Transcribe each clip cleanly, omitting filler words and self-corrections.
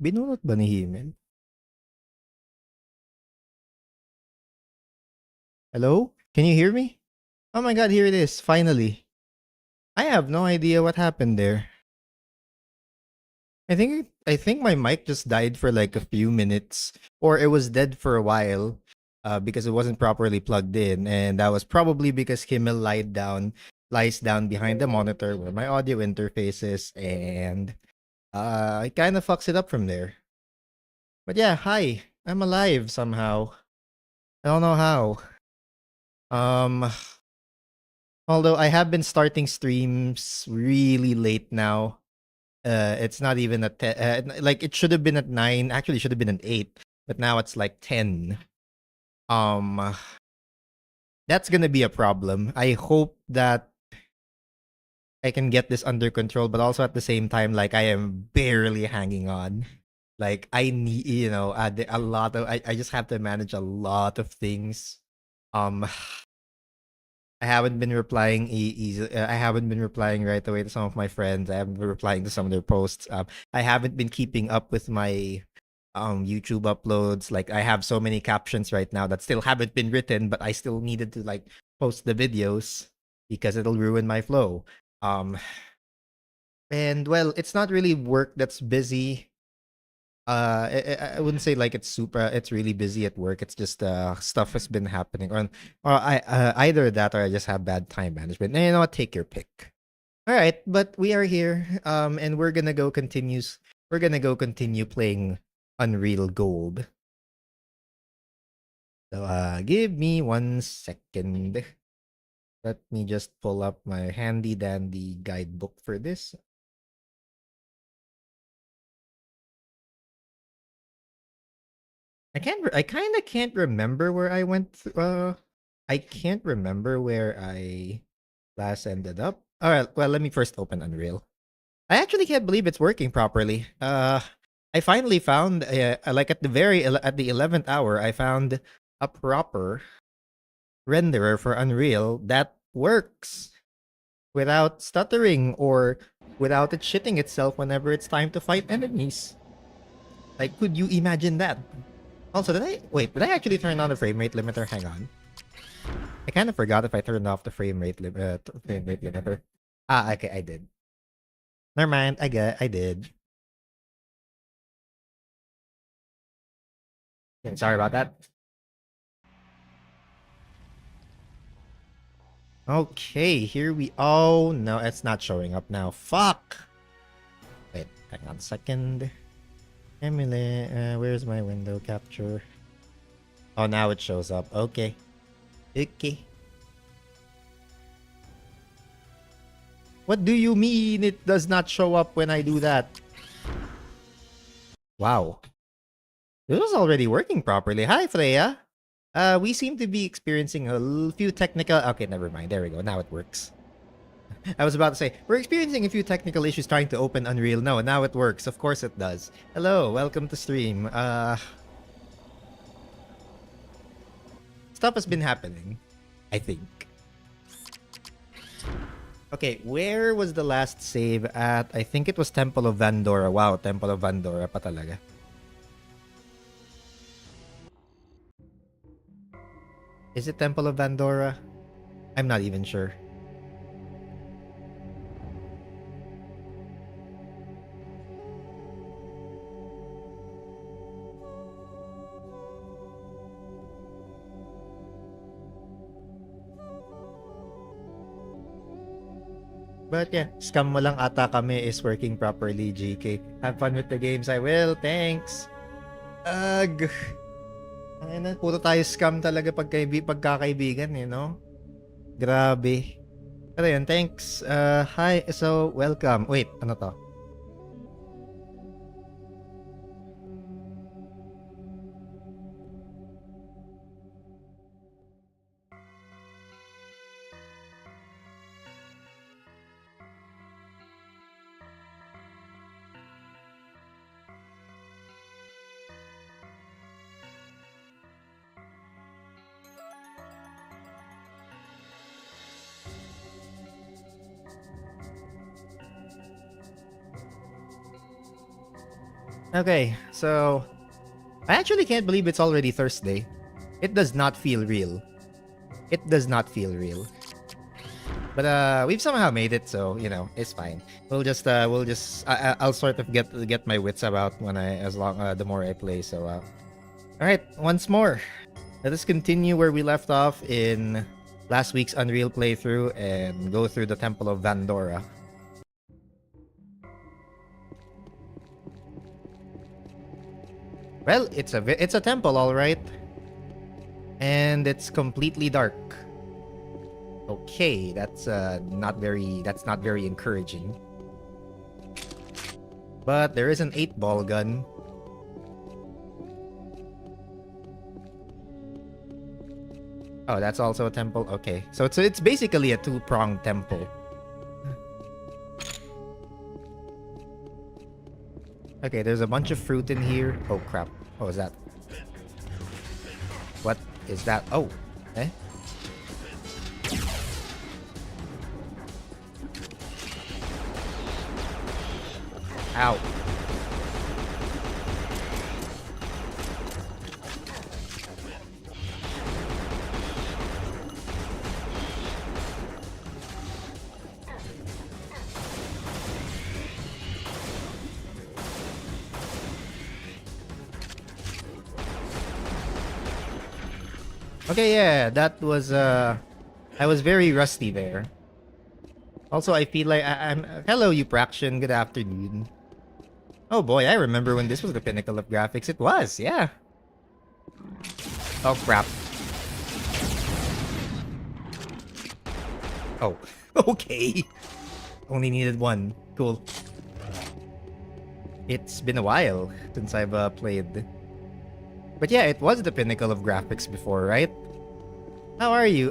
Binunot ba ni Himmel? Hello? Can you hear me? Oh my god, here it is, finally. I have no idea what happened there. I think my mic just died for like a few minutes, or it was dead for a while, because it wasn't properly plugged in, and that was probably because Himmel lies down behind the monitor where my audio interface is, and it kind of fucks it up from there. But yeah, hi, I'm alive somehow. I don't know how. Um, Although I have been starting streams really late now. It's not even at 10, like it should have been at 9, actually it should have been at 8, but now it's like 10. Um that's going to be a problem. I hope that I can get this under control, but also at the same time like I am barely hanging on. Like I need, a lot of I just have to manage a lot of things. Um I haven't been replying I haven't been replying right away to some of my friends. I haven't been replying to some of their posts. I haven't been keeping up with my YouTube uploads. Like I have so many captions right now that still haven't been written, but I still needed to like post the videos because it'll ruin my flow. Um and well, it's not really work that's busy. I wouldn't say like it's really busy at work. It's just stuff has been happening, or I either that or I just have bad time management. And you know what? Take your pick. All right, but we are here, and We're gonna go continue playing Unreal Gold. So give me 1 second. Let me just pull up my handy dandy guidebook for this. I kind of can't remember where I went. I can't remember where I last ended up. All right, well, let me first open Unreal. I actually can't believe it's working properly. I finally found, like at the 11th hour, I found a proper renderer for Unreal that works without stuttering or without it shitting itself whenever it's time to fight enemies. Like, could you imagine that? Also, did I actually turn on the frame rate limiter? Hang on. I kind of forgot if I turned off the frame rate limiter. Ah, okay, I did. Never mind, I did. Okay, sorry about that. Okay, here we. Oh no, it's not showing up now. Fuck. Wait, hang on a second. Emily, where's my window capture? Oh, now it shows up. Okay. Okay. What do you mean it does not show up when I do that? Wow. This was already working properly. Hi, Freya. We seem to be experiencing a few technical. Okay, never mind. There we go. Now it works. I was about to say, we're experiencing a few technical issues trying to open Unreal. No, now it works. Of course it does. Hello, welcome to stream. Stuff has been happening, I think. Okay, where was the last save at? I think it was Temple of Vandora. Wow, Temple of Vandora pa talaga. Is it Temple of Vandora? I'm not even sure. But yeah, scam mo lang ata kami is working properly, GK. Have fun with the games. I will. Thanks. Ugh. Ayun, puro tayo scam talaga pagkakaibigan, you know? Grabe. Pero yun, thanks. Hi. So, welcome. Wait, ano to? Okay, so I actually can't believe it's already Thursday. It does not feel real. It does not feel real. But we've somehow made it, so you know it's fine. I'll sort of get my wits about when the more I play. So all right, once more, let us continue where we left off in last week's Unreal playthrough and go through the Temple of Vandora. Well, it's a temple, all right, and it's completely dark. Okay, that's not very encouraging. But there is an 8-ball gun. Oh, that's also a temple. Okay, so it's basically a 2-pronged temple. Okay, there's a bunch of fruit in here. Oh crap! What was that? What is that? Oh, eh? Ow. Okay, yeah, that was I was very rusty there. Also, I feel like I'm hello, Eupraxion. Good afternoon. Oh boy, I remember when this was the pinnacle of graphics. It was, yeah. Oh crap. Oh, okay. Only needed one. Cool. It's been a while since I've played. But yeah, it was the pinnacle of graphics before, right? How are you?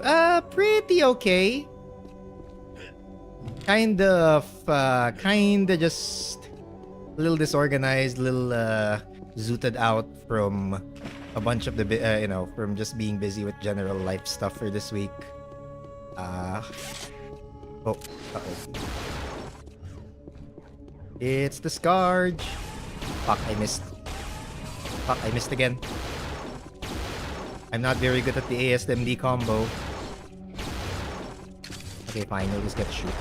Pretty okay. Kinda just a little disorganized, little zooted out from a bunch of the from just being busy with general life stuff for this week. Oh, uh-oh. It's the Scourge. Fuck, I missed. Fuck, I missed again. I'm not very good at the ASMD combo. Okay, fine, we'll just get shoot.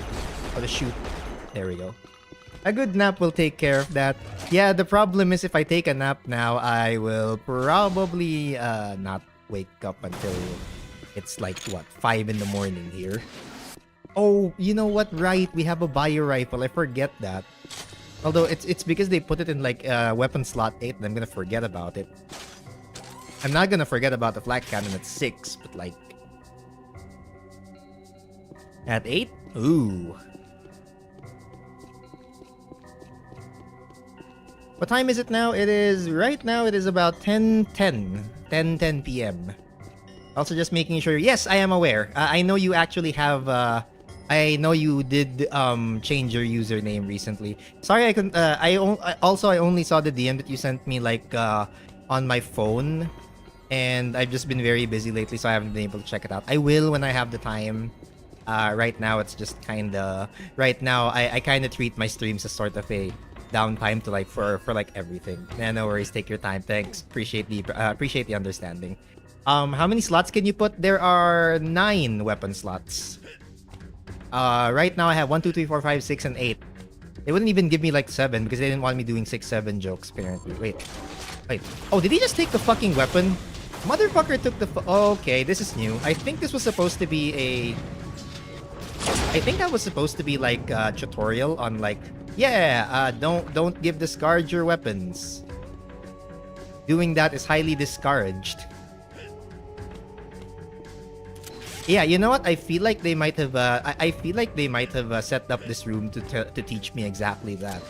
Oh, the shoot. There we go. A good nap will take care of that. Yeah, the problem is if I take a nap now, I will probably not wake up until it's like, what, 5 in the morning here. Oh, you know what? Right, we have a bio rifle. I forget that. Although it's because they put it in like weapon slot 8 and I'm gonna forget about it. I'm not gonna forget about the flak cannon at 6, but like at 8? Ooh. What time is it now? Right now it is about 10:10 p.m. Also just making sure, yes, I am aware. I know you actually have I know you did change your username recently. Sorry I couldn't I only saw the DM that you sent me like on my phone, and I've just been very busy lately, so I haven't been able to check it out. I will when I have the time. Right now it's just kinda I kinda treat my streams as sort of a downtime to like for like everything. Yeah, no worries, take your time. Thanks. Appreciate the understanding. How many slots can you put? There are 9 weapon slots. Right now I have 1, 2, 3, 4, 5, 6, and 8. They wouldn't even give me like 7 because they didn't want me doing 6, 7 jokes apparently. Wait. Oh, did he just take the fucking weapon? Motherfucker took the okay, this is new. I think this was supposed to be that was supposed to be like a tutorial on like, yeah, don't give the Scourge your weapons. Doing that is highly discouraged. Yeah, you know what? I feel like they might have set up this room to teach me exactly that.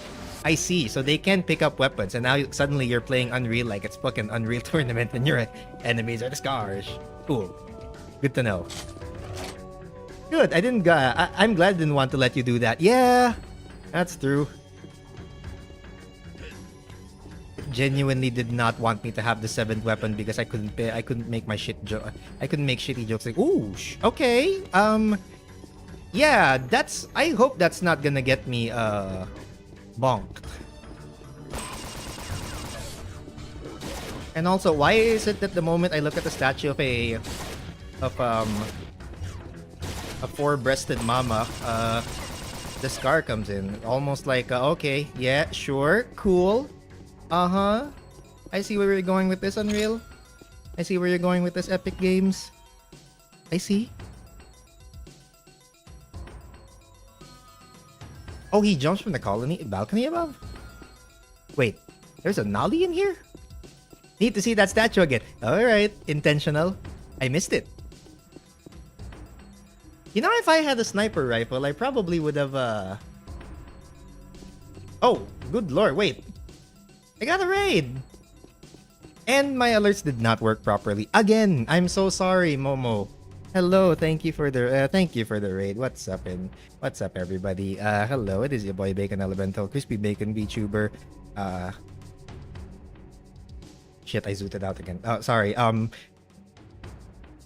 I see. So they can pick up weapons, and now suddenly you're playing Unreal like it's fucking Unreal Tournament, and your enemies are the Scourge. Cool. Good to know. Good. I'm glad I didn't want to let you do that. Yeah, that's true. Genuinely did not want me to have the 7th weapon because I couldn't make my I couldn't make shitty jokes like, ooh, okay. Yeah, I hope that's not gonna get me bonked. And also, why is it that the moment I look at the statue of of um a four-breasted mama, the scar comes in, almost like okay, yeah, sure, cool, I see where you're going with this, Unreal. I see where you're going with this, Epic Games. I see. Oh, he jumps from the balcony above? Wait, there's a Nolly in here? Need to see that statue again. Alright, intentional. I missed it. You know, if I had a sniper rifle, I probably would have, Oh, good lord, wait. I got a raid! And my alerts did not work properly. Again, I'm so sorry, Momo. Hello, thank you for the raid. What's up, everybody? Hello, it is your boy Bacon Elemental, Crispy Bacon VTuber. Shit, I zooted out again. Oh, sorry.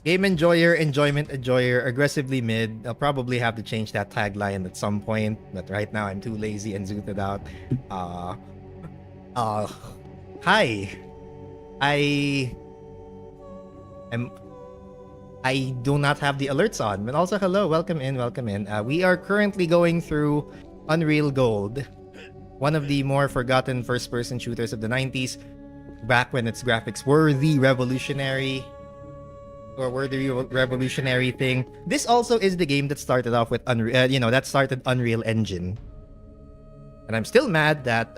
Game enjoyer, enjoyment enjoyer, aggressively mid. I'll probably have to change that tagline at some point, but right now I'm too lazy and zooted out. Hi. I do not have the alerts on. But also, hello, welcome in. We are currently going through Unreal Gold, one of the more forgotten first-person shooters of the 90s, back when its graphics were the revolutionary thing. This also is the game that started off with that started Unreal Engine. And I'm still mad that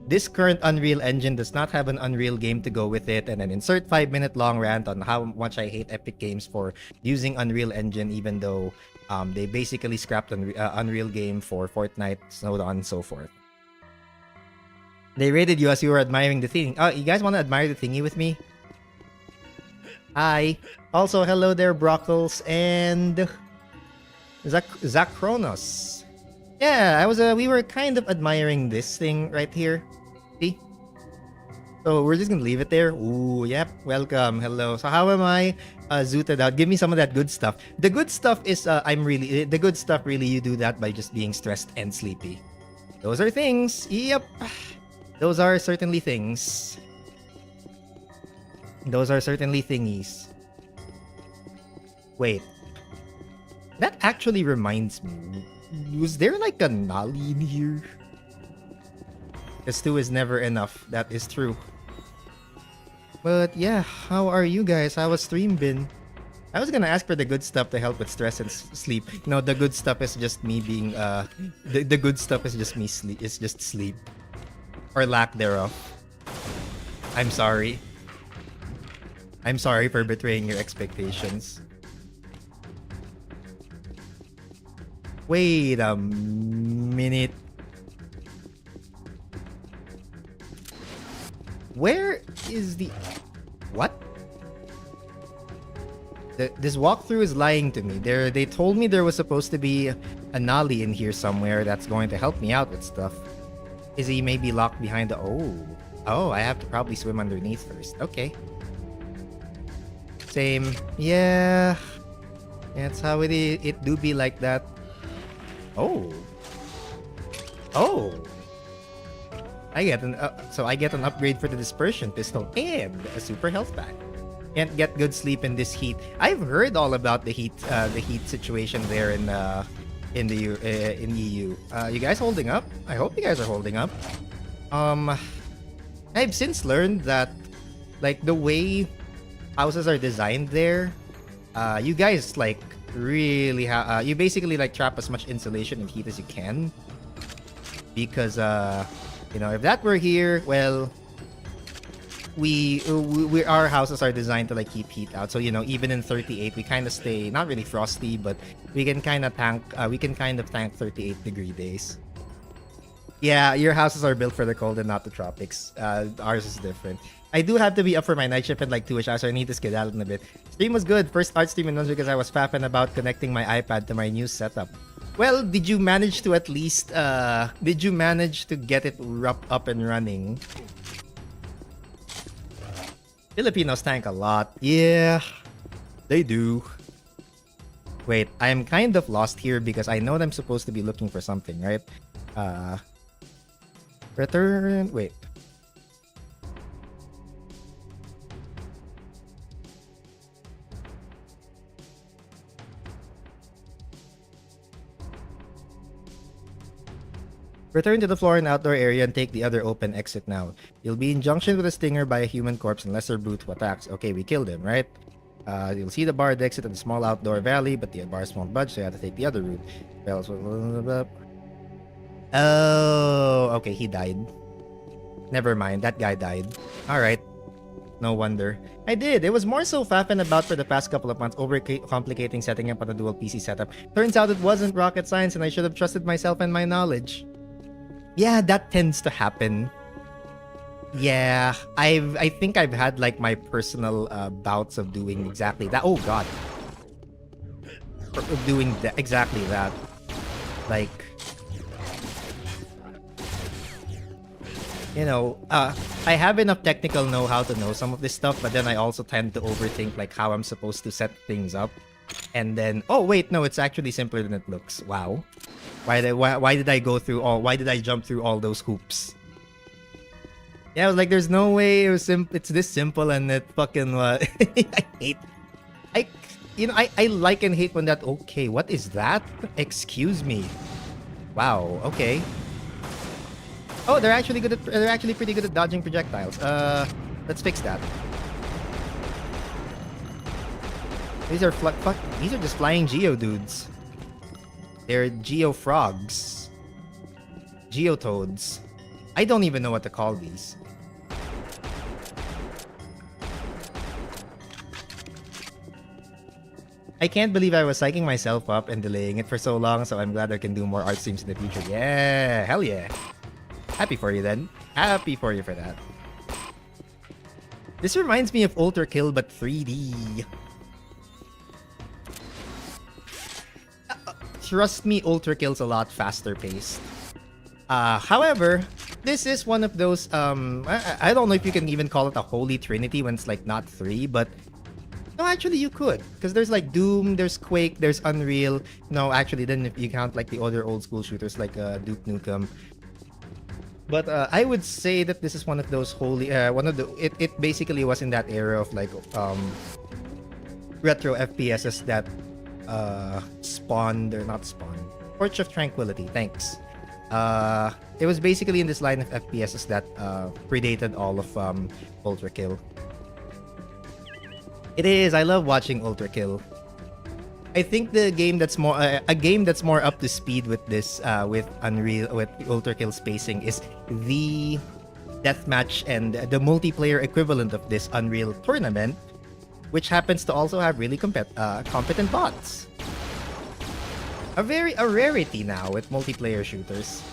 this current Unreal Engine does not have an Unreal game to go with it, and then insert 5-minute long rant on how much I hate Epic Games for using Unreal Engine, even though they basically scrapped Unreal game for Fortnite, so on and so forth. They rated you as you were admiring the thing. Oh, you guys want to admire the thingy with me? Hi. Also, hello there, Brockles and Zach Kronos. Yeah, we were kind of admiring this thing right here. See? So we're just gonna leave it there. Ooh, yep. Welcome. Hello. So how am I zooted out? Give me some of that good stuff. The good stuff is the good stuff really, you do that by just being stressed and sleepy. Those are things. Yep. Those are certainly things. Those are certainly thingies. Wait. That actually reminds me. Was there like a Nolly in here? Because 2 is never enough. That is true. But yeah, how are you guys? How was stream been? I was gonna ask for the good stuff to help with stress and sleep. No, the good stuff is just me being the good stuff is just me sleep. It's just sleep. Or lack thereof. I'm sorry. I'm sorry for betraying your expectations. Wait a minute. Where is the... What? This walkthrough is lying to me. They told me there was supposed to be a Nolly in here somewhere that's going to help me out with stuff. Is he maybe locked behind the... Oh, I have to probably swim underneath first. Okay. Same. Yeah. That's how it do be like that. Oh. I get an upgrade for the dispersion pistol and a super health pack. Can't get good sleep in this heat. I've heard all about the heat situation there in EU. You guys holding up? I hope you guys are holding up. I've since learned that like the way houses are designed there, you guys like really you basically like trap as much insulation and heat as you can, because if that were here, well, our houses are designed to like keep heat out, so even in 38 we kind of stay not really frosty, but we can kind of tank 38 degree days. Yeah, your houses are built for the cold and not the tropics. Ours is different. I do have to be up for my night shift in like 2ish hours, so I need to skedaddle in a bit. Stream was good. First art stream in months because I was fapping about connecting my iPad to my new setup. Well, did you manage to at least get it up and running? Filipinos tank a lot. Yeah, they do. Wait, I'm kind of lost here because I know that I'm supposed to be looking for something, right? Return. Wait. Return to the floor and outdoor area and take the other open exit now. You'll be in junction with a stinger by a human corpse and lesser brute who attacks. Okay, we killed him, right? You'll see the barred exit in the small outdoor valley, but the bars won't budge, so you have to take the other route. Oh, okay, he died. Never mind, that guy died. Alright. No wonder. I did. It was more so faffing about for the past couple of months, overcomplicating setting up on a dual PC setup. Turns out it wasn't rocket science and I should have trusted myself and my knowledge. Yeah, that tends to happen. Yeah, I think I've had like my personal bouts of doing exactly that. Oh god. Of doing exactly that. Like, you know, I have enough technical know-how to know some of this stuff, but then I also tend to overthink like how I'm supposed to set things up. And then, oh wait, no, it's actually simpler than it looks. Wow. Why did I go through why did I jump through all those hoops? Yeah, I was like, there's no way it's this simple, and it fucking I hate I like and hate when that. Okay, what is that? Excuse me. Wow, okay. Oh, they're actually pretty good at dodging projectiles. Let's fix that. These are these are just flying Geodudes. They're Geofrogs. Geotoads. I don't even know what to call these. I can't believe I was psyching myself up and delaying it for so long, so I'm glad I can do more art streams in the future. Yeah, hell yeah. Happy for you then. Happy for you for that. This reminds me of Ultra Kill, but 3D. Trust me, Ultra Kill's a lot faster paced. However, this is one of those, I don't know if you can even call it a holy trinity when it's like not 3, but no, actually you could, because there's like Doom, there's Quake, there's Unreal. No, actually, then if you count like the other old school shooters like Duke Nukem. But I would say that this is one of those holy, it basically was in that era of like retro FPSs that spawned, or not spawned, Torch of Tranquility, thanks. It was basically in this line of FPSs that predated all of Ultra Kill. It is. I love watching Ultra Kill. I think the game that's more a game that's more up to speed with this with Ultra Kill spacing is the deathmatch and the multiplayer equivalent of this, Unreal Tournament, which happens to also have really competent bots. A rarity now with multiplayer shooters.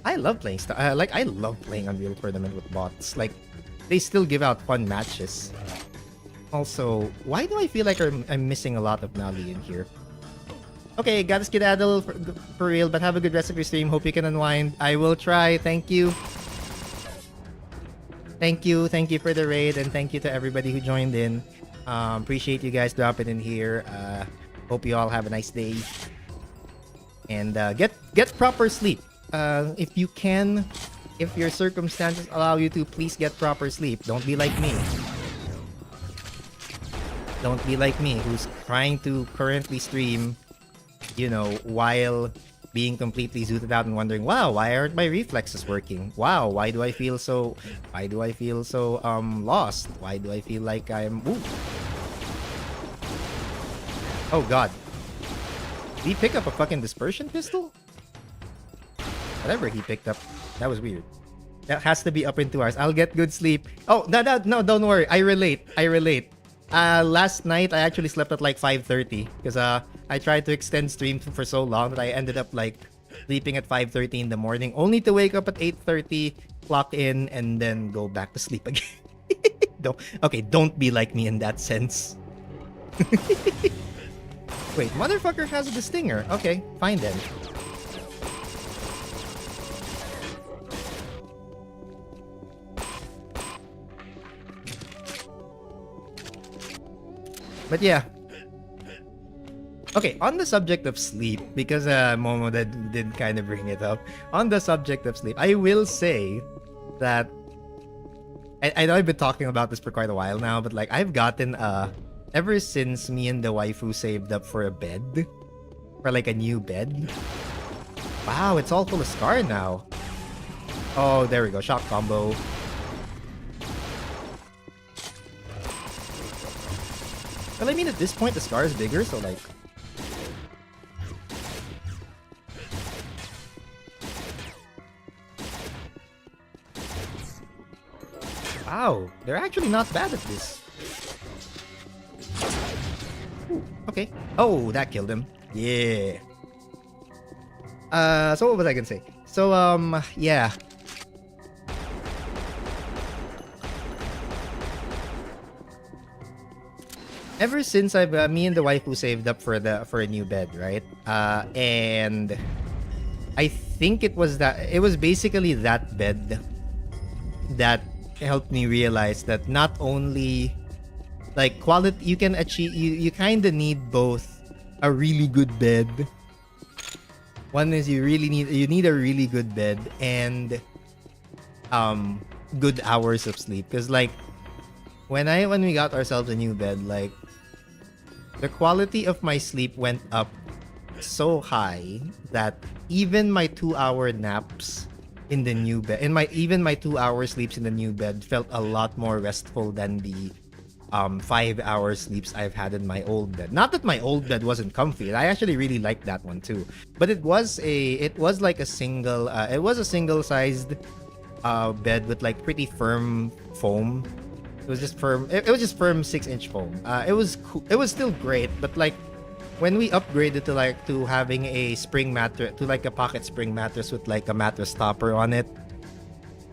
I love playing I love playing Unreal Tournament with bots. Like, they still give out fun matches. Also, why do I feel like I'm missing a lot of Nali in here? Okay, gotta skedaddle for real, but have a good rest of your stream. Hope you can unwind. I will try. Thank you. Thank you for the raid, and thank you to everybody who joined in. Appreciate you guys dropping in here. Hope you all have a nice day. And get proper sleep. If you can, if your circumstances allow you to, please get proper sleep. Don't be like me. Don't be like me, who's trying to currently stream, you know, while being completely zooted out and wondering, wow, why aren't my reflexes working? Wow, why do I feel so lost? Why do I feel like I'm... Ooh. Oh god. Did he pick up a fucking dispersion pistol? Whatever he picked up. That was weird. That has to be up in 2 hours. I'll get good sleep. Oh, no, don't worry. I relate. Last night, I actually slept at like 5:30 because I tried to extend stream for so long that I ended up like sleeping at 5:30 in the morning, only to wake up at 8:30, clock in, and then go back to sleep again. Don't be like me in that sense. Wait, motherfucker has the stinger. Okay, fine then. But yeah. Okay, on the subject of sleep, because Momo did kind of bring it up. On the subject of sleep, I will say that I know I've been talking about this for quite a while now, but like I've gotten ever since me and the waifu saved up for a bed, for like a new bed, Wow, it's all full of Scar now. Oh, there we go. Shock combo. Well, I mean, at this point, the Scar is bigger, so like... Wow, they're actually not bad at this. Ooh, okay. Oh, that killed him. Yeah. So what was I gonna say? So, yeah. Ever since I've me and the waifu saved up for a new bed, right? And I think it was basically that bed that helped me realize that not only like quality you can achieve, you kind of need both a really good bed. One is you need a really good bed and good hours of sleep, because like when we got ourselves a new bed, like the quality of my sleep went up so high that even my 2-hour naps in the new bed, even my 2-hour sleeps in the new bed felt a lot more restful than the 5-hour sleeps I've had in my old bed. Not that my old bed wasn't comfy. I actually really liked that one too. But it was like a single sized bed with like pretty firm foam. It was just firm. It was just firm 6-inch foam. It was still great, but like when we upgraded to having a spring mattress, to like a pocket spring mattress with like a mattress topper on it,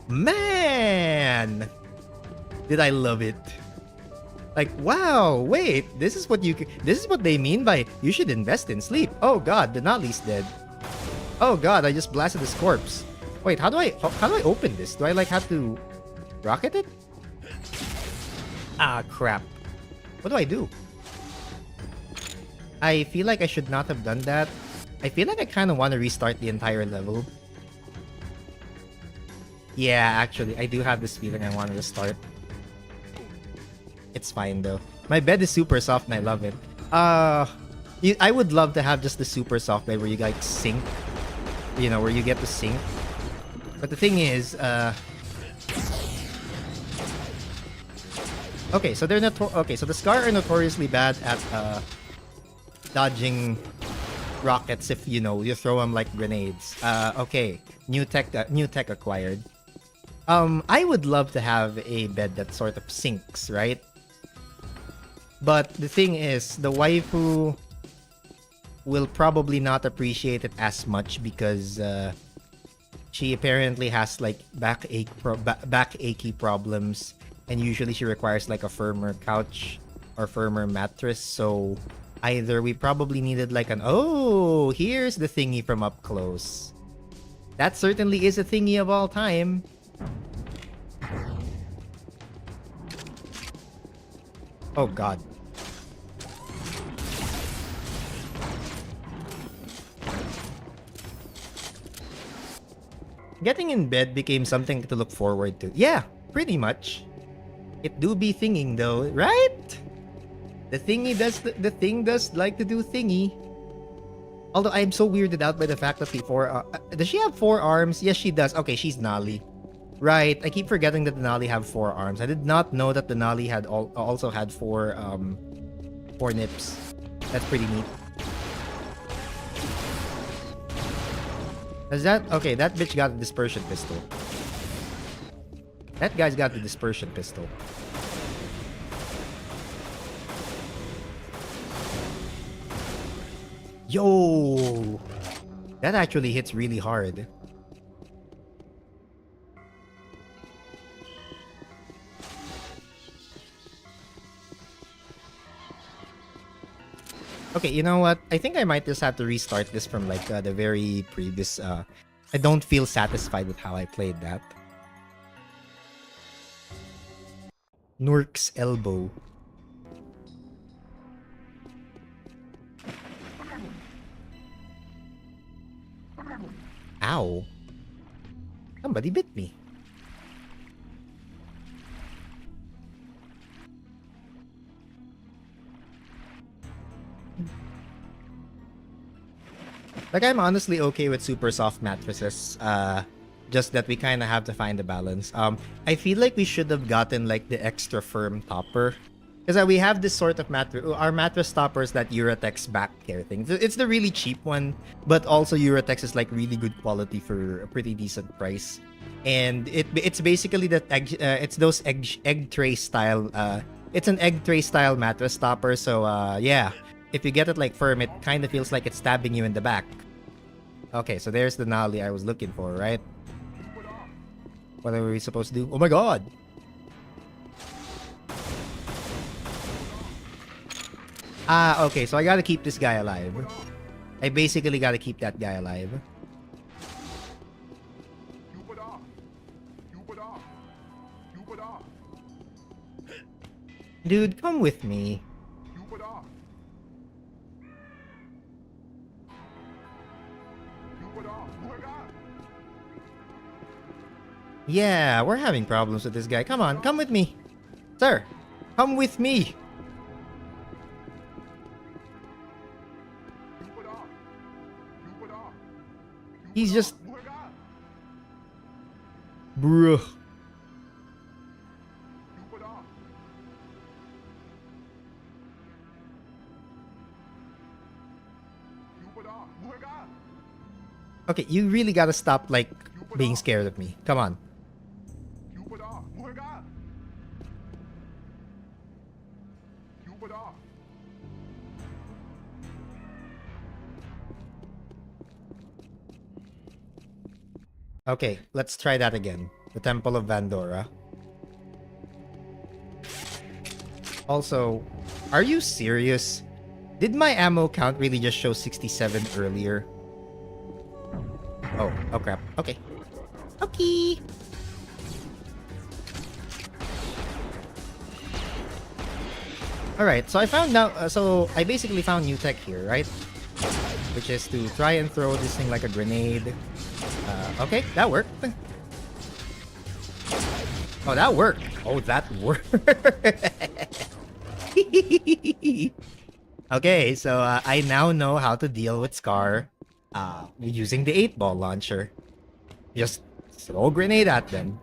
man, did I love it. Like, wow, wait, this is what they mean by you should invest in sleep. Oh god, Denali's dead. Oh god, I just blasted his corpse. Wait, how do I open this? Do I like have to rocket it? Ah, crap. What do I do? I feel like I should not have done that. I feel like I kind of want to restart the entire level. Yeah, actually, I do have this feeling I want to restart. It's fine though. My bed is super soft and I love it. I would love to have just the super soft bed where you like sink. You know, where you get to sink. But the thing is, okay, so so the Scar are notoriously bad at dodging rockets if you throw them like grenades. Okay, new tech acquired. I would love to have a bed that sort of sinks, right? But the thing is, the waifu will probably not appreciate it as much because she apparently has like backache problems, and usually she requires like a firmer couch or firmer mattress. So either we probably needed like here's the thingy from up close. That certainly is a thingy of all time. Oh god. Getting in bed became something to look forward to. Yeah, pretty much. It do be thinging though, right? The thing does like to do thingy. Although I'm so weirded out by the fact that does she have 4 arms? Yes, she does. Okay, she's Nali. Right, I keep forgetting that Denali have 4 arms. I did not know that Denali had also had 4 nips. That's pretty neat. Okay, that bitch got the dispersion pistol. That guy's got the dispersion pistol. Yo! That actually hits really hard. Okay, you know what? I think I might just have to restart this from like the very previous. I don't feel satisfied with how I played that. Nurk's elbow. Ow. Somebody bit me. Like, I'm honestly okay with super soft mattresses. Just that we kind of have to find the balance. I feel like we should have gotten like the extra firm topper. Because we have this sort of mattress. Our mattress topper is that Uratex back care thing. It's the really cheap one, but also Uratex is like really good quality for a pretty decent price. And it's basically that it's those egg tray style. It's an egg tray style mattress topper. So yeah, if you get it like firm, it kind of feels like it's stabbing you in the back. Okay, so there's the Nolly I was looking for, right? What are we supposed to do? Oh my god! Ah, okay, so I gotta keep this guy alive. I basically gotta keep that guy alive. Dude, come with me. Yeah, we're having problems with this guy. Come on, come with me. Sir, come with me. He's just... Bruh. Okay, you really gotta stop, like, being scared of me. Come on. Okay, let's try that again. The Temple of Vandora. Also, are you serious? Did my ammo count really just show 67 earlier? Oh crap. Okay. Okay. Alright, so I found now, so I basically found new tech here, right? Which is to try and throw this thing like a grenade. Okay, that worked. Oh, that worked. Oh, that worked. Okay, so I now know how to deal with Scar using the 8-ball launcher. Just throw a grenade at them.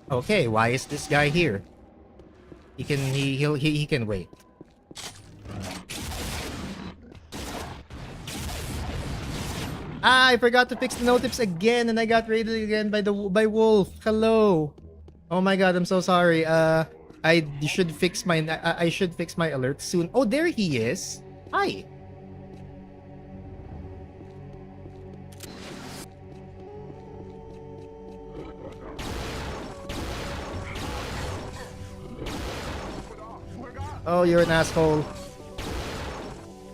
Okay, why is this guy here? He can wait. Ah, I forgot to fix the no tips again, and I got raided again by Wolf. Hello. Oh my god, I'm so sorry. I should fix my I should fix my alerts soon. Oh, there he is. Hi. Oh, you're an asshole.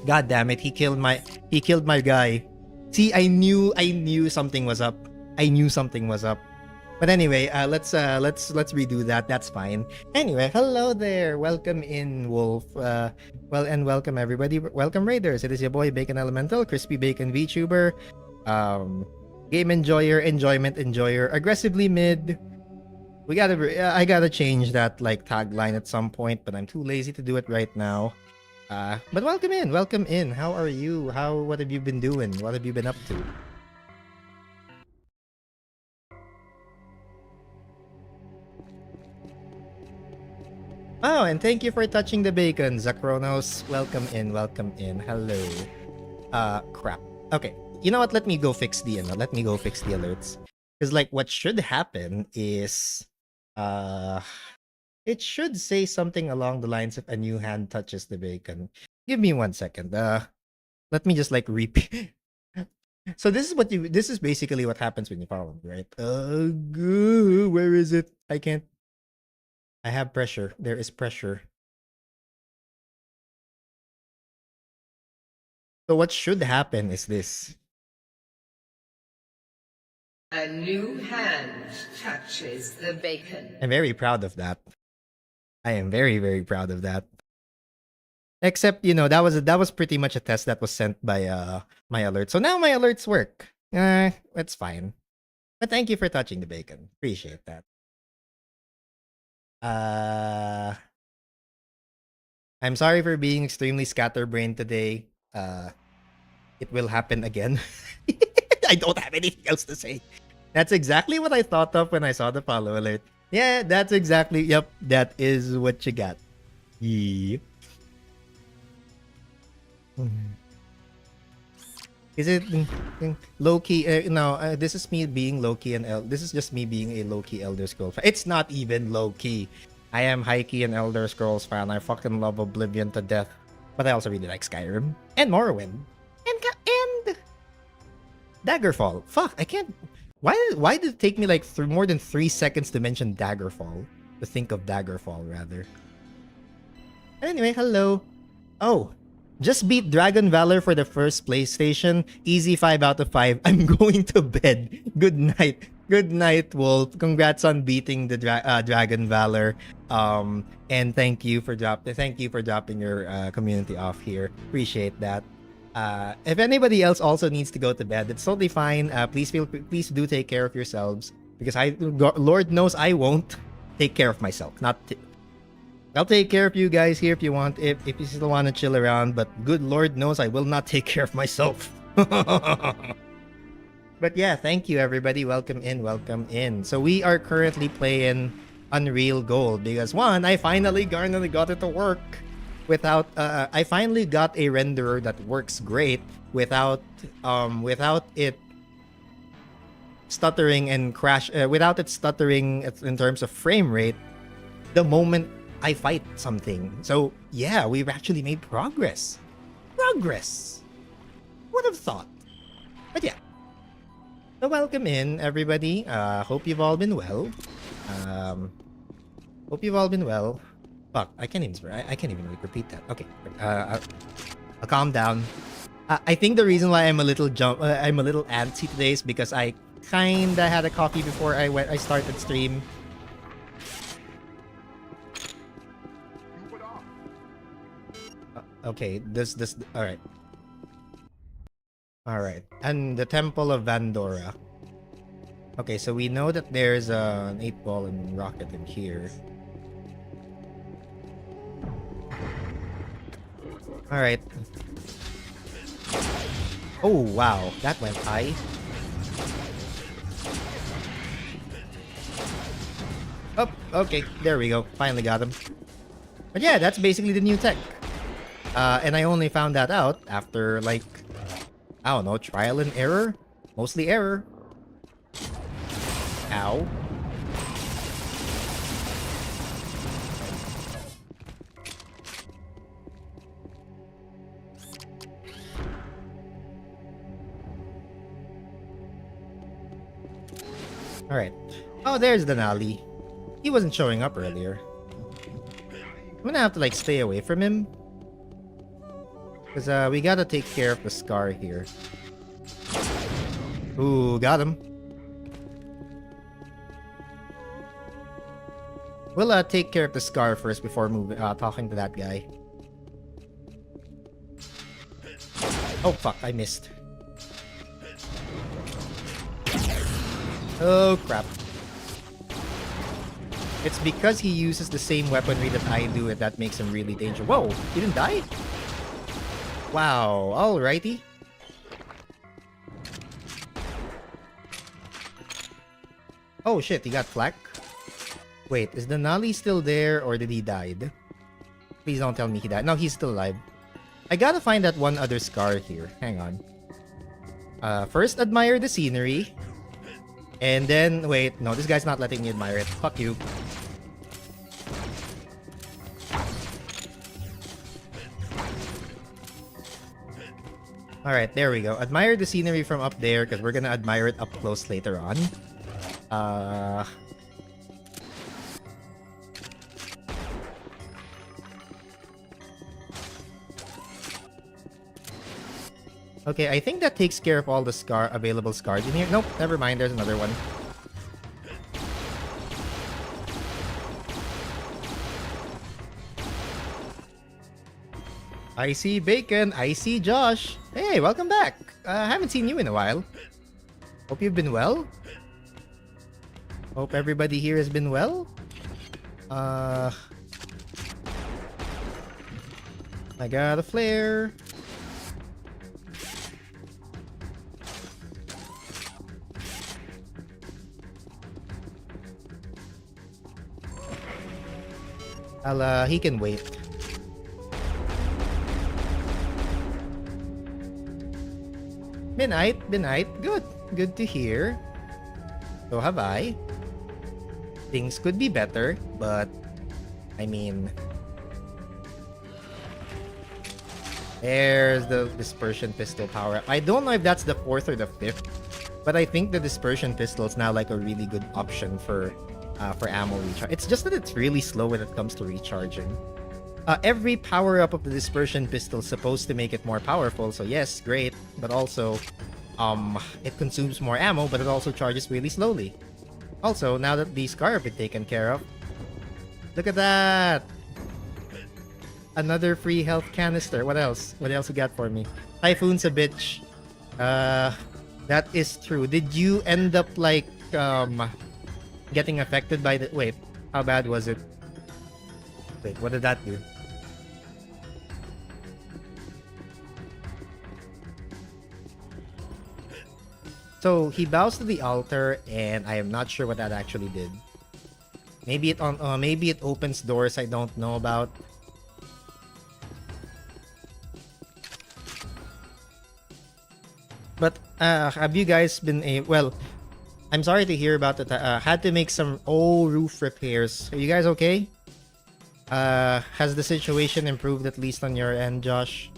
God damn it, he killed my guy. See, I knew something was up. I knew something was up. But anyway, let's redo that. That's fine. Anyway, hello there. Welcome in, Wolf. Well, and welcome everybody. Welcome Raiders. It is your boy Bacon Elemental, Crispy Bacon VTuber, game enjoyer, enjoyment enjoyer, aggressively mid. I gotta change that like tagline at some point, but I'm too lazy to do it right now. But welcome in, welcome in. How are you? What have you been doing? What have you been up to? Oh, and thank you for touching the bacon, Zakronos. Welcome in, welcome in. Hello. Crap. Okay. You know what? Let me go fix the alerts. Because like what should happen is it should say something along the lines of a new hand touches the bacon. Give me 1 second. Let me just like repeat. So this is basically what happens when you follow me, right? Where is it? I can't. I have pressure. There is pressure. So what should happen is this. A new hand touches the bacon. I'm very proud of that. I am very, very proud of that. Except, that was pretty much a test that was sent by my alert. So now my alerts work. That's fine. But thank you for touching the bacon. Appreciate that. I'm sorry for being extremely scatterbrained today. it will happen again. I don't have anything else to say. That's exactly what I thought of when I saw the follow alert. Yeah, that's exactly. Yep, that is what you got. Yep. Is it low key? No, this is me being low key and this is just me being a low key Elder Scrolls fan. It's not even low key. I am high key an Elder Scrolls fan. I fucking love Oblivion to death, but I also really like Skyrim and Morrowind and Daggerfall. Fuck, I can't. Why did it take me like more than 3 seconds to mention Daggerfall? To think of Daggerfall rather. Anyway, hello. Oh, just beat Dragon Valor for the first PlayStation. Easy 5 out of 5. I'm going to bed. Good night. Good night, Wolf. Congrats on beating the Dragon Valor. And thank you for dropping your community off here. Appreciate that. If anybody else also needs to go to bed, it's totally fine. Please do take care of yourselves, because Lord knows I won't take care of myself. I'll take care of you guys here if you want, if you still want to chill around, but good Lord knows I will not take care of myself. But yeah, thank you everybody. Welcome in. So we are currently playing Unreal Gold because one, I finally got it to work without I finally got a renderer that works great without it stuttering and crash without it stuttering in terms of frame rate the moment I fight something. So yeah, we've actually made progress. Would have thought. But yeah. So welcome in everybody. Hope you've all been well. Fuck, I can't even like repeat that. Okay. I'll calm down. I think the reason why I'm a little antsy today is because I kinda had a coffee before I started stream. Okay, this all right, and the Temple of Vandora. Okay, so we know that there's an 8-ball and rocket in here. All right. Oh wow, that went high. Oh, okay, there we go. Finally got him. But yeah, that's basically the new tech. And I only found that out after, like, I don't know, trial and error? Mostly error. Ow. Alright. Oh, there's Denali. He wasn't showing up earlier. I'm gonna have to, like, stay away from him. Because we gotta take care of the Scar here. Ooh, got him. We'll take care of the Scar first before talking to that guy. Oh fuck, I missed. Oh crap. It's because he uses the same weaponry that I do, and that makes him really dangerous. Whoa, he didn't die? Wow, alrighty. Oh shit, he got flak. Wait, is the Nali still there or did he die? Please don't tell me he died. No, he's still alive. I gotta find that one other Scar here. Hang on. First admire the scenery. And then, wait, no, this guy's not letting me admire it. Fuck you. Alright, there we go. Admire the scenery from up there because we're gonna admire it up close later on. Okay, I think that takes care of all the available scars in here. Nope, never mind, there's another one. I see Bacon, I see Josh. Hey, welcome back. I haven't seen you in a while. Hope you've been well. Hope everybody here has been well. I got a flare. He can wait. Midnight. Good to hear. So have I. Things could be better, but I mean, there's the dispersion pistol power up. I don't know if that's the fourth or the fifth, but I think the dispersion pistol is now like a really good option for ammo recharge. It's just that it's really slow when it comes to recharging. Every power up of the dispersion pistol is supposed to make it more powerful, so yes, great, but also it consumes more ammo, but it also charges really slowly. Also, now that the scar have been taken care of, look at that! Another free health canister. What else? What else you got for me? Typhoon's a bitch. That is true. Did you end up like getting affected by the? Wait, how bad was it? Wait, what did that do? So he bows to the altar, and I am not sure what that actually did. Maybe it opens doors I don't know about. But have you guys been well? I'm sorry to hear about it. Had to make some roof repairs. Are you guys okay? Has the situation improved at least on your end, Josh?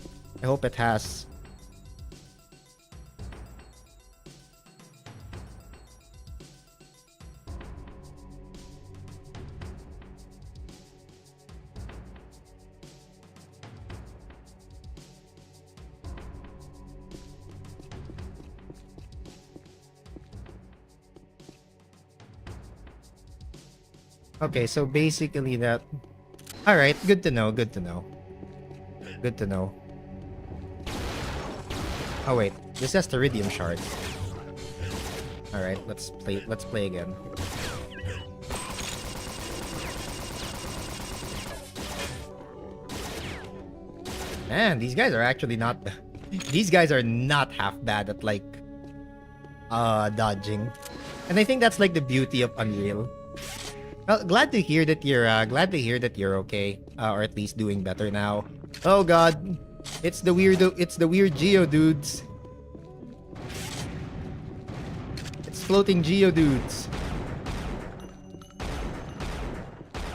I hope it has. Okay, so basically that. All right, good to know. Good to know. Good to know. Oh wait, this has Theridium shard. All right, let's play. Let's play again. Man, these guys are actually not. These guys are not half bad at like dodging, and I think that's like the beauty of Unreal. Well, glad to hear that you're okay, or at least doing better now. Oh God, it's the weird Geodudes. It's floating Geodudes.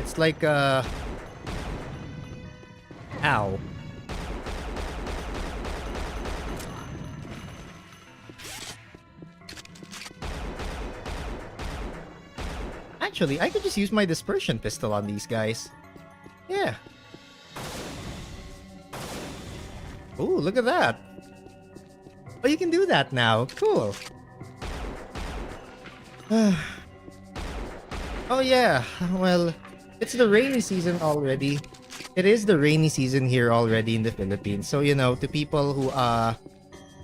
It's like ow. Actually, I could just use my dispersion pistol on these guys. Yeah. Ooh, look at that. Oh, you can do that now. Cool. Oh yeah. Well, it's the rainy season already. It is the rainy season here already in the Philippines. So, you know, to people who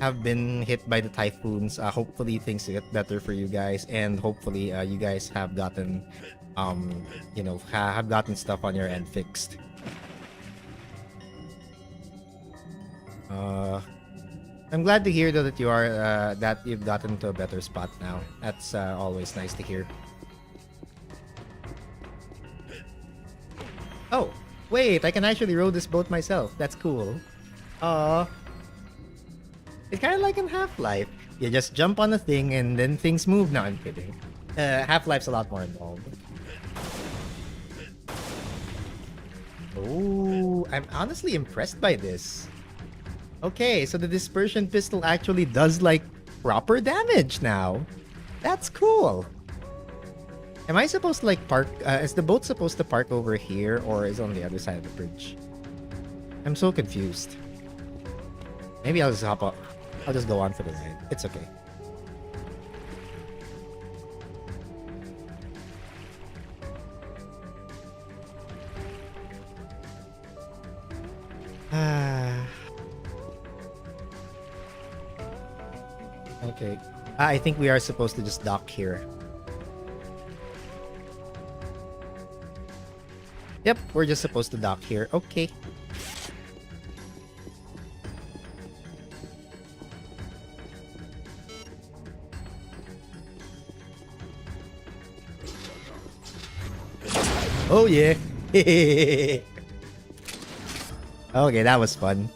have been hit by the typhoons, hopefully things get better for you guys, and hopefully you guys have gotten have gotten stuff on your end fixed. I'm glad to hear though that you are that you've gotten to a better spot now. That's always nice to hear. Oh wait, I can actually row this boat myself. That's cool. It's kind of like in Half-Life. You just jump on a thing and then things move. No, I'm kidding. Half-Life's a lot more involved. Oh, I'm honestly impressed by this. Okay, so the dispersion pistol actually does like proper damage now. That's cool. Am I supposed to like park? Is the boat supposed to park over here, or is it on the other side of the bridge? I'm so confused. Maybe I'll just hop up. I'll just go on for the ride. It's okay. Okay. I think we are supposed to just dock here. Yep, we're just supposed to dock here. Okay. Oh yeah. Okay, that was fun.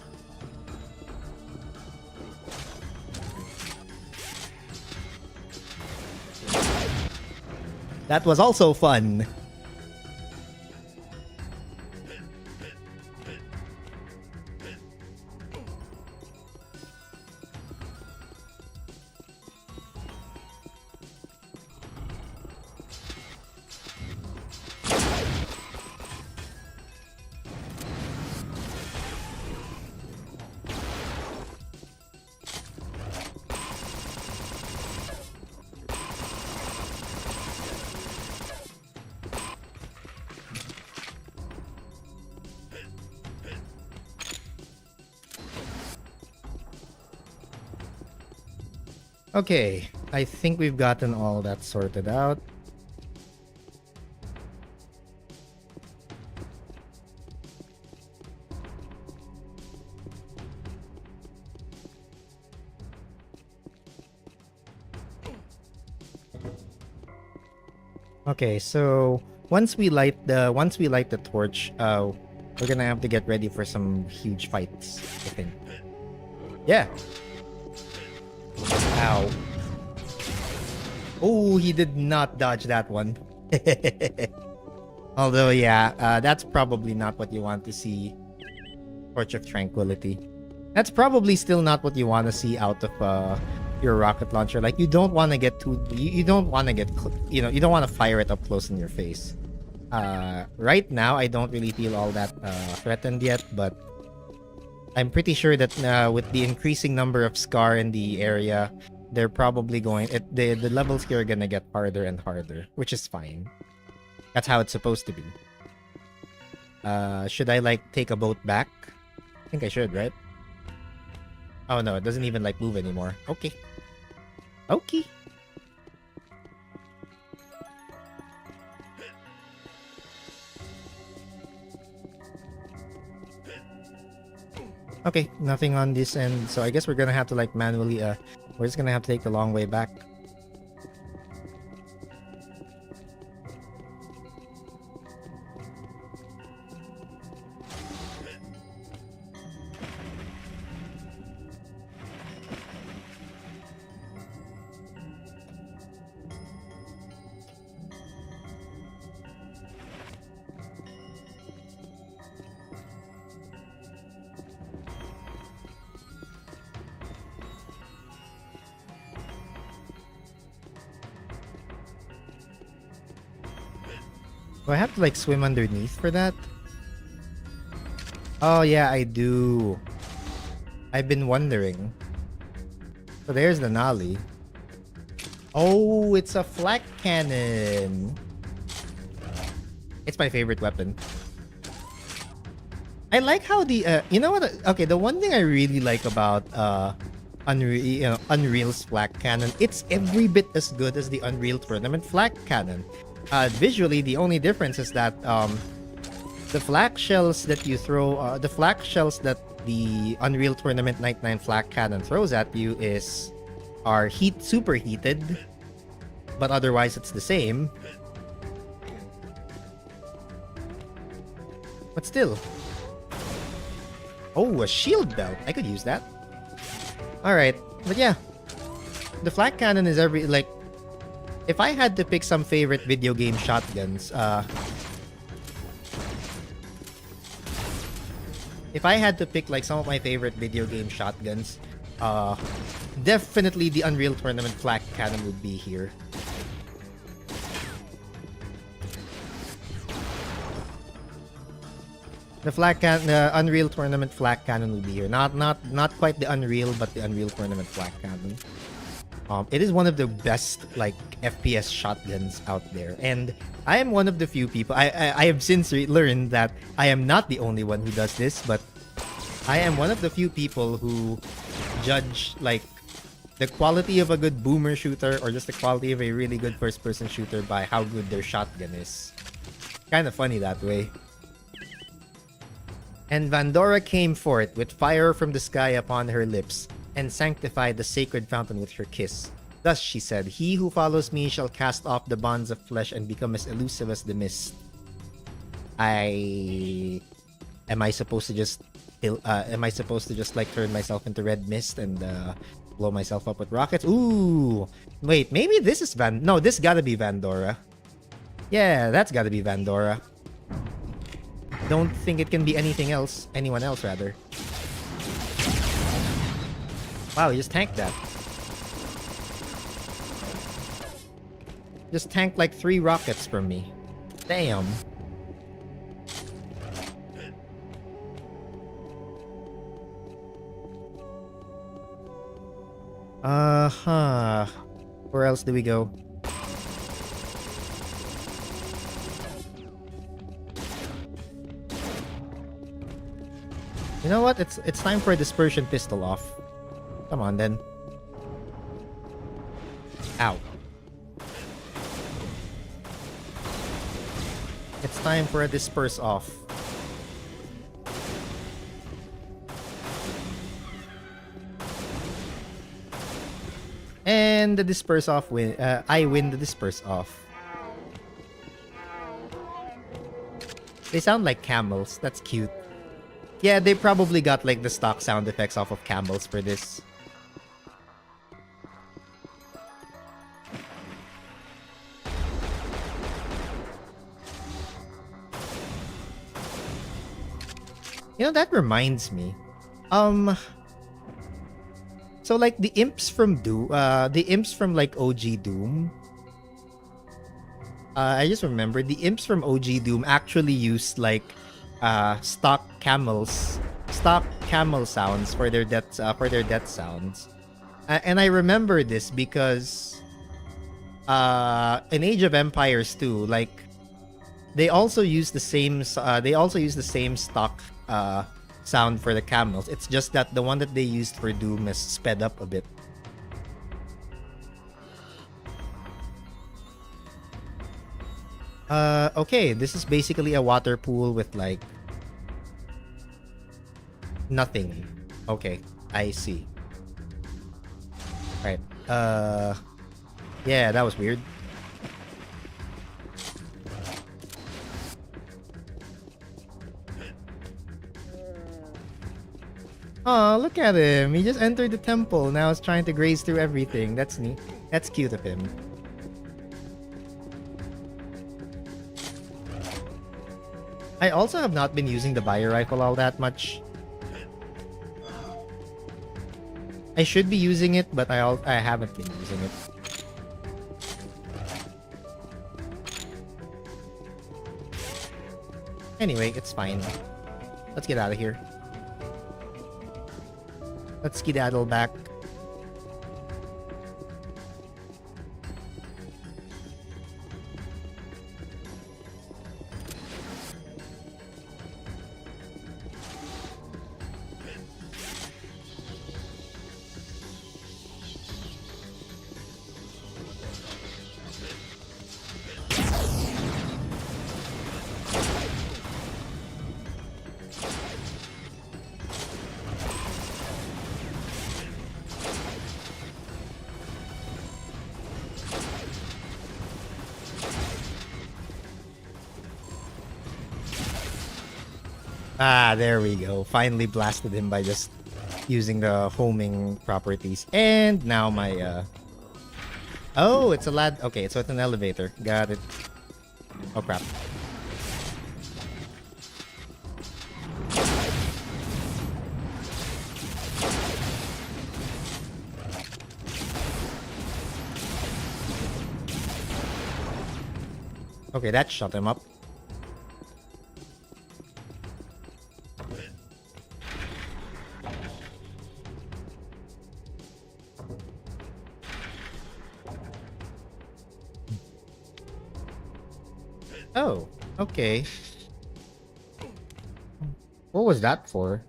That was also fun. Okay, I think we've gotten all that sorted out. Okay, so once we light the torch, we're gonna have to get ready for some huge fights, I think. Yeah. Ow. Oh, he did not dodge that one. Although, yeah, that's probably not what you want to see. Torch of Tranquility. That's probably still not what you want to see out of your rocket launcher. Like, you don't want to get too... You don't want to get... You know, you don't want to fire it up close in your face. Right now, I don't really feel all that threatened yet, but I'm pretty sure that with the increasing number of Scar in the area, they're probably going... the levels here are gonna get harder and harder, which is fine. That's how it's supposed to be. Should I, like, take a boat back? I think I should, right? Oh no, it doesn't even, like, move anymore. Okay. Okay. Okay, nothing on this end, so I guess we're gonna have to, like, manually, we're just gonna have to take the long way back. Do I have to, like, swim underneath for that? Oh, yeah, I do. I've been wondering. So there's the Nolly. Oh, it's a flak cannon. It's my favorite weapon. I like how the, you know what? Okay, the one thing I really like about, Unreal's flak cannon, it's every bit as good as the Unreal Tournament flak cannon. Visually, the only difference is that the flak shells that you throw, the flak shells that the Unreal Tournament Night 9 flak cannon throws at you are superheated, but otherwise it's the same. But still. Oh, a shield belt. I could use that. Alright, but yeah. The flak cannon is if I had to pick some favorite video game shotguns, if I had to pick, like, some of my favorite video game shotguns, definitely the Unreal Tournament flak cannon would be here. The Unreal Tournament flak cannon will be here. Not quite the Unreal, but the Unreal Tournament flak cannon. It is one of the best, like, FPS shotguns out there, and I am one of the few people. I have since learned that I am not the only one who does this, but I am one of the few people who judge, like, the quality of a good boomer shooter or just the quality of a really good first-person shooter by how good their shotgun is. Kind of funny that way. And Vandora came forth with fire from the sky upon her lips, and sanctified the sacred fountain with her kiss. Thus she said, "He who follows me shall cast off the bonds of flesh and become as elusive as the mist." Am I supposed to just like turn myself into red mist and blow myself up with rockets? Ooh, wait, maybe this is no, this gotta be Vandora. Yeah, that's gotta be Vandora. Don't think it can be anyone else rather. Wow, he just tanked that. Just tanked like 3 rockets from me. Damn. Uh-huh. Where else do we go? You know what? It's time for a dispersion pistol off. Come on then. Ow. It's time for a disperse off. And the disperse off I win the disperse off. They sound like camels. That's cute. Yeah, they probably got like the stock sound effects off of camels for this. You know, that reminds me. So like the imps from like OG Doom. I just remembered the imps from OG Doom actually used like stock camel sounds for their death sounds. And I remember this because in Age of Empires 2, like they also use the same stock sound for the camels. It's just that the one that they used for Doom is sped up a bit. Okay, this is basically a water pool with like nothing. Okay, I see. Alright. Yeah, that was weird. Oh, look at him. He just entered the temple. Now he's trying to graze through everything. That's neat. That's cute of him. I also have not been using the bio rifle all that much. I should be using it, but I haven't been using it. Anyway, it's fine. Let's get out of here. Let's skedaddle back. Ah, there we go. Finally blasted him by just using the homing properties. And now my oh, it's a lad. Okay, so it's an elevator. Got it. Oh crap. Okay, that shut him up. Oh, okay. What was that for?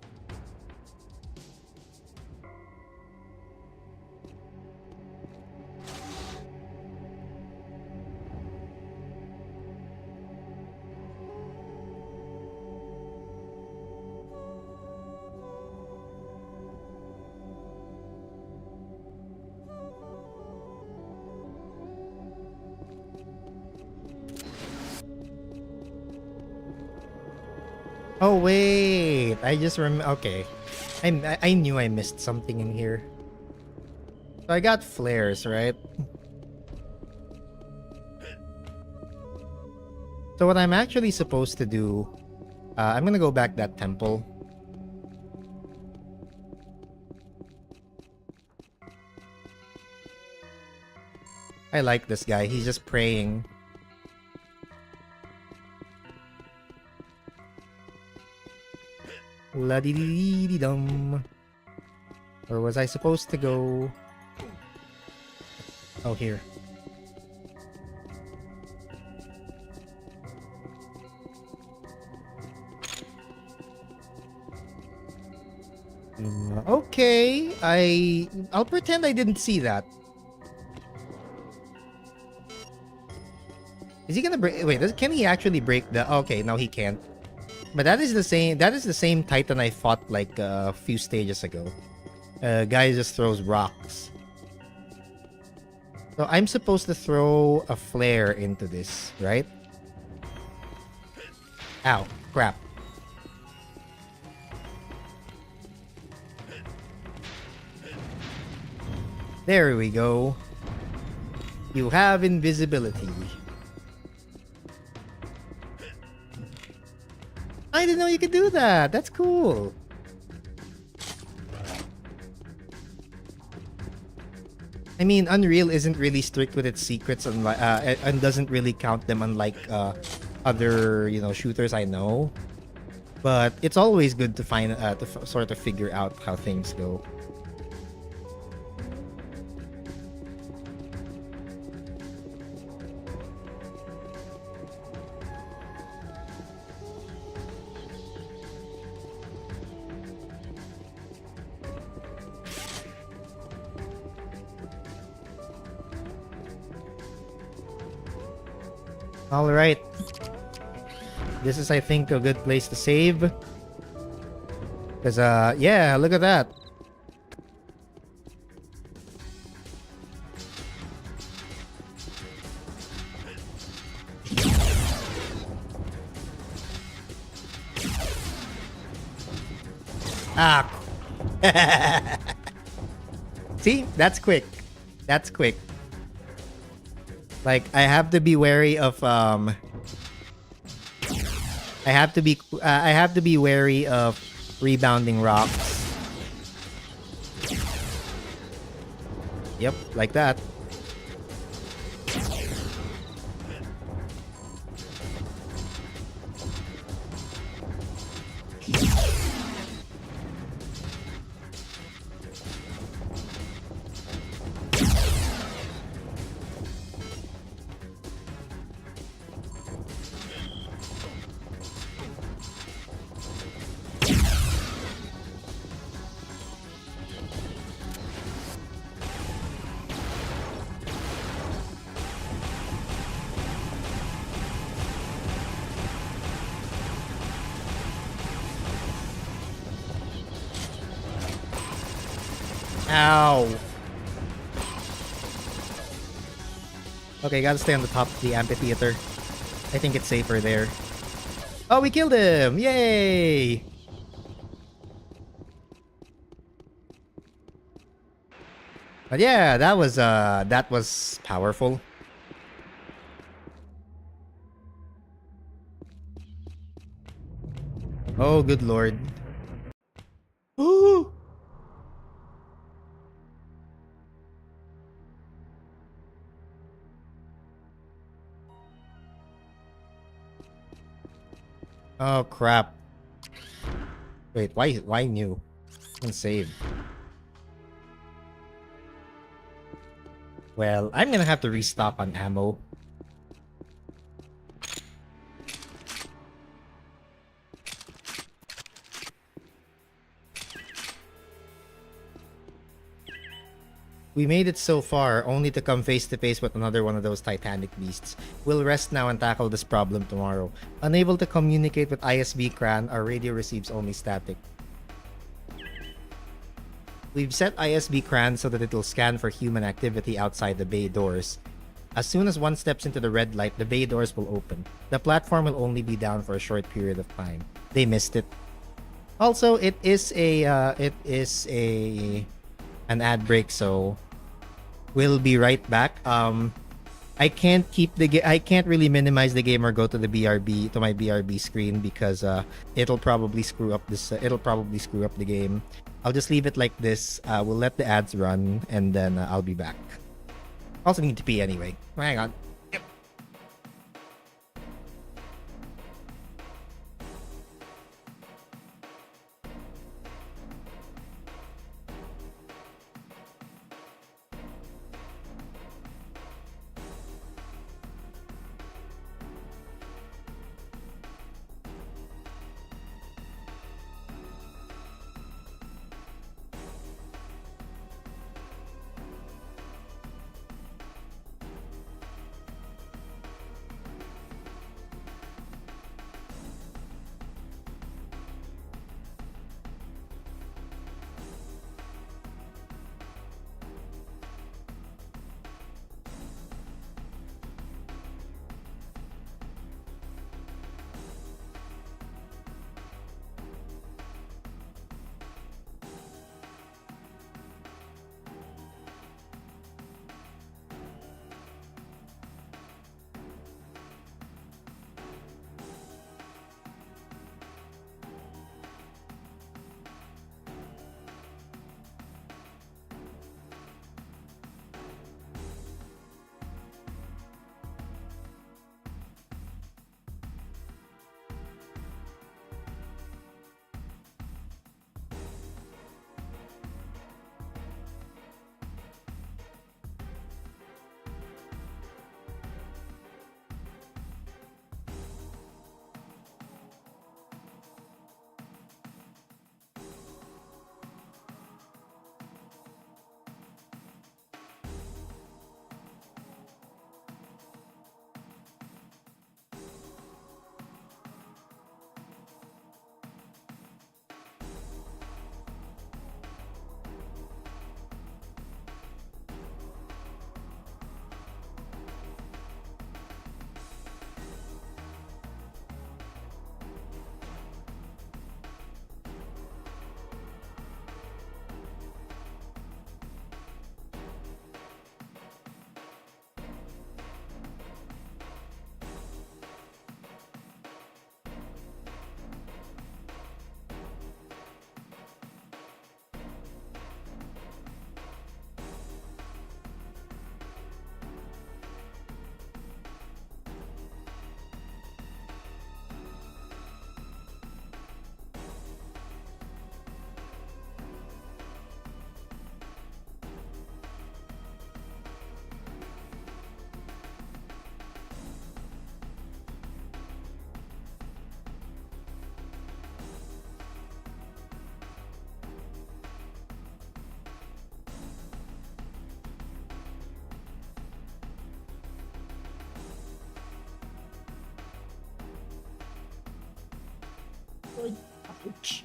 Oh wait, I just okay. I knew I missed something in here. So I got flares, right? So what I'm actually supposed to do, I'm gonna go back that temple. I like this guy. He's just praying. La dee dee dee dum. Or was I supposed to go? Oh, here. Okay, I'll pretend I didn't see that. Is he gonna break? Wait, can he actually break the? Okay, no, he can't. But that is the same. That is the same Titan I fought like a few stages ago. Guy just throws rocks. So I'm supposed to throw a flare into this, right? Ow, crap. There we go. You have invisibility. I didn't know you could do that. That's cool. I mean, Unreal isn't really strict with its secrets and doesn't really count them unlike other, shooters I know. But it's always good to find sort of figure out how things go. All right. This is, I think, a good place to save. Because, yeah, look at that. Ah. See? That's quick. That's quick. Like, I have to be wary of I have to be wary of rebounding rocks. Yep, like that. Ow. Okay, gotta stay on the top of the amphitheater. I think it's safer there. Oh, we killed him! Yay! But yeah, that was powerful. Oh, good lord. Ooh! Oh crap. Wait, why new? And save. Well, I'm gonna have to restock on ammo. We made it so far, only to come face to face with another one of those titanic beasts. We'll rest now and tackle this problem tomorrow. Unable to communicate with ISB Kran, our radio receives only static. We've set ISB Kran so that it'll scan for human activity outside the bay doors. As soon as one steps into the red light, the bay doors will open. The platform will only be down for a short period of time. They missed it. Also, it is a an ad break, so we'll be right back. I can't I can't really minimize the game or go to the BRB to my BRB screen because it'll probably screw up the game. I'll just leave it like this. We'll let the ads run and then I'll be back. Also need to pee anyway. Hang on. Yep. Ouch.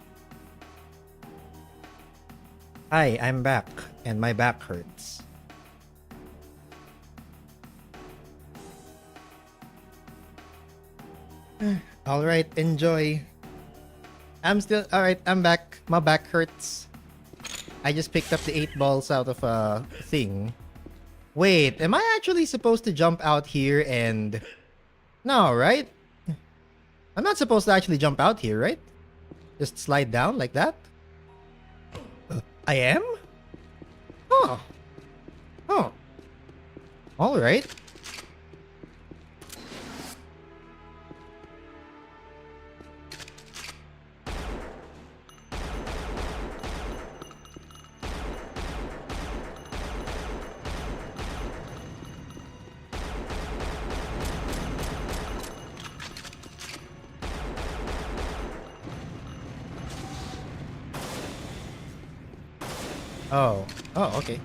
Hi, I'm back, and my back hurts. Alright, enjoy. Alright, I'm back. My back hurts. I just picked up the 8 balls out of a thing. Wait, am I actually supposed to jump out here and... No, right? I'm not supposed to actually jump out here, right? Just slide down like that? I am? Oh. Oh. Alright. Oh. Oh, okay.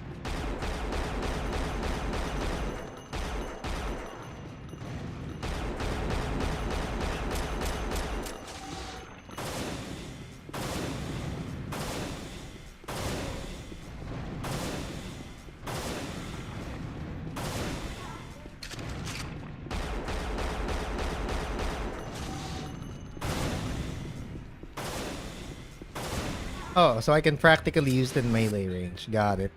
Oh, so I can practically use it in melee range. Got it.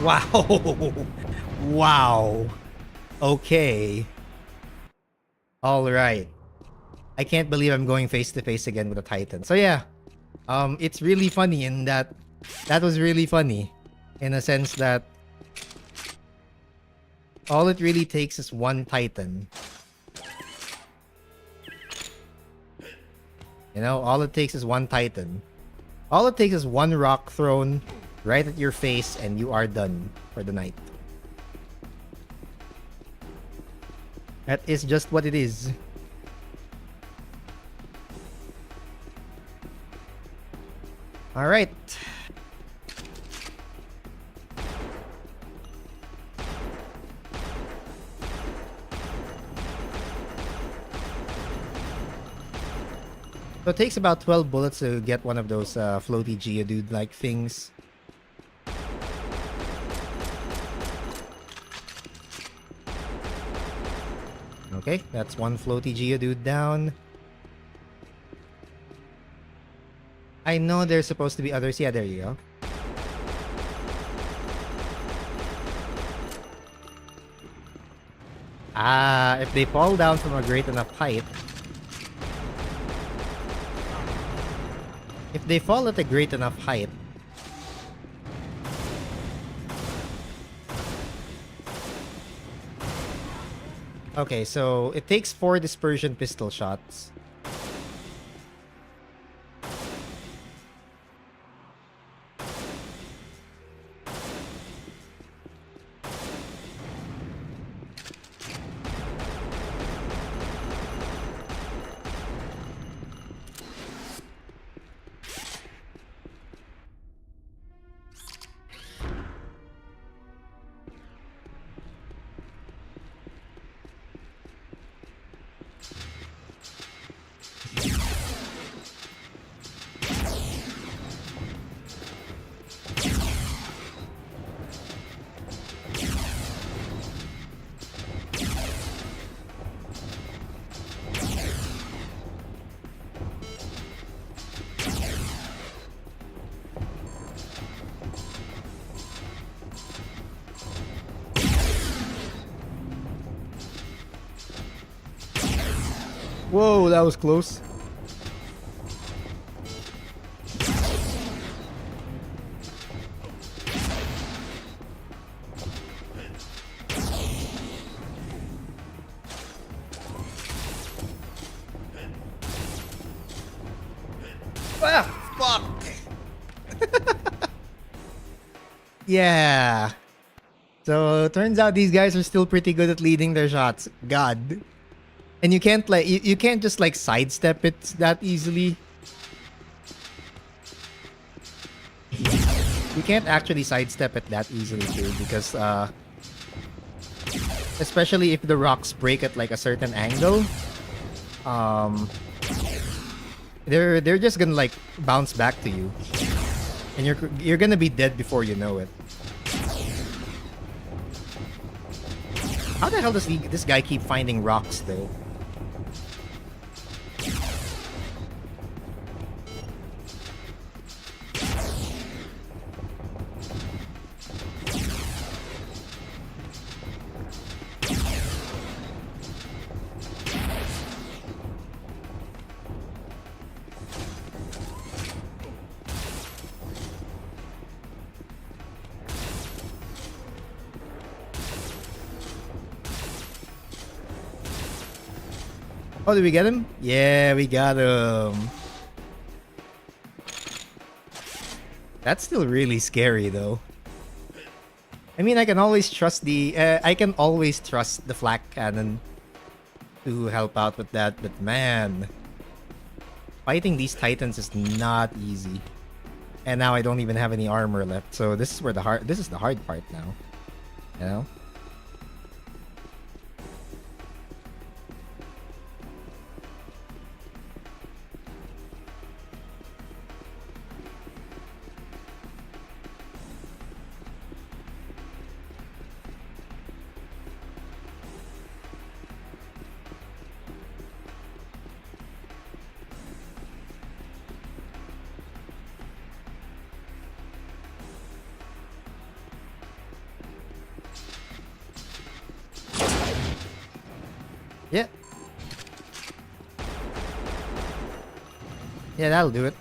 Wow. Wow. Okay. All right. I can't believe I'm going face to face again with a Titan. So yeah, it's really funny in that was really funny in a sense that all it really takes is one Titan. You know, all it takes is one Titan. All it takes is one rock thrown right at your face and you are done for the night. That is just what it is. All right. So it takes about 12 bullets to get one of those floaty Geodude-like things. Okay, that's one floaty Geodude down. I know there's supposed to be others. Yeah, there you go. Ah, if they fall down from a great enough height. If they fall at a great enough height. Okay, so it takes 4 dispersion pistol shots. Whoa, that was close. Ah, fuck. Yeah. So turns out these guys are still pretty good at leading their shots. God. And you can't like you can't just like sidestep it that easily. You can't actually sidestep it that easily too because especially if the rocks break at like a certain angle, they're just gonna like bounce back to you. And you're gonna be dead before you know it. How the hell does this guy keep finding rocks though? Oh, did we get him? Yeah, we got him. That's still really scary, though. I mean, I can always trust the flak cannon to help out with that, but man, fighting these titans is not easy. And now I don't even have any armor left, so this is the hard part now. You know? Yeah. Yeah, that'll do it.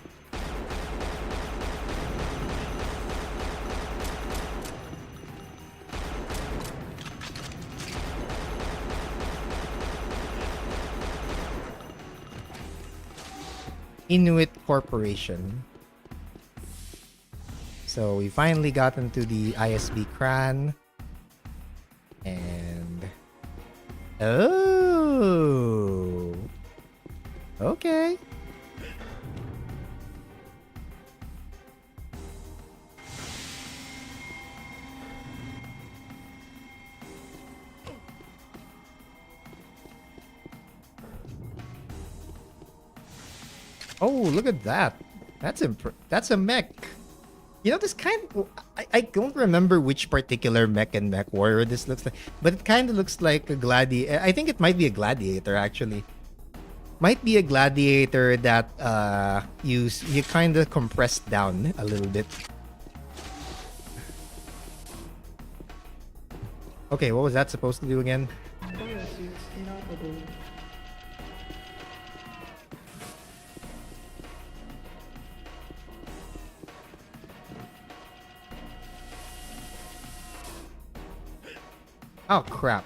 Inuit Corporation. So we finally got into the ISB Kran. And... Oh! Okay. Oh, look at that. That's a mech. You know, this kind of... I don't remember which particular mech and mech warrior this looks like, but it kind of looks like a gladiator. I think it might be a gladiator, actually. Might be a gladiator that you kind of compressed down a little bit. Okay, what was that supposed to do again? Oh, crap.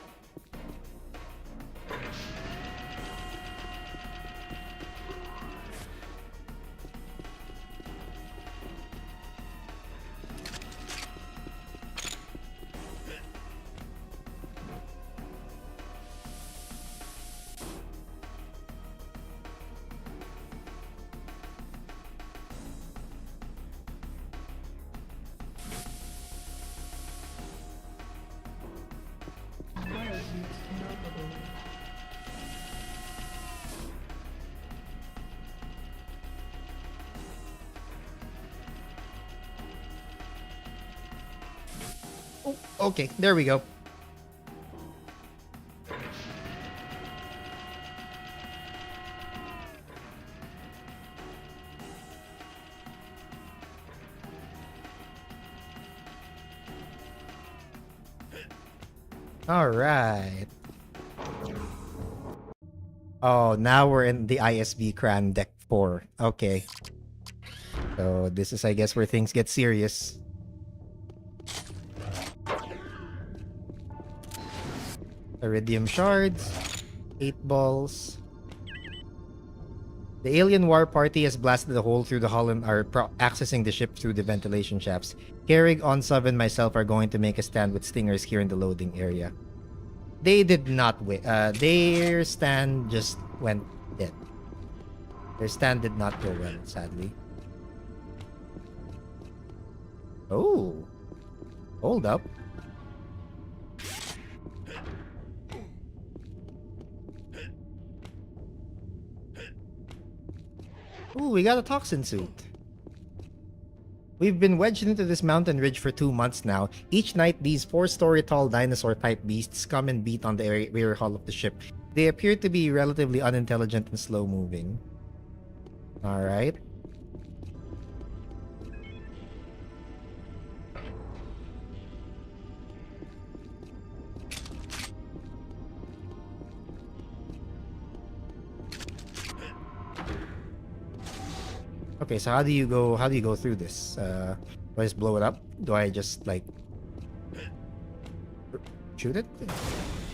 Oh, okay, there we go. All right. Oh, now we're in the ISB Kran deck 4. Okay. So this is, I guess, where things get serious. Iridium shards, 8 balls. The alien war party has blasted a hole through the hull and are accessing the ship through the ventilation shafts. Kerrig, Onsav, and myself are going to make a stand with stingers here in the loading area. They did not win. Their stand just went dead. Their stand did not go well, sadly. Oh. Hold up. Ooh, we got a toxin suit. We've been wedged into this mountain ridge for 2 months now. Each night, these 4-story tall dinosaur-type beasts come and beat on the rear hull of the ship. They appear to be relatively unintelligent and slow-moving. Alright. Okay, so how do you go through this? Do I just blow it up? Do I just like shoot it?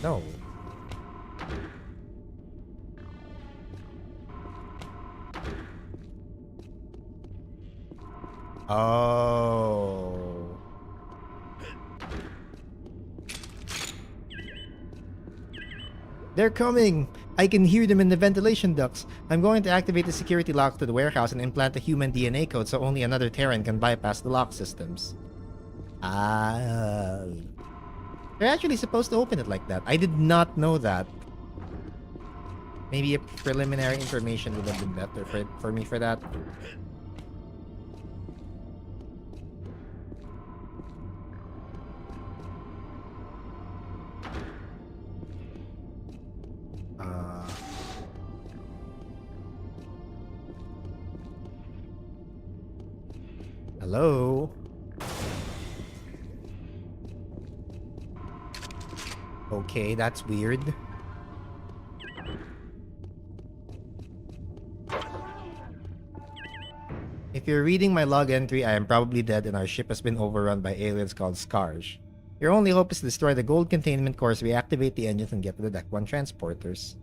No. Oh. They're coming! I can hear them in the ventilation ducts. I'm going to activate the security lock to the warehouse and implant a human DNA code so only another Terran can bypass the lock systems. Ah. They're actually supposed to open it like that. I did not know that. Maybe a preliminary information would have been better for me for that. Hello? Okay, that's weird. If you're reading my log entry, I am probably dead and our ship has been overrun by aliens called Scarge. Your only hope is to destroy the gold containment cores, reactivate the engines, and get to the Deck 1 transporters.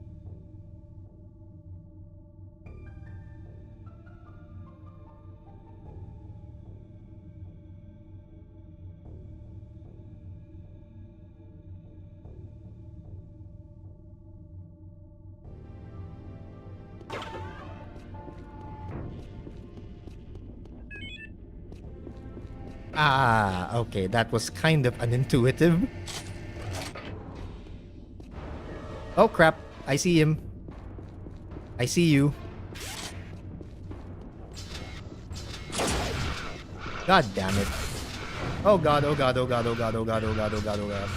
Ah, okay, that was kind of unintuitive. Oh crap, I see him. I see you. God damn it. Oh god, oh god, oh god, oh god, oh god, oh god, oh god, oh god.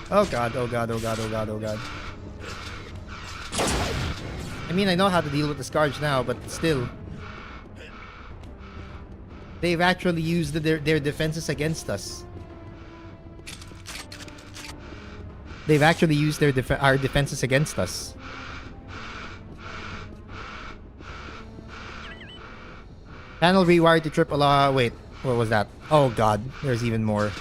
Oh god, oh god, oh god, oh god, oh god. I mean, I know how to deal with the Scarge now, but still. They've actually used their defenses against us. They've actually used our defenses against us. Panel rewired to triple. Wait, what was that? Oh god, there's even more.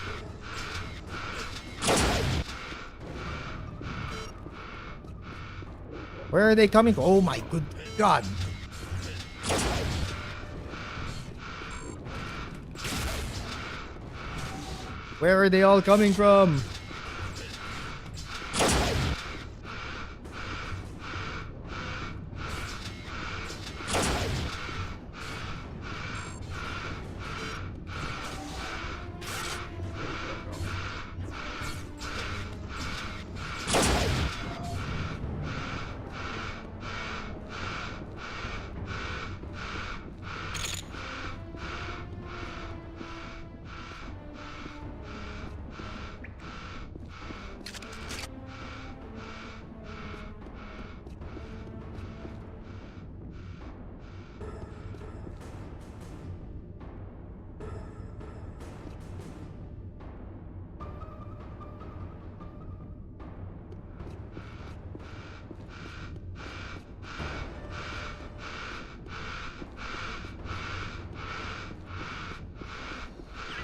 Where are they coming from? Oh my good god. Where are they all coming from?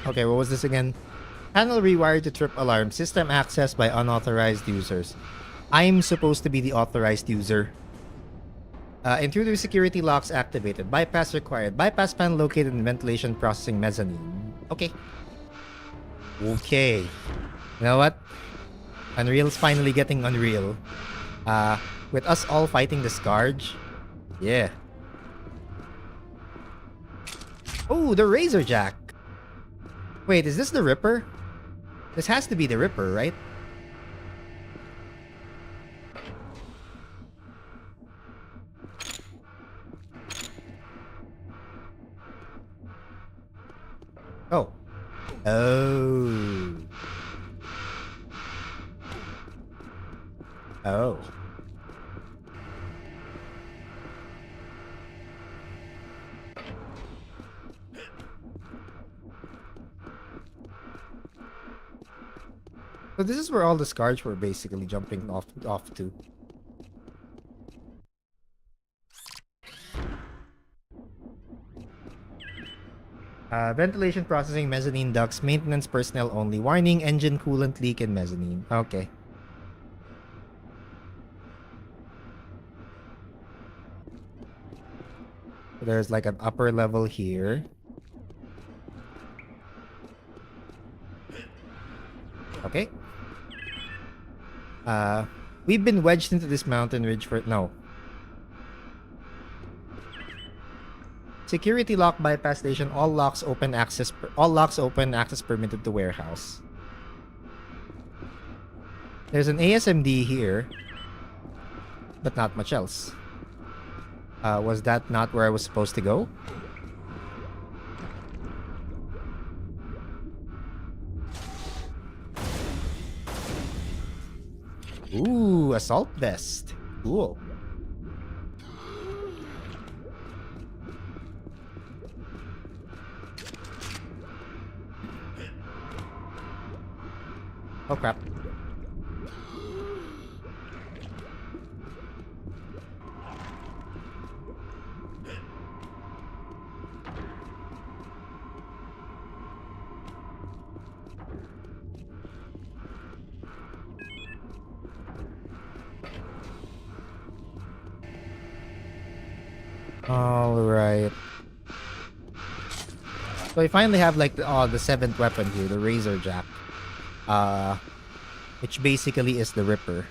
Okay, what was this again? Panel rewired to trip alarm. System accessed by unauthorized users. I'm supposed to be the authorized user. Intruder security locks activated. Bypass required. Bypass panel located in ventilation processing mezzanine. Okay. Okay. You know what? Unreal's finally getting Unreal. With us all fighting the Scarge. Yeah. Oh, the Razor Jack. Wait, is this the Ripper? This has to be the Ripper, right? Oh. Oh. Oh. So this is where all the Scarge were basically jumping off to. Ventilation processing mezzanine ducts, maintenance personnel only. Warning, engine coolant leak in mezzanine. Okay. So there's like an upper level here. Okay. We've been wedged into this mountain ridge for... No. Security lock bypass station. All locks open access. All locks open access permitted to warehouse. There's an ASMD here, but not much else. Was that not where I was supposed to go? Ooh, assault vest. Cool. Oh crap. All right. So I finally have like the 7th weapon here, the Razor Jack. Which basically is the Ripper.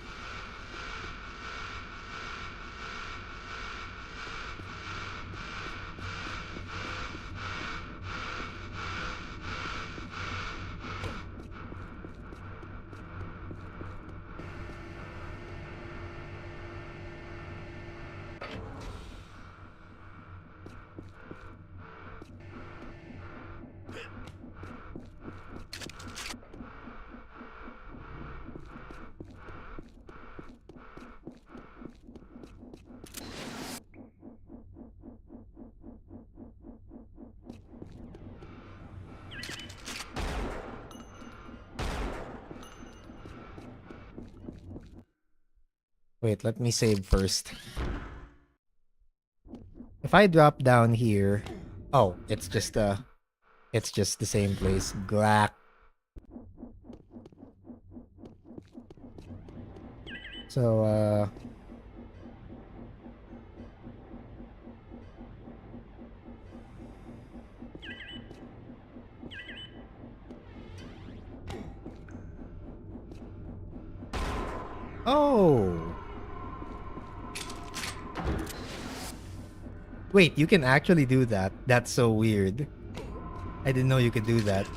Wait, let me save first. If I drop down here... Oh, it's just the same place. Glack. So, Oh! Wait, you can actually do that. That's so weird. I didn't know you could do that.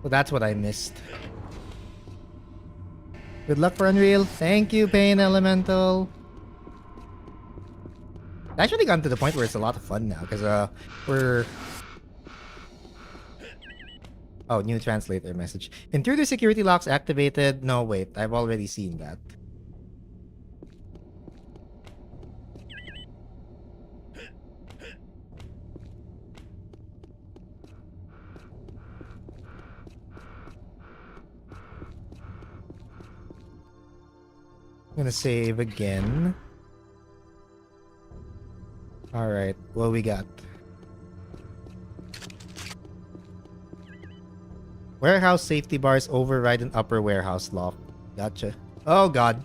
Well, that's what I missed. Good luck for Unreal. Thank you, Pain Elemental. It's actually gotten to the point where it's a lot of fun now, because we're... Oh, new translator message. Intruder security locks activated. No, wait. I've already seen that. I'm gonna save again. Alright, what we got? Warehouse safety bars override an upper warehouse lock. Gotcha. Oh god.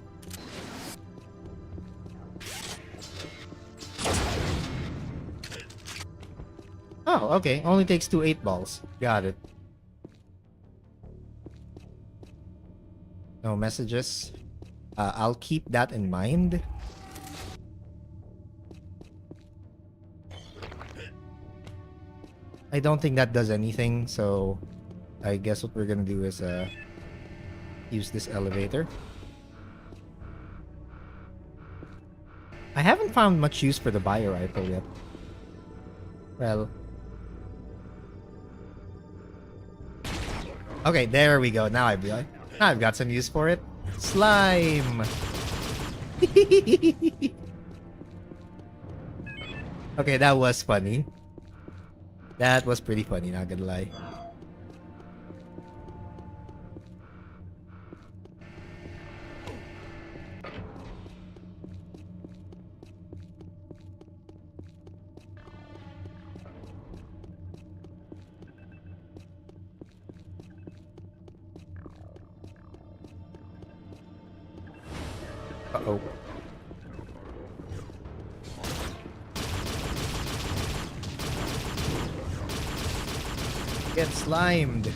Oh, okay. Only takes 2 8-balls. Got it. No messages. I'll keep that in mind. I don't think that does anything, so I guess what we're gonna do is use this elevator. I haven't found much use for the bio rifle yet. Well. Okay, there we go. Now I've got some use for it. Slime! Okay, that was funny. That was pretty funny, not gonna lie. Uh-oh. Get slimed.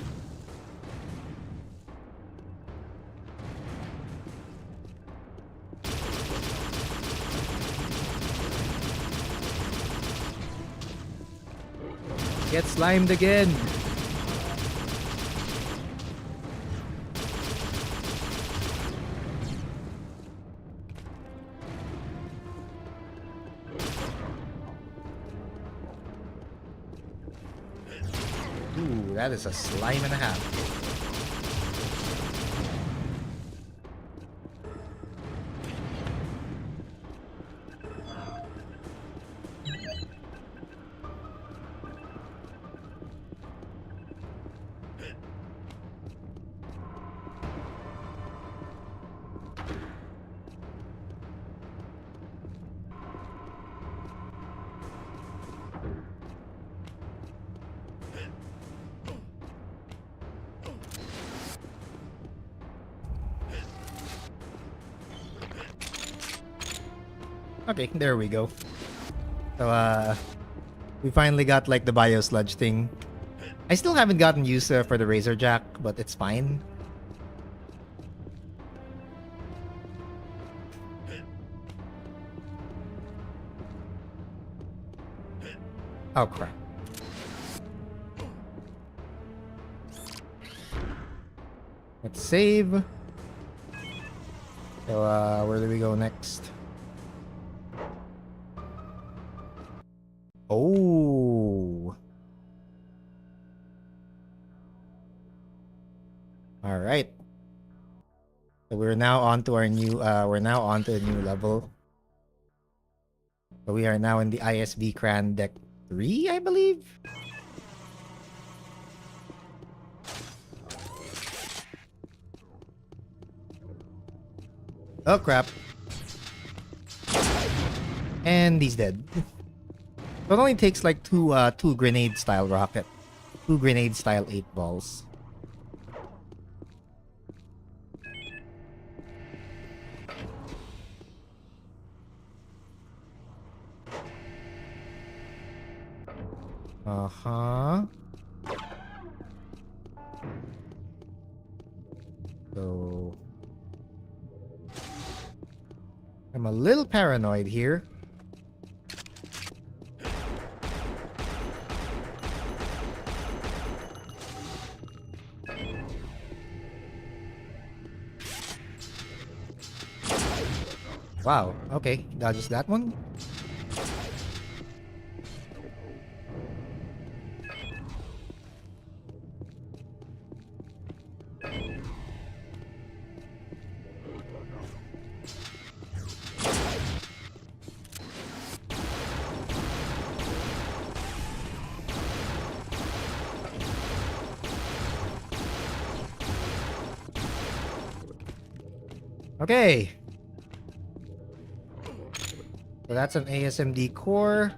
Get slimed again. Ooh, that is a slime and a half. Okay, there we go. So, we finally got like the bio sludge thing. I still haven't gotten used for the Razor Jack, but it's fine. Oh crap. Let's save. So, where do we go next? Oh. All right. So we're now on to our new we're now on to a new level. So we are now in the ISV Cran deck 3, I believe. Oh crap. And he's dead. So it only takes like two grenade style rocket. Two grenade style 8 balls. Uh-huh. So I'm a little paranoid here. Wow, okay, dodges that one. Okay. So that's an ASMD core.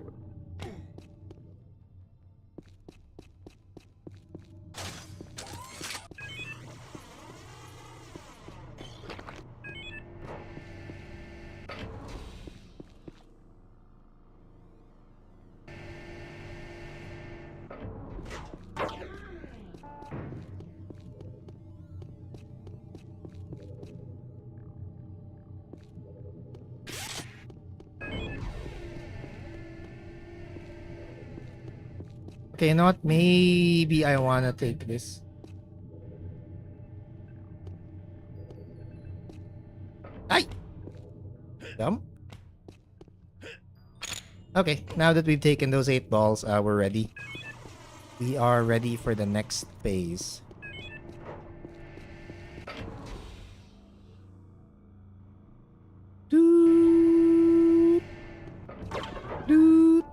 Okay, you know what? Maybe I wanna take this. Ay! Dumb. Okay, now that we've taken those 8 balls, we're ready. We are ready for the next phase. Doot. Doot.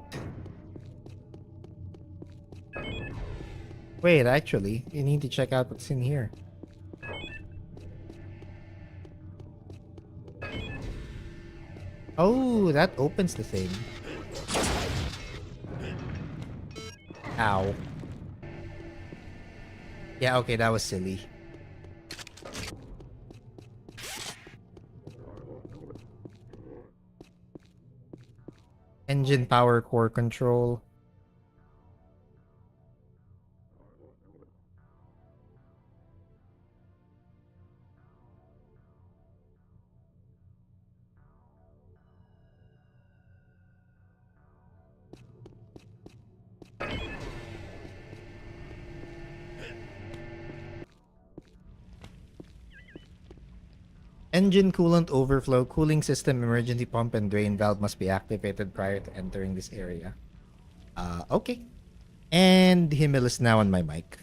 Wait, actually, you need to check out what's in here. Oh, that opens the thing. Ow. Yeah, okay, that was silly. Engine power core control. Engine coolant overflow, cooling system, emergency pump, and drain valve must be activated prior to entering this area. Okay. And Himmel is now on my mic.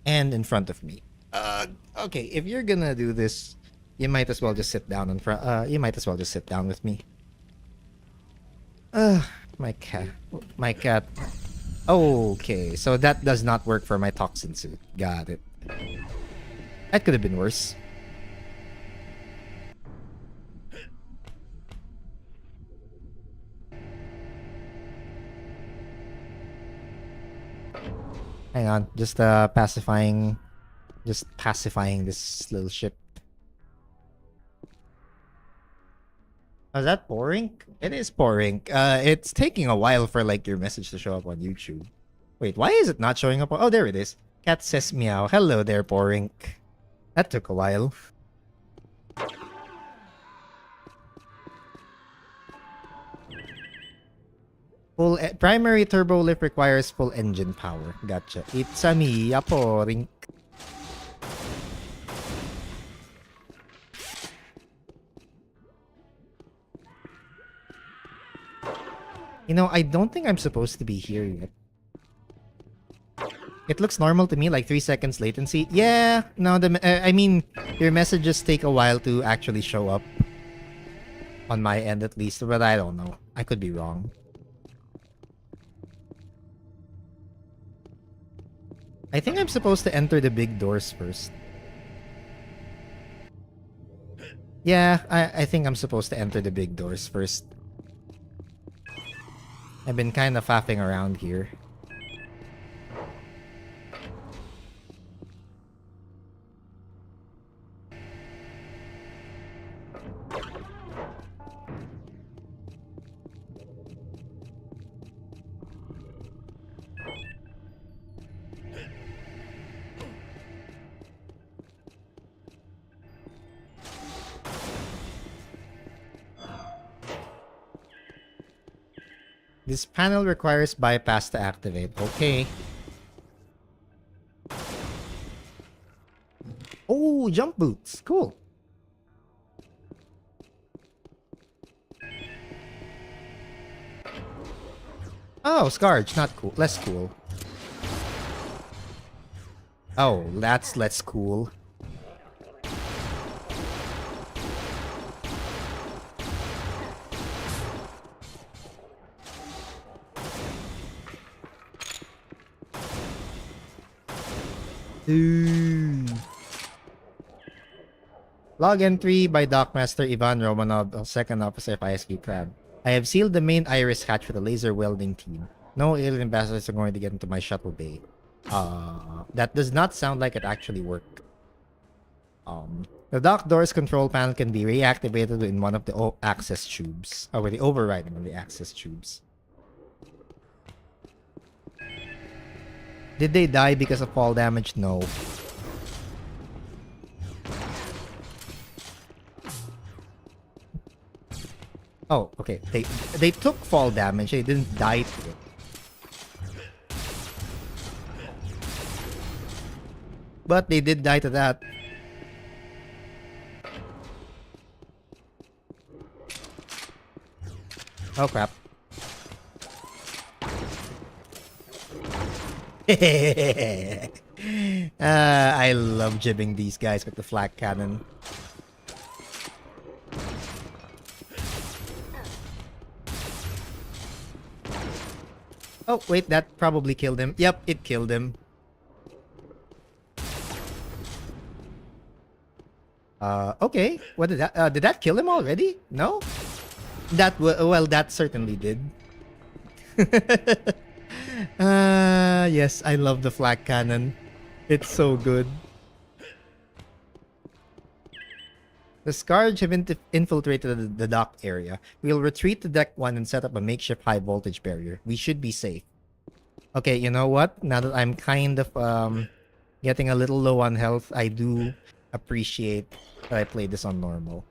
And in front of me. Okay, if you're gonna do this, you might as well just sit down in front. You might as well just sit down with me. My cat. My cat. Okay, so that does not work for my toxin suit. Got it. That could have been worse. Hang on, just pacifying this little ship. Oh, is that Porink? It is Porink. It's taking a while for like your message to show up on YouTube. Wait, why is it not showing up? Oh, there it is. Cat says meow. Hello there, Porink. That took a while. Primary turbo lift requires full engine power. Gotcha. It's a me, Porink. You know, I don't think I'm supposed to be here yet. It looks normal to me, like 3 seconds latency. Yeah, no, I mean, your messages take a while to actually show up. On my end, at least, but I don't know. I could be wrong. I think I'm supposed to enter the big doors first. Yeah, I think I'm supposed to enter the big doors first. I've been kind of faffing around here. This panel requires bypass to activate. Okay. Oh, jump boots. Cool. Oh, Scourge. Not cool. Less cool. Oh, that's less cool. Ooh. Log entry by Dockmaster Ivan Romanov, second officer of ISQ Crab. I have sealed the main iris hatch with a laser welding team. No alien ambassadors are going to get into my shuttle bay. That does not sound like it actually worked. The dock doors control panel can be reactivated in one of the access tubes. With the overriding of the access tubes. Did they die because of fall damage? No. Oh, okay. They took fall damage. They didn't die to it. But they did die to that. Oh crap. I love jibbing these guys with the flak cannon. Oh, wait, that probably killed him. Yep, it killed him. Okay. What did that kill him already? No? Well, that certainly did. Yes, I love the flak cannon. It's so good. The Scourge have infiltrated the dock area. We'll retreat to deck 1 and set up a makeshift high voltage barrier. We should be safe. Okay, you know what? Now that I'm kind of getting a little low on health, I do appreciate that I played this on normal.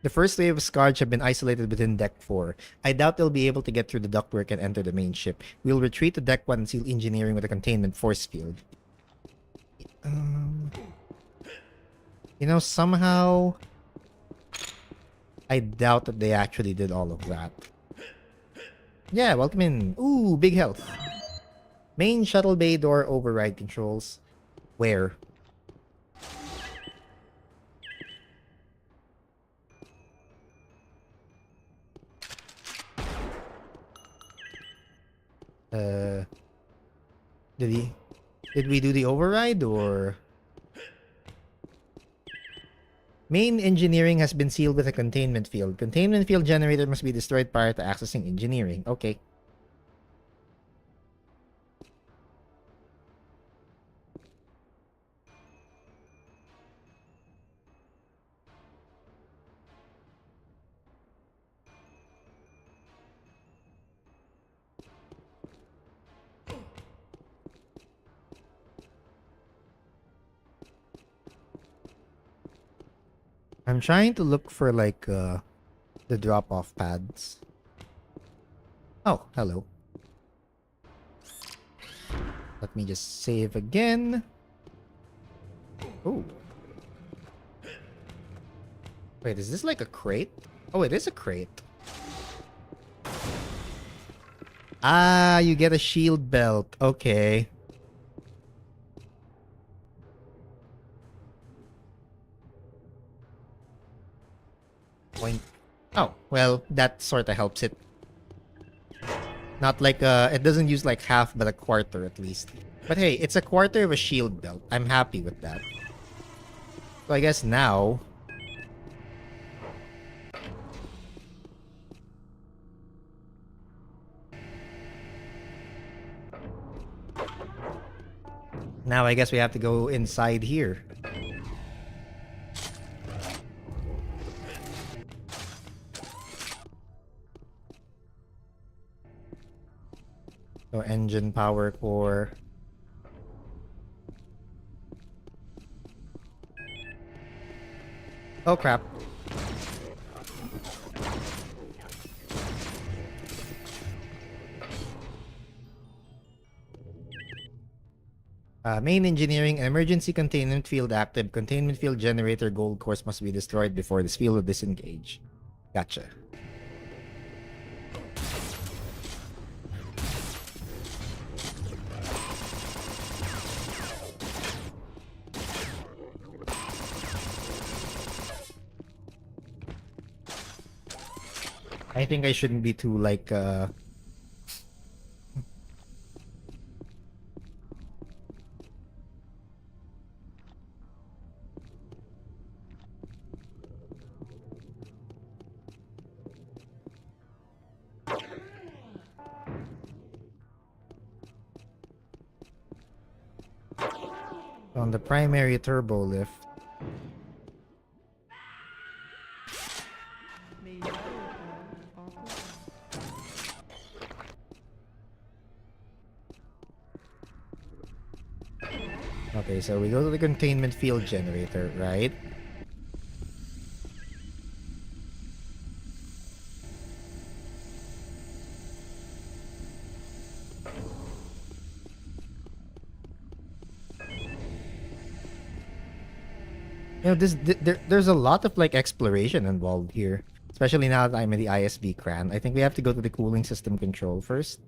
The first wave of Scourge have been isolated within Deck 4. I doubt they'll be able to get through the ductwork and enter the main ship. We'll retreat to Deck 1 and seal engineering with a containment force field. You know, somehow I doubt that they actually did all of that. Yeah, welcome in. Ooh, big health. Main shuttle bay door override controls. Where? Uh, did we do the override or? Main engineering has been sealed with a containment field. Containment field generator must be destroyed prior to accessing engineering. Okay. I'm trying to look for like the drop-off pads. Oh, hello. Let me just save again. Oh. Wait, is this like a crate? Oh, it is a crate. Ah, you get a shield belt. Okay. Point. Oh, well, that sort of helps it. Not like it doesn't use like half, but a quarter at least. But hey, it's a quarter of a shield belt. I'm happy with that. So I guess now I guess we have to go inside here. So engine power core. Oh crap. Main engineering, emergency containment field active. Containment field generator gold cores must be destroyed before this field will disengage. Gotcha. I think I shouldn't be too like on the primary turbo lift. Okay, so we go to the containment field generator, right? You know, there's a lot of like exploration involved here, especially now that I'm in the ISB CRAN. I think we have to go to the cooling system control first.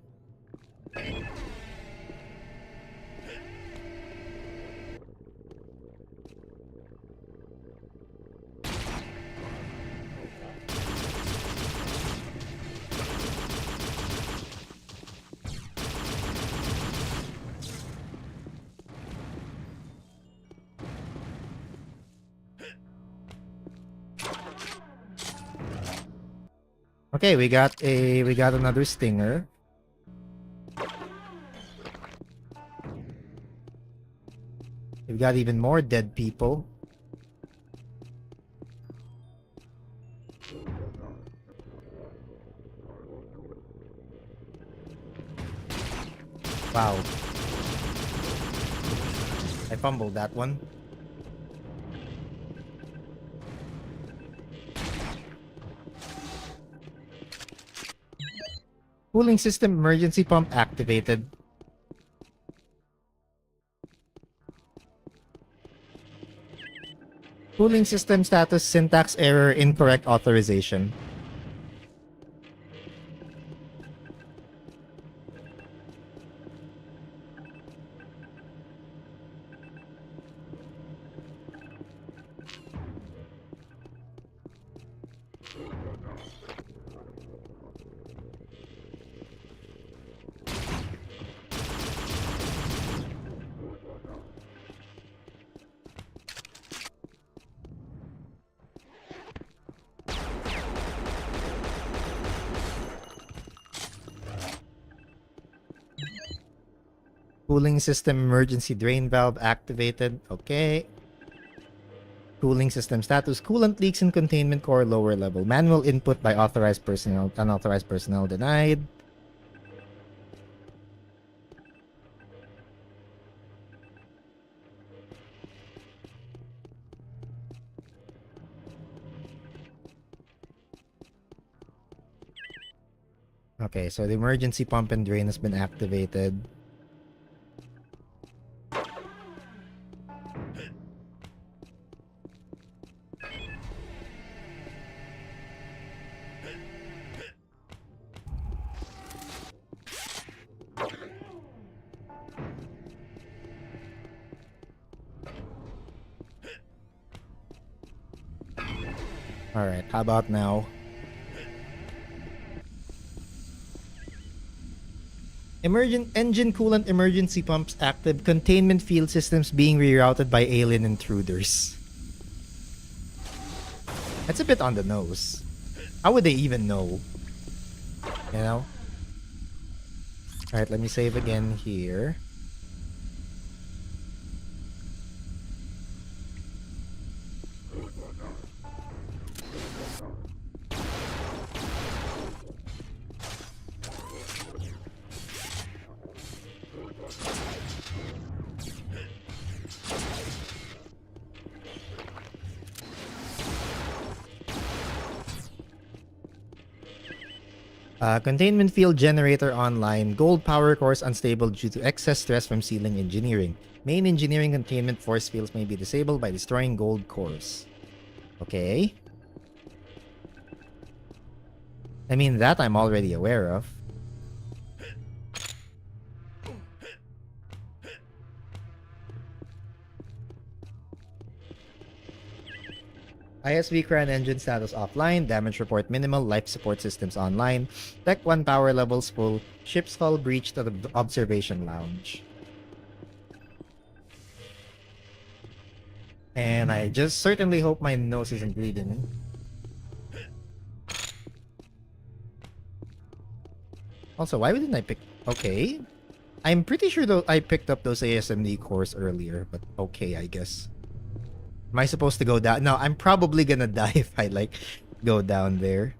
Okay, we got another stinger. We've got even more dead people. Wow. I fumbled that one. Cooling system emergency pump activated. Cooling system status, syntax error, incorrect authorization. Cooling system emergency drain valve activated. Okay. Cooling system status. Coolant leaks in containment core lower level. Manual input by authorized personnel. Unauthorized personnel denied. Okay, so the emergency pump and drain has been activated. Alright, how about now? Engine coolant emergency pumps active. Containment field systems being rerouted by alien intruders. That's a bit on the nose. How would they even know? You know? Alright, let me save again here. Containment field generator online. Gold power cores unstable due to excess stress from sealing engineering. Main engineering containment force fields may be disabled by destroying gold cores. Okay. I mean, that I'm already aware of. ISV Cran engine status offline. Damage report minimal. Life support systems online. Tech 1 power levels full. Ship's hull breached at the observation lounge. And I just certainly hope my nose isn't bleeding. Also, why didn't I pick... Okay. I'm pretty sure though I picked up those ASMD cores earlier, but okay, I guess. Am I supposed to go down? No, I'm probably gonna die if I, like, go down there.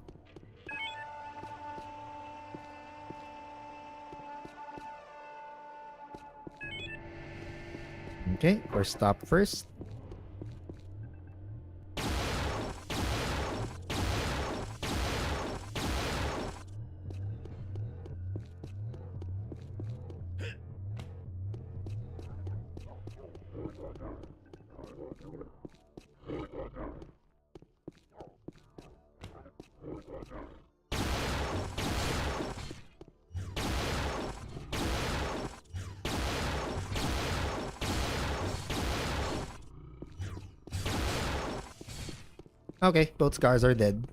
Okay, or stop first. Okay, both scars are dead.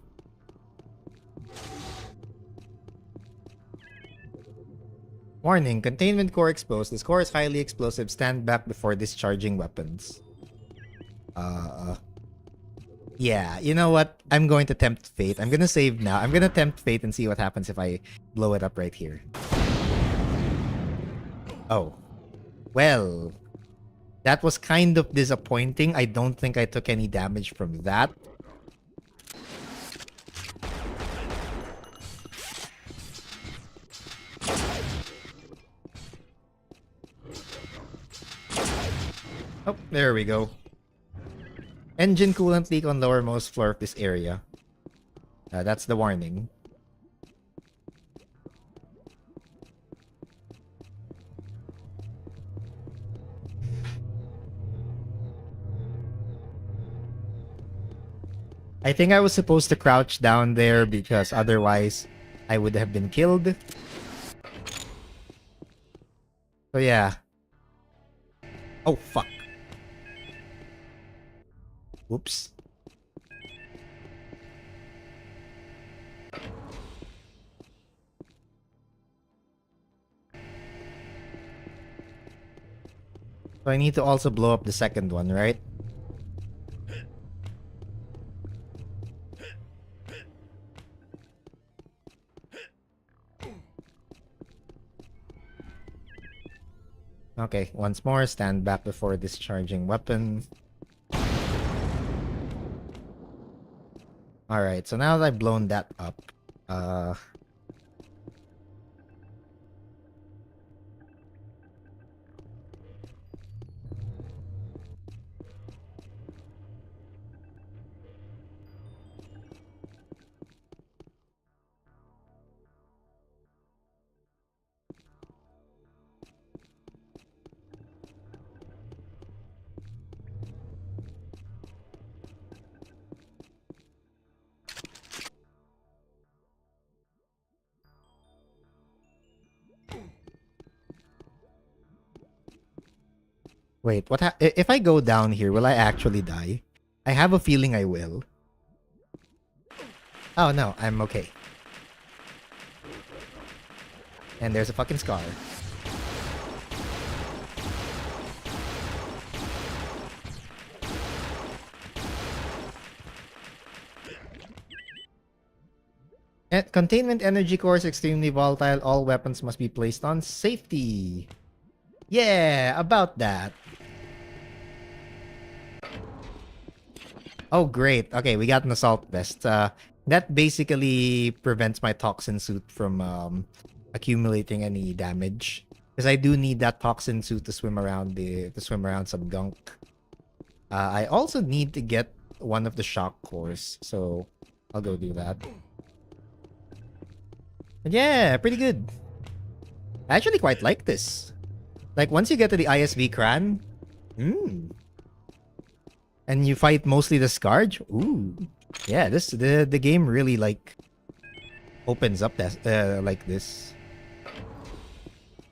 Warning, containment core exposed. This core is highly explosive. Stand back before discharging weapons. Yeah, you know what? I'm going to tempt fate. I'm gonna save now. I'm gonna tempt fate and see what happens if I blow it up right here. Oh. Well. That was kind of disappointing. I don't think I took any damage from that. Oh, there we go. Engine coolant leak on lowermost floor of this area. That's the warning. I think I was supposed to crouch down there because otherwise I would have been killed. So yeah. Oh, fuck. Oops. So I need to also blow up the second one, right? Okay, once more, stand back before discharging weapon. Alright, so now that I've blown that up, wait, if I go down here, will I actually die? I have a feeling I will. Oh no, I'm okay. And there's a fucking scar. Containment energy core is extremely volatile. All weapons must be placed on safety. Yeah, about that. Oh, great. Okay, we got an assault vest. That basically prevents my toxin suit from accumulating any damage. Because I do need that toxin suit to swim around some gunk. I also need to get one of the shock cores, so I'll go do that. And yeah, pretty good. I actually quite like this. Like once you get to the ISV Kran, and you fight mostly the Scourge, ooh, yeah, the game really like opens up that like this.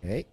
Okay.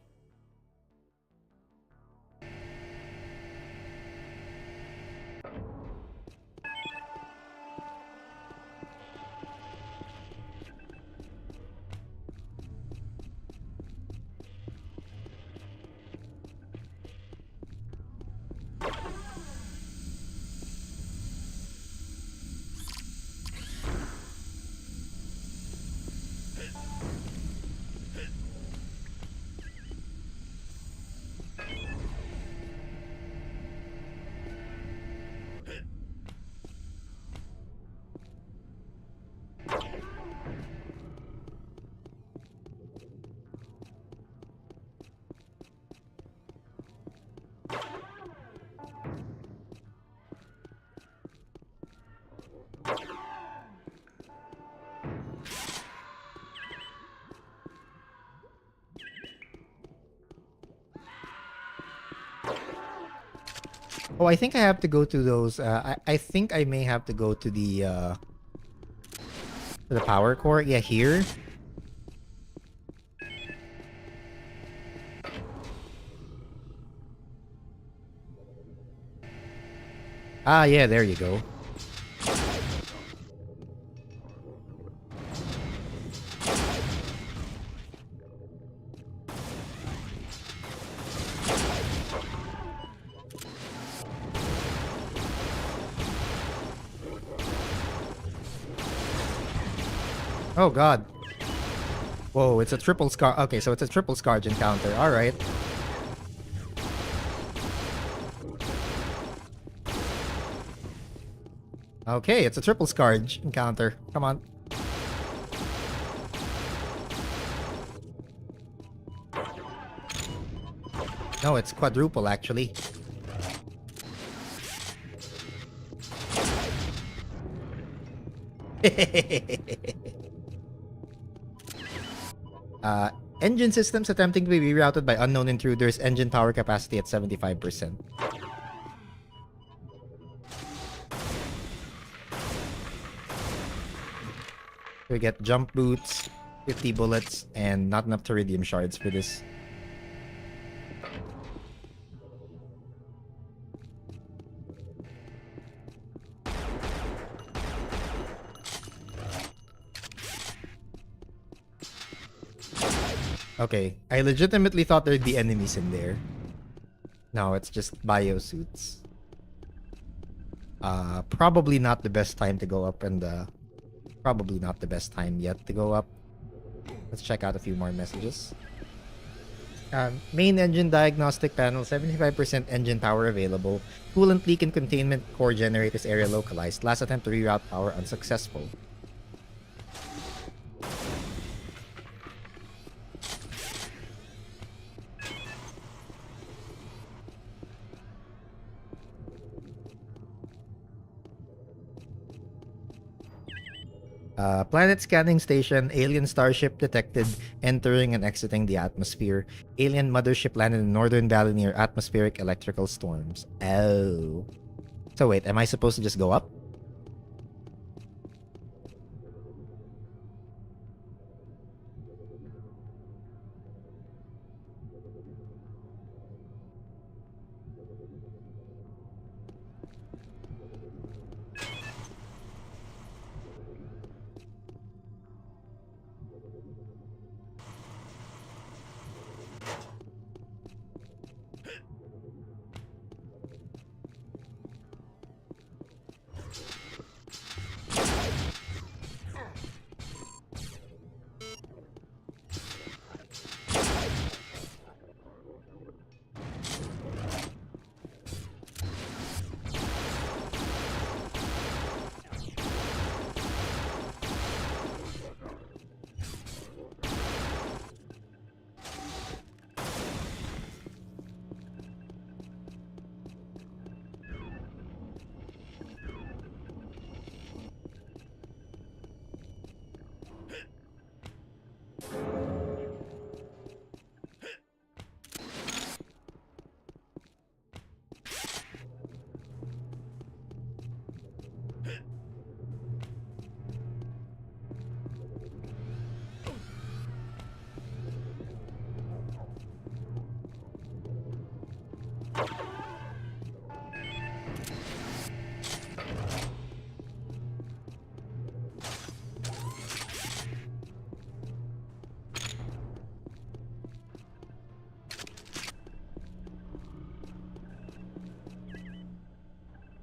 Oh, I think I have to go to those. I think I may have to go to the power core. Yeah, here. Ah, yeah, there you go. Oh god. Whoa, it's a triple scar. Okay, so it's a triple scourge encounter. All right. Okay, it's a triple scourge encounter. Come on. No, it's quadruple actually. Engine systems attempting to be rerouted by unknown intruders. Engine power capacity at 75%. We get jump boots, 50 bullets, and not enough Teridium shards for this. Okay, I legitimately thought there'd be enemies in there. No, it's just biosuits. Probably not the best time to go up, and probably not the best time yet to go up. Let's check out a few more messages. Main engine diagnostic panel, 75% engine power available. Coolant leak and containment core generators area localized. Last attempt to reroute power unsuccessful. Planet scanning station, alien starship detected entering and exiting the atmosphere. Alien mothership landed in Northern Valley near atmospheric electrical storms. Oh. So wait, am I supposed to just go up?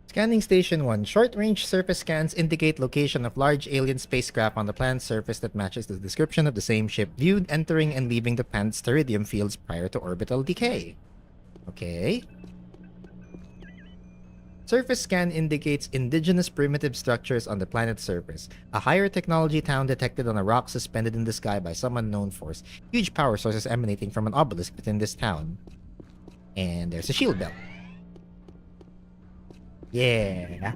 Scanning Station 1. Short-range surface scans indicate location of large alien spacecraft on the planet's surface that matches the description of the same ship viewed entering and leaving the planet's teridium fields prior to orbital decay. Okay. Surface scan indicates indigenous primitive structures on the planet's surface. A higher technology town detected on a rock suspended in the sky by some unknown force. Huge power sources emanating from an obelisk within this town. And there's a shield bell. Yeah.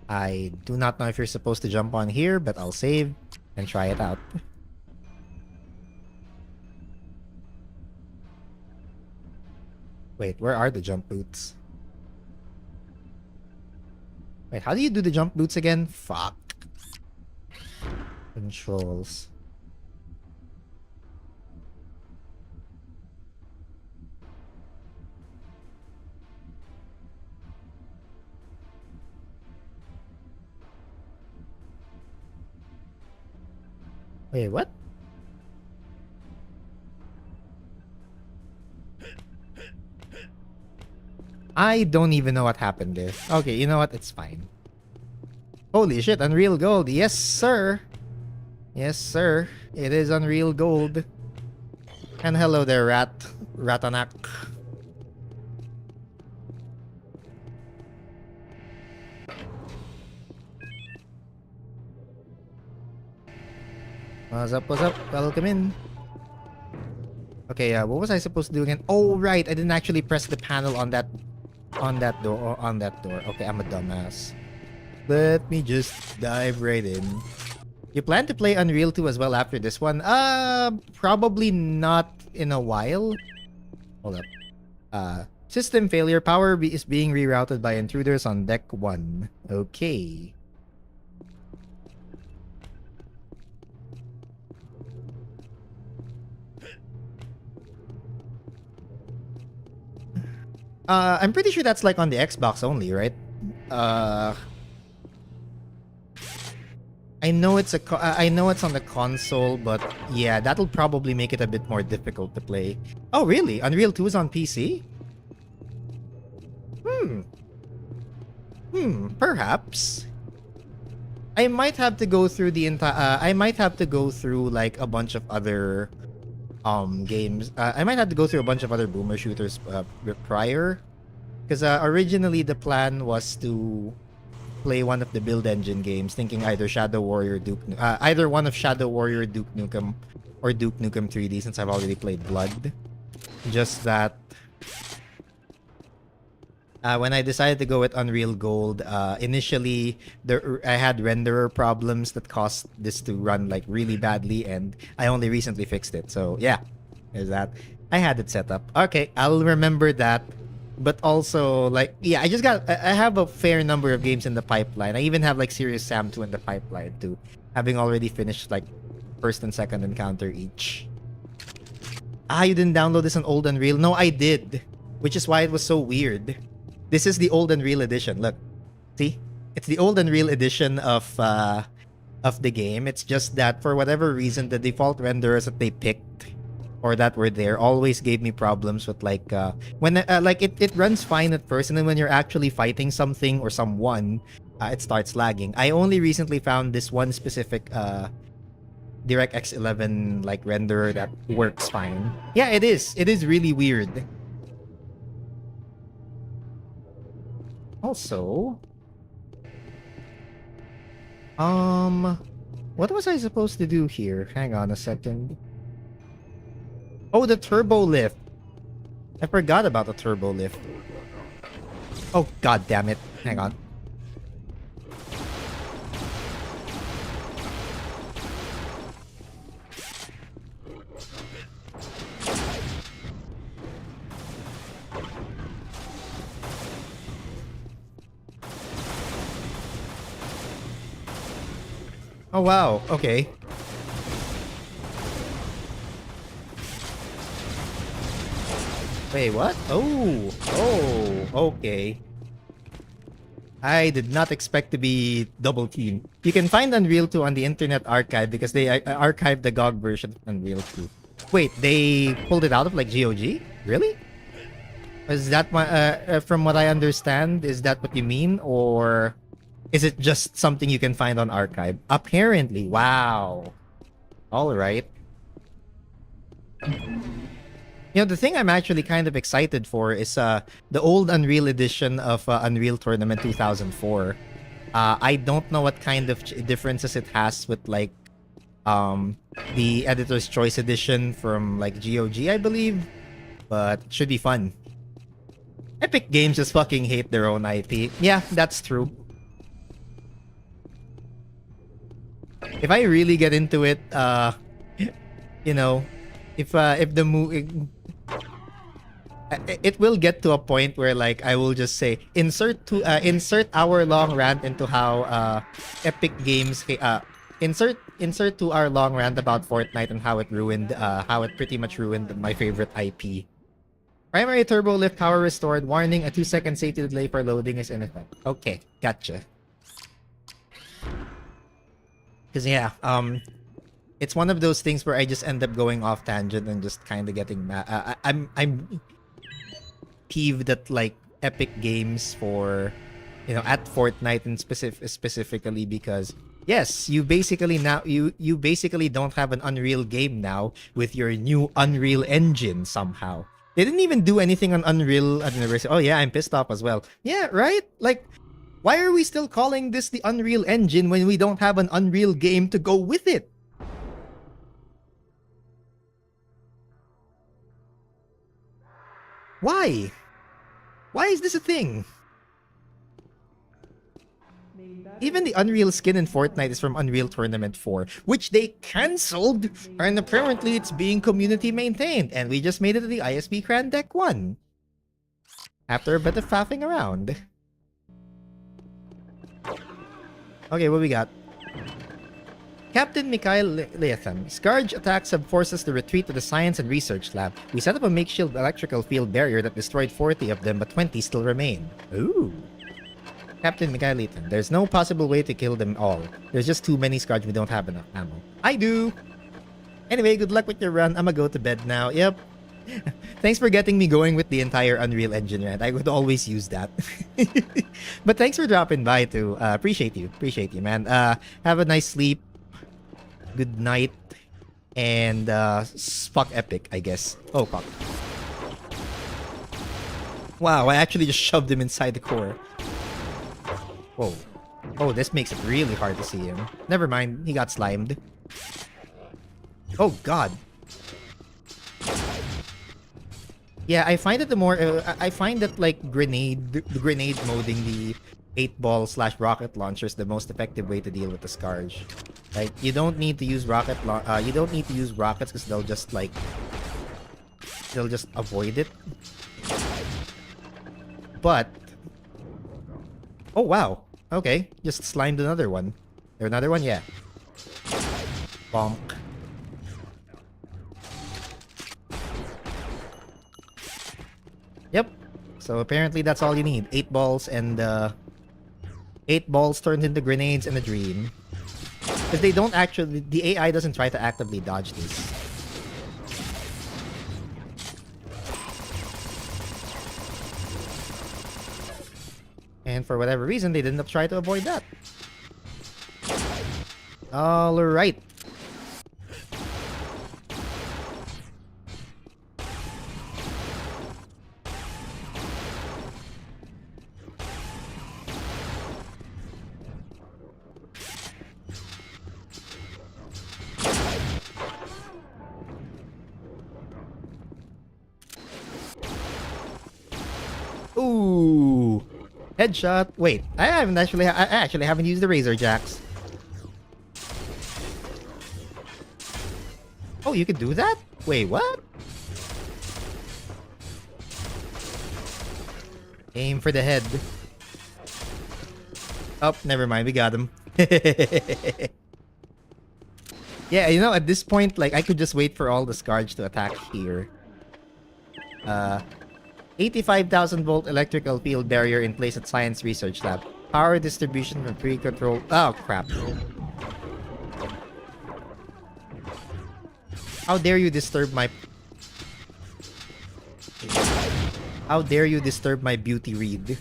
I do not know if you're supposed to jump on here, but I'll save and try it out. Wait, where are the jump boots? Wait, how do you do the jump boots again? Fuck. Controls. Wait, what? I don't even know what happened there. Okay, you know what? It's fine. Holy shit, Unreal Gold. Yes, sir. Yes, sir. It is Unreal Gold. And hello there, Ratanak. What's up, what's up? Welcome in. Okay, what was I supposed to do again? Oh, right. I didn't actually press the panel on that door. Okay, I'm a dumbass. Let me just dive right in. You plan to play Unreal 2 as well after this one? Probably not in a while. Hold up. System failure. Power is being rerouted by intruders on deck 1. Okay. I'm pretty sure that's like on the Xbox only, right? I know it's I know it's on the console, but yeah, that'll probably make it a bit more difficult to play. Oh, really? Unreal 2 is on PC? Perhaps. I might have to go through the entire I might have to go through like a bunch of other games. I might have to go through a bunch of other boomer shooters prior, because originally the plan was to play one of the build engine games, thinking either Shadow Warrior, either one of Shadow Warrior, Duke Nukem, or Duke Nukem 3D, since I've already played Blood. Just that when I decided to go with Unreal Gold, initially I had renderer problems that caused this to run like really badly, and I only recently fixed it. So yeah, there's that. I had it set up. Okay, I'll remember that. But also, like, yeah, I have a fair number of games in the pipeline. I even have like Serious Sam 2 in the pipeline too, having already finished like first and second encounter each. You didn't download this on old Unreal? No, I did, which is why it was so weird. This is the old Unreal edition. Look, see, it's the old Unreal edition of the game. It's just that for whatever reason, the default renderers that they picked or that were there always gave me problems with like when like it runs fine at first, and then when you're actually fighting something or someone, it starts lagging. I only recently found this one specific DirectX 11 like renderer that works fine. Yeah, it is. It is really weird. Also, what was I supposed to do here? Hang on a second. Oh, the turbo lift. I forgot about the turbo lift. Oh, god damn it. Hang on. Oh, wow. Okay. Wait, what? Okay. I did not expect to be double teamed. You can find Unreal 2 on the Internet Archive because they archived the GOG version of Unreal 2. Wait, they pulled it out of like GOG? Really? Is that from what I understand, is that what you mean? Or is it just something you can find on archive? Apparently. Wow. Alright. You know, the thing I'm actually kind of excited for is the old Unreal edition of Unreal Tournament 2004. I don't know what kind of differences it has with like the Editor's Choice edition from like GOG, I believe, but it should be fun. Epic Games just fucking hate their own IP. Yeah, that's true. If I really get into it, you know, if the movie, it will get to a point where like I will just say insert hour-long rant into how Epic Games insert 2-hour-long rant about Fortnite and how it pretty much ruined my favorite IP. Primary turbo lift power restored. Warning: a 2-second safety delay for loading is in effect. Okay, gotcha. Because yeah, it's one of those things where I just end up going off tangent and just kind of getting mad. I'm peeved at like Epic Games for, you know, at Fortnite and specifically because yes, you basically don't have an Unreal game now with your new Unreal Engine somehow. They didn't even do anything on Unreal at University. Oh yeah, I'm pissed off as well. Yeah, right? Like, why are we still calling this the Unreal Engine when we don't have an Unreal game to go with it? Why? Why is this a thing? Even the Unreal skin in Fortnite is from Unreal Tournament 4, which they cancelled, and apparently it's being community maintained, and we just made it to the ISP Cran Deck 1. After a bit of faffing around. Okay, what we got? Captain Mikhail Leathan. Scourge attacks have forced us to retreat to the science and research lab. We set up a makeshift electrical field barrier that destroyed 40 of them, but 20 still remain. Ooh. Captain Mikhail Leathan. There's no possible way to kill them all. There's just too many Scourge, we don't have enough ammo. I do! Anyway, good luck with your run. I'ma go to bed now. Yep. Thanks for getting me going with the entire Unreal Engine rant. I would always use that. But thanks for dropping by too. Appreciate you, man. Have a nice sleep. Good night. And fuck Epic, I guess. Oh fuck. Wow, I actually just shoved him inside the core. Whoa. Oh, this makes it really hard to see him. Never mind, he got slimed. Oh god. Yeah, I find it I find that like the grenade moding the 8-ball / rocket launcher is the most effective way to deal with the Scourge. Like you don't need to use you don't need to use rockets because they'll just avoid it. But oh wow, okay, just slimed another one. There another one, yeah. Bonk. Yep. So apparently that's all you need. 8 balls and 8 balls turned into grenades and a dream. Because they don't actually, the AI doesn't try to actively dodge this. And for whatever reason, they didn't try to avoid that. Alright. Ooh, headshot. Wait, I actually haven't used the Razor Jacks. Oh, you can do that? Wait, what? Aim for the head. Oh, never mind. We got him. Yeah, you know, at this point, like, I could just wait for all the Scourge to attack here. 85,000 volt electrical field barrier in place at Science Research Lab. Power distribution from pre-control. Oh, crap. How dare you disturb my... How dare you disturb my beauty read?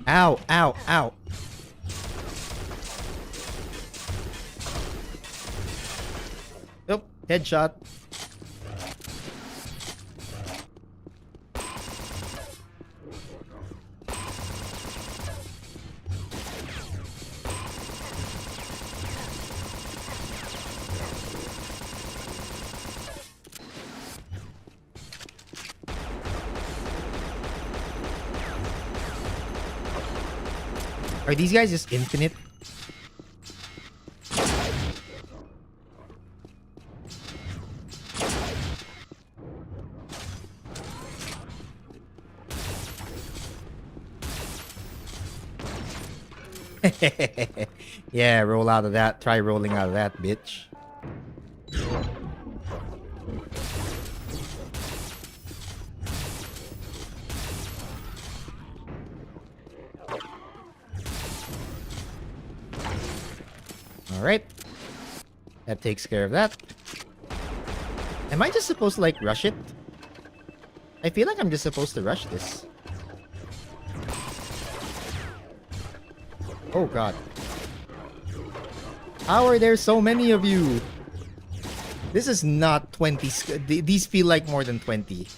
Ow, ow, ow. Yep, headshot. Are these guys just infinite? Yeah, roll out of that. Try rolling out of that, bitch. Alright. That takes care of that. Am I just supposed to, like, rush it? I feel like I'm just supposed to rush this. Oh god. How are there so many of you? This is not 20. These feel like more than 20.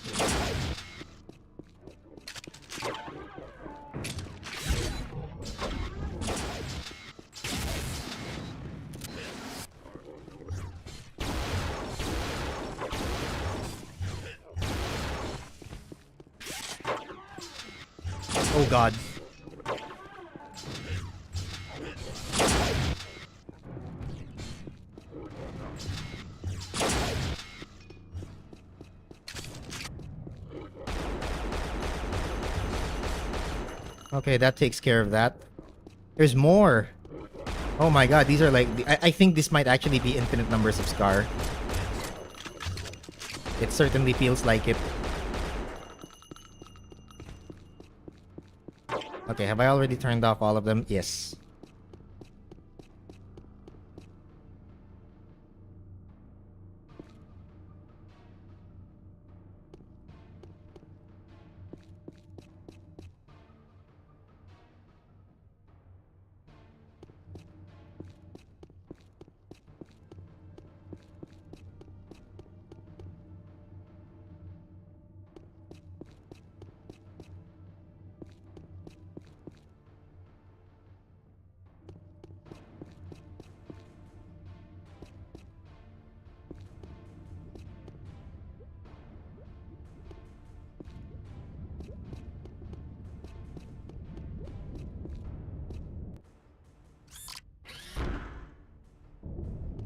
Oh god. Okay, that takes care of that. There's more. Oh my god, these are like... I think this might actually be infinite numbers of Scar. It certainly feels like it. Okay, have I already turned off all of them? Yes.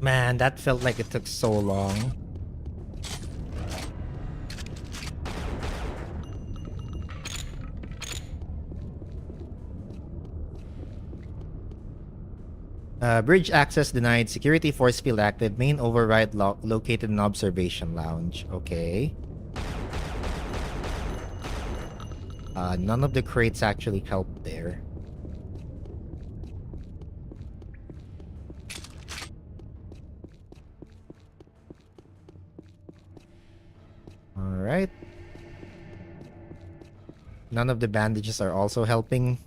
Man, that felt like it took so long. Bridge access denied. Security force field active. Main override located in observation lounge. Okay. None of the crates actually helped there. Alright. None of the bandages are also helping.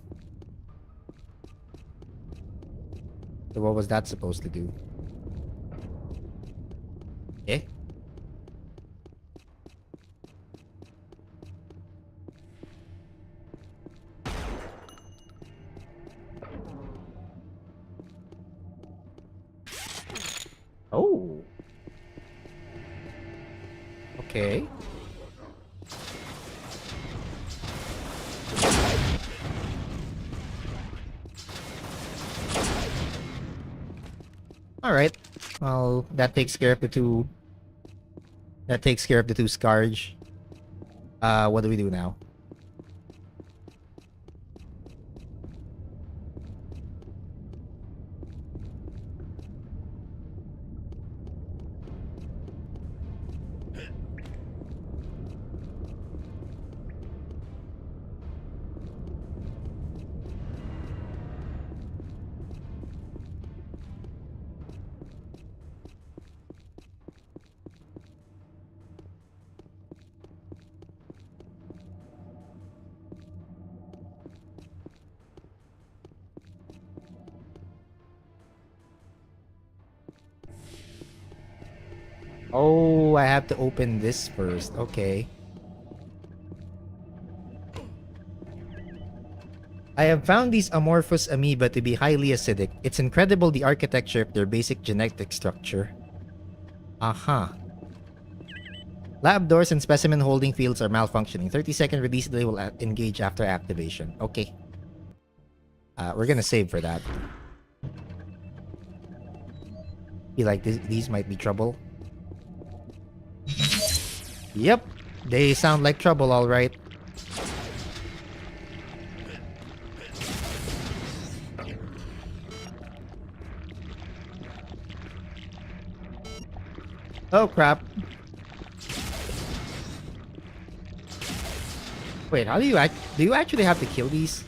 So what was that supposed to do? Eh? Oh. Okay. Alright. Well, that takes care of the two... That takes care of the two Scourge. What do we do now? Oh, I have to open this first. Okay. I have found these amorphous amoeba to be highly acidic. It's incredible the architecture of their basic genetic structure. Aha. Lab doors and specimen holding fields are malfunctioning. 30-second release delay will engage after activation. Okay. We're gonna save for that. Feel like these might be trouble. Yep. They sound like trouble, alright. Oh crap. Wait, how do you actually have to kill these?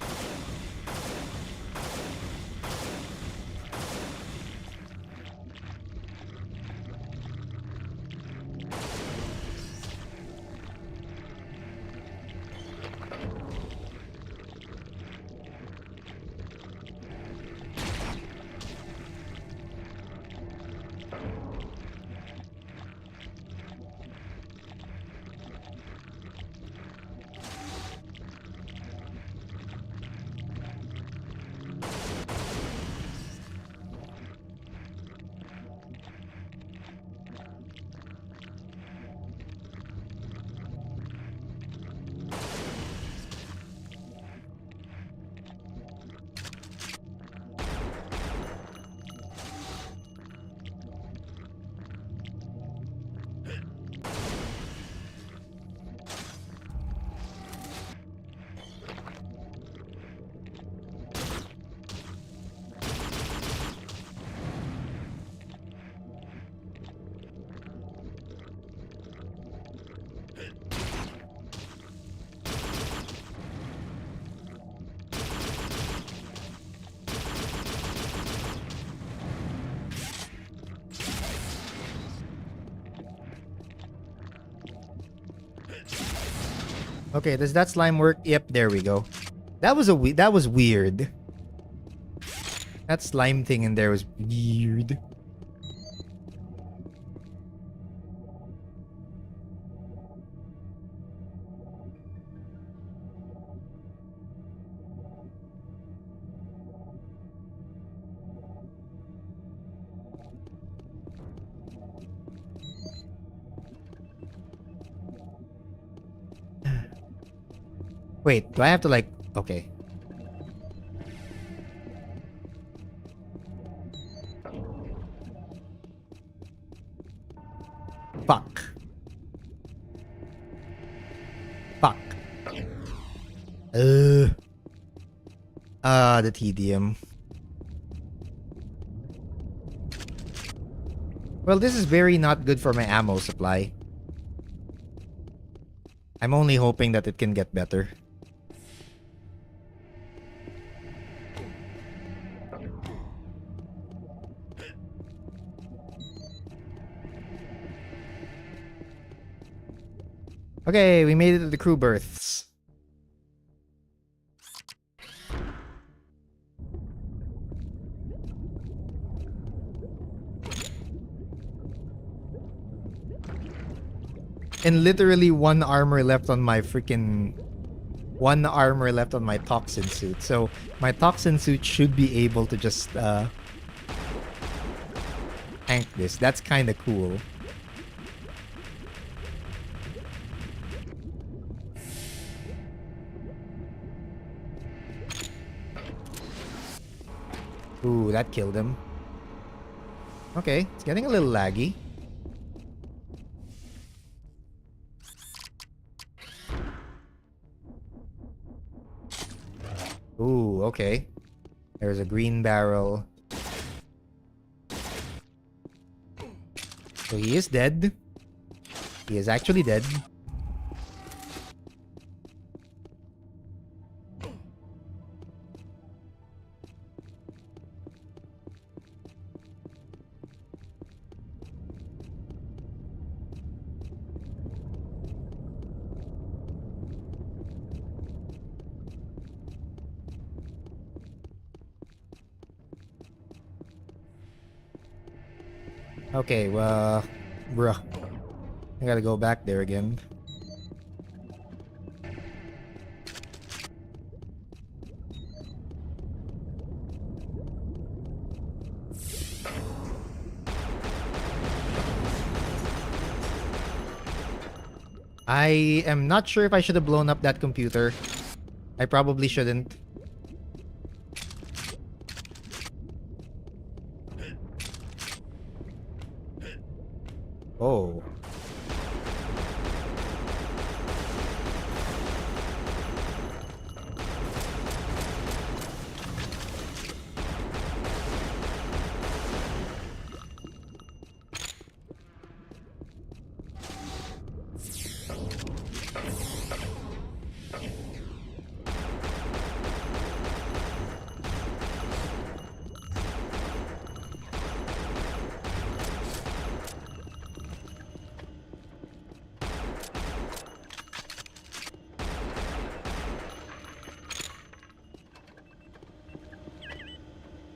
Okay, does that slime work? Yep, there we go. That was that was weird. That slime thing in there was weird. Wait, do I have to like... Okay. Fuck. Fuck. The tedium. Well, this is very not good for my ammo supply. I'm only hoping that it can get better. Okay, we made it to the crew berths. And literally one armor left on my freaking... One armor left on my toxin suit. So my toxin suit should be able to just tank this. That's kind of cool. Ooh, that killed him. Okay, it's getting a little laggy. Ooh, okay. There's a green barrel. So he is dead. He is actually dead. Okay, well, bruh. I gotta go back there again. I am not sure if I should have blown up that computer. I probably shouldn't. Oh.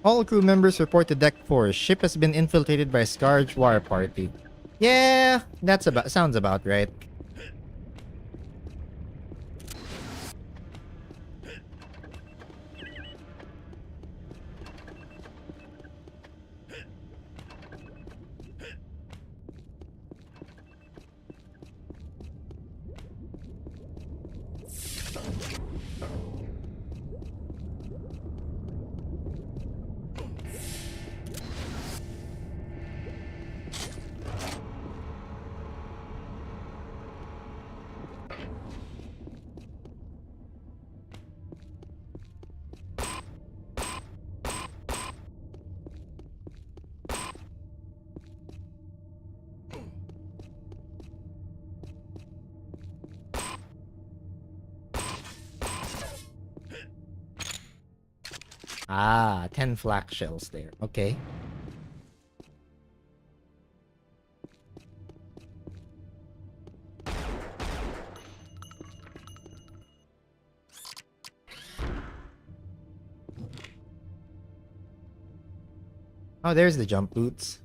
All crew members report to Deck 4. Ship has been infiltrated by Scourge War Party. Yeah, that's about sounds about right. Ah, 10 flak shells there. Okay. Oh, there's the jump boots.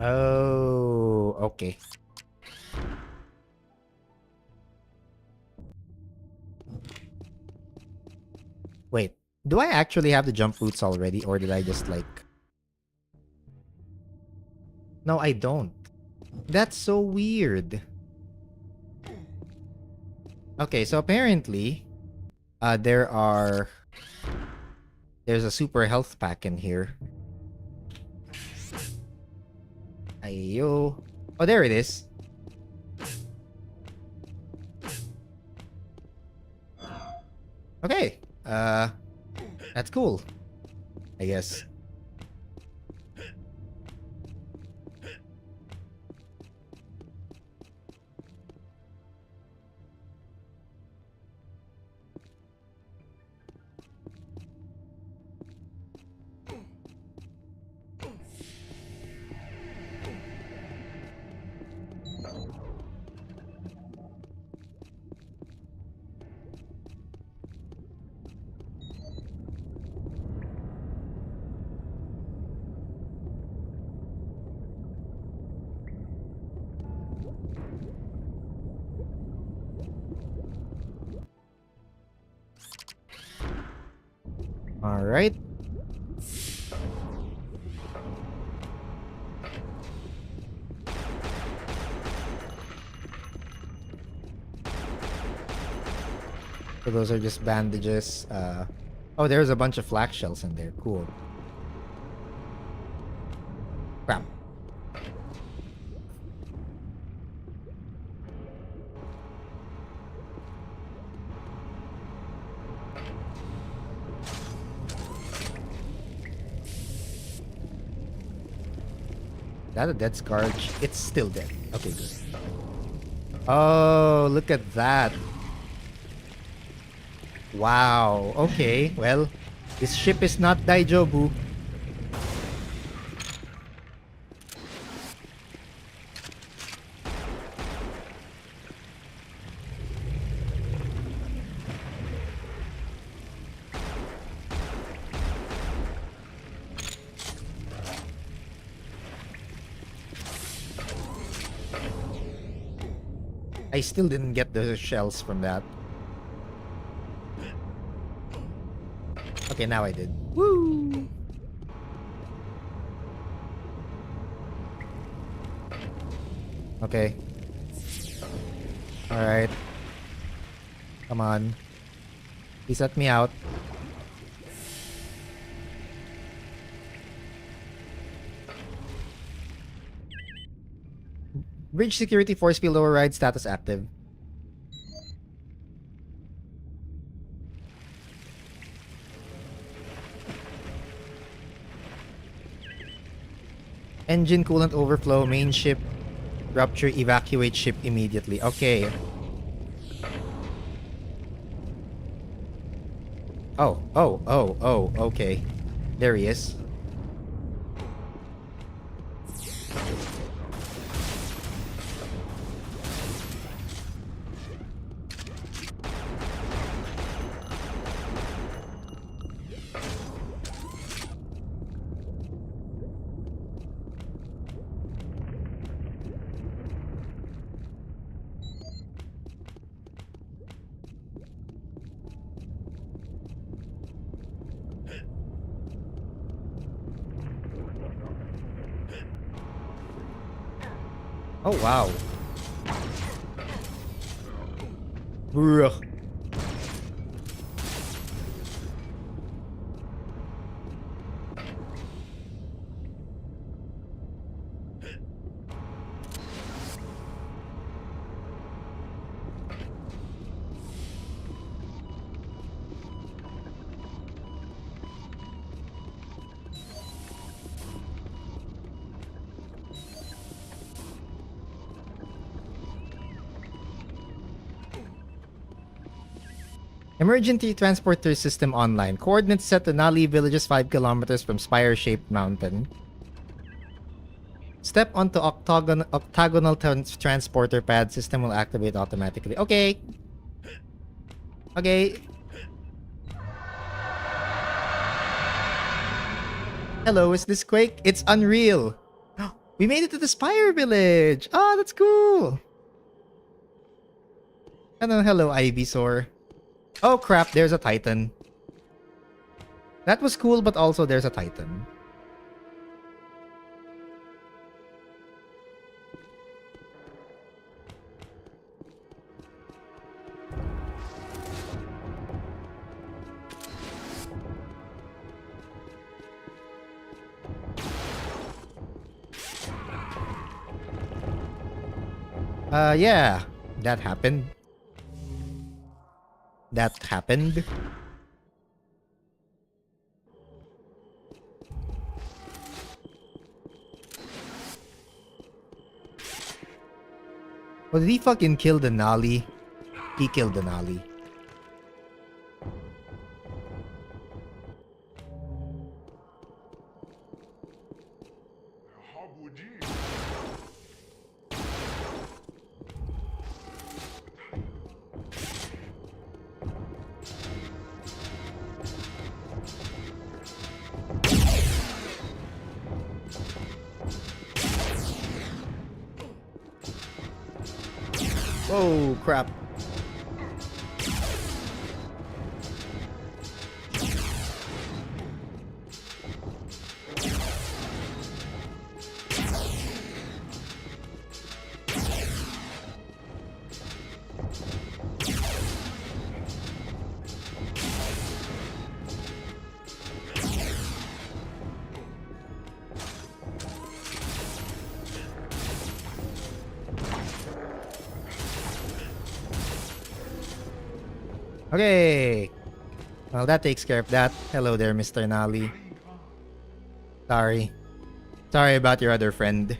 Oh, okay. Wait, do I actually have the jump boots already, or did I just like... No, I don't. That's so weird. Okay, so apparently, there's a super health pack in here. Ayo. Oh, there it is. Okay. That's cool, I guess. All right. So those are just bandages. Oh, there's a bunch of flak shells in there. Cool. Crap. Is that a dead Scourge? It's still dead. Okay, good. Oh, look at that. Wow. Okay, well, this ship is not Daijobu. I still didn't get the shells from that. Okay, now I did. Woo! Okay. Alright. Come on. Please let me out. Bridge security force field override status active. Engine coolant overflow, main ship rupture, evacuate ship immediately. Okay. Oh, okay. There he is. Oh, wow. Bruh. Emergency transporter system online. Coordinates set to Nali villages 5 kilometers from spire-shaped mountain. Step onto octagonal transporter pad. System will activate automatically. Okay. Okay. Hello, is this Quake? It's Unreal. We made it to the Spire Village. Oh, that's cool. Hello, Ivysaur. Oh crap, there's a Titan. That was cool, but also there's a Titan. Yeah, that happened. That happened. Well, did he fucking kill the Nali? He killed the Nali. Oh crap. Okay. Well, that takes care of that. Hello there, Mr. Nali. Sorry. Sorry about your other friend.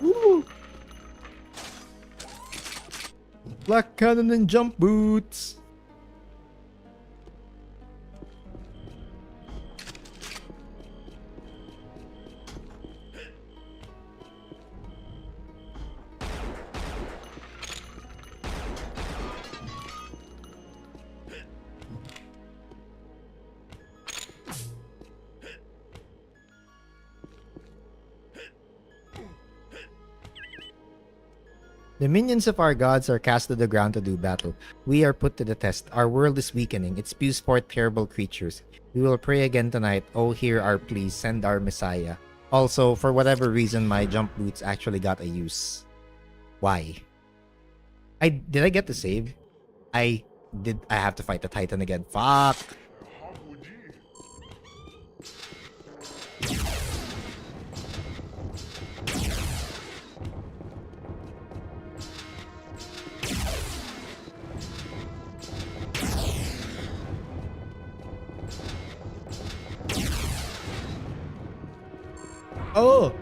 Woo! Black cannon and jump boots. The minions of our gods are cast to the ground to do battle. We are put to the test. Our world is weakening. It spews forth terrible creatures. We will pray again tonight. Oh, hear our pleas. Send our Messiah. Also, for whatever reason, my jump boots actually got a use. Why? Did I get to save? I have to fight the Titan again. Fuck. Oh!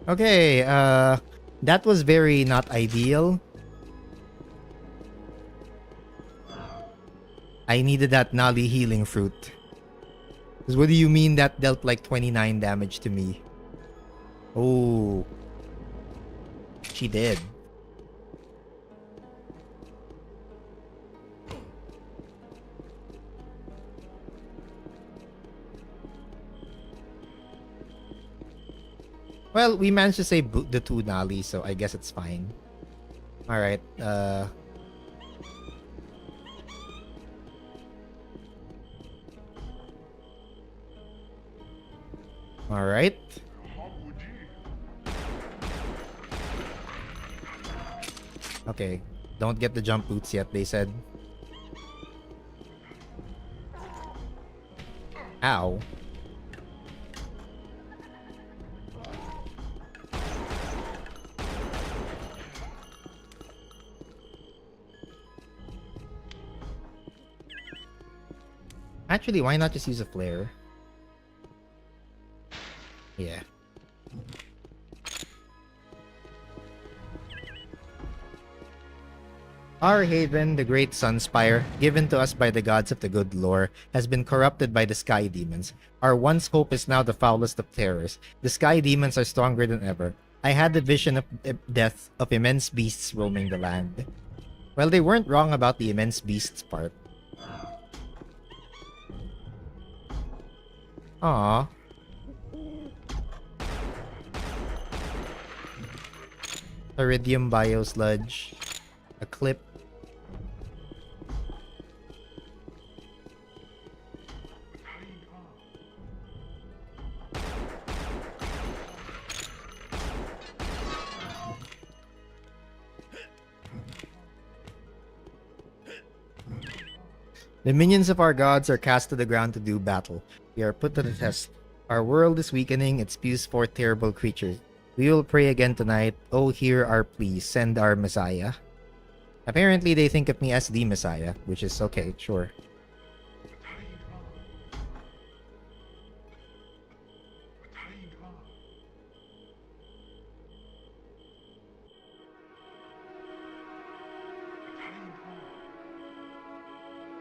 Okay, that was very not ideal. I needed that Nali healing fruit. Because what do you mean that dealt like 29 damage to me? Oh. She did. Well, we managed to save the two Nali, so I guess it's fine. All right. All right. Okay. Don't get the jump boots yet, they said. Ow. Actually, why not just use a flare? Yeah. Our haven, the great Sunspire, given to us by the gods of the good lore, has been corrupted by the sky demons. Our once hope is now the foulest of terrors. The sky demons are stronger than ever. I had the vision of death of immense beasts roaming the land. Well, they weren't wrong about the immense beasts part. Aww. Iridium Biosludge. A clip. The minions of our gods are cast to the ground to do battle. We are put to the test. Our world is weakening, it spews forth terrible creatures. We will pray again tonight. Oh, hear our plea, send our Messiah. Apparently, they think of me as the Messiah, which is okay, sure.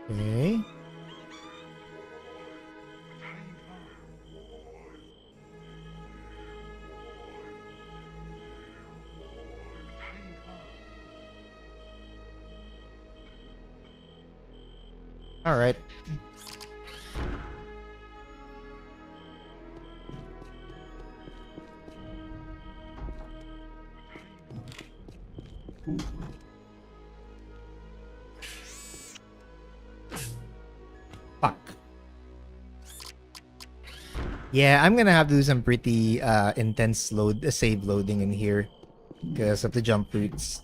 Okay. All right. Fuck. Yeah, I'm gonna have to do some pretty intense save loading in here because of the jump routes.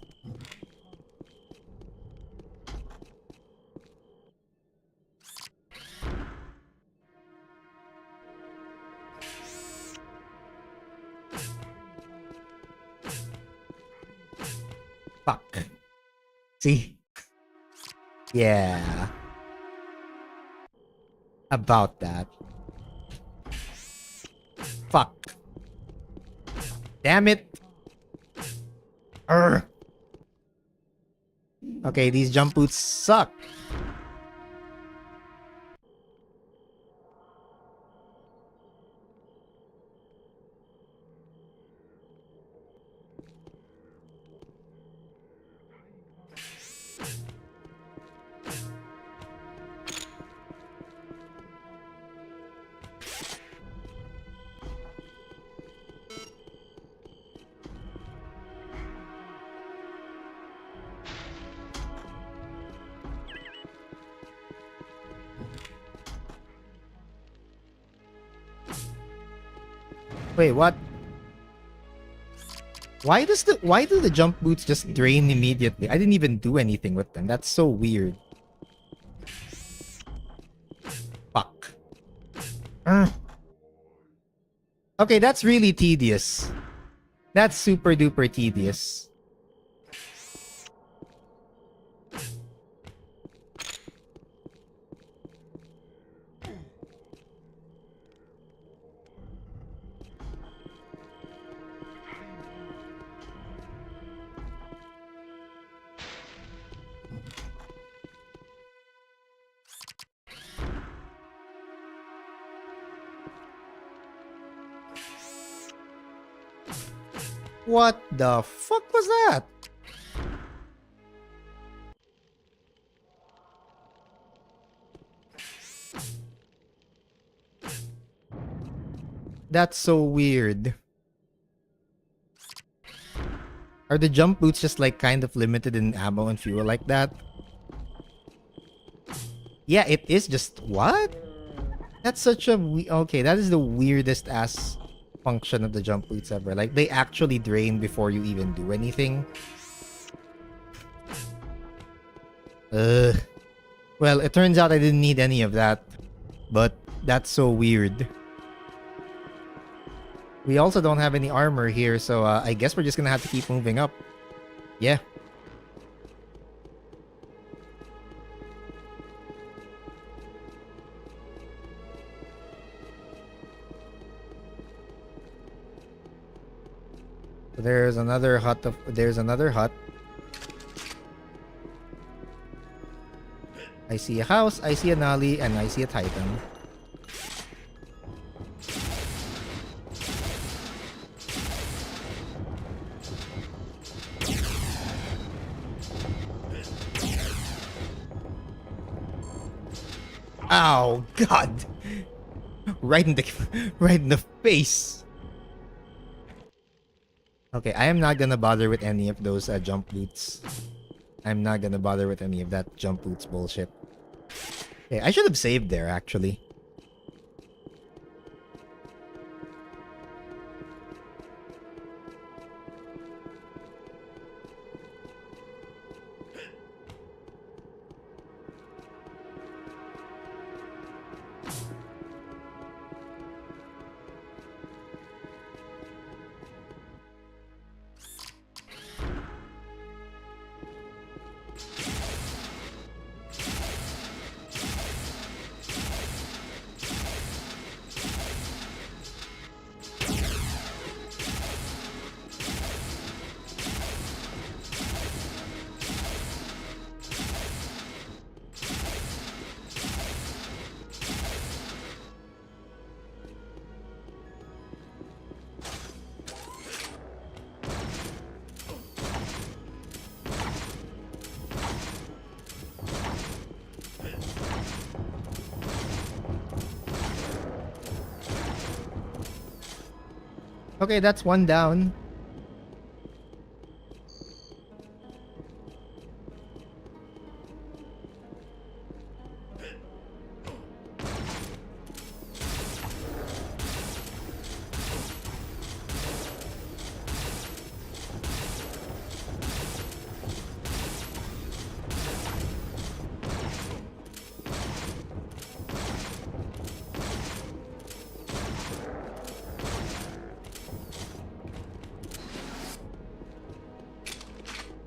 Fuck. See? Yeah. About that. Fuck. Damn it. Urgh. Okay, these jump boots suck. Wait, what? Why do the jump boots just drain immediately? I didn't even do anything with them. That's so weird. Fuck. Ugh. Okay, that's really tedious. That's super duper tedious. What the fuck was that? That's so weird. Are the jump boots just like kind of limited in ammo and fuel like that? Yeah, it is just what? That's such a okay, that is the weirdest ass function of the jump boots ever. Like they actually drain before you even do anything. Ugh. Well, it turns out I didn't need any of that, but that's so weird. We also don't have any armor here, so I guess we're just gonna have to keep moving up. Yeah. There's another hut. There's another hut. I see a house, I see an alley, and I see a titan. Ow, God! Right in the right in the face. Okay, I am not gonna bother with any of those jump boots. I'm not gonna bother with any of that jump boots bullshit. Okay, I should have saved there actually. Okay, that's one down.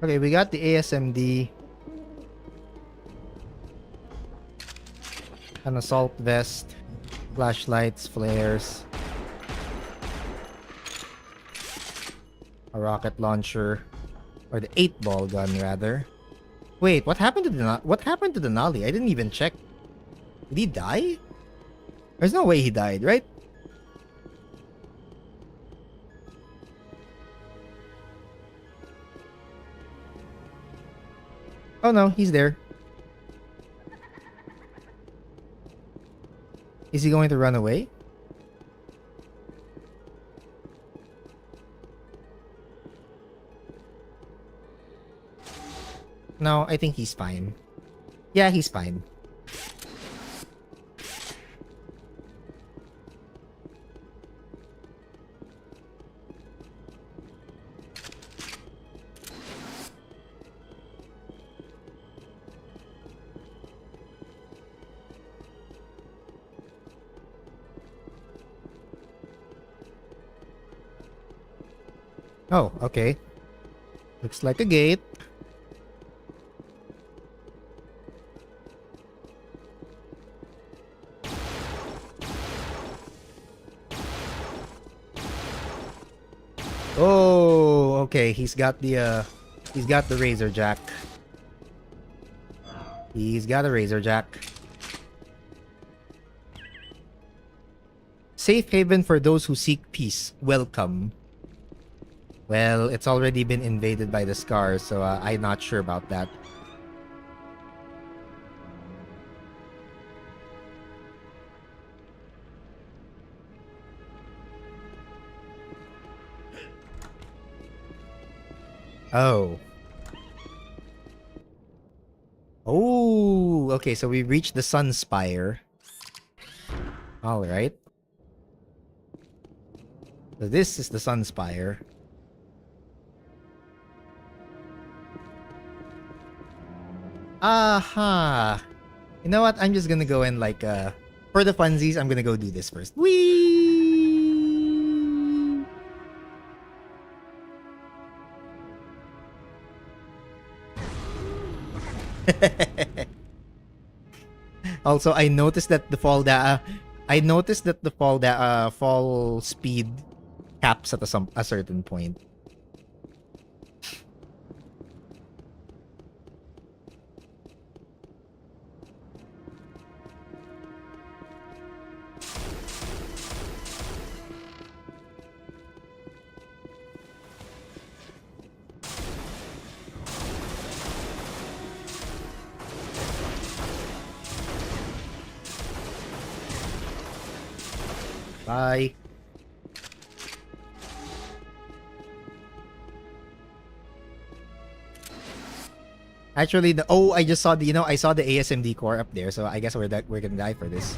Okay, we got the ASMD. An assault vest. Flashlights, flares. A rocket launcher. Or the 8-ball gun, rather. Wait, what happened to the Nolly? I didn't even check. Did he die? There's no way he died, right? Oh no, he's there. Is he going to run away? No, I think he's fine. Yeah, he's fine. Oh, okay. Looks like a gate. Oh, okay. He's got the razor jack. He's got a razor jack. Safe haven for those who seek peace. Welcome. Well, it's already been invaded by the scars, so I'm not sure about that. Oh. Oh, okay, so we reached the Sun Spire. Alright. So this is the Sun Spire. Aha! You know what? I'm just gonna go and like, for the funsies, I'm gonna go do this first. Whee! Also, I noticed that the fall fall speed caps at a certain point. Bye. Actually, I just saw I saw the ASMD core up there, so I guess we're gonna die for this.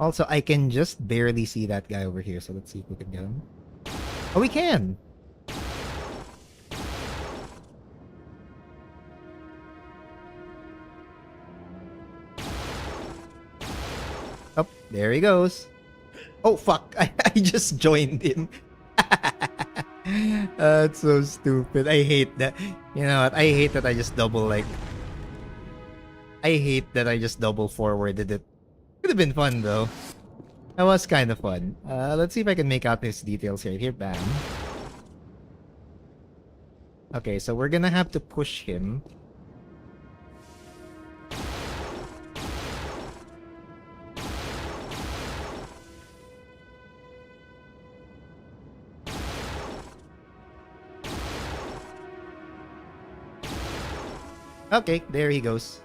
Also, I can just barely see that guy over here, so let's see if we can get him. Oh, we can! Oh, there he goes. Oh, fuck. I just joined him. That's so stupid. I hate that. You know what? I hate that I just I hate that I just double forwarded it. Could have been fun, though. That was kind of fun. Let's see if I can make out his details here. Here, bam. Okay, so we're gonna have to push him. Okay, there he goes.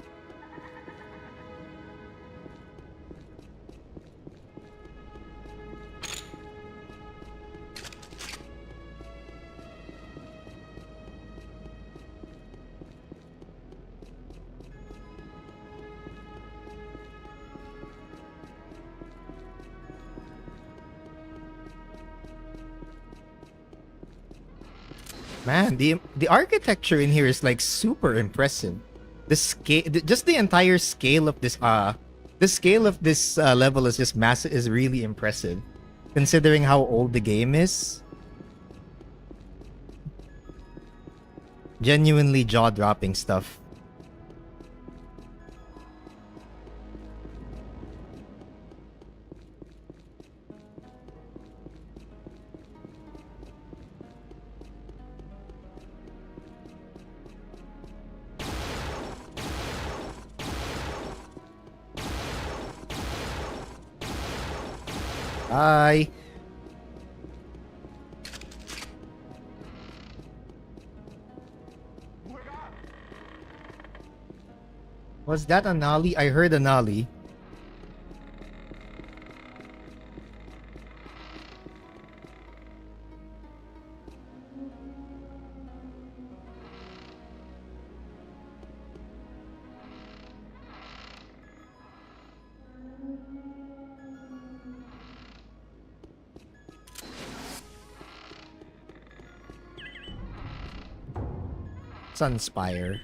Man, the architecture in here is like super impressive. The scale, just the entire scale of this level is just massive, is really impressive, considering how old the game is. Genuinely jaw-dropping stuff. Bye. Was that a nollie? I heard a nollie. Sunspire.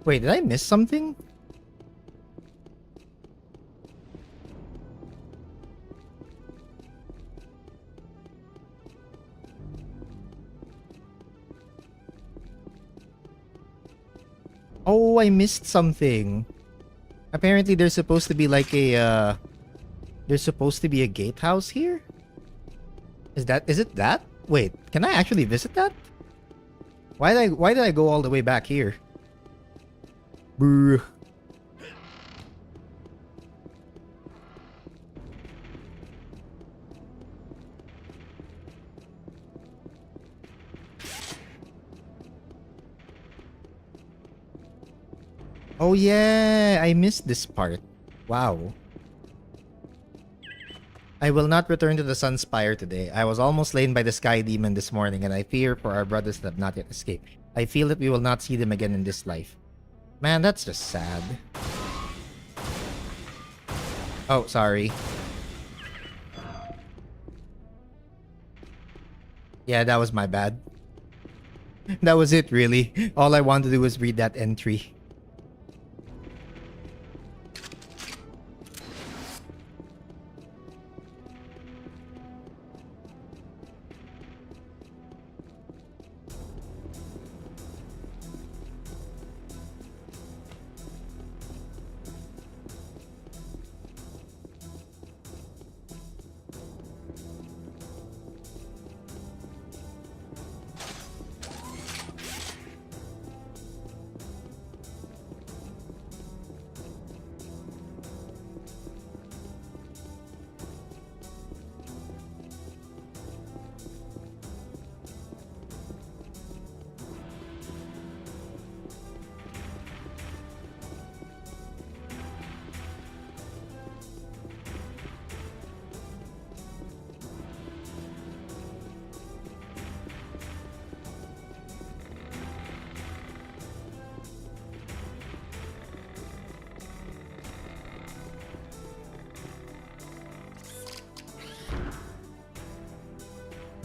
Wait, did I miss something? Oh, I missed something. Apparently there's supposed to be like a there's supposed to be a gatehouse here? Is it that? Wait, can I actually visit that? Why did I go all the way back here? Brr. Oh yeah, I missed this part. Wow. I will not return to the Sunspire today. I was almost slain by the Sky Demon this morning, and I fear for our brothers that have not yet escaped. I feel that we will not see them again in this life. Man, that's just sad. Oh, sorry. Yeah, that was my bad. That was it, really. All I wanted to do was read that entry.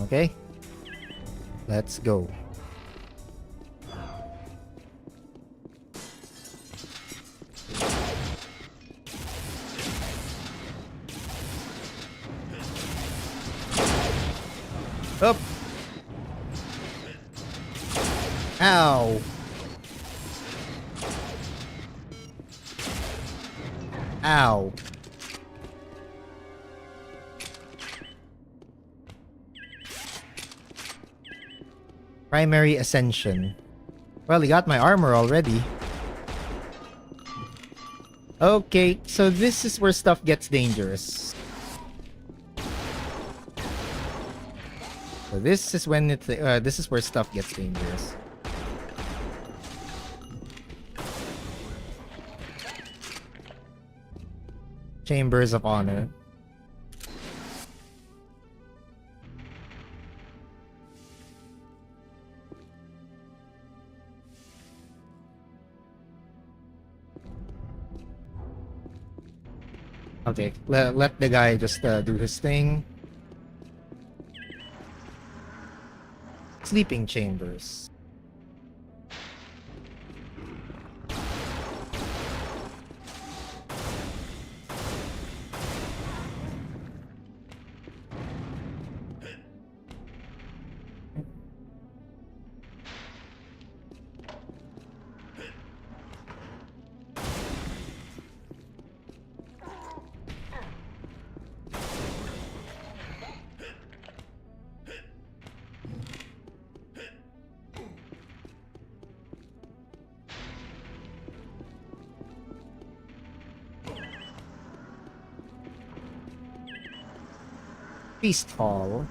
Okay? Let's go. Up! Ow! Ow! Primary Ascension. Well, he got my armor already. Okay, so this is where stuff gets dangerous. So this is when this is where stuff gets dangerous. Chambers of Honor. Okay, let the guy just do his thing. Sleeping chambers. Feast Hall.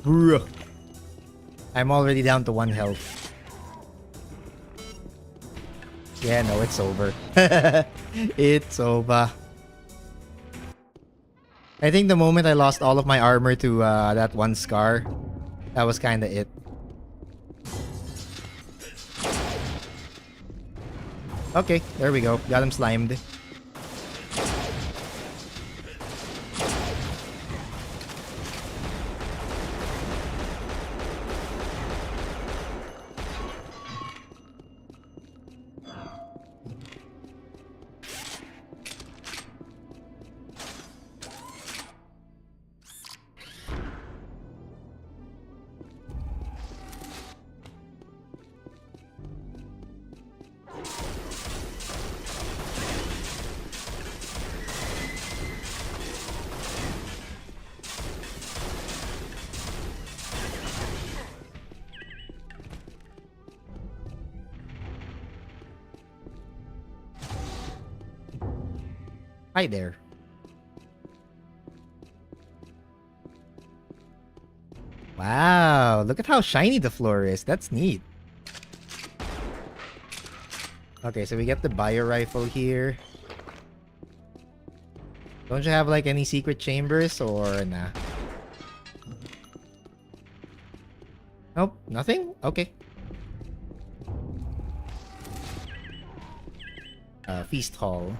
Bruh. I'm already down to 1 health. Yeah, no, it's over. It's over. I think the moment I lost all of my armor to that one scar, that was kinda it. Okay, there we go. Got him slimed. Hi there. Wow, look at how shiny the floor is. That's neat. Okay, so we get the bio rifle here. Don't you have like any secret chambers or nah? Nope, nothing? Okay. Feast hall.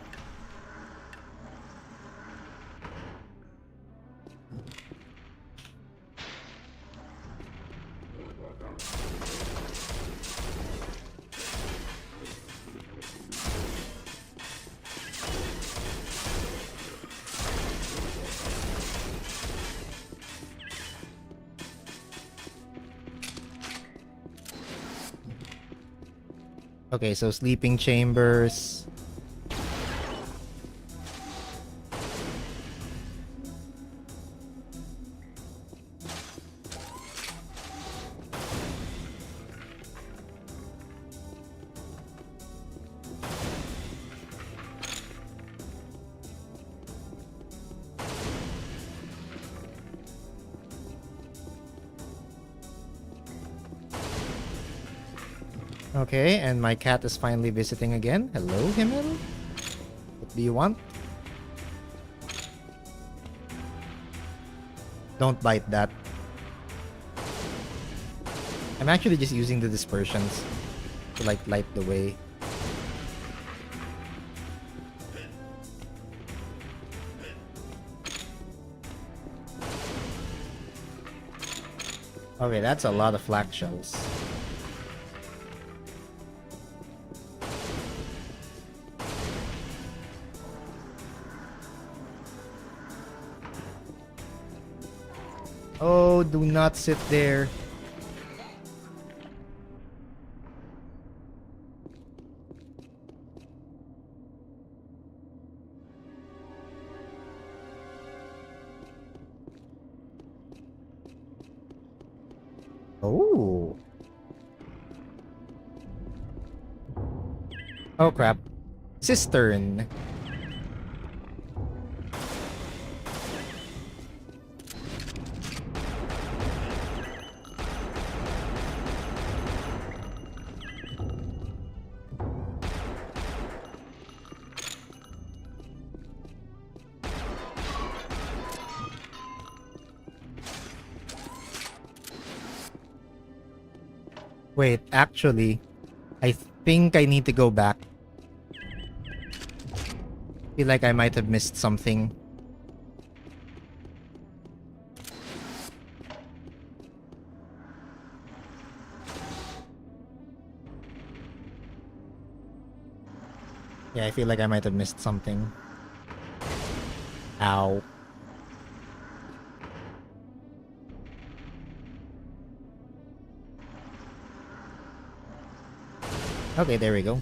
Okay, so sleeping chambers. Okay, and my cat is finally visiting again. Hello, Himmel. What do you want? Don't bite that. I'm actually just using the dispersions to like light the way. Okay, that's a lot of flak shells. Oh, do not sit there. Oh. Oh crap. Cistern. Wait, actually, I think I need to go back. Feel like I might have missed something. Yeah, I feel like I might have missed something. Ow. Okay, there we go.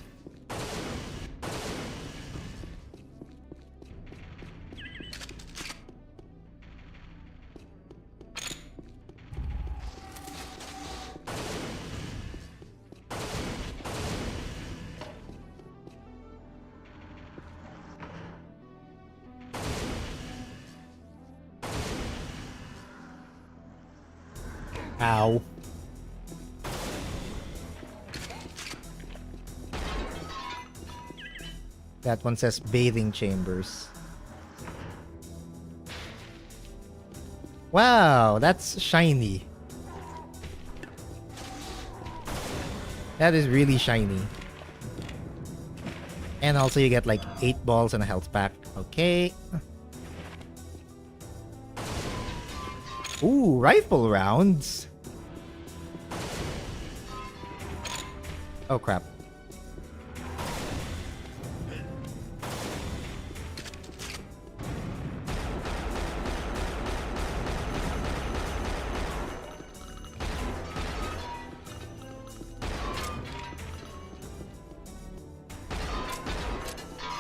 Ow. That one says bathing chambers. Wow, that's shiny. That is really shiny. And also you get like 8 balls and a health pack. Okay. Ooh, rifle rounds. Oh crap.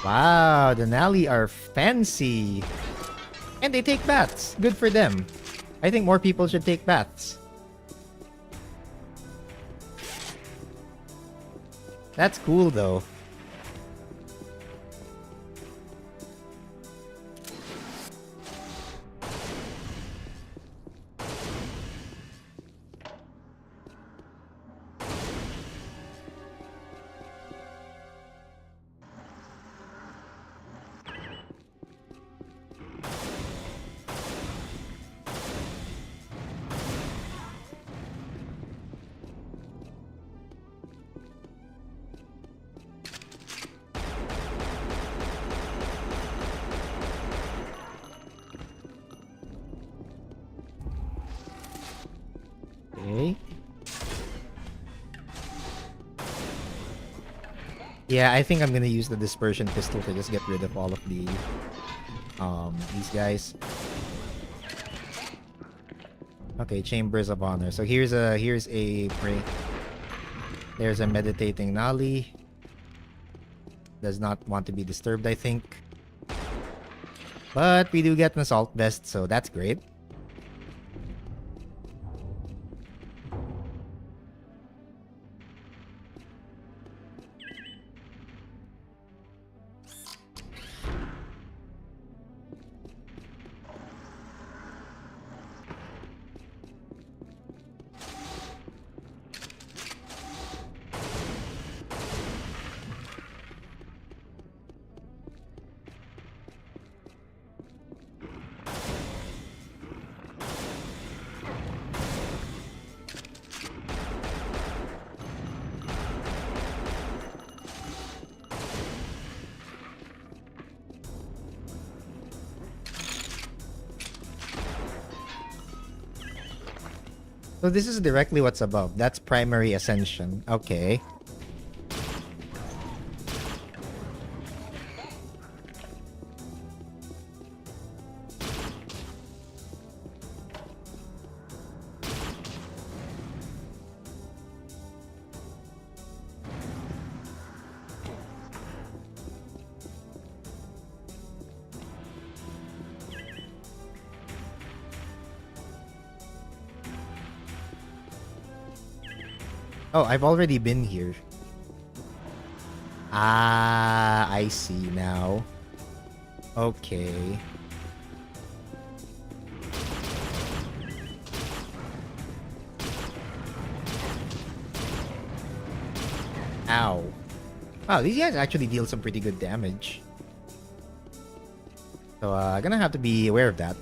Wow, the Nali are fancy. And they take baths. Good for them. I think more people should take baths. That's cool though. Yeah, I think I'm gonna use the dispersion pistol to just get rid of all of these guys. Okay, Chambers of Honor. So here's a pray. There's a meditating Nali. Does not want to be disturbed, I think. But we do get an assault vest, so that's great. So this is directly what's above. That's primary ascension. Okay. Oh, I've already been here. Ah, I see now. Okay. Ow. Wow, these guys actually deal some pretty good damage. So, gonna have to be aware of that.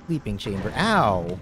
Sleeping chamber. Ow!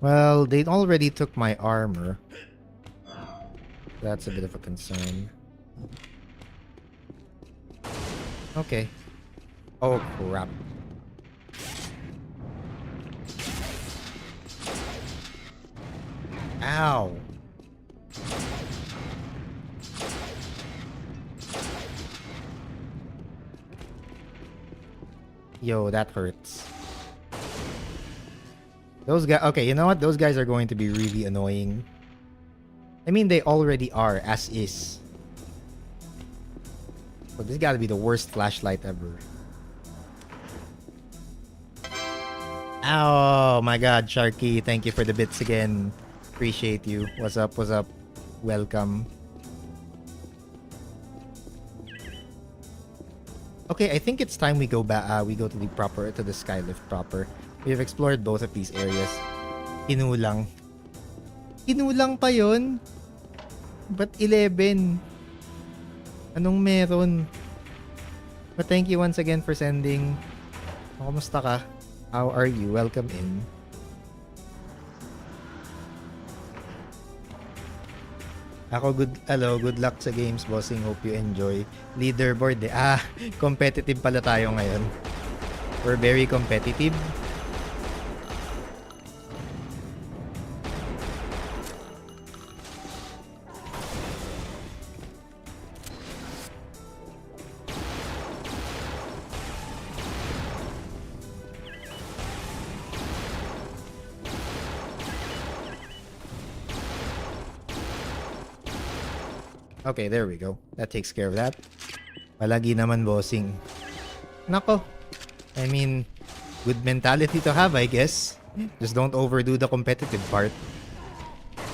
Well, they already took my armor. That's a bit of a concern. Okay. Oh, crap. Ow. Yo, that hurts. Those guys... Okay, you know what? Those guys are going to be really annoying. I mean, they already are, as is. But this gotta be the worst flashlight ever. Oh my god, Sharky. Thank you for the bits again. Appreciate you. What's up? What's up? Welcome. Okay, I think it's time we go back. We go to the skylift proper. We have explored both of these areas. Kinulang. Kinulang pa yun? But 11? Anong meron? But thank you once again for sending. Kamusta ka? How are you? Welcome in. Ako, good luck sa games, bossing. Hope you enjoy. Leaderboard eh. Competitive pala tayo ngayon. We're very competitive. Okay, there we go. That takes care of that. Palagi naman, bossing. Nako. I mean, good mentality to have, I guess. Just don't overdo the competitive part.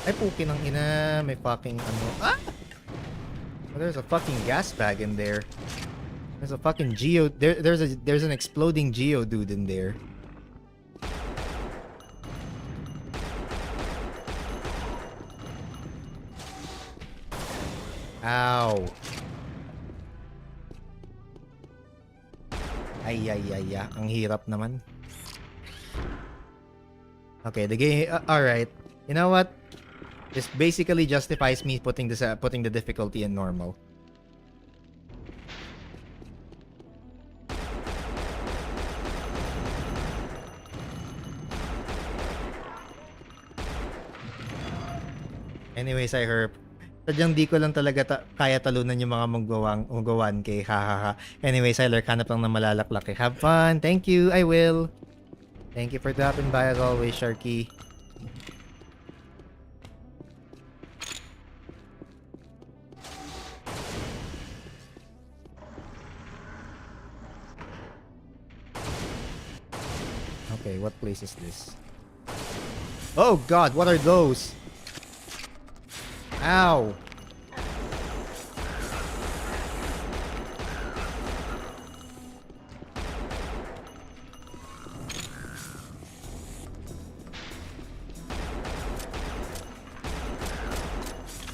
Ay, pukin ng ina. May fucking ano. Ah! Oh, there's a fucking gas bag in there. There's a fucking geo. There's an exploding geo dude in there. Ow. Ay, ang hirap naman. Okay, the game. Alright. You know what? This basically justifies me putting the difficulty in normal. Anyways, I heard. Sadyang di ko lang talaga kaya talunan yung mga munggawan kay hahaha. Anyways, I lurk hanap lang ng malalaklak. Have fun. Thank you. I will. Thank you for dropping by as always, Sharky. Okay, what place is this? Oh god, what are those? Ow!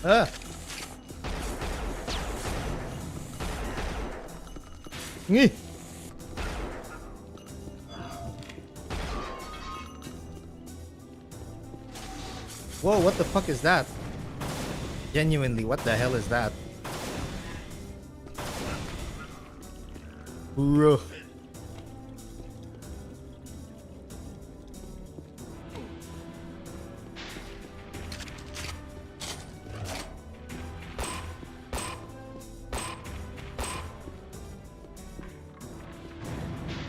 Ah! Ngeh! Whoa, what the fuck is that? Genuinely, what the hell is that? Bro.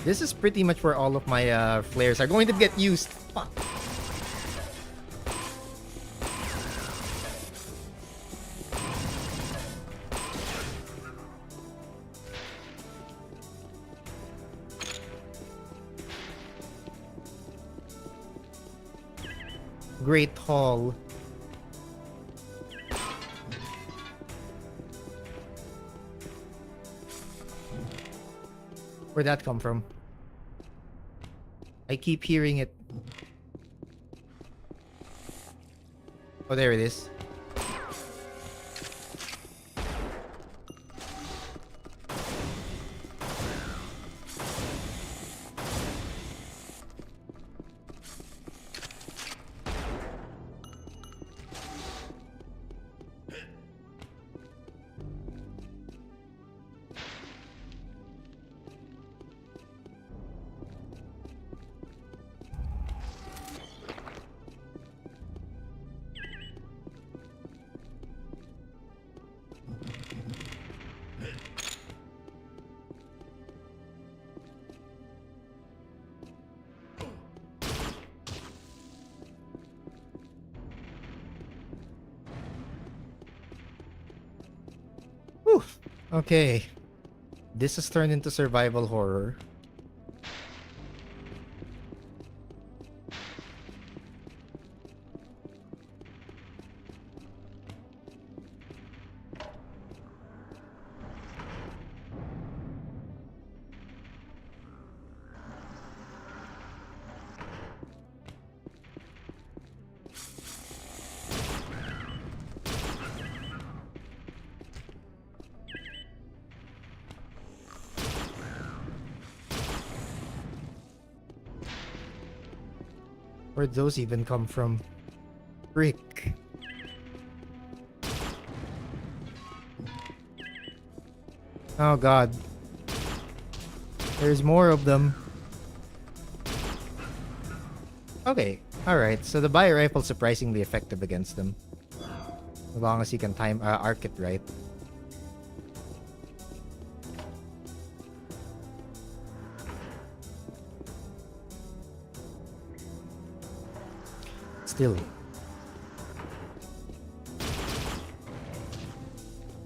This is pretty much where all of my flares are going to get used. Fuck. Great Hall. Where'd that come from? I keep hearing it. Oh, there it is. Whew. Okay. This has turned into survival horror. Where'd those even come from? Frick. Oh god. There's more of them. Okay, alright. So the bio rifle's surprisingly effective against them. As long as you can time arc it right. Still.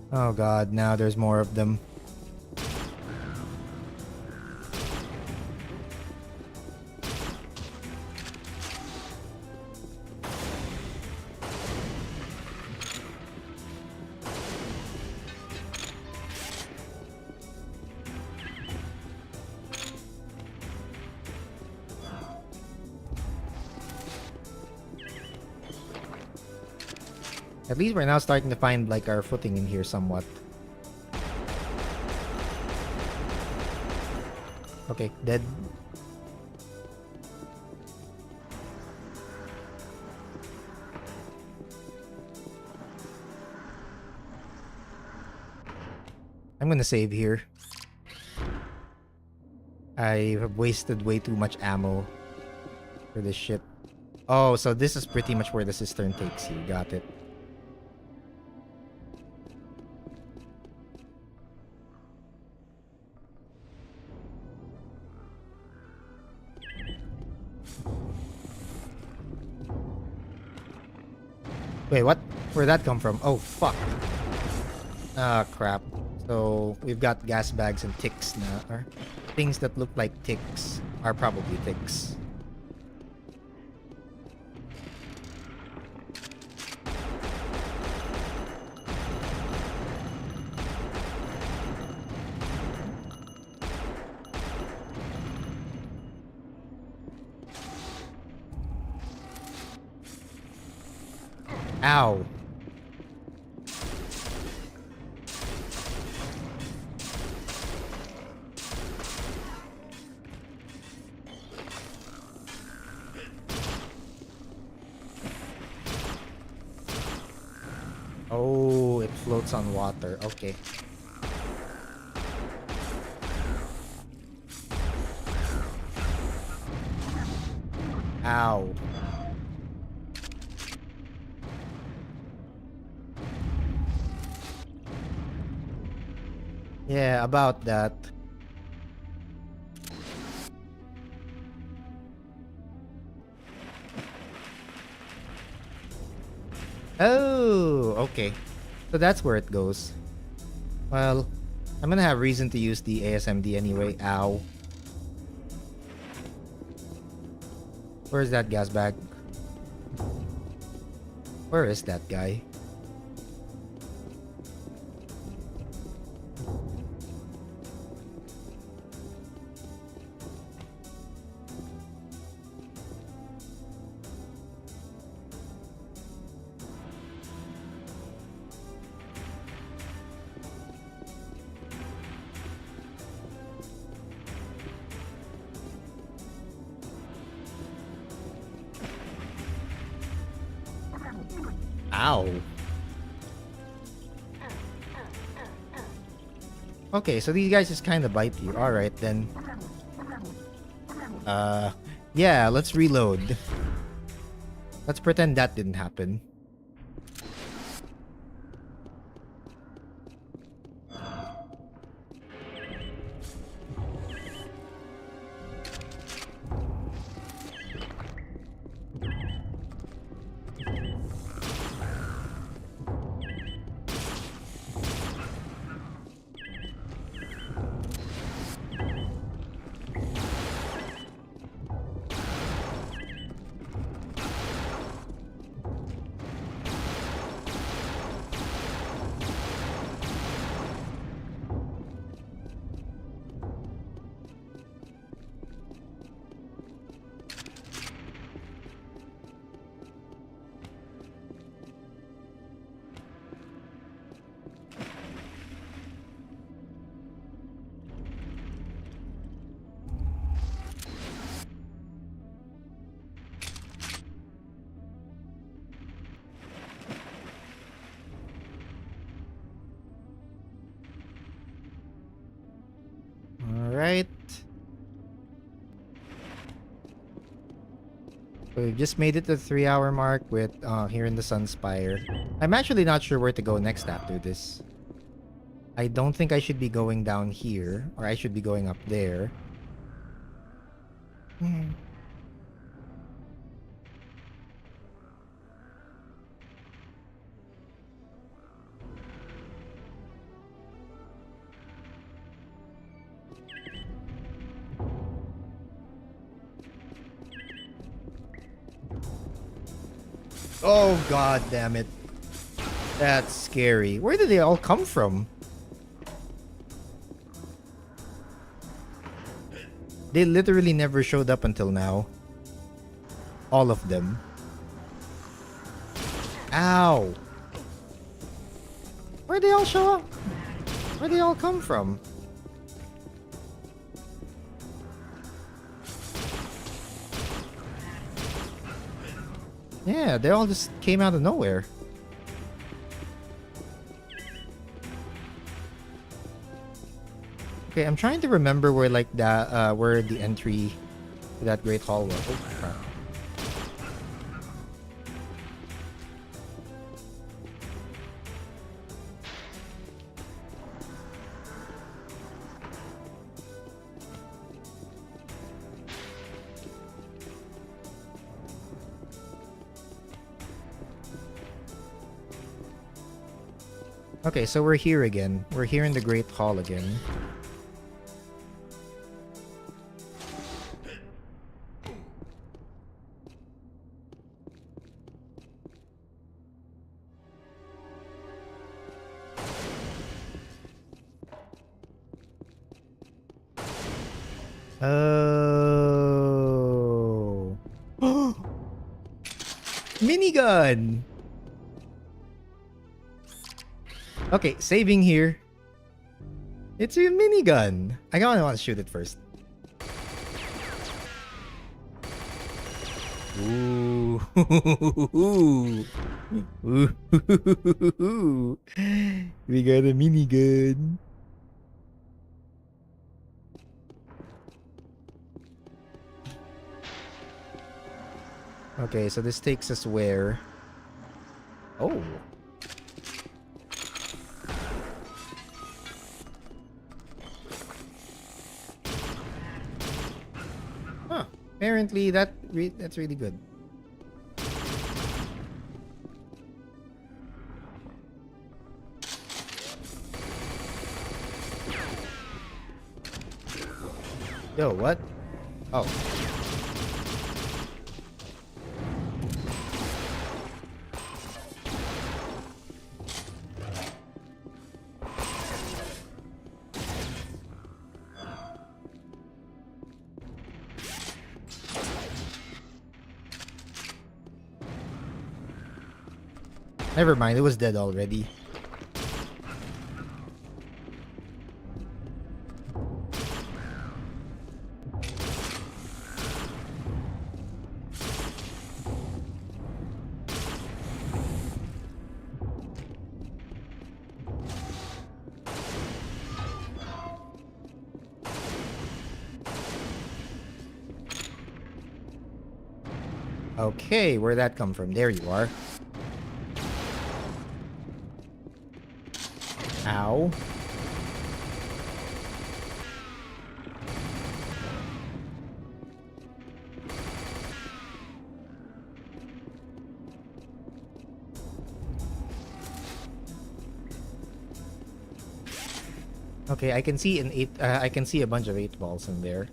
Oh god, now there's more of them. At least we're now starting to find like our footing in here somewhat. Okay, dead. I'm gonna save here. I have wasted way too much ammo for this shit. Oh, so this is pretty much where the cistern takes you. Got it. Wait, what? Where'd that come from? Oh, fuck. Ah, crap. So, we've got gas bags and ticks now. Or things that look like ticks are probably ticks. Ow. Oh, it floats on water. Okay. Ow. Yeah, about that. Oh, okay. So that's where it goes. Well, I'm gonna have reason to use the ASMD anyway. Ow. Where's that gas bag? Where is that guy? Ow. Okay, so these guys just kind of bite you. Alright, then. Yeah, let's reload. Let's pretend that didn't happen. Alright. So we've just made it to the 3-hour mark with here in the Sunspire. I'm actually not sure where to go next after this. I don't think I should be going down here, or I should be going up there. Hmm. Oh, god damn it. That's scary. Where did they all come from? They literally never showed up until now. All of them. Ow. Where'd they all show up? Where'd they all come from? Yeah, they all just came out of nowhere. Okay, I'm trying to remember where like that where the entry to that great hall was. Oh, crap. Okay, so we're here again. We're here in the Great Hall again. Oh. Minigun! Okay, saving here. It's a minigun. I kind of want to shoot it first. Ooh. Ooh. We got a minigun. Okay, so this takes us where? Oh. Huh. Apparently that's really good. Yo, what? Oh. Never mind, it was dead already. Okay, where'd that come from? There you are. Ow. Okay, I can see I can see a bunch of 8 balls in there.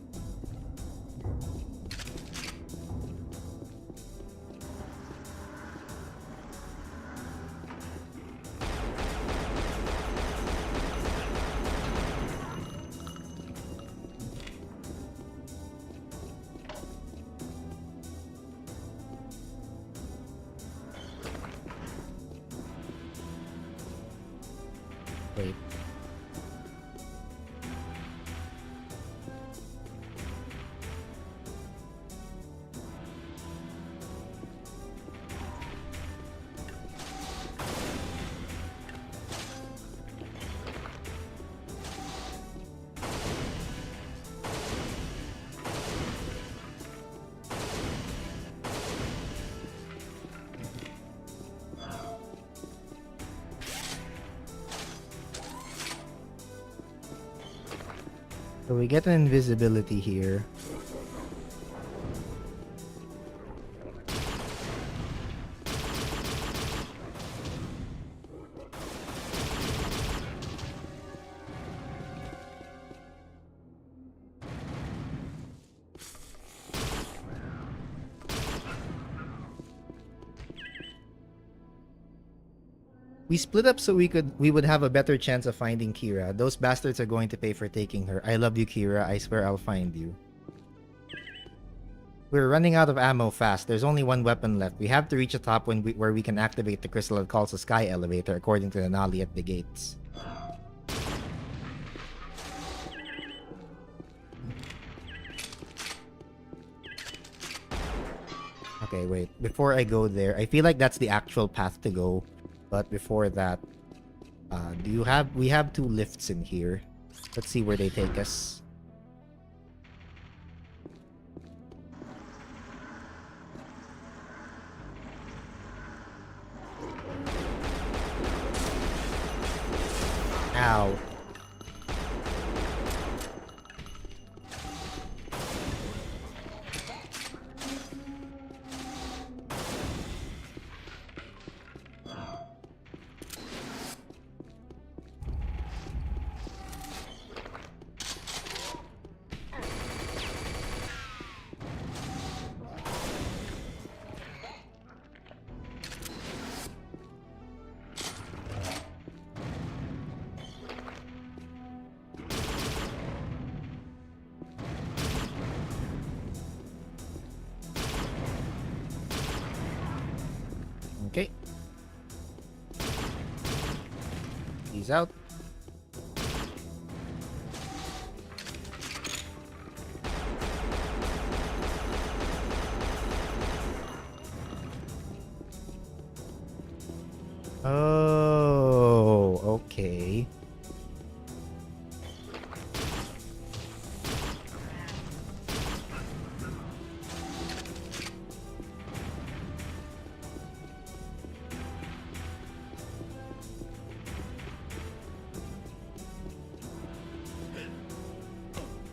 Wait. So we get an invisibility here. We split up so we would have a better chance of finding Kira. Those bastards are going to pay for taking her. I love you, Kira. I swear I'll find you. We're running out of ammo fast. There's only one weapon left. We have to reach the top where we can activate the crystal that calls the sky elevator, according to the Nali at the gates. Okay, wait. Before I go there, I feel like that's the actual path to go. But before that, we have 2 lifts in here. Let's see where they take us. Ow. Okay. He's out. Oh, okay.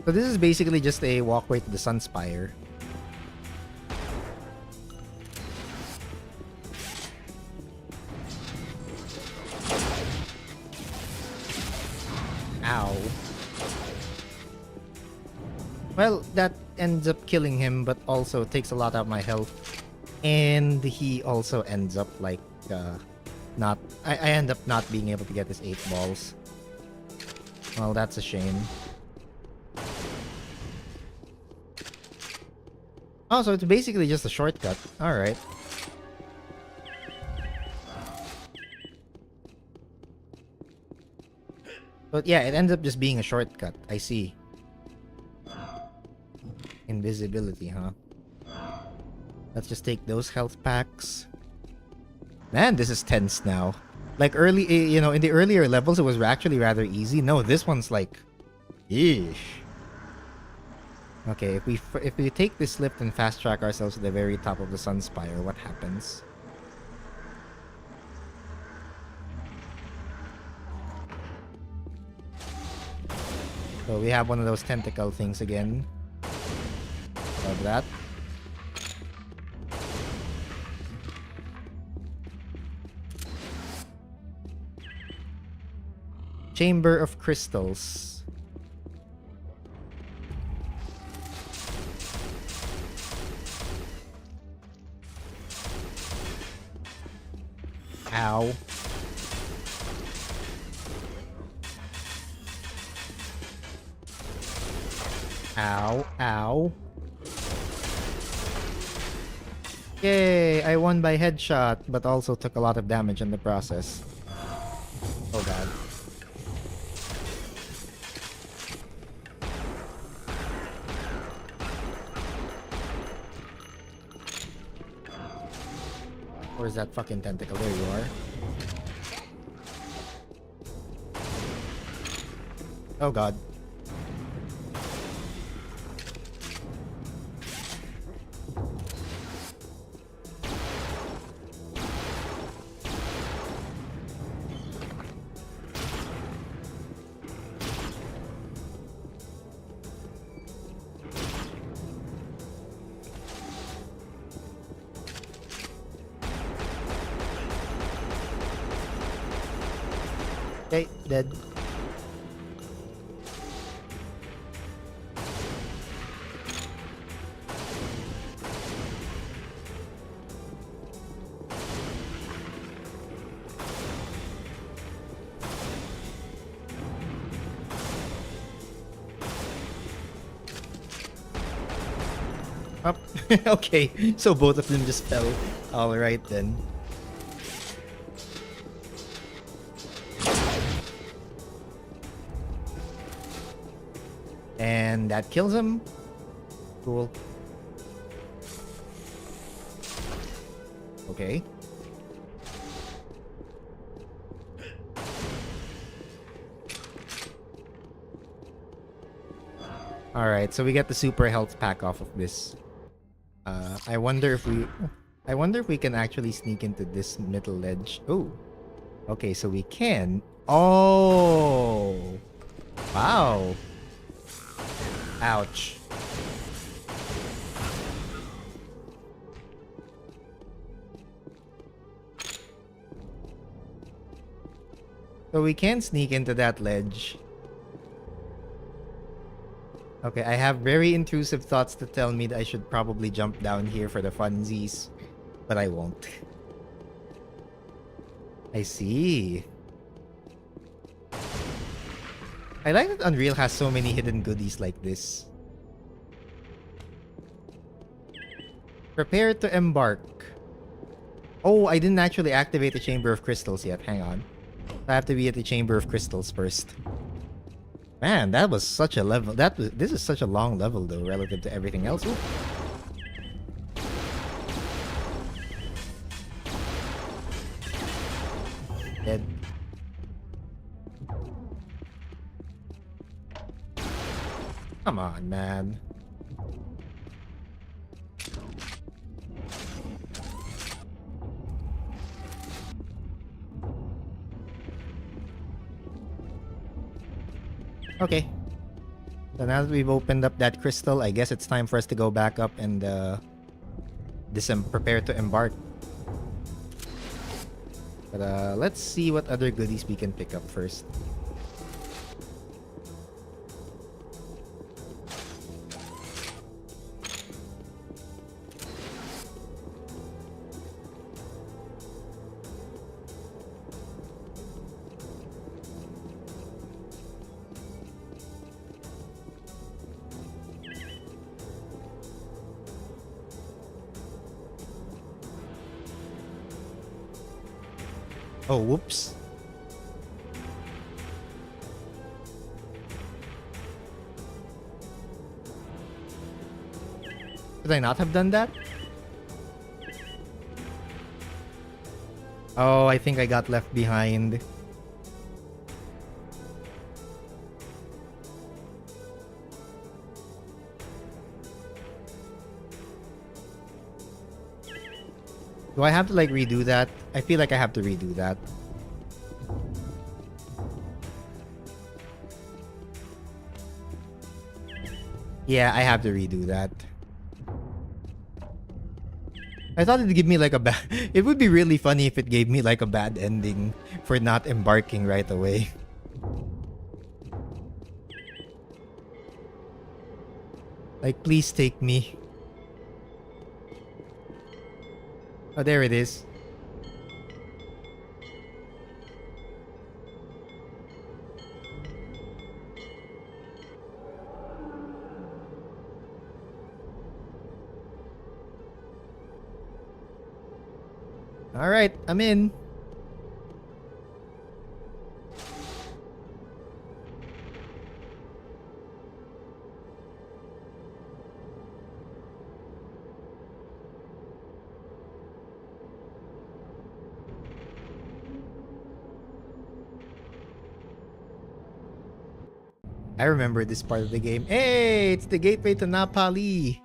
So this is basically just a walkway to the Sunspire. Ow. Well, that ends up killing him, but also takes a lot out of my health. And he also ends up like, not... I end up not being able to get his 8 balls. Well, that's a shame. Oh, so it's basically just a shortcut. Alright. But yeah, it ends up just being a shortcut. I see. Invisibility, huh? Let's just take those health packs. Man, this is tense now. Like in the earlier levels, it was actually rather easy. No, this one's like... Yeesh. Okay, if we take this lift and fast track ourselves to the very top of the Sunspire, what happens? So we have one of those tentacle things again. Love that. Chamber of Crystals. Ow. Ow, ow. Yay, I won by headshot, but also took a lot of damage in the process. Oh god. Where's that fucking tentacle? There you are. Oh god. Okay, dead. Up. Okay, so both of them just fell. Alright then. And that kills him. Cool. Okay. Alright, so we get the super health pack off of this. I wonder if we can actually sneak into this middle ledge. Oh. Okay, so we can. Oh. Wow. Ouch. So we can sneak into that ledge. Okay, I have very intrusive thoughts to tell me that I should probably jump down here for the funsies, but I won't. I see. I like that Unreal has so many hidden goodies like this. Prepare to embark. Oh, I didn't actually activate the Chamber of Crystals yet. Hang on. I have to be at the Chamber of Crystals first. Man, that was such a level. This is such a long level though, relative to everything else. Ooh. Dead. Come on, man. Okay. So now that we've opened up that crystal, I guess it's time for us to go back up and prepare to embark. But let's see what other goodies we can pick up first. Oh, whoops. Should I not have done that? Oh, I think I got left behind. Do I have to like redo that? I feel like I have to redo that. Yeah, I have to redo that. I thought it'd give me like a bad... It would be really funny if it gave me like a bad ending for not embarking right away. Like, please take me. Oh, there it is. Alright, I'm in. I remember this part of the game. Hey, it's the gateway to Napali.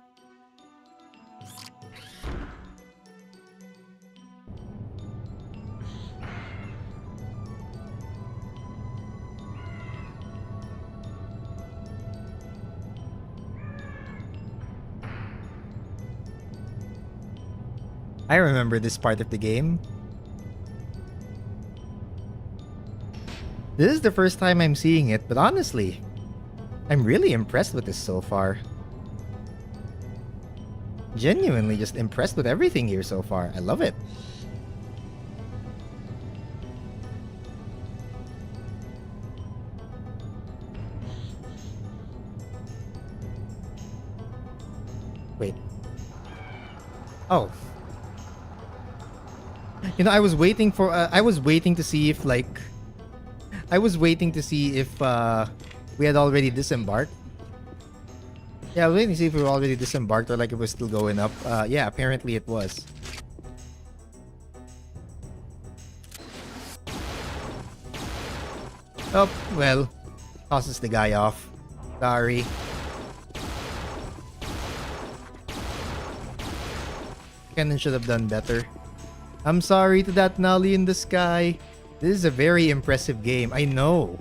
I remember this part of the game. This is the first time I'm seeing it, but honestly, I'm really impressed with this so far. Genuinely just impressed with everything here so far. I love it. Wait, Oh, you know, I was waiting to see if like I was waiting to see if we had already disembarked. Yeah, I was waiting to see if we were already disembarked or like it was still going up. Yeah, apparently it was. Oh, well, tosses the guy off. Sorry. Kennen should have done better. I'm sorry to that Nolly in the sky. This is a very impressive game. I know.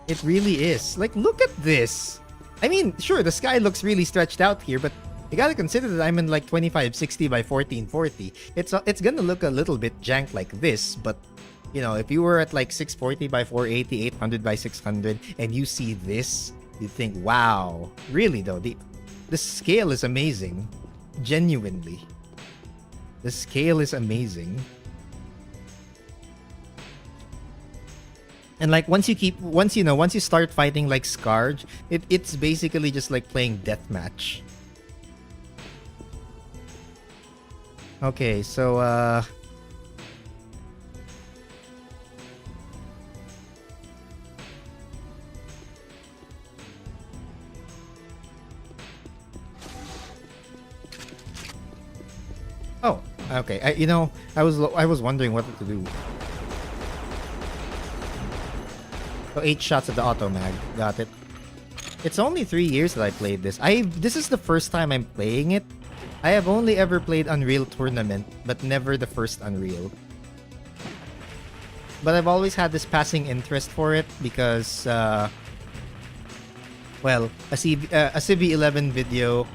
It really is. Like, look at this. I mean, sure, the sky looks really stretched out here, but you gotta consider that I'm in like 2560 by 1440. It's gonna look a little bit jank like this, but you know, if you were at like 640 by 480, 800 by 600, and you see this, you think, wow. Really though, the scale is amazing. Genuinely. The scale is amazing. And like once you start fighting like Scarge, it's basically just like playing deathmatch. Okay, so oh, okay. I was wondering what to do. So 8 shots at the auto mag. Got it. It's only 3 years that I played this. This is the first time I'm playing it. I have only ever played Unreal Tournament, but never the first Unreal. But I've always had this passing interest for it because, well, a Civ 11 video,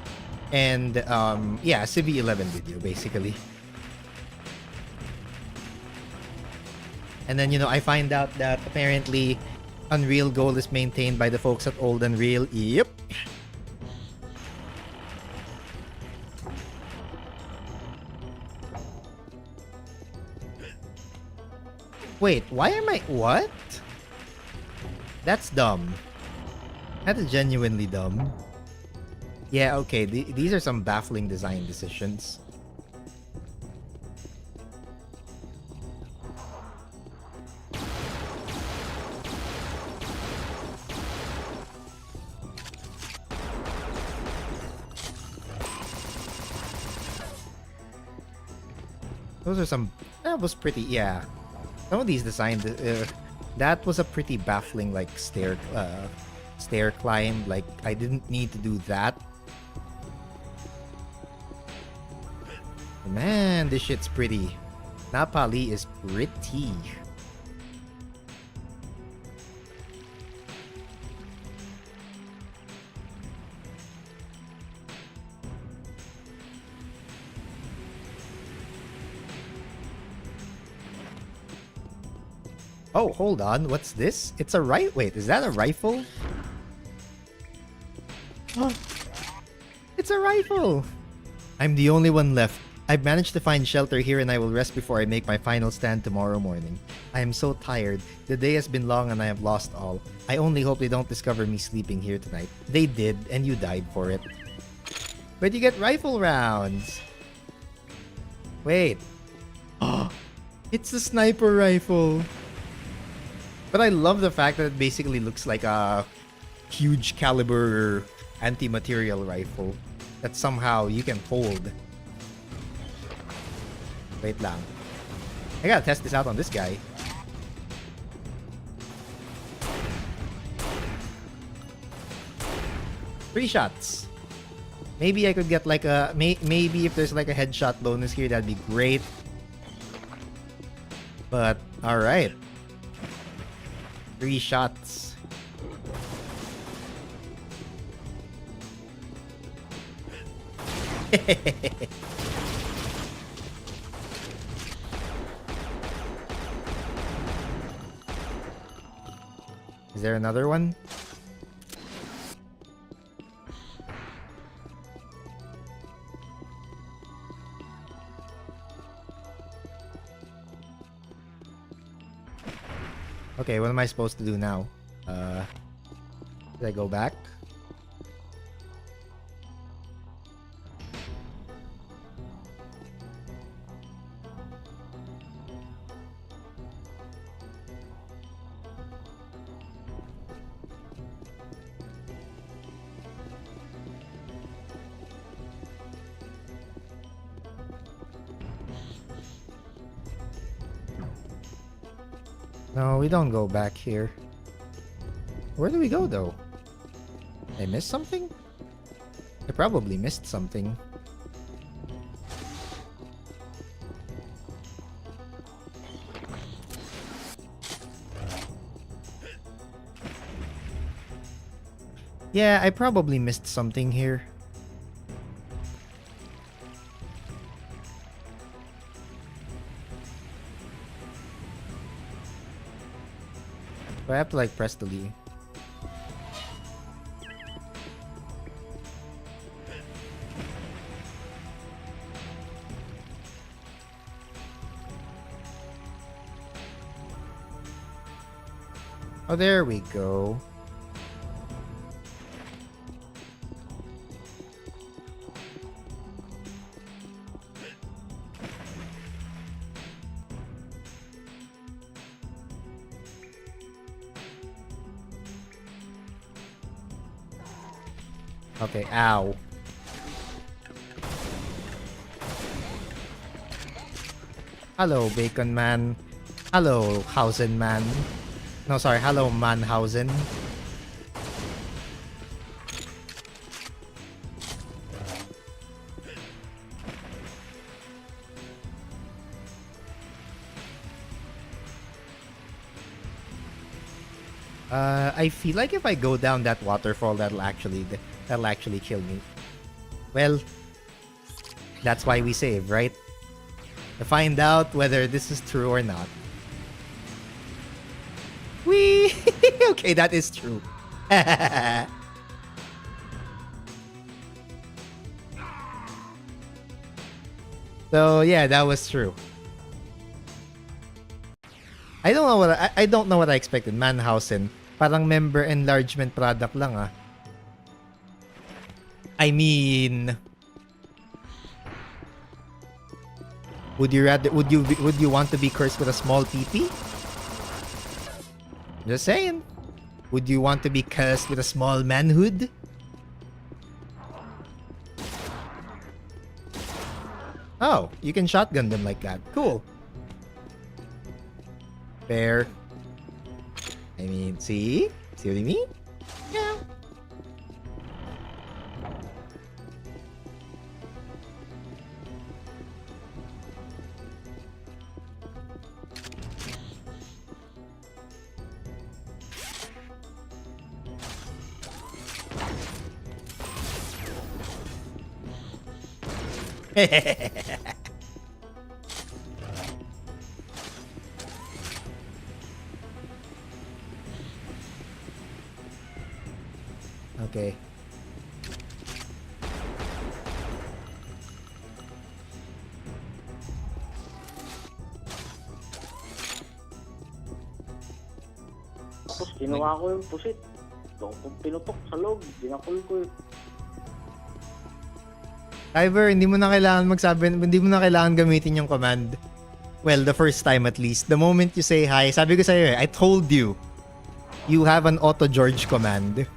and yeah, a Civ 11 video basically. And then I find out that apparently Unreal Gold is maintained by the folks at Old Unreal. Yep. Wait, why am I... What? That's dumb. That is genuinely dumb. Yeah, okay. These are some baffling design decisions. Those are some... That was pretty... Yeah. Some of these designs... that was a pretty baffling, like, stair climb. Like, I didn't need to do that. Man, this shit's pretty. Napali is pretty. Oh, hold on. What's this? It's a right. Wait, is that a rifle? Oh, it's a rifle. I'm the only one left. I've managed to find shelter here and I will rest before I make my final stand tomorrow morning. I am so tired. The day has been long and I have lost all. I only hope they don't discover me sleeping here tonight. They did, and you died for it. But you get rifle rounds. Wait. Oh, it's a sniper rifle. But I love the fact that it basically looks like a huge caliber anti-material rifle that somehow you can hold. Wait lang. I gotta test this out on this guy. Three shots. Maybe I could get like a... Maybe if there's like a headshot bonus here, that'd be great. But, alright. 3 shots. Is there another one? Okay, what am I supposed to do now? Did I go back? No, we don't go back here. Where do we go though? I missed something? I probably missed something. Yeah, I probably missed something here. Do I have to like press the lead? Oh, there we go. Okay, ow. Hello, Bacon Man. Hello, Hausen Man. No, sorry, hello, Manhausen. I feel like if I go down that waterfall, that'll actually kill me. Well, that's why we save, right? To find out whether this is true or not. Whee! Okay, that is true. So yeah, that was true. I don't know what I expected. Manhausen, parang member enlargement product lang ah. I mean, would you want to be cursed with a small PP? Just saying. Would you want to be cursed with a small manhood? Oh, you can shotgun them like that. Cool. Fair. I mean, see? See what I mean? Yeah. Okay. Tapos ginawa ko yung pusit. Doon kong pinutok sa loob. Ginakul ko yun. Iver, hindi mo na kailangan gamitin yung command. Well, the first time at least. The moment you say hi, sabi ko sa'yo I told you. You have an auto George command.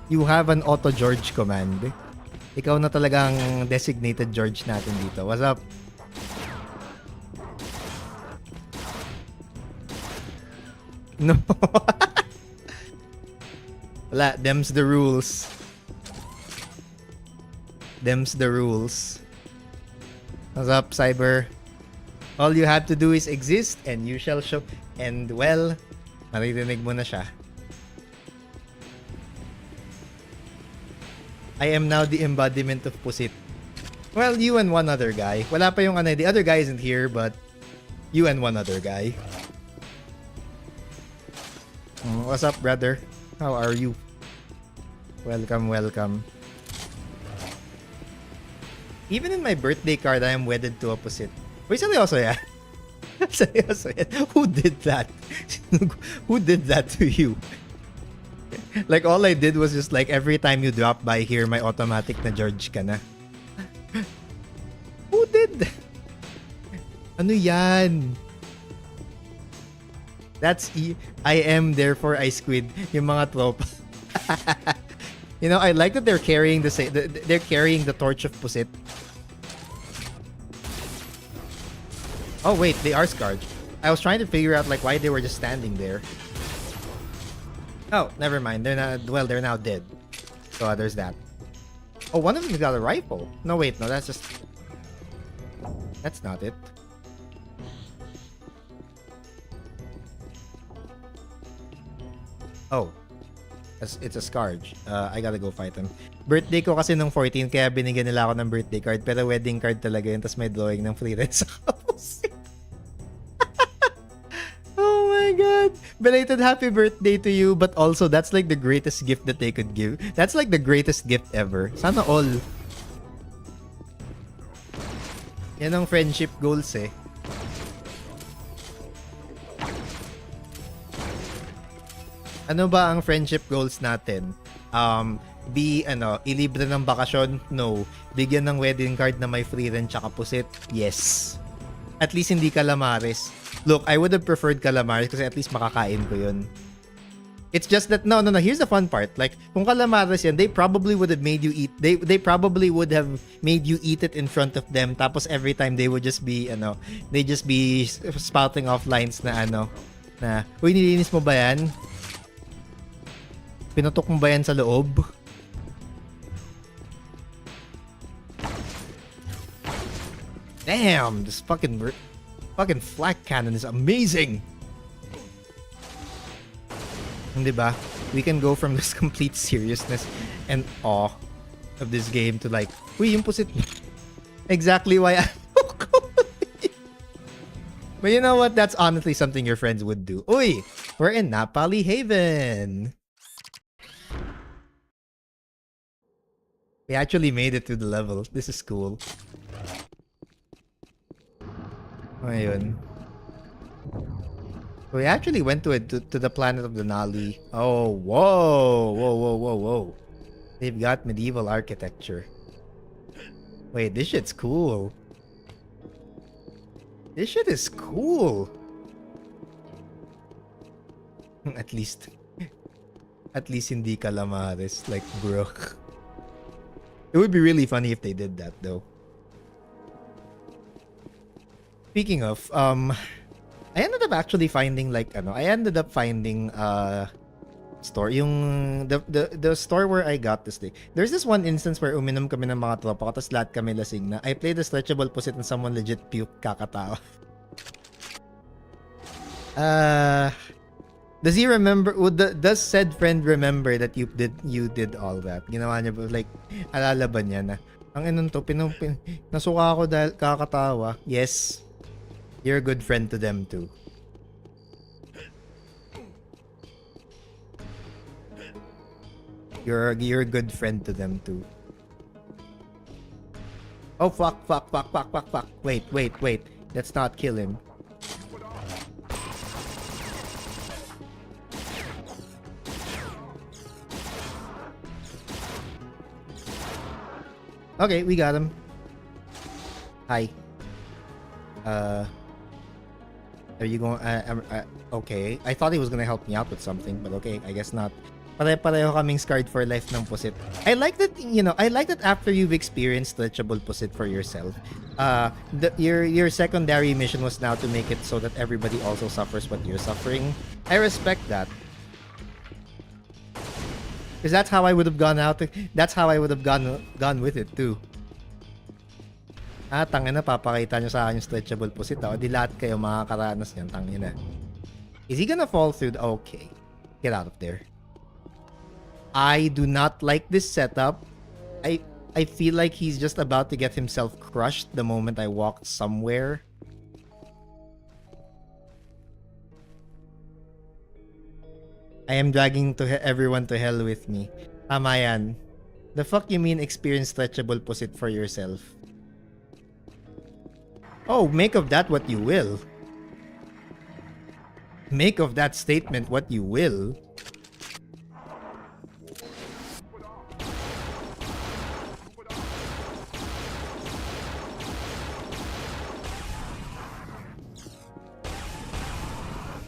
You have an auto George command. Ikaw na talagang designated George natin dito. What's up? No. Wala, them's the rules. Them's the rules. What's up, Cyber? All you have to do is exist and you shall show. And well, maririnig mo na siya. I am now the embodiment of Pusit. Well, you and one other guy. Wala pa yung ano, the other guy isn't here, but you and one other guy. What's up, brother? How are you? Welcome, welcome. Even in my birthday card, I am wedded to a Pusit. Wait, seryoso yan? Seryoso yan? Who did that? Who did that to you? Like, all I did was just like, every time you drop by here, may automatic na George ka na. Who did? Ano yan? That's I am, therefore I squid. Yung mga tropa. You know, I like that they're carrying they're carrying the torch of Pusit. Oh wait, they are scarred. I was trying to figure out like why they were just standing there. Oh, never mind. They're not. Well, they're now dead. So there's that. Oh, one of them's got a rifle. No, wait, no, that's just. That's not it. Oh. It's a Scourge. I gotta go fight him. Birthday ko kasi nung 14, kaya binigyan nila ako ng birthday card. Pero wedding card talaga yun. Tapos may drawing ng free rent sa house. Oh my god. Belated happy birthday to you. But also, that's like the greatest gift that they could give. That's like the greatest gift ever. Sana all. Yan ang friendship goals eh. Ano ba ang friendship goals natin? Ilibre ng bakasyon? No. Bigyan ng wedding card na may free rent tsaka pusit? Yes. At least hindi calamares. Look, I would have preferred calamares kasi at least makakain ko yun. It's just that, no. Here's the fun part. Like, kung calamares yan, they probably would have made you eat, they probably would have made you eat it in front of them. Tapos every time they would just be, they just be spouting off lines na uy, nilinis mo ba yan? Pinutok mo ba yan sa loob? Damn, this fucking flak cannon is amazing. Hindi ba? We can go from this complete seriousness and awe of this game to like, uy, yung pusit. Exactly why I But you know what? That's honestly something your friends would do. Uy, we're in Napali Haven. We actually made it to the level. This is cool. Ayun. We actually went to the planet of Denali. Oh, whoa. They've got medieval architecture. Wait, this shit's cool. This shit is cool. At least hindi calamares, like, bro. It would be really funny if they did that, though. Speaking of, I ended up actually finding store, yung the store where I got this thing. There's this one instance where uminom kami ng mga tropa ko, tapos lahat kami lasing na. I played a stretchable pusit and someone legit puke, kakatawa. Does he remember? Does said friend remember that you did all that? Ginawa niya ba, like, alala ba niya na ang inon to, nasuka ako dahil kakatawa? Yes, you're a good friend to them too. You're a good friend to them too. Oh fuck. Wait. Let's not kill him. Okay, we got him. Hi. Are you going? Okay. I thought he was gonna help me out with something, but okay, I guess not. Pare-pareho kaming scarred for life ng pusit. I like that, after you've experienced stretchable pusit for yourself, your secondary mission was now to make it so that everybody also suffers what you're suffering. I respect that. Because that's how I would have gone out. That's how I would have gone with it too. Tangina, papakita nyo sa akin yung stretchable pusit. Di lahat kayo makakaranas yan, tangina. Is he gonna fall through? Okay. Get out of there. I do not like this setup. I feel like he's just about to get himself crushed the moment I walked somewhere. I am dragging everyone to hell with me. Tama yan. The fuck you mean experience stretchable pusit for yourself? Oh, make of that what you will. Make of that statement what you will.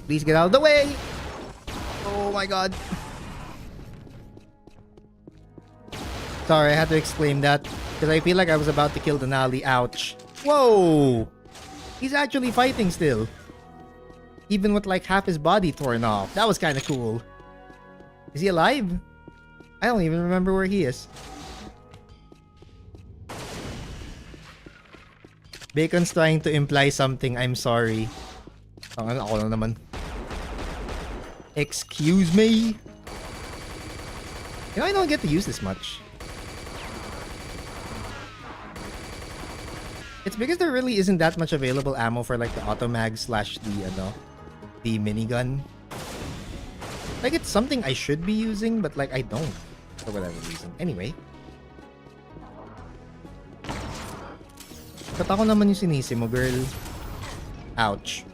Please get out of the way! Oh my god. Sorry, I had to exclaim that because I feel like I was about to kill Denali. Ouch. Whoa! He's actually fighting still. Even with like half his body torn off. That was kind of cool. Is he alive? I don't even remember where he is. Bacon's trying to imply something. I'm sorry. Ako lang naman. Excuse me? You know, I don't get to use this much. It's because there really isn't that much available ammo for like the automag slash the minigun. Like, it's something I should be using, but like I don't for whatever reason. Anyway. Ba't ako naman yung sinisi mo, girl? Ouch.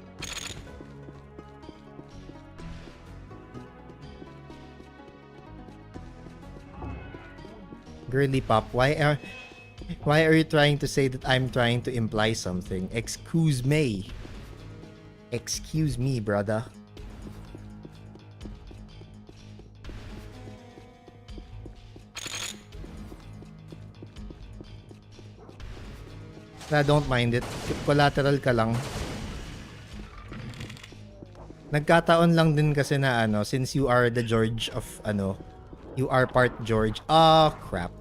Girly pop, why are you trying to say that I'm trying to imply something? Excuse me. Excuse me, brother. I don't mind it. Collateral ka lang. Nagkataon lang din kasi na since you are the George of you are part George. Oh, crap.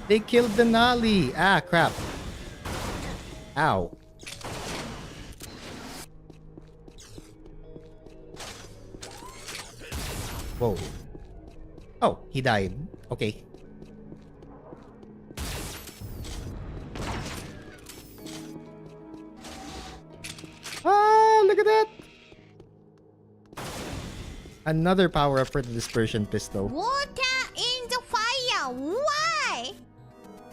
They killed the Nolly. Ah, crap. Ow. Whoa. Oh, he died. Okay. Ah, look at that. Another power-up for the dispersion pistol. Water in the fire. Why?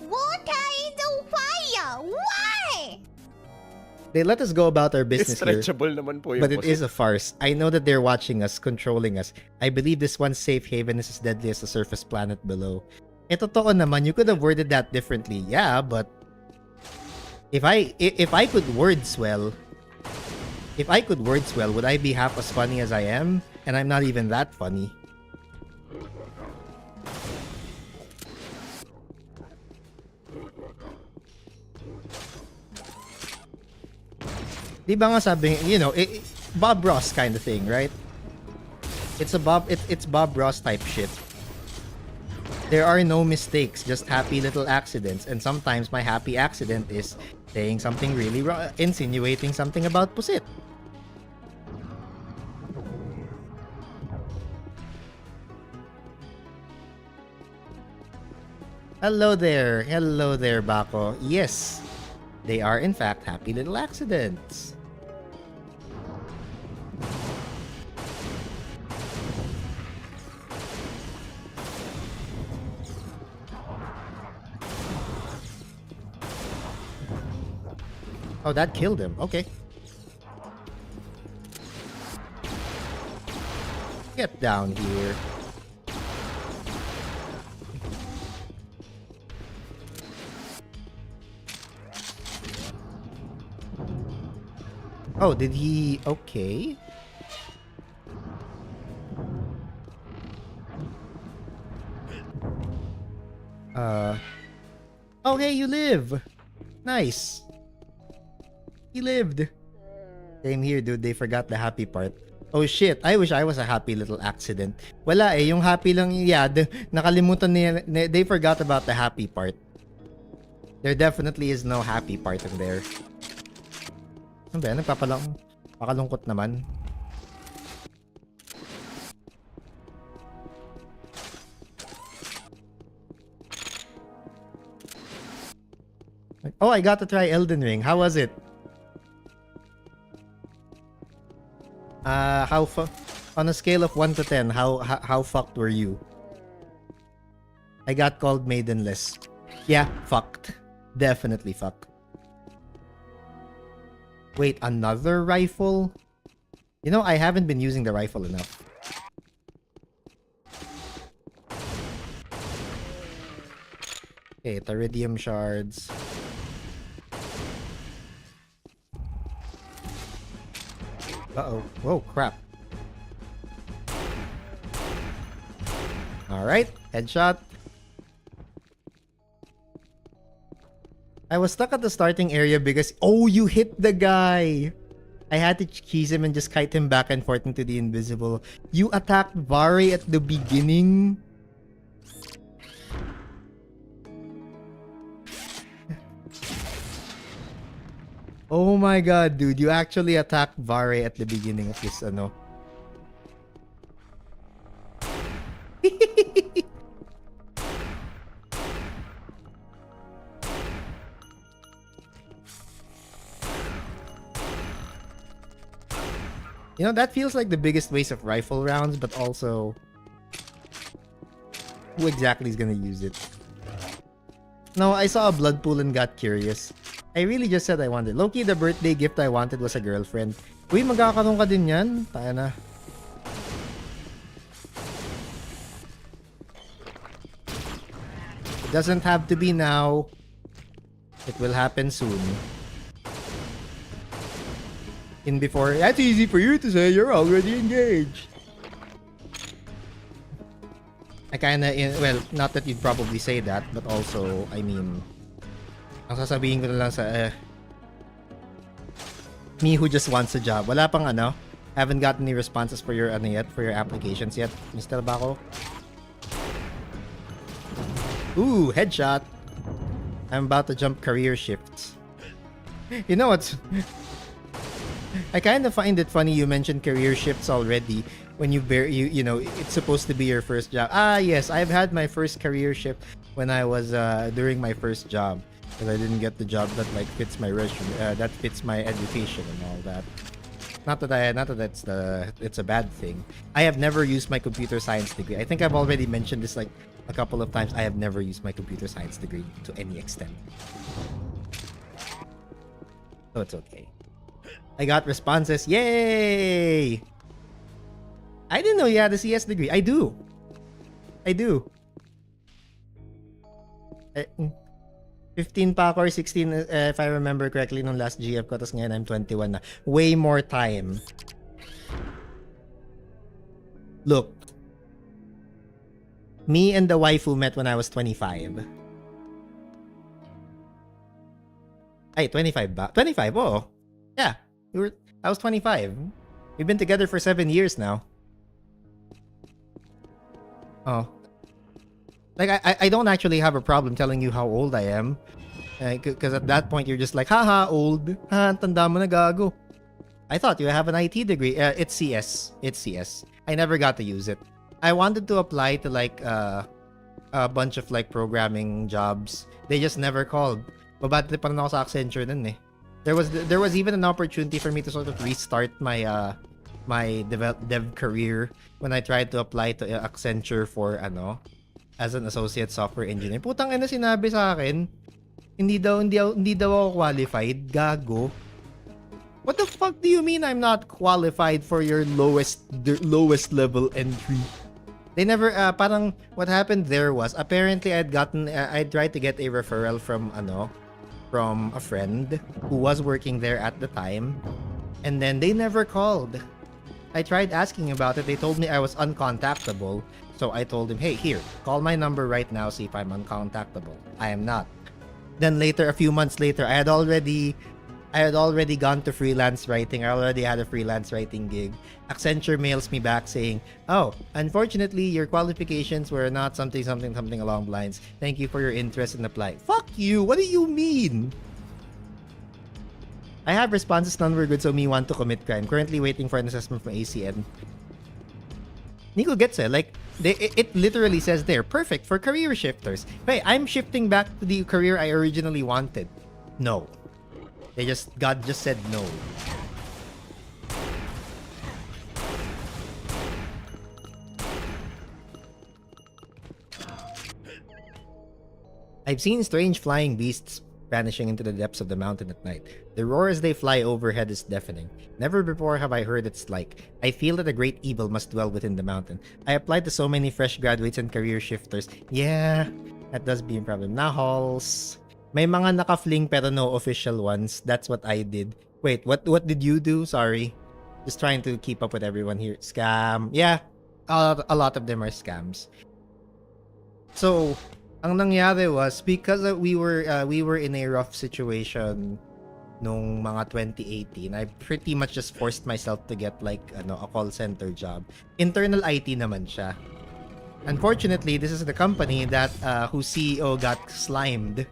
Water in the fire. Why? They let us go about our business here, Stretchable naman po yung but it is a farce. I know that they're watching us, controlling us. I believe this one safe haven is as deadly as the surface planet below. Eh, totoo naman, you could have worded that differently. Yeah, but if I could wordswell, would I be half as funny as I am? And I'm not even that funny. Di ba nga sabi, Bob Ross kind of thing, right? It's Bob Ross type shit. There are no mistakes, just happy little accidents. And sometimes my happy accident is saying something really wrong, insinuating something about pusit. Hello there, Bako. Yes, they are in fact happy little accidents. Oh, that killed him. Okay. Get down here. Oh, did he... Okay. Okay, you live. Nice. He lived. Same here, dude. They forgot the happy part. Oh shit, I wish I was a happy little accident. Wala eh, yung happy lang, yeah, nakalimutan nila, they forgot about the happy part. There definitely is no happy part in there. Ano ba yan? Pakalungkot naman. Oh, I got to try Elden Ring. How was it? On a scale of 1 to 10, how fucked were you? I got called maidenless. Yeah, fucked. Definitely fucked. Wait, another rifle? You know, I haven't been using the rifle enough. Okay, Theridium shards. Uh-oh. Whoa, crap. Alright, headshot. I was stuck at the starting area because... Oh, you hit the guy! I had to cheese him and just kite him back and forth into the invisible. You attacked Vare at the beginning? Oh my god, dude. You actually attacked Vare at the beginning of this, ano. You know, that feels like the biggest waste of rifle rounds, but also... who exactly is gonna use it? No, I saw a blood pool and got curious. I really just said I wanted. Loki, the birthday gift I wanted was a girlfriend. Uy, magkakaroon ka din yan? Tayo na. It doesn't have to be now. It will happen soon. In before, that's easy for you to say, you're already engaged. I kinda, well, not that you'd probably say that, but also, I mean, ang sasabihin ko na lang sa, me who just wants a job. Wala pang ano, haven't gotten any responses for your, ano yet, for your applications yet, Mr. Bako. Ooh, headshot. I'm about to jump career shifts. You know what's... I kind of find it funny you mentioned career shifts already when you know, it's supposed to be your first job. Ah, yes, I've had my first career shift when I was during my first job because I didn't get the job that like fits my resume, that fits my education and all that. Not that it's a bad thing. I have never used my computer science degree. I think I've already mentioned this like a couple of times. I have never used my computer science degree to any extent. So it's okay. I got responses. Yay! I didn't know you had a CS degree. I do. 15 pa ako or 16 if I remember correctly nung last GF ko. Tapos ngayon I'm 21 na. Way more time. Look. Me and the waifu met when I was 25. Ay, 25 ba? 25, oh. Yeah. I was 25. We've been together for 7 years now. Oh. Like, I don't actually have a problem telling you how old I am. Because at that point, you're just like, haha, old. Ha, tanda mo na gago. I thought you have an IT degree. It's CS. It's CS. I never got to use it. I wanted to apply to like a bunch of like programming jobs. They just never called. Babate pa rin ako sa Accenture dun eh. There was even an opportunity for me to sort of restart my my dev career when I tried to apply to Accenture for as an associate software engineer. Putang ina, sinabi sa akin, hindi daw ako qualified. Gago. What the fuck do you mean I'm not qualified for your lowest level entry? They never parang what happened there was apparently I tried to get a referral from a friend who was working there at the time, and then they never called. I tried asking about it. They told me I was uncontactable. So I told him, hey, here, call my number right now, see if I'm uncontactable. I am not. Then later, a few months later, I had already gone to freelance writing. I already had a freelance writing gig. Accenture mails me back saying, oh, unfortunately, your qualifications were not something along the lines. Thank you for your interest in applying. Fuck you! What do you mean? I have responses, none were good, so me want to commit crime. Currently waiting for an assessment from ACN. Nico gets it. Like, it literally says there, perfect for career shifters. Hey, I'm shifting back to the career I originally wanted. No. God just said no. I've seen strange flying beasts vanishing into the depths of the mountain at night. The roar as they fly overhead is deafening. Never before have I heard its like. I feel that a great evil must dwell within the mountain. I applied to so many fresh graduates and career shifters. Yeah, that does be a problem. Nahols. May mga naka-fling pero no official ones. That's what I did. Wait, what did you do? Sorry. Just trying to keep up with everyone here. Scam. Yeah, a lot of them are scams. So, ang nangyari was because we were in a rough situation nung mga 2018, I pretty much just forced myself to get like a call center job. Internal IT naman siya. Unfortunately, this is the company that whose CEO got slimed.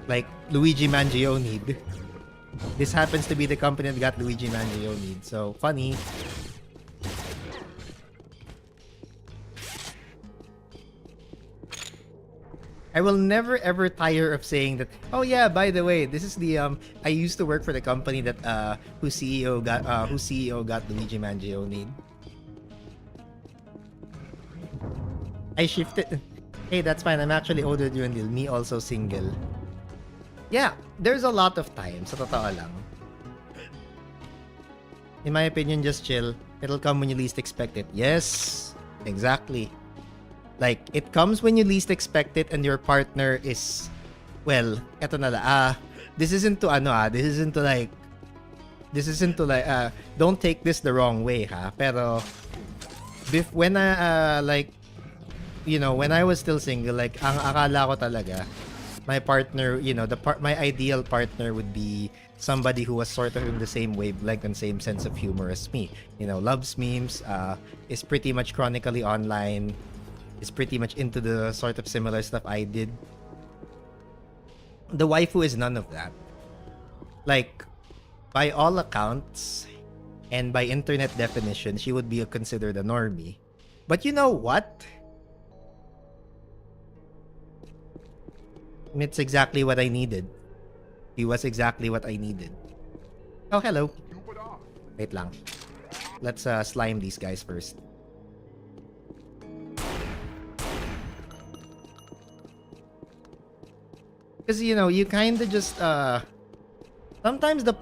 Like Luigi Mangione. This happens to be the company that got Luigi Mangione. So funny. I will never ever tire of saying that. Oh yeah, by the way, this is the I used to work for the company that whose CEO got Luigi Mangione. I shifted. Hey, that's fine. I'm actually older than you and me also single. Yeah, there's a lot of time, sa totoo lang. In my opinion, just chill. It'll come when you least expect it. Yes, exactly. Like, it comes when you least expect it and your partner is, well, eto na la. This isn't to don't take this the wrong way, ha? Pero, when when I was still single, like, ang akala ko talaga, my partner, my ideal partner would be somebody who was sort of in the same wavelength and same sense of humor as me. Loves memes, is pretty much chronically online, is pretty much into the sort of similar stuff I did. The waifu is none of that. Like, by all accounts, and by internet definition, she would be considered a normie. But you know what? It's exactly what I needed. He was exactly what I needed. Oh, hello. Wait lang. Let's slime these guys first. Because you kind of just sometimes the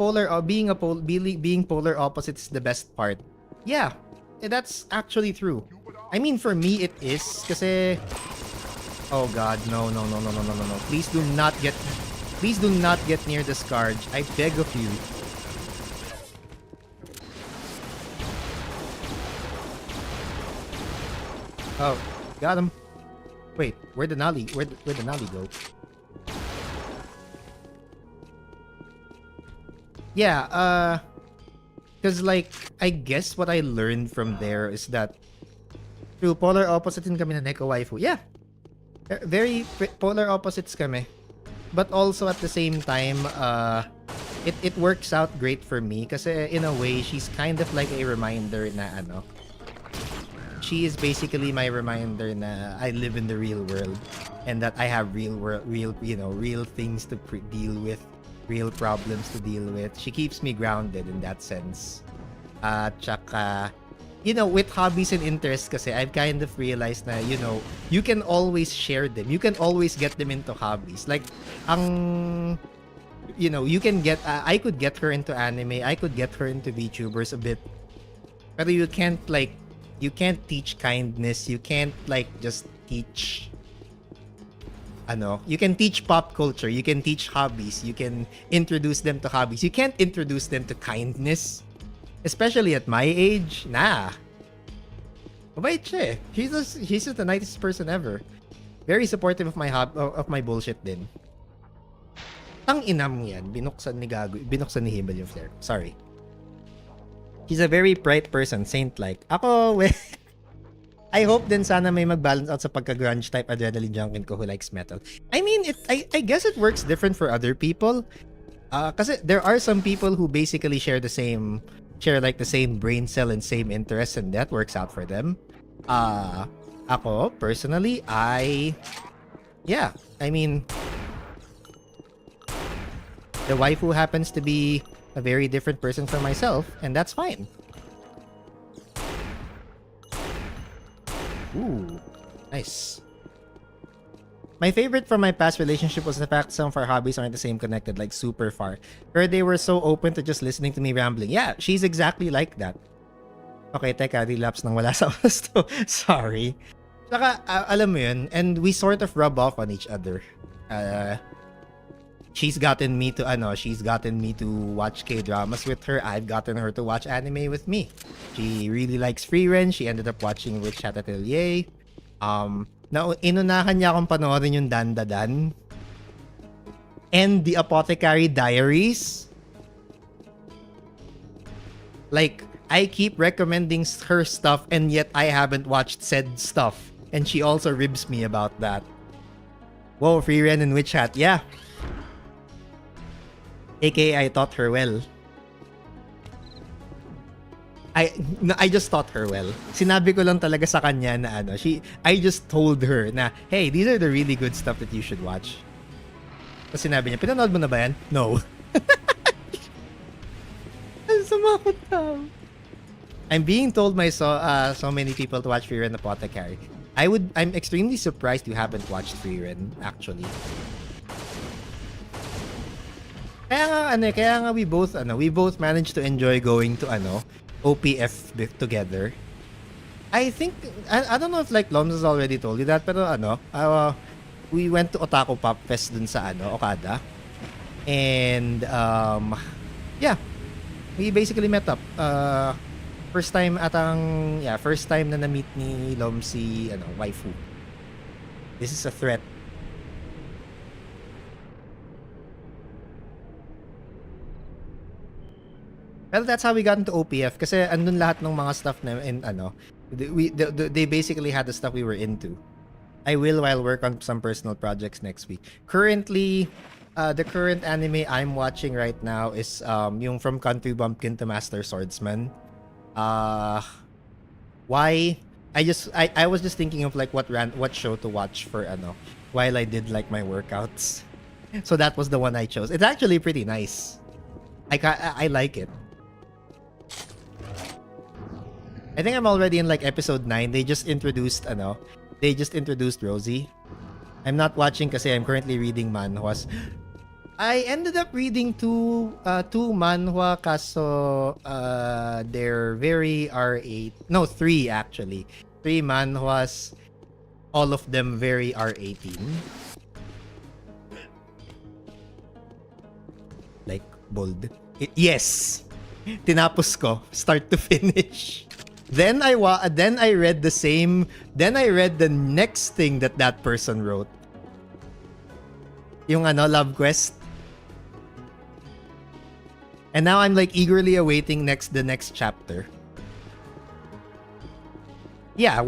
being polar opposites is the best part. Yeah, that's actually true. I mean, for me it is kasi oh god, no. Please do not get near the Scourge. I beg of you. Oh, got him. Wait, where'd the Nali go? Yeah, because like, I guess what I learned from there is that true, polar opposites din kami na Neko waifu. Yeah, very polar opposites kami. But also at the same time, it works out great for me kasi in a way, she's kind of like a reminder na she is basically my reminder na I live in the real world and that I have real things to deal with, real problems to deal with. She keeps me grounded in that sense. Tsaka, with hobbies and interests kasi I've kind of realized na, you can always share them. You can always get them into hobbies. Like, you can get, I could get her into anime, I could get her into VTubers a bit. But you can't teach kindness, you can't just teach, you can teach pop culture, you can teach hobbies, you can introduce them to hobbies. You can't introduce them to kindness. Especially at my age, nah. Mabait siya eh. She's just the nicest person ever. Very supportive of my bullshit din. Ang inam yan, binuksan ni Himmel yung flare. Sorry. She's a very bright person, saint-like. Ako, I hope din sana may mag-balance out sa pagka-grunge type adrenaline junkin ko who likes metal. I mean, I guess it works different for other people. Kasi there are some people who basically share the same brain cell and same interests, and that works out for them. Ako, personally, I mean, the waifu happens to be a very different person from myself, and that's fine. Ooh, nice. My favorite from my past relationship was the fact some of our hobbies aren't the same connected, like super far. Where they were so open to just listening to me rambling. Yeah, she's exactly like that. Okay, teka, relapse nang wala sa gusto. Sorry. Saka, alam mo yun, and we sort of rub off on each other. She's gotten me to watch K-dramas with her. I've gotten her to watch anime with me. She really likes Frieren. She ended up watching Witch Hat Atelier. Inunahan niya akong panoorin yung Dandadan. and the Apothecary Diaries. Like, I keep recommending her stuff and yet I haven't watched said stuff. And she also ribs me about that. Whoa, Free Ren and Witch Hat. Yeah. AKA, I taught her well. I just taught her well. Sinabi ko lang talaga sa kanya na ano, I just told her na, hey, these are the really good stuff that you should watch. Tapos sinabi niya, pinanood mo na ba yan? No. Ang sama ko tao. I'm being told by so many people to watch Free Ren Apothecary. I'm extremely surprised you haven't watched Free Ren, actually. Kaya nga we both managed to enjoy going to OPF together. I think I don't know if like Loms has already told you that, pero we went to Otaku Pop Fest dun sa Okada. And yeah, we basically met up. First time na na-meet ni Lom si waifu. This is a threat. Well, that's how we got into OPF kasi andun lahat ng mga stuff na they basically had the stuff we were into. I will while work on some personal projects next week. Currently, the current anime I'm watching right now is yung From Country Bumpkin to Master Swordsman. Why? I was just thinking of like what show to watch for while I did like my workouts. So that was the one I chose. It's actually pretty nice. I like it. I think I'm already in like episode 9. They just introduced Rosie. I'm not watching kasi I'm currently reading manhwas. I ended up reading two manhwa kaso they're very R8. No, 3 actually. 3 manhwas, all of them very R18. Like bold. Yes. Tinapos ko start to finish. Then I read the next thing that person wrote. Yung Love Quest. And now I'm like eagerly awaiting the next chapter. Yeah,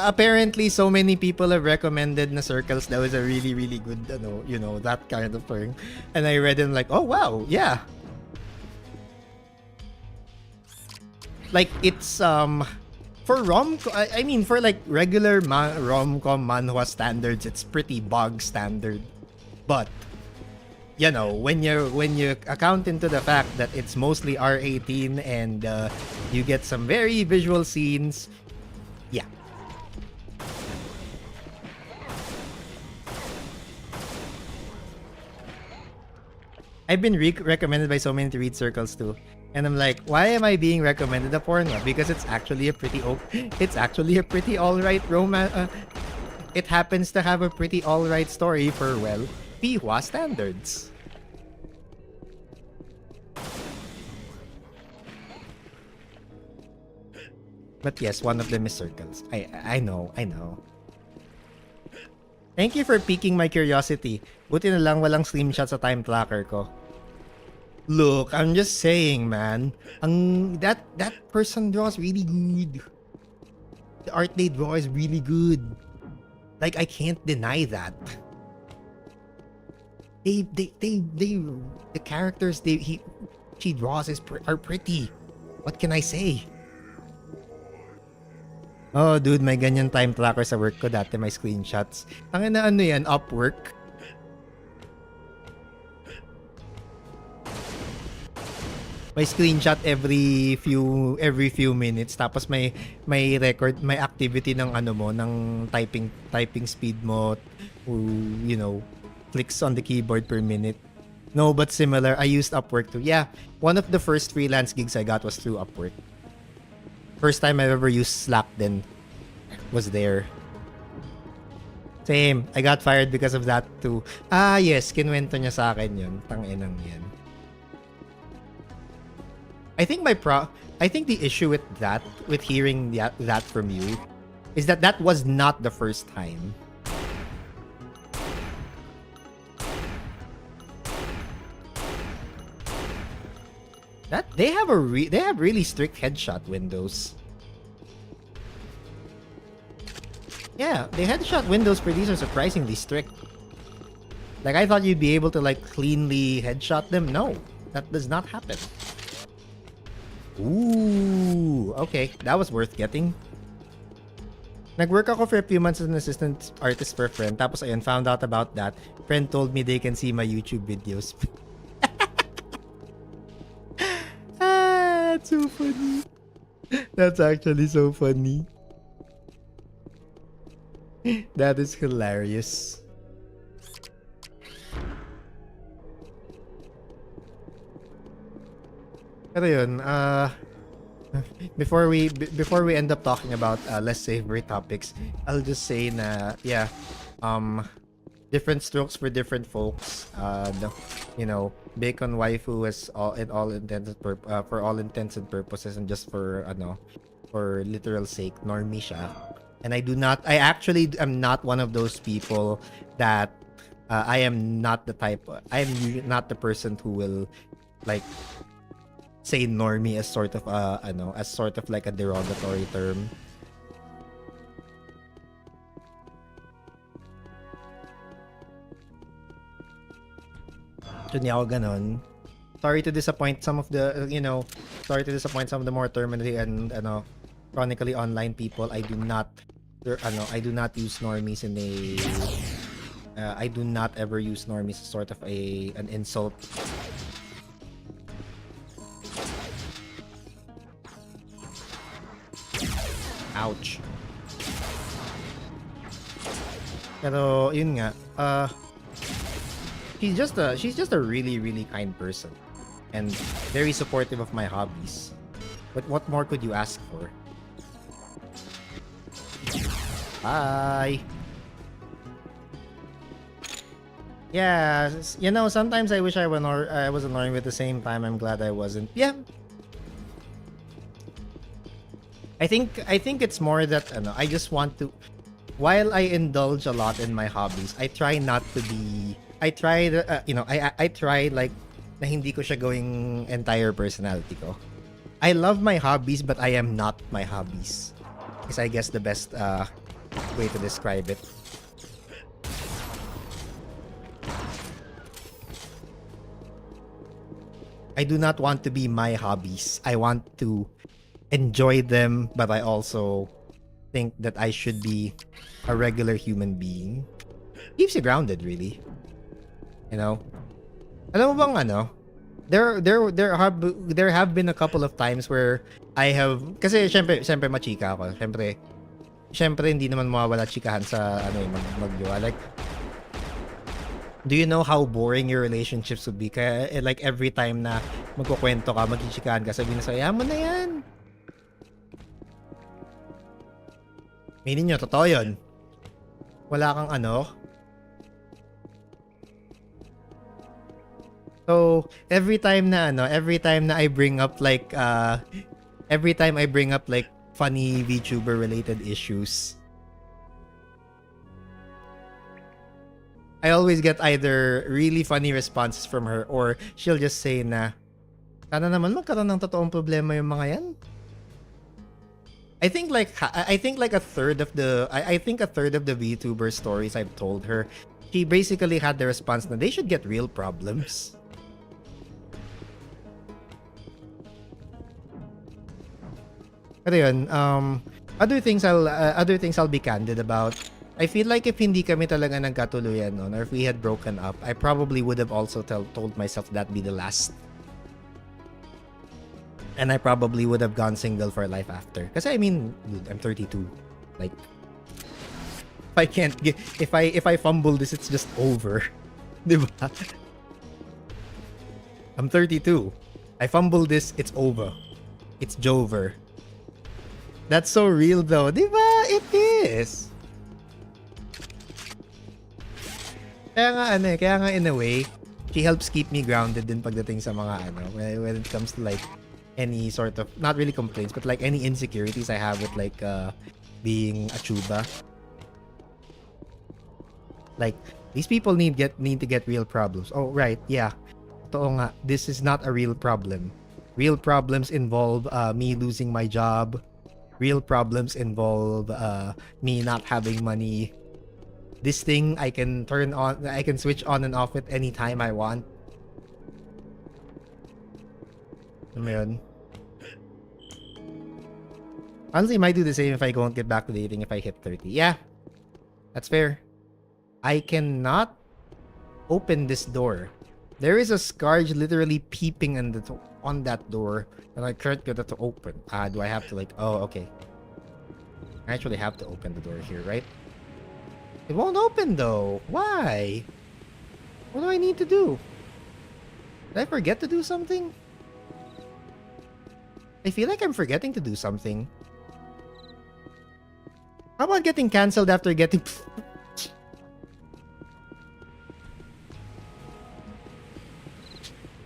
apparently so many people have recommended na Circles. That was a really, really good, that kind of thing. And I read it and like, oh wow, yeah. Like it's for for like regular rom-com manhwa standards, it's pretty bog standard. But when you account into the fact that it's mostly R18 and you get some very visual scenes, yeah. I've been recommended by so many to read Circles too. And I'm like, why am I being recommended a porno? Because it's actually a pretty alright romance. It happens to have a pretty alright story for Pihwa standards. But yes, one of them is Circles. I know. Thank you for piquing my curiosity. Buti na lang walang screenshot sa time tracker ko. Look, I'm just saying, man. That person draws really good. The art they draw is really good. Like I can't deny that. The characters she draws are pretty. What can I say? Oh, dude, may ganyan time tracker sa work ko dati, may screenshots. Ang yan, Upwork. May screenshot every few minutes, tapos may record, may activity ng ng typing speed mo, clicks on the keyboard per minute. No, but similar. I used Upwork too. Yeah, one of the first freelance gigs I got was through Upwork. First time I've ever used Slack then was there. Same. I got fired because of that too. Ah, yes. Kinwento niya sa akin yun. Tanginang yan. I think the issue with hearing that from you is that was not the first time. They have they have really strict headshot windows. Yeah, the headshot windows for these are surprisingly strict. Like, I thought you'd be able to, like, cleanly headshot them. No, that does not happen. Ooh, okay. That was worth getting. Nag-work ako for a few months as an assistant artist for a friend. Tapos, ayun, found out about that. Friend told me they can see my YouTube videos. That's so funny. That's actually so funny. That is hilarious. Pero yun, before we end up talking about less savory topics, I'll just say na yeah, different strokes for different folks. You know, Bacon Waifu is for all intents and purposes, and just for for literal sake, normie siya. And I actually am not one of those people that I am not the person who will like say normie as sort of like a derogatory term. Hindi ako ganon. Sorry to disappoint some of the more terminally and chronically online people. I do not use normies in a I do not ever use normies as sort of an insult. Ouch. Pero yun nga, she's just a really, really kind person and very supportive of my hobbies. But what more could you ask for? Bye. Yeah, you know, sometimes I wish I was annoying, but at the same time I'm glad I wasn't. Yeah. I think it's more that I just want to, while I indulge a lot in my hobbies, I try not to be, I try like na hindi ko siya going entire personality ko. I love my hobbies, but I am not my hobbies. Is I guess the best way to describe it. I do not want to be my hobbies. I want to enjoy them, but I also think that I should be a regular human being. Keeps you grounded, really. You know? Alam mo bang there have been a couple of times where I have, kasi syempre machika ako. Syempre hindi naman mawawala chikahan sa magjowa. Like, do you know how boring your relationships would be? Kaya like every time na magkukwento ka, magchichikahan ka, sabihin na sa'yo, "Yaman na yan." Meaning nyo, totoo yun. Wala kang So, every time na I bring up like funny VTuber related issues, I always get either really funny responses from her or she'll just say na, "Sana naman magkaroon ng totoong problema yung mga yan." I think a third of the VTuber stories I've told her, she basically had the response that they should get real problems. Pero yun, other things I'll be candid about. I feel like if hindi kami talaga nagkatuluyan noon, or if we had broken up, I probably would have also told myself that'd be the last. And I probably would have gone single for life after. Kasi I mean, dude, I'm 32. Like, if I fumble this, it's just over. Diba? I'm 32. I fumble this, it's over. It's Jover. That's so real though. Diba? It is. Kaya nga in a way, she helps keep me grounded din pagdating sa mga when it comes to like any sort of, not really complaints, but like any insecurities I have with like being a chuba. Like, these people need to get real problems. Oh right, yeah. Totoo nga, this is not a real problem. Real problems involve me losing my job. Real problems involve me not having money. This thing I can switch on and off it anytime I want. Alam mo yun? Honestly, I might do the same if I don't get back to dating if I hit 30. Yeah, that's fair. I cannot open this door. There is a scourge literally peeping on that door, and I can't get it to open. Do I have to Oh, okay. I actually have to open the door here, right? It won't open though. Why? What do I need to do? Did I forget to do something? I feel like I'm forgetting to do something. How about getting cancelled after getting...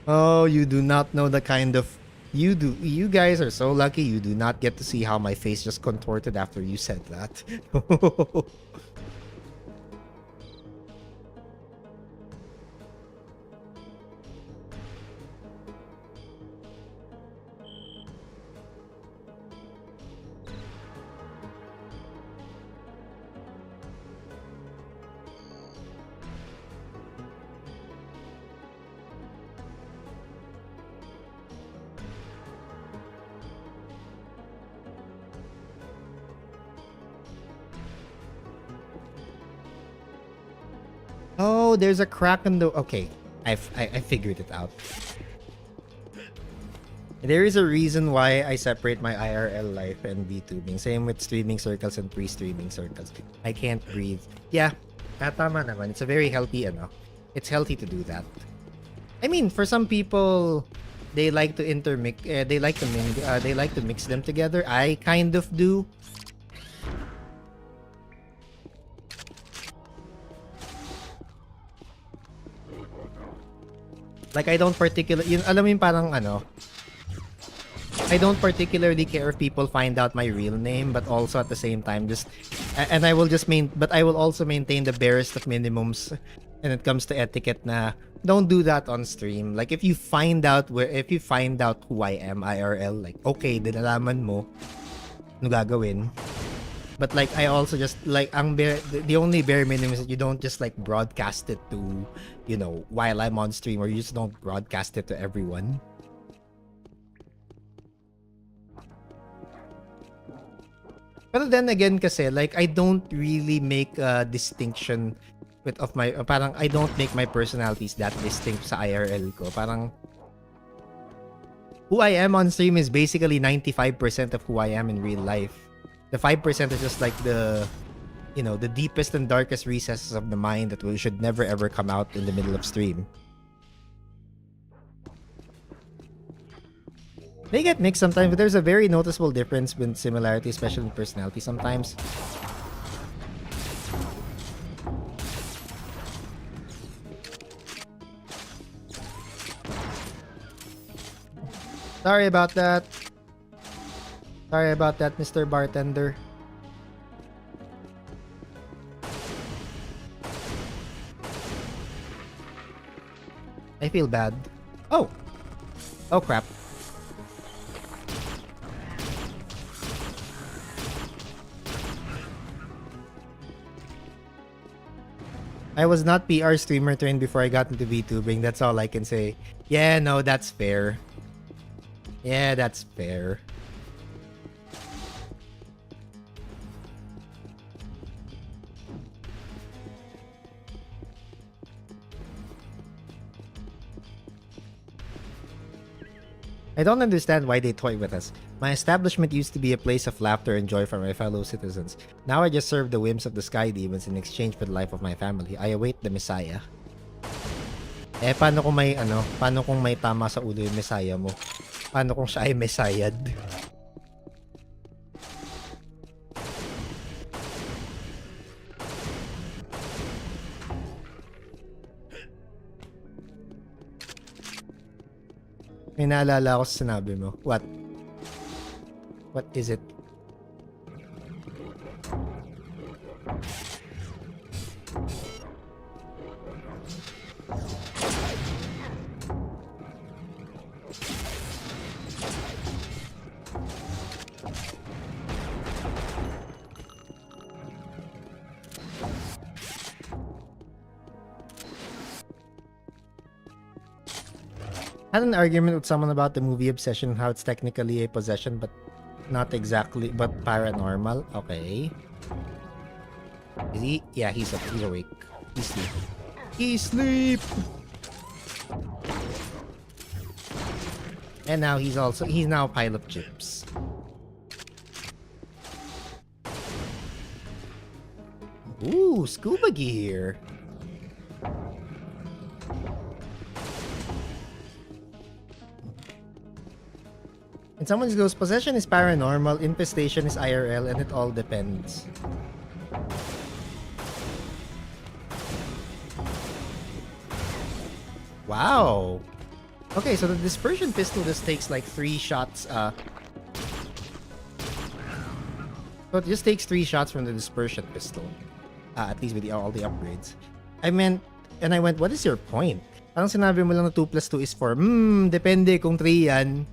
Oh, you do not know the kind of... You guys are so lucky you do not get to see how my face just contorted after you said that. Oh, there's a crack in the... Okay, I figured it out. There is a reason why I separate my IRL life and VTubing. Same with streaming circles and pre-streaming circles. I can't breathe. Yeah, tama naman. It's a very healthy, it's healthy to do that. I mean, for some people, they like to intermix, they like to mix them together. I kind of do. Like, I don't particularly, alam mo yung parang I don't particularly care if people find out my real name, but also at the same time, I will also maintain the barest of minimums when it comes to etiquette na don't do that on stream. Like, if you find out who I am IRL, like, okay, dinalaman mo, ano gagawin? But like, I also just like the only bare minimum is that you don't just like broadcast it to, while I'm on stream, or you just don't broadcast it to everyone. But then again, kasi like I don't really make a distinction parang I don't make my personalities that distinct sa IRL ko. Parang who I am on stream is basically 95% of who I am in real life. The 5% is just like the deepest and darkest recesses of the mind that should never ever come out in the middle of stream. They get mixed sometimes, but there's a very noticeable difference with similarity, especially in personality sometimes. Sorry about that. Sorry about that, Mr. Bartender. I feel bad. Oh! Oh crap. I was not PR streamer trained before I got into VTubing. That's all I can say. Yeah, no, that's fair. Yeah, that's fair. I don't understand why they toy with us. My establishment used to be a place of laughter and joy for my fellow citizens. Now I just serve the whims of the sky demons in exchange for the life of my family. I await the Messiah. Paano kung may tama sa ulo yung Messiah mo? Paano kung siya ay Messiah'd? May naalala ako sa sinabi mo. What? What is it? had an argument with someone about the movie Obsession and how it's technically a possession, but not exactly, but paranormal. Okay. Is he? Yeah, he's up. He's awake. He's asleep. He's asleep. And now he's now a pile of chips. Ooh, scuba gear. And someone goes, possession is paranormal, infestation is IRL, and it all depends. Wow. Okay, so the dispersion pistol just takes like 3 shots. So it just takes 3 shots from the dispersion pistol. At least with all the upgrades. I went, what is your point? Parang sinabi mo lang na 2 plus 2 is 4. Depende kung 3 yan.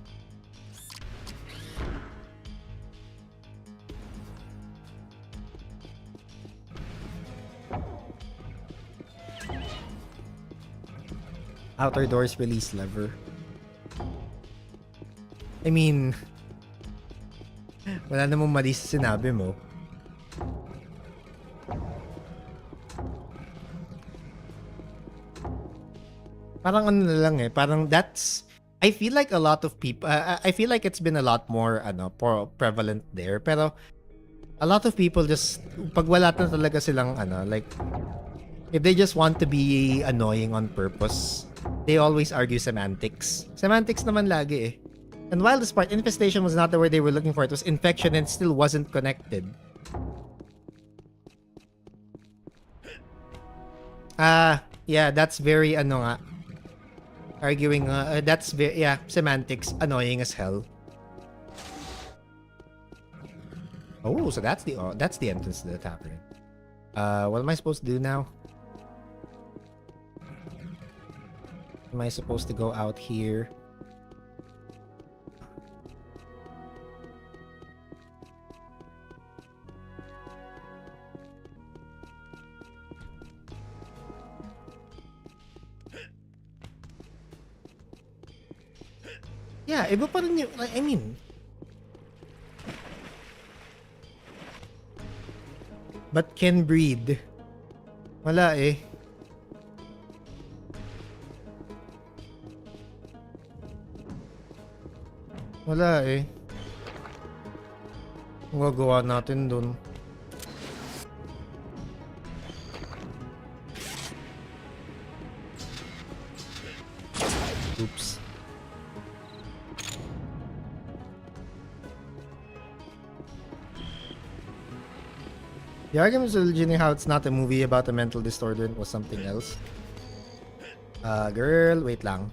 Outer doors release lever. I mean, wala namang mali sa sinabi mo. Parang ano na lang parang that's, I feel like a lot of people, I feel like it's been a lot more prevalent there, pero a lot of people just, pag wala na talaga silang like, if they just want to be annoying on purpose, they always argue semantics. Semantics naman lagi And while this part, infestation was not the word they were looking for, it was infection and still wasn't connected. Yeah, that's very arguing, that's very, semantics, annoying as hell. Oh, so that's the entrance to the tavern. What am I supposed to do now? Am I supposed to go out here? Yeah, iba pa rin yung, I mean, but can breed. Wala Wala Ang gagawa natin dun. Oops. The argument is originally how it's not a movie about a mental disorder and was something else. Girl, wait lang.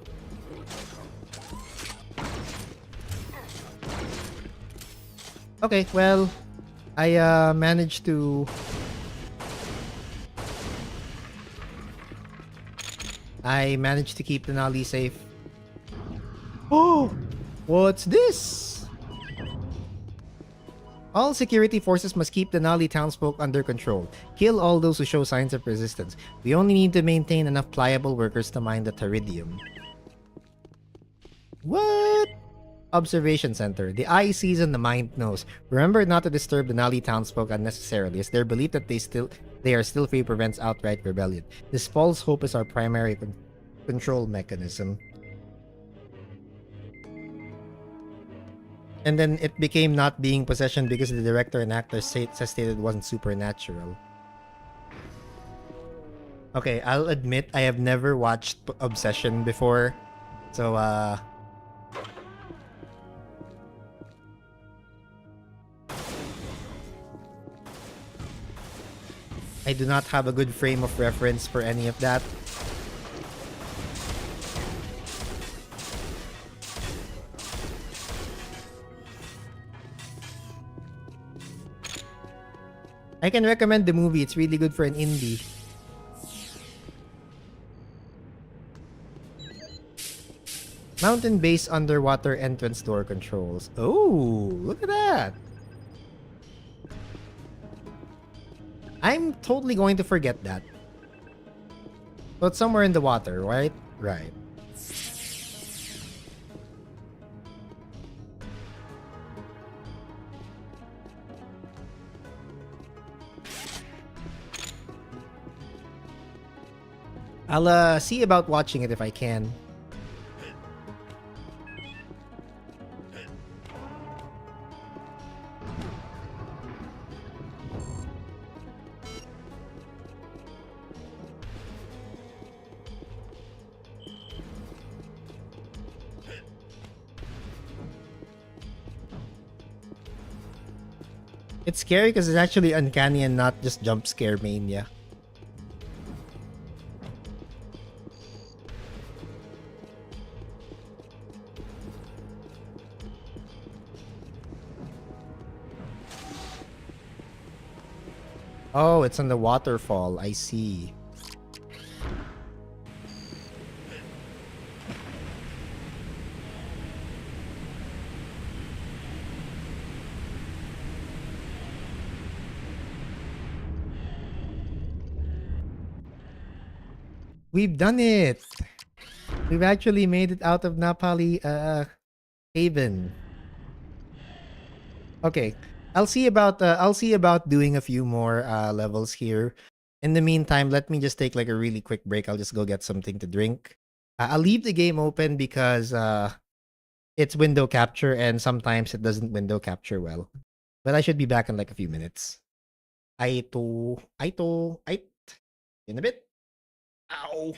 Okay, well, I managed to keep Denali safe. Oh, what's this? All security forces must keep Denali townsfolk under control. Kill all those who show signs of resistance. We only need to maintain enough pliable workers to mine the Teridium. What? Observation Center. The eye sees and the mind knows. Remember not to disturb Denali townsfolk unnecessarily, as their belief that they are still free prevents outright rebellion. This false hope is our primary control mechanism. And then it became not being possession because the director and actor stated it wasn't supernatural. Okay, I'll admit I have never watched Obsession before. So, I do not have a good frame of reference for any of that. I can recommend the movie. It's really good for an indie. Mountain base underwater entrance door controls. Oh, look at that. I'm totally going to forget that. So it's somewhere in the water, right? Right. I'll see about watching it if I can. It's scary because it's actually uncanny and not just jump scare mania. Oh, it's on the waterfall. I see. We've done it. We've actually made it out of Napali Haven. Okay. I'll see about doing a few more levels here. In the meantime, let me just take like a really quick break. I'll just go get something to drink. I'll leave the game open because it's window capture and sometimes it doesn't window capture well. But I should be back in like a few minutes. I in a bit. Ow.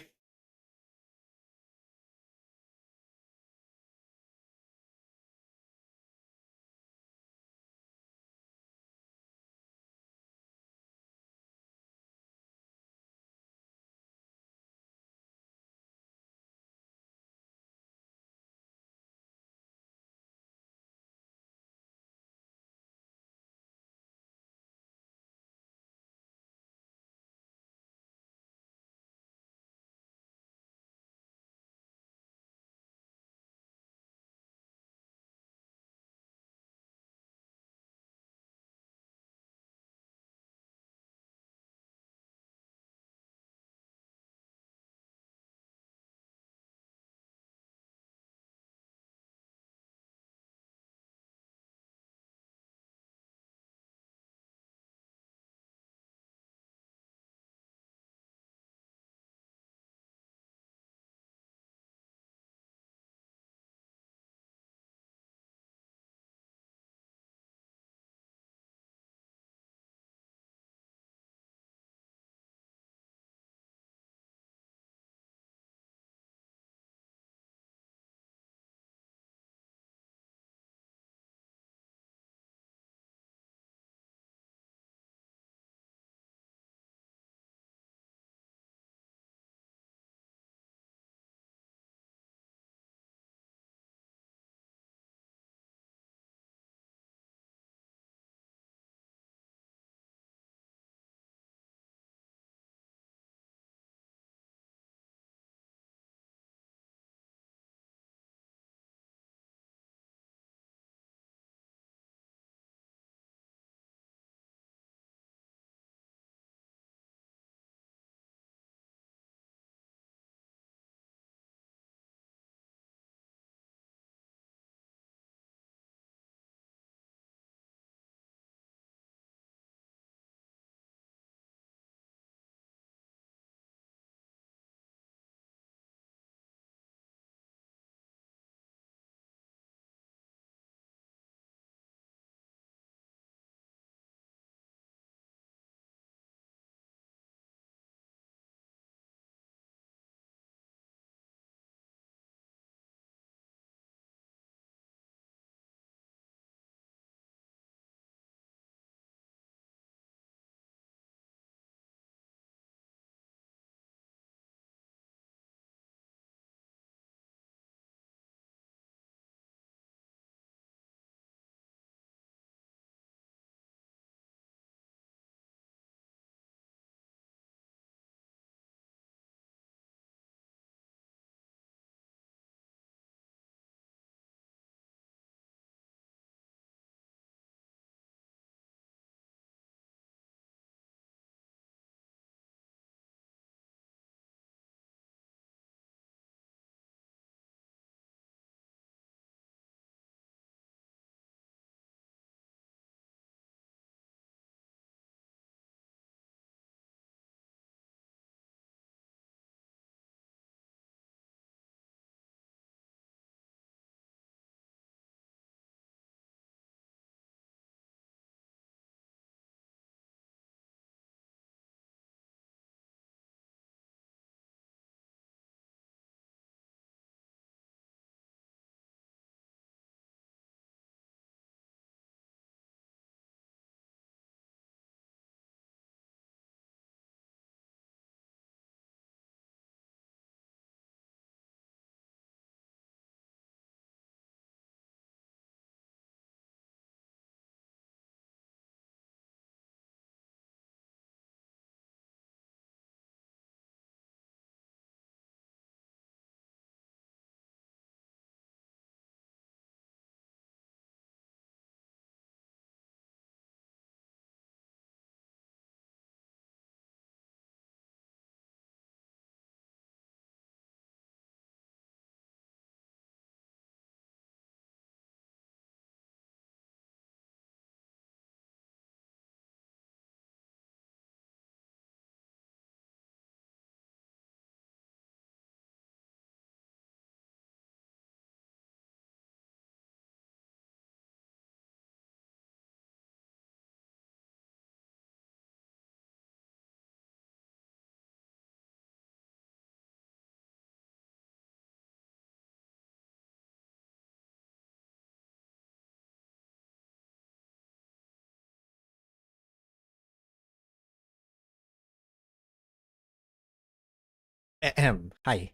Ahem. Hi.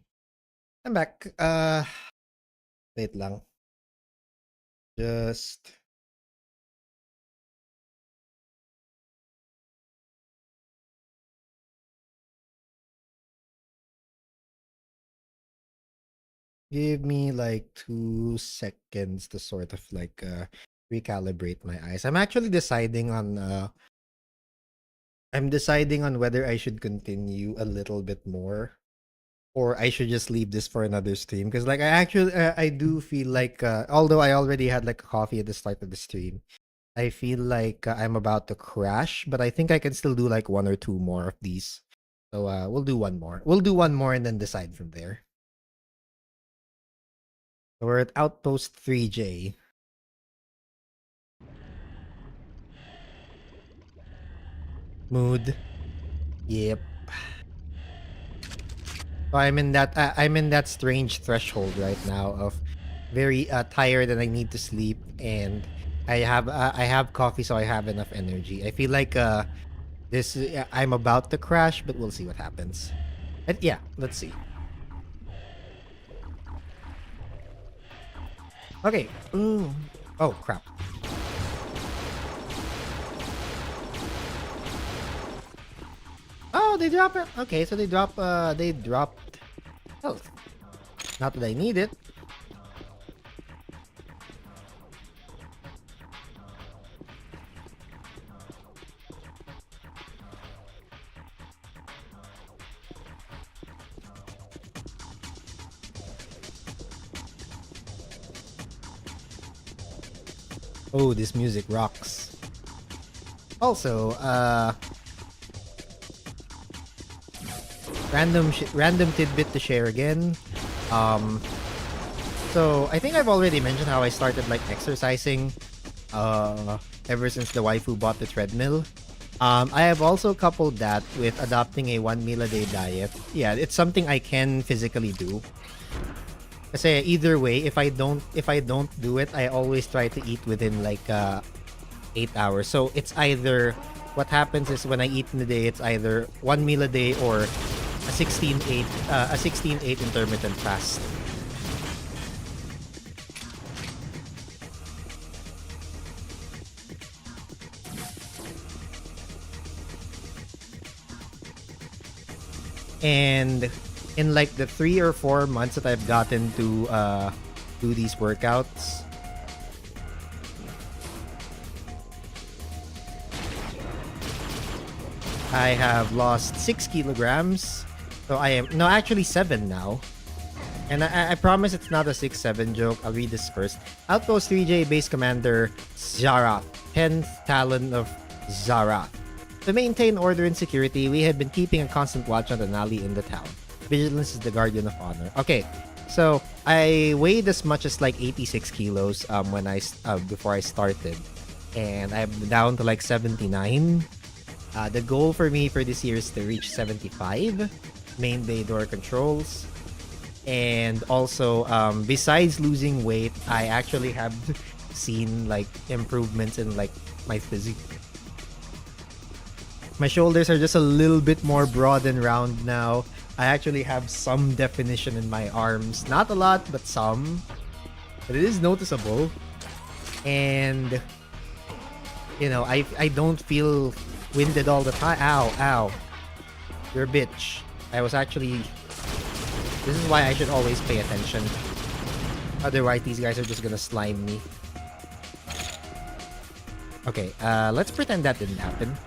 I'm back. Wait lang. Just give me like 2 seconds to sort of like recalibrate my eyes. I'm deciding on whether I should continue a little bit more or I should just leave this for another stream because like I do feel like although I already had like a coffee at the start of the stream, I feel like I'm about to crash, but I think I can still do like one or two more of these. So we'll do one more. We'll do one more and then decide from there. So we're at Outpost 3J. Mood. Yep. So I'm in that strange threshold right now of very tired and I need to sleep and I have coffee so I have enough energy. I feel like I'm about to crash, but we'll see what happens. And yeah, let's see. Okay. Ooh. Oh crap. Oh, they drop it. Okay, so they dropped health. Not that I need it. Oh, this music rocks. Also, random tidbit to share again. So I think I've already mentioned how I started like exercising ever since the waifu bought the treadmill. I have also coupled that with adopting a 1 meal a day diet. Yeah, it's something I can physically do. Kasi either way, if I don't do it, I always try to eat within like 8 hours. So it's either what happens is when I eat in the day, it's either 1 meal a day or a 16-8 intermittent fast. And in like the 3 or 4 months that I've gotten to do these workouts, I have lost 6 kilograms. So I am actually 7 now. And I promise it's not a 6-7 joke. I'll read this first. Outpost 3J Base Commander Zarath, 10th Talon of Zarath. To maintain order and security, we have been keeping a constant watch on Denali in the town. Vigilance is the guardian of honor. Okay, so I weighed as much as like 86 kilos before I started, and I'm down to like 79. The goal for me for this year is to reach 75. Main bay door controls, and also besides losing weight, I actually have seen like improvements in like my physique. My shoulders are just a little bit more broad and round now. I actually have some definition in my arms. Not a lot, but some. But it is noticeable. And, you know, I don't feel winded all the time. Ow. You're a bitch. This is why I should always pay attention. Otherwise, these guys are just gonna slime me. Okay, let's pretend that didn't happen.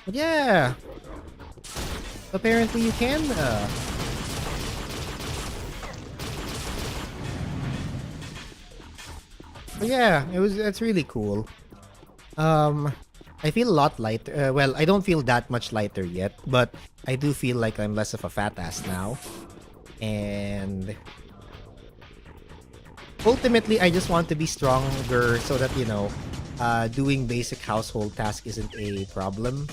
But yeah, apparently you can. But yeah, it's really cool. I feel a lot lighter. Well, I don't feel that much lighter yet, but I do feel like I'm less of a fat ass now. And ultimately, I just want to be stronger so that, you know, doing basic household tasks isn't a problem.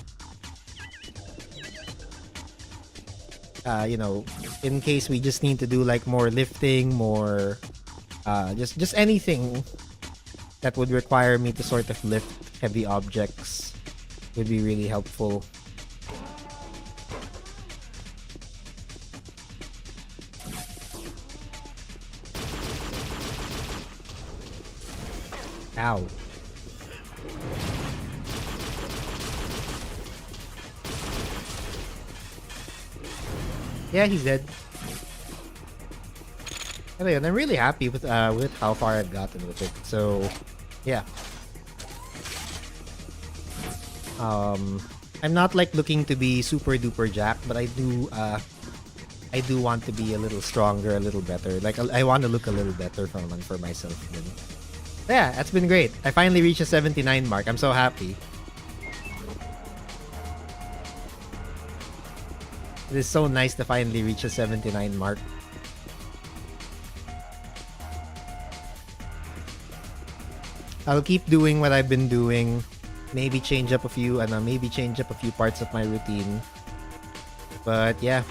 You know, in case we just need to do like more lifting, more just anything that would require me to sort of lift heavy objects would be really helpful. Ow. Yeah, he's dead. Anyway, and I'm really happy with how far I've gotten with it. So, yeah. I'm not like looking to be super duper jack, but I do want to be a little stronger, a little better. Like I want to look a little better for myself. Yeah, that's been great. I finally reached a 79 mark. I'm so happy. It is so nice to finally reach a 79 mark. I'll keep doing what I've been doing. Maybe change up a few parts of my routine. But yeah.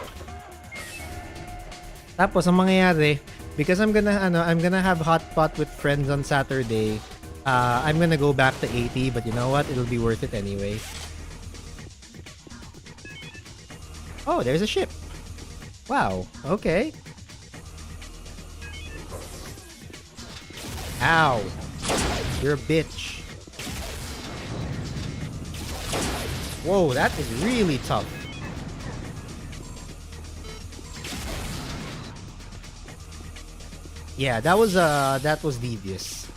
Tapos ang mangyayari, because I'm gonna have hotpot with friends on Saturday. I'm gonna go back to 80, but you know what? It'll be worth it anyway. Oh, there's a ship. Wow. Okay. Ow. You're a bitch. Whoa, that is really tough. Yeah, that was devious.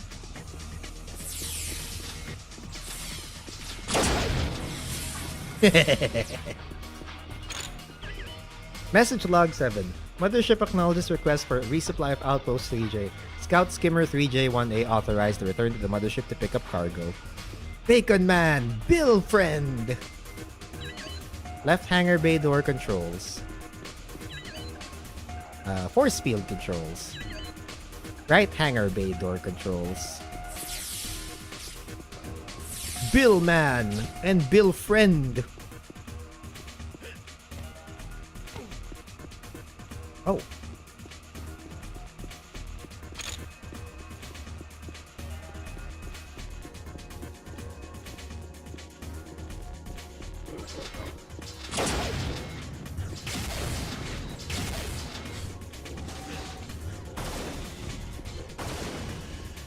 Message log 7. Mothership acknowledges request for resupply of Outpost 3J. Scout Skimmer 3J1A authorized to return to the mothership to pick up cargo. Bacon Man, Bill Friend. Left hangar bay door controls. Force field controls. Right hangar bay door controls. Bill Man and Bill Friend. Oh.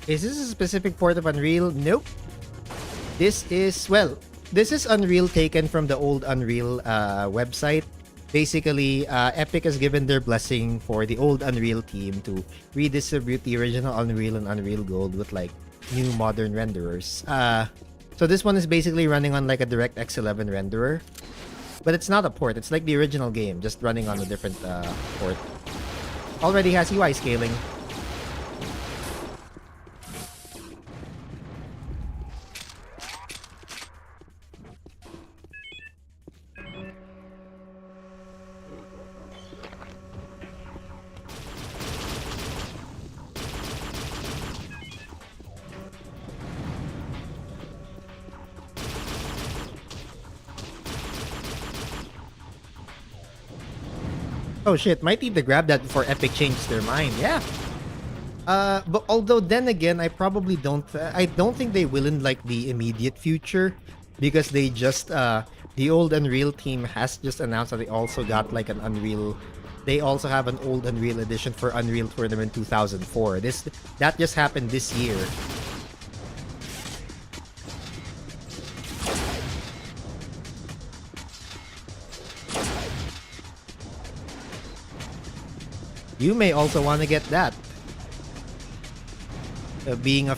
Is this a specific port of Unreal? Nope. This is Unreal taken from the old Unreal website. Basically, Epic has given their blessing for the old Unreal team to redistribute the original Unreal and Unreal Gold with like new modern renderers. So this one is basically running on like a DirectX 11 renderer. But it's not a port, it's like the original game, just running on a different port. Already has UI scaling. Oh shit, might need to grab that before Epic changes their mind. Yeah. But although then again, I don't think they will in like the immediate future, because they just the old Unreal team has just announced that they also got like an Unreal. They also have an old Unreal edition for Unreal Tournament 2004. That just happened this year. You may also want to get that. Being a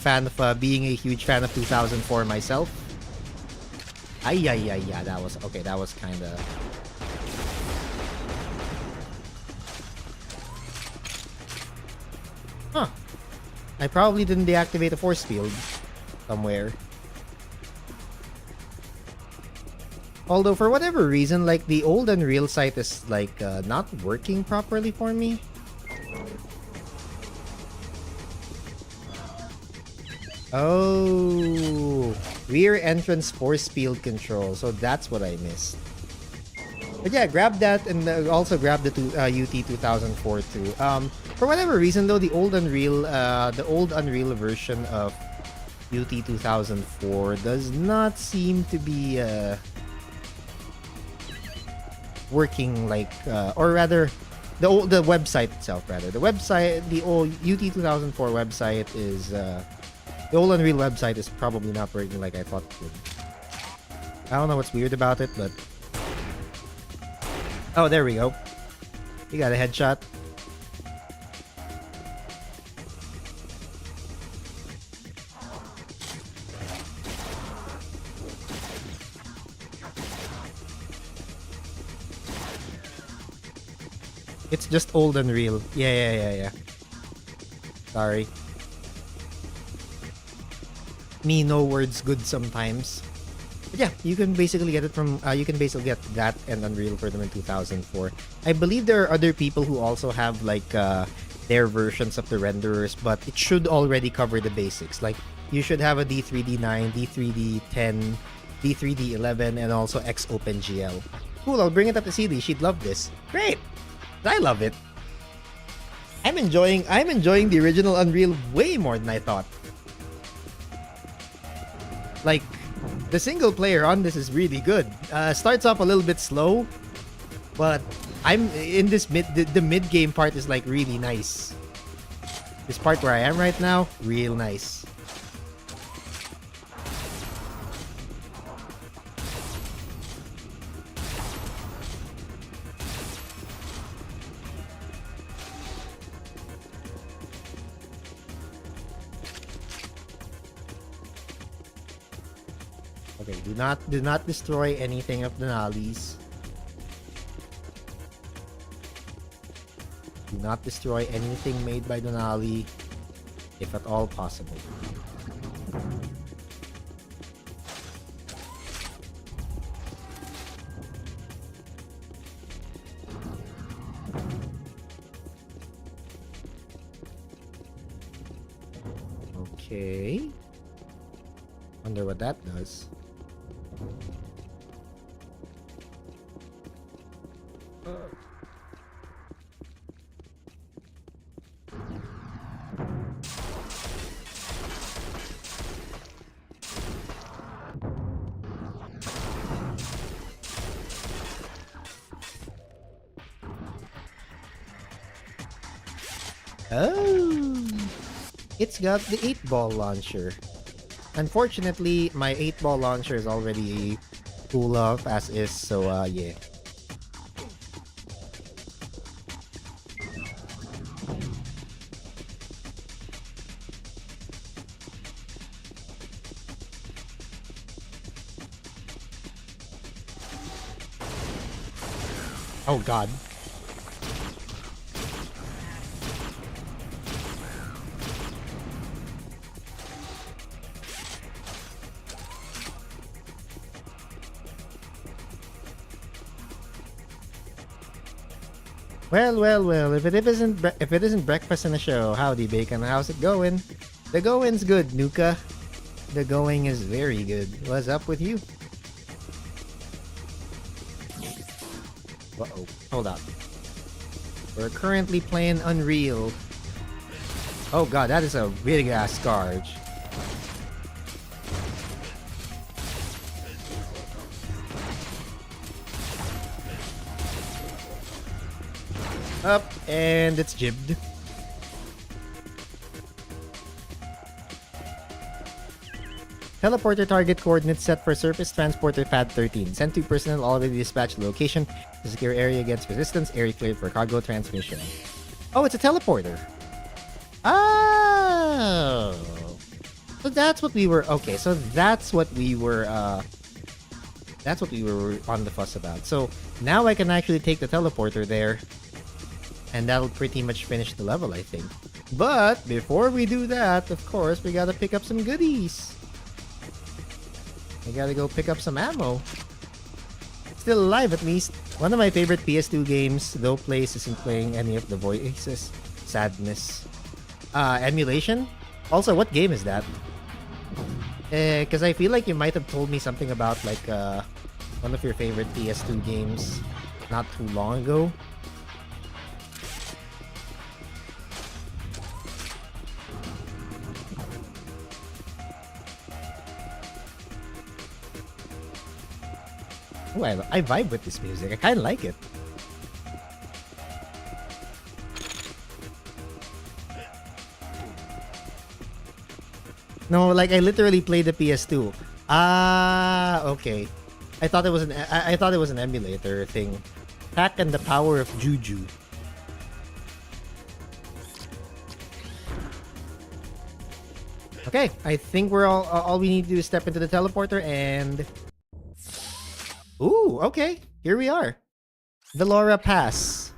huge fan of 2004 myself. Yeah, that was okay. That was kind of. Huh. I probably didn't deactivate a force field somewhere. Although for whatever reason, like the old Unreal site is like not working properly for me. Oh, rear entrance force field control. So that's what I missed. But yeah, grab that, and also grab the UT 2004 too. For whatever reason though, the old Unreal version of UT 2004 does not seem to be working like, or rather, the website itself, rather. The website, the old UT 2004 website is, the old Unreal website is probably not working like I thought it would. I don't know what's weird about it, but... Oh, there we go. You got a headshot. It's just old Unreal. Yeah. Sorry. Me, no words good sometimes. But yeah, you can basically get it from, you can basically get that and Unreal for them in 2004. I believe there are other people who also have like their versions of the renderers, but it should already cover the basics. Like, you should have a D3D9, D3D10, D3D11, and also XOpenGL. Cool, I'll bring it up to CD. She'd love this. Great! I love it. I'm enjoying the original Unreal way more than I thought. Like, the single player on this is really good. Starts off a little bit slow, but I'm in this the mid game part is like really nice. This part where I am right now, real nice. Okay, do not destroy anything of Denali's. Do not destroy anything made by Denali, if at all possible. Okay. Wonder what that does. Oh, it's got the 8-ball launcher. Unfortunately, my 8-ball launcher is already full of as is, so yeah. Oh god. Well, if it isn't breakfast in the show, howdy bacon, how's it going? The going's good, Nuka. The going is very good. What's up with you? Uh-oh, hold up. We're currently playing Unreal. Oh god, that is a big ass scourge. Up, and it's jibbed. Teleporter target coordinates set for Surface Transporter Pad 13. Send 2 personnel already dispatched to location to secure area against resistance. Area cleared for cargo transmission. Oh, it's a teleporter. Oh. So that's what we were... Okay, so that's what we were... That's what we were on the fuss about. So now I can actually take the teleporter there. And that'll pretty much finish the level, I think. But before we do that, of course, we gotta pick up some goodies. I gotta go pick up some ammo. Still alive, at least. One of my favorite PS2 games, though Place isn't playing any of the voices. Sadness. Emulation? Also, what game is that? Because I feel like you might have told me something about, like, one of your favorite PS2 games not too long ago. Ooh, I vibe with this music. I kind of like it. No, like I literally played the PS2. Ah, okay. I thought it was I thought it was an emulator thing. Hack and the Power of Juju. Okay, I think we're all we need to do is step into the teleporter and ooh, okay. Here we are. Velora Pass.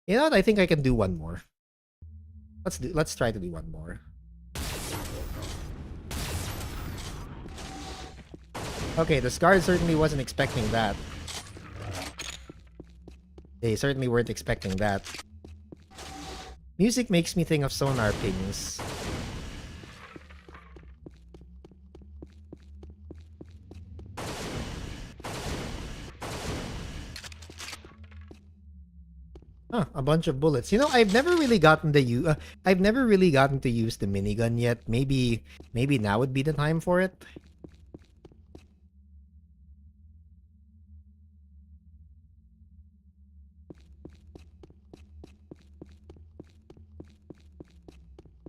You know what? I think I can do one more. Let's try to do one more. Okay, the Scarred certainly wasn't expecting that. They certainly weren't expecting that. Music makes me think of Sonar Pings. Huh, a bunch of bullets. You know, I've never really gotten I've never really gotten to use the minigun yet. Maybe now would be the time for it.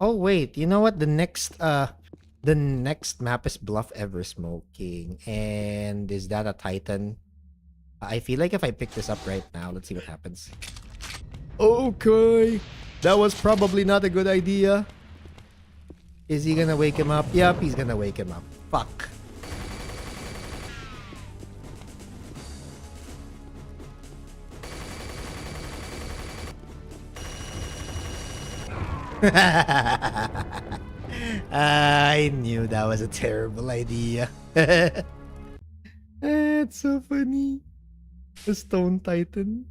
Oh wait, you know what? The next map is Bluff Ever Smoking. And is that a Titan? I feel like if I pick this up right now, let's see what happens. Okay. That was probably not a good idea. Is he gonna wake him up? Yep, he's gonna wake him up. Fuck. I knew that was a terrible idea. It's so funny. The Stone Titan.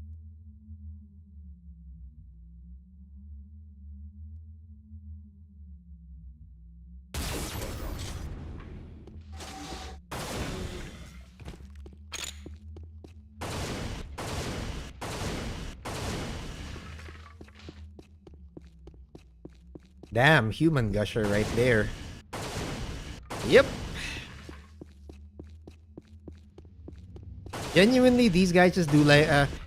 Damn, human gusher right there. Yep. Genuinely, these guys just do like,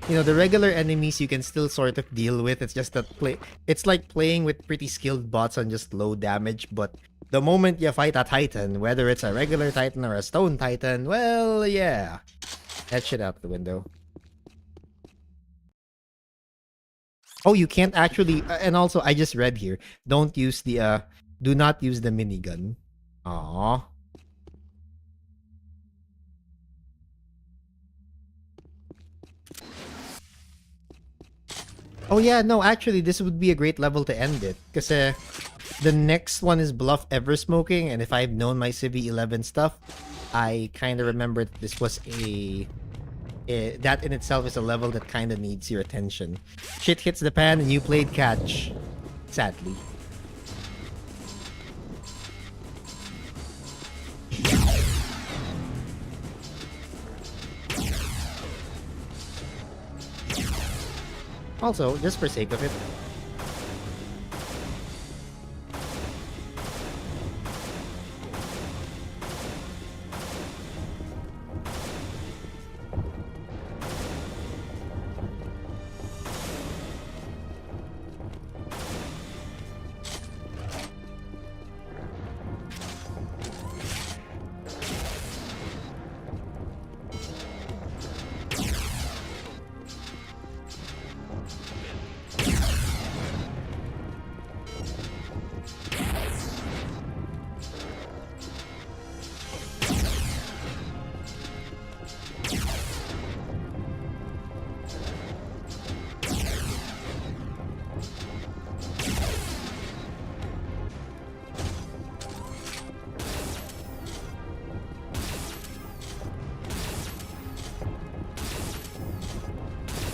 you know, the regular enemies you can still sort of deal with. It's just that it's like playing with pretty skilled bots on just low damage. But the moment you fight a Titan, whether it's a regular Titan or a Stone Titan, well, yeah, that shit out the window. Oh, you can't actually, and also I just read here, do not use the minigun. Aww. Oh yeah, no, actually this would be a great level to end it. Because the next one is Bluff Ever Smoking, and if I've known my Civi 11 stuff, I kind of remember this was that in itself is a level that kind of needs your attention. Shit hits the pan and you played catch. Sadly. Also, just for sake of it,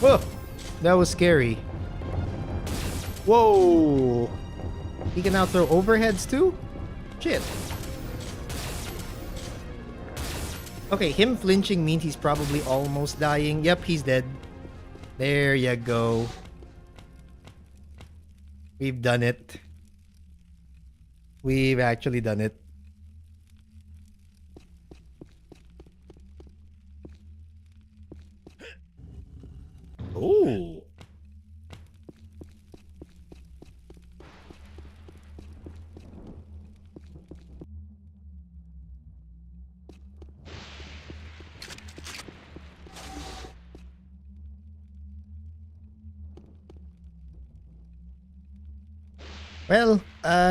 whoa, that was scary. Whoa! He can now throw overheads too? Shit. Okay, him flinching means he's probably almost dying. Yep, he's dead. There you go. We've done it. We've actually done it. Well,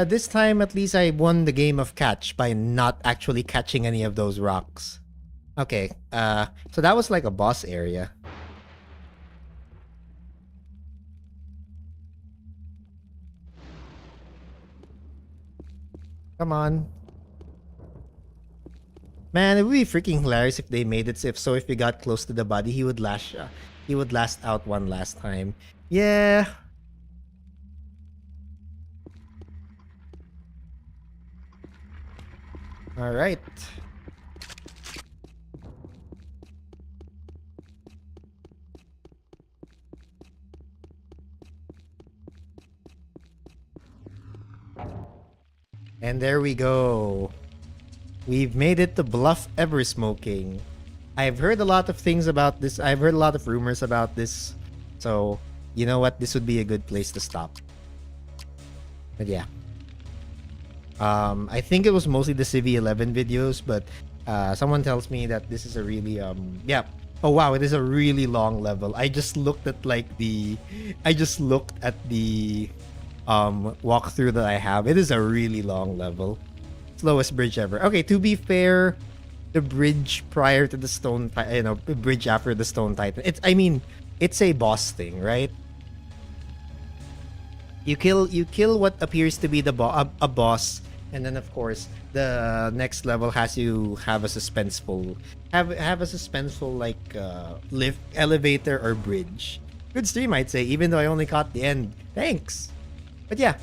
this time at least I won the game of catch by not actually catching any of those rocks. Okay, so that was like a boss area. Come on. Man, it would be freaking hilarious if they made it so if we got close to the body, he would last out one last time. Yeah. All right. And there we go. We've made it to Bluff Eversmoking. I've heard a lot of things about this. I've heard a lot of rumors about this. So, you know what? This would be a good place to stop. But yeah. I think it was mostly the Civi 11 videos, but someone tells me that this is a really yeah. Oh wow, it is a really long level. I just looked at the walkthrough that I have. It is a really long level. Slowest bridge ever. Okay, to be fair, the bridge prior to the stone, bridge after the stone titan. It's a boss thing, right? You kill what appears to be a boss, and then of course the next level has you have a suspenseful like lift, elevator, or bridge. Good stream, I'd say, even though I only caught the end. Thanks. But yeah,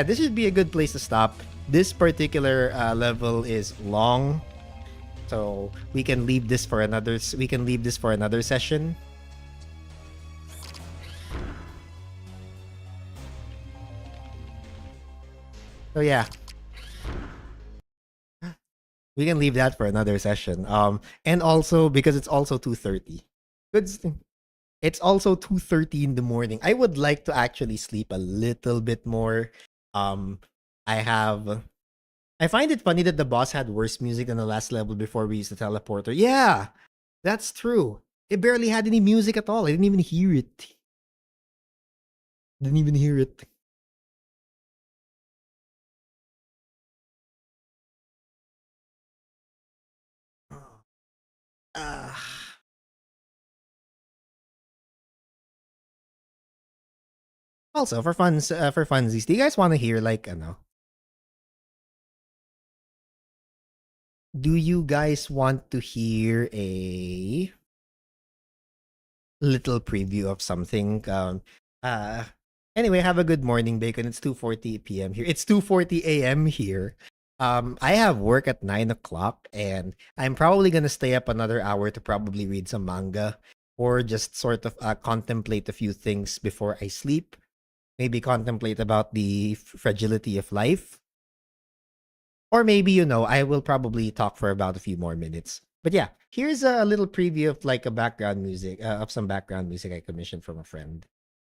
this should be a good place to stop. This particular level is long, so we can leave this for another session. So yeah, we can leave that for another session. And also because it's also 2:30. It's also 2:30 in the morning. I would like to actually sleep a little bit more. I find it funny that the boss had worse music than the last level before we used the teleporter. Yeah, that's true. It barely had any music at all. I didn't even hear it. Also, for funsies, do you guys want to hear do you guys want to hear a little preview of something? Anyway, have a good morning, Bacon. It's 2:40 p.m. here. It's 2:40 a.m. here. I have work at 9 o'clock, and I'm probably gonna stay up another hour to probably read some manga or just sort of contemplate a few things before I sleep. Maybe contemplate about the fragility of life. Or maybe, I will probably talk for about a few more minutes. But yeah, here's a little preview of like a background music, of some background music I commissioned from a friend.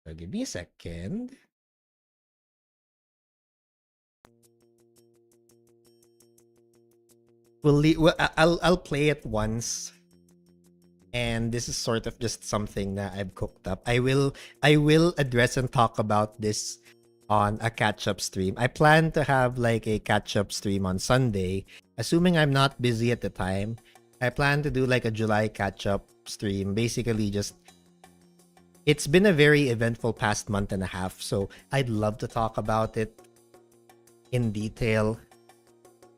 So give me a second. I'll play it once. And this is sort of just something that I've cooked up. I will address and talk about this on a catch-up stream. I plan to have like a catch-up stream on Sunday, assuming I'm not busy at the time. I plan to do like a July catch-up stream. Basically just, it's been a very eventful past month and a half, so I'd love to talk about it in detail.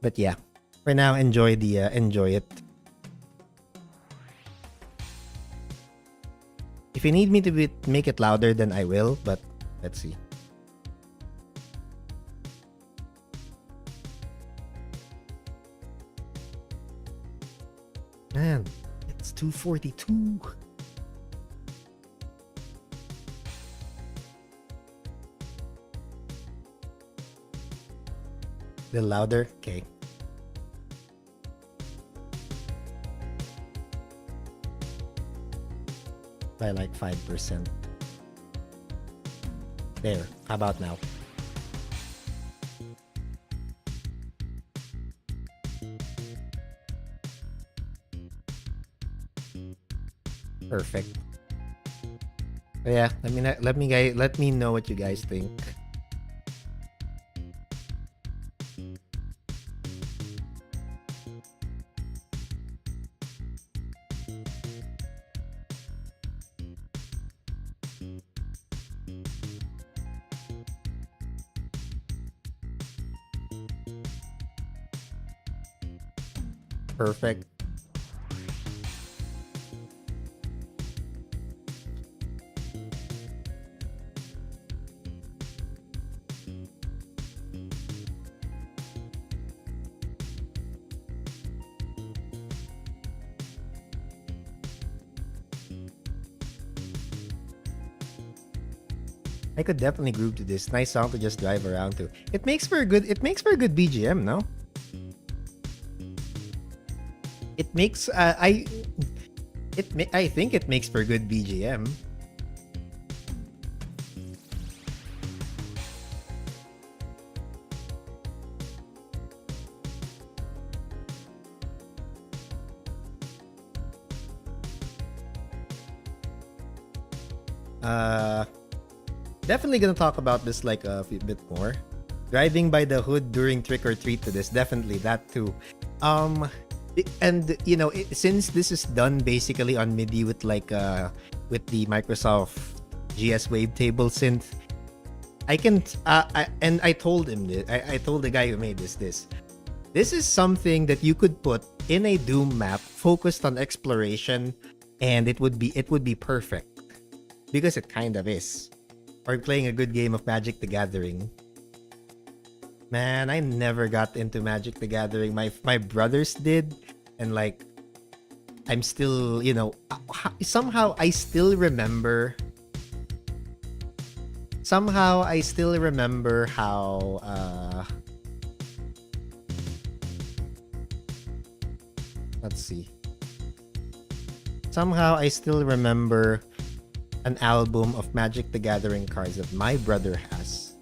But yeah, for now, enjoy it. If you need me to make it louder, then I will, but let's see. Man, it's 2:42. A little louder? Okay. By like 5%. There. How about now? Perfect. So yeah, let me know what you guys think. Perfect. I could definitely groove to this. Nice song to just drive around to. It makes for a good BGM, no? It makes I think it makes for good BGM. Definitely gonna talk about this like a bit more. Driving by the hood during trick or treat to this, definitely that too. And you know, since this is done basically on MIDI with like with the Microsoft GS Wavetable synth, I can I told him this. I told the guy who made this. This is something that you could put in a Doom map focused on exploration, and it would be perfect because it kind of is. Or playing a good game of Magic the Gathering. Man, I never got into Magic the Gathering. My brothers did, and like, I'm still, you know, somehow I still remember. Somehow I still remember how. Let's see. Somehow I still remember an album of Magic the Gathering cards that my brother has.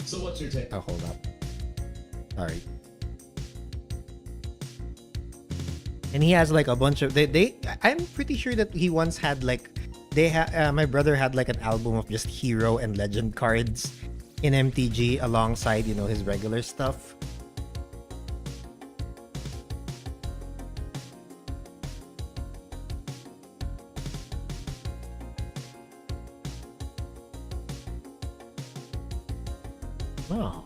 So what's your take? Oh, hold up. Sorry. And he has like a bunch of I'm pretty sure that he once had like my brother had like an album of just hero and legend cards in MTG alongside, you know, his regular stuff. Oh.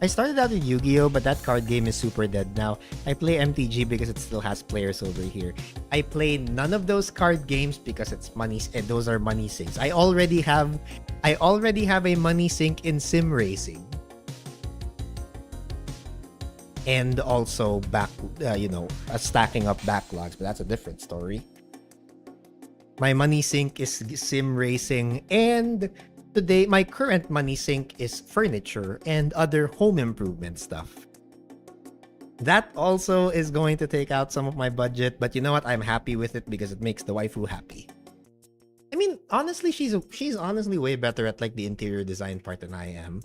I started out with Yu-Gi-Oh, but that card game is super dead now. I play MTG because it still has players over here. I play none of those card games because it's money, and those are money sinks. I already have a money sink in sim racing, and also stacking up backlogs. But that's a different story. My money sink is sim racing, and today, my current money sink is furniture and other home improvement stuff. That also is going to take out some of my budget, but you know what? I'm happy with it because it makes the waifu happy. I mean, honestly, she's honestly way better at like the interior design part than I am.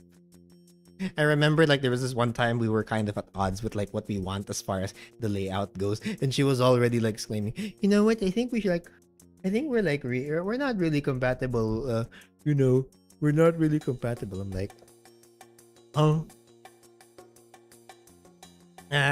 I remember like there was this one time we were kind of at odds with like what we want as far as the layout goes, and she was already like exclaiming, "You know what? I think we should like, I think we're like we're not really compatible. You know." We're not really compatible. I'm like, oh.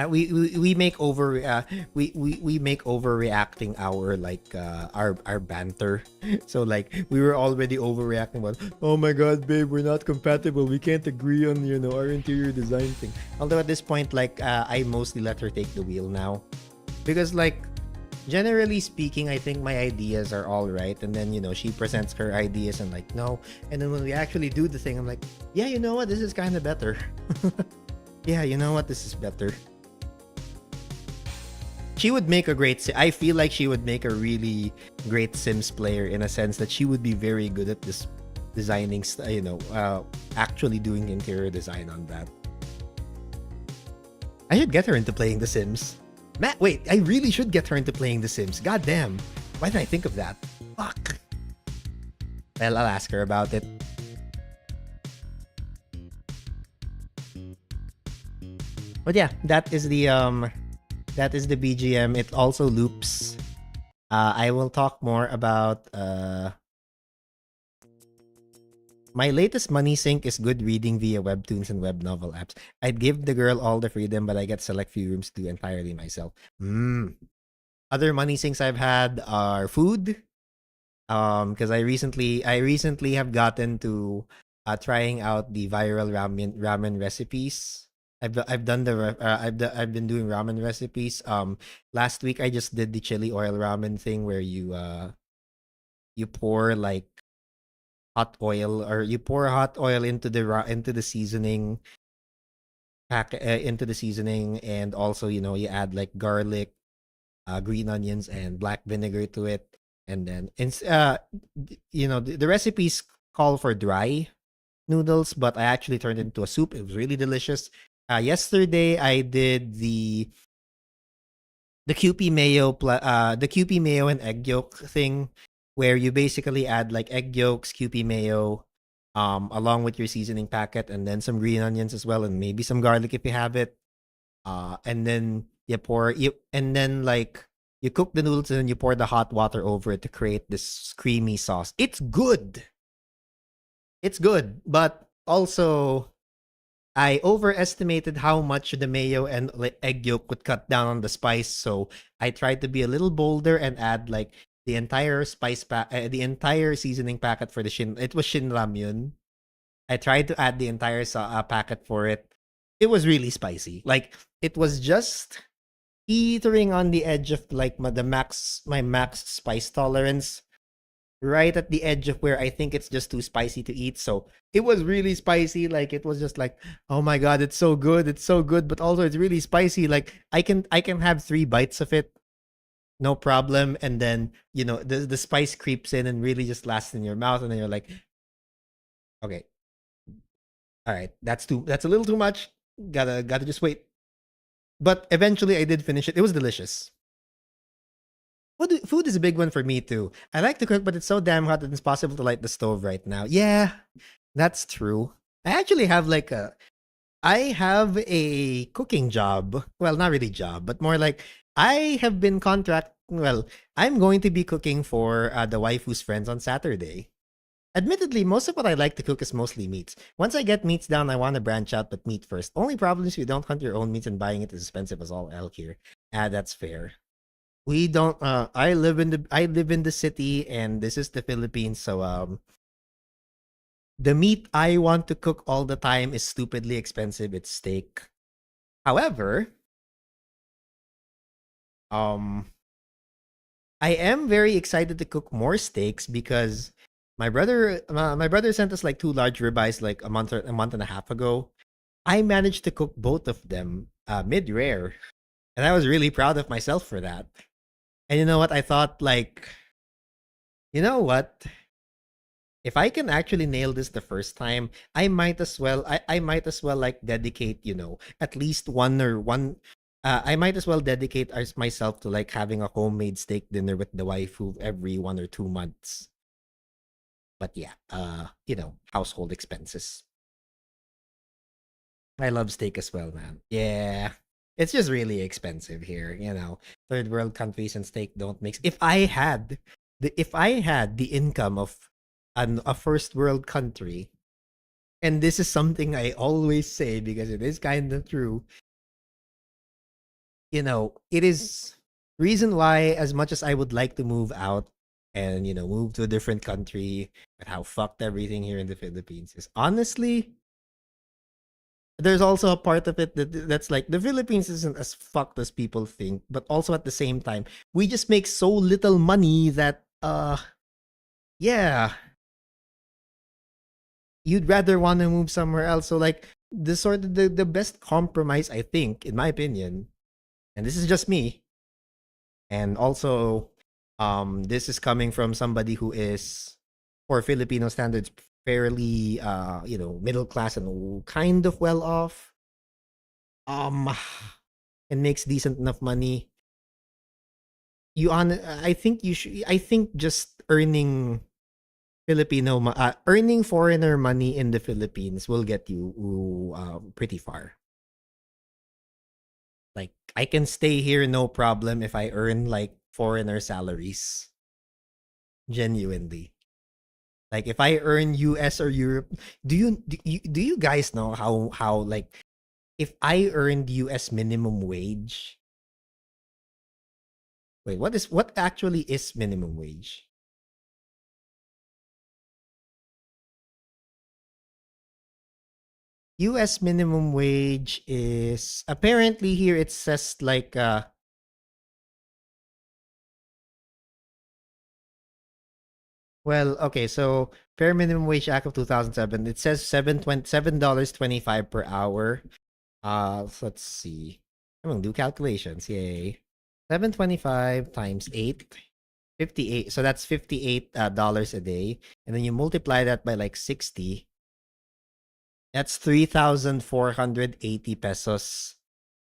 We make we make overreacting our like our banter. So like we were already overreacting about, oh my god, babe, we're not compatible. We can't agree on, you know, our interior design thing. Although at this point, like I mostly let her take the wheel now, because like, generally speaking, I think my ideas are all right, and then, you know, she presents her ideas and like, no, and then when we actually do the thing, I'm like, yeah, you know what, this is kind of better. Yeah, you know what, this is better. She would make a great I feel like she would make a really great Sims player, in a sense that she would be very good at this designing, you know, actually doing interior design on that. I should get her into playing The Sims. Matt, wait, I really should get her into playing The Sims. God damn. Why did I think of that? Fuck. Well, I'll ask her about it. But yeah, that is the BGM. It also loops. I will talk more about my latest money sink is good reading via webtoons and web novel apps. I'd give the girl all the freedom, but I get select few rooms to do entirely myself. Other money sinks I've had are food. Because I recently have gotten to trying out the viral ramen recipes I've done I've been doing ramen recipes. Last week I just did the chili oil ramen thing where you pour like hot oil, or you pour hot oil into into the seasoning into the seasoning, and also you add like garlic, green onions, and black vinegar to it, and then the recipes call for dry noodles, but I actually turned it into a soup. It was really delicious. Yesterday I did the Kewpie mayo the Kewpie mayo and egg yolk thing, where you basically add like egg yolks, Kewpie mayo, along with your seasoning packet, and then some green onions as well, and maybe some garlic if you have it. And then and then like you cook the noodles, and then you pour the hot water over it to create this creamy sauce. It's good. It's good, but also I overestimated how much the mayo and egg yolk would cut down on the spice, so I tried to be a little bolder and add like the entire the entire seasoning packet for the shin. It was Shin Ramyun. I tried to add the entire packet for it. It was really spicy. Like it was just teetering on the edge of like my max spice tolerance, right at the edge of where I think it's just too spicy to eat. So it was really spicy. Like it was just like, oh my god, it's so good, but also it's really spicy. Like I can have 3 bites of it, no problem, and then the spice creeps in and really just lasts in your mouth, and then you're like, okay, all right, that's a little too much. Gotta just wait. But eventually I did finish it. It was delicious. Food is a big one for me too. I like to cook, but it's so damn hot that it's possible to light the stove right now. Yeah, that's true. I actually have I have a cooking job. Well, not really job, but more like I have been well, I'm going to be cooking for the waifu's friends on Saturday. Admittedly, most of what I like to cook is mostly meats. Once I get meats down, I want to branch out, but meat first. Only problem is you don't hunt your own meats, and buying it is expensive as all hell here. That's fair. We don't I live in the city, and this is the Philippines, so the meat I want to cook all the time is stupidly expensive. It's steak. However, I am very excited to cook more steaks because my brother sent us like 2 large ribeyes like a month and a half ago. I managed to cook both of them mid rare, and I was really proud of myself for that. And you know what? I thought like, you know what? If I can actually nail this the first time, I might as well like dedicate, at least one I might as well dedicate myself to like having a homemade steak dinner with the waifu every 1 or 2 months. But yeah, household expenses. I love steak as well, man. Yeah. It's just really expensive here, Third world countries and steak don't mix. If I had the income of a first world country, and this is something I always say because it is kind of true, it is reason why, as much as I would like to move out and move to a different country, but how fucked everything here in the Philippines is, honestly, there's also a part of it that's like the Philippines isn't as fucked as people think, but also at the same time, we just make so little money that yeah, you'd rather want to move somewhere else. So like the best compromise, I think, in my opinion, and this is just me, and also this is coming from somebody who is, for Filipino standards, fairly middle class and kind of well off, and makes decent enough money. I think just earning earning foreigner money in the Philippines will get you pretty far. Like I can stay here no problem if I earn like foreigner salaries. Genuinely. Like if I earn US or Europe, do you guys know how like if I earned US minimum wage? Wait, what actually is minimum wage? US minimum wage is apparently here it says like well, okay, so Fair Minimum Wage Act of 2007, it says $7.25 per hour. So let's see. I'm gonna do calculations. Yay. 725 times 8, 58. So that's $58 dollars a day. And then you multiply that by like 60. That's 3,480 pesos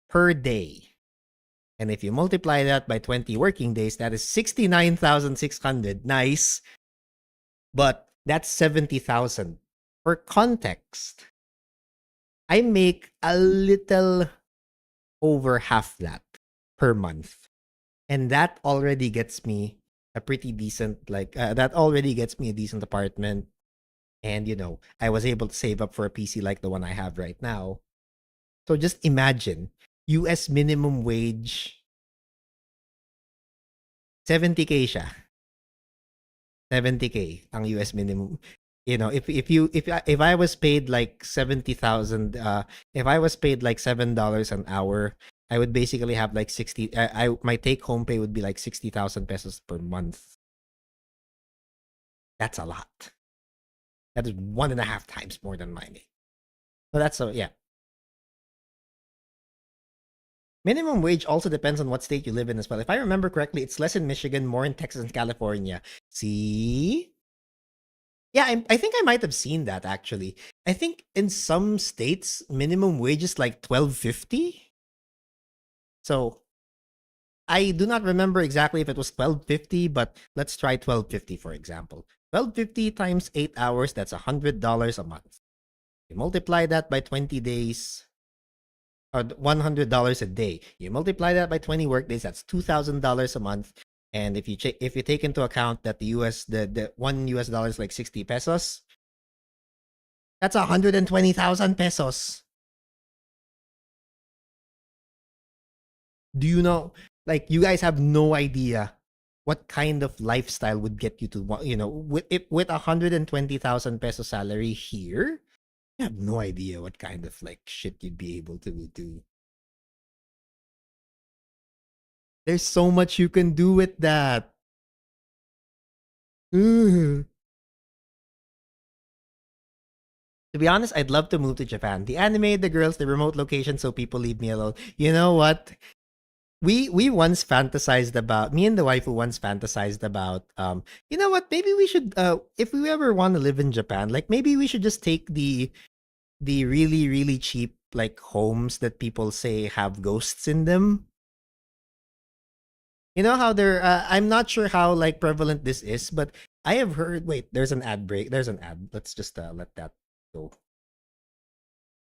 per day. And if you multiply that by 20 working days, that is 69,600. Nice. But that's 70,000. For context, I make a little over half that per month. And that already gets me a pretty decent, that already gets me a decent apartment. And, I was able to save up for a PC like the one I have right now. So just imagine, US minimum wage, 70K siya. 70K ang US minimum. If I was paid like 70,000, if I was paid like $7 an hour, I would basically have like 60. My take home pay would be like 60,000 pesos per month. That's a lot. That is 1.5 times more than mine. So that's yeah. Minimum wage also depends on what state you live in as well. If I remember correctly, it's less in Michigan, more in Texas and California. See? Yeah, I think I might have seen that actually. I think in some states, minimum wage is like $12.50. So I do not remember exactly if it was $12.50, but let's try $12.50 for example. $12.50 times 8 hours, that's $100 a month. You multiply that by 20 days, or $100 a day. You multiply that by 20 work days, that's $2,000 a month. And if you take into account that the $1 is like 60 pesos, that's 120,000 pesos. Do you know? Like, you guys have no idea what kind of lifestyle would get you to, with 120,000 peso salary here. You have no idea what kind of like shit you'd be able to do. There's so much you can do with that. To be honest, I'd love to move to Japan. The anime, the girls, the remote location, so people leave me alone. You know what? We once fantasized about, me and the wife who once fantasized about, you know what? Maybe we should, if we ever want to live in Japan, like maybe we should just take the really, really cheap like homes that people say have ghosts in them. You know how they're, I'm not sure how like prevalent this is, but I have heard, wait, there's an ad break. There's an ad. Let's just let that go.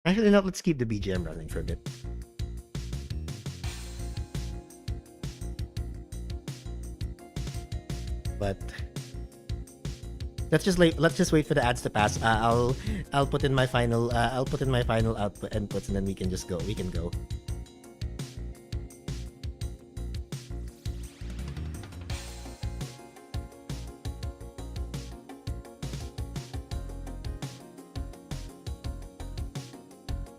Actually, no, let's keep the BGM running for a bit. But let's just wait for the ads to pass. I'll put in my final output inputs, and then we can go.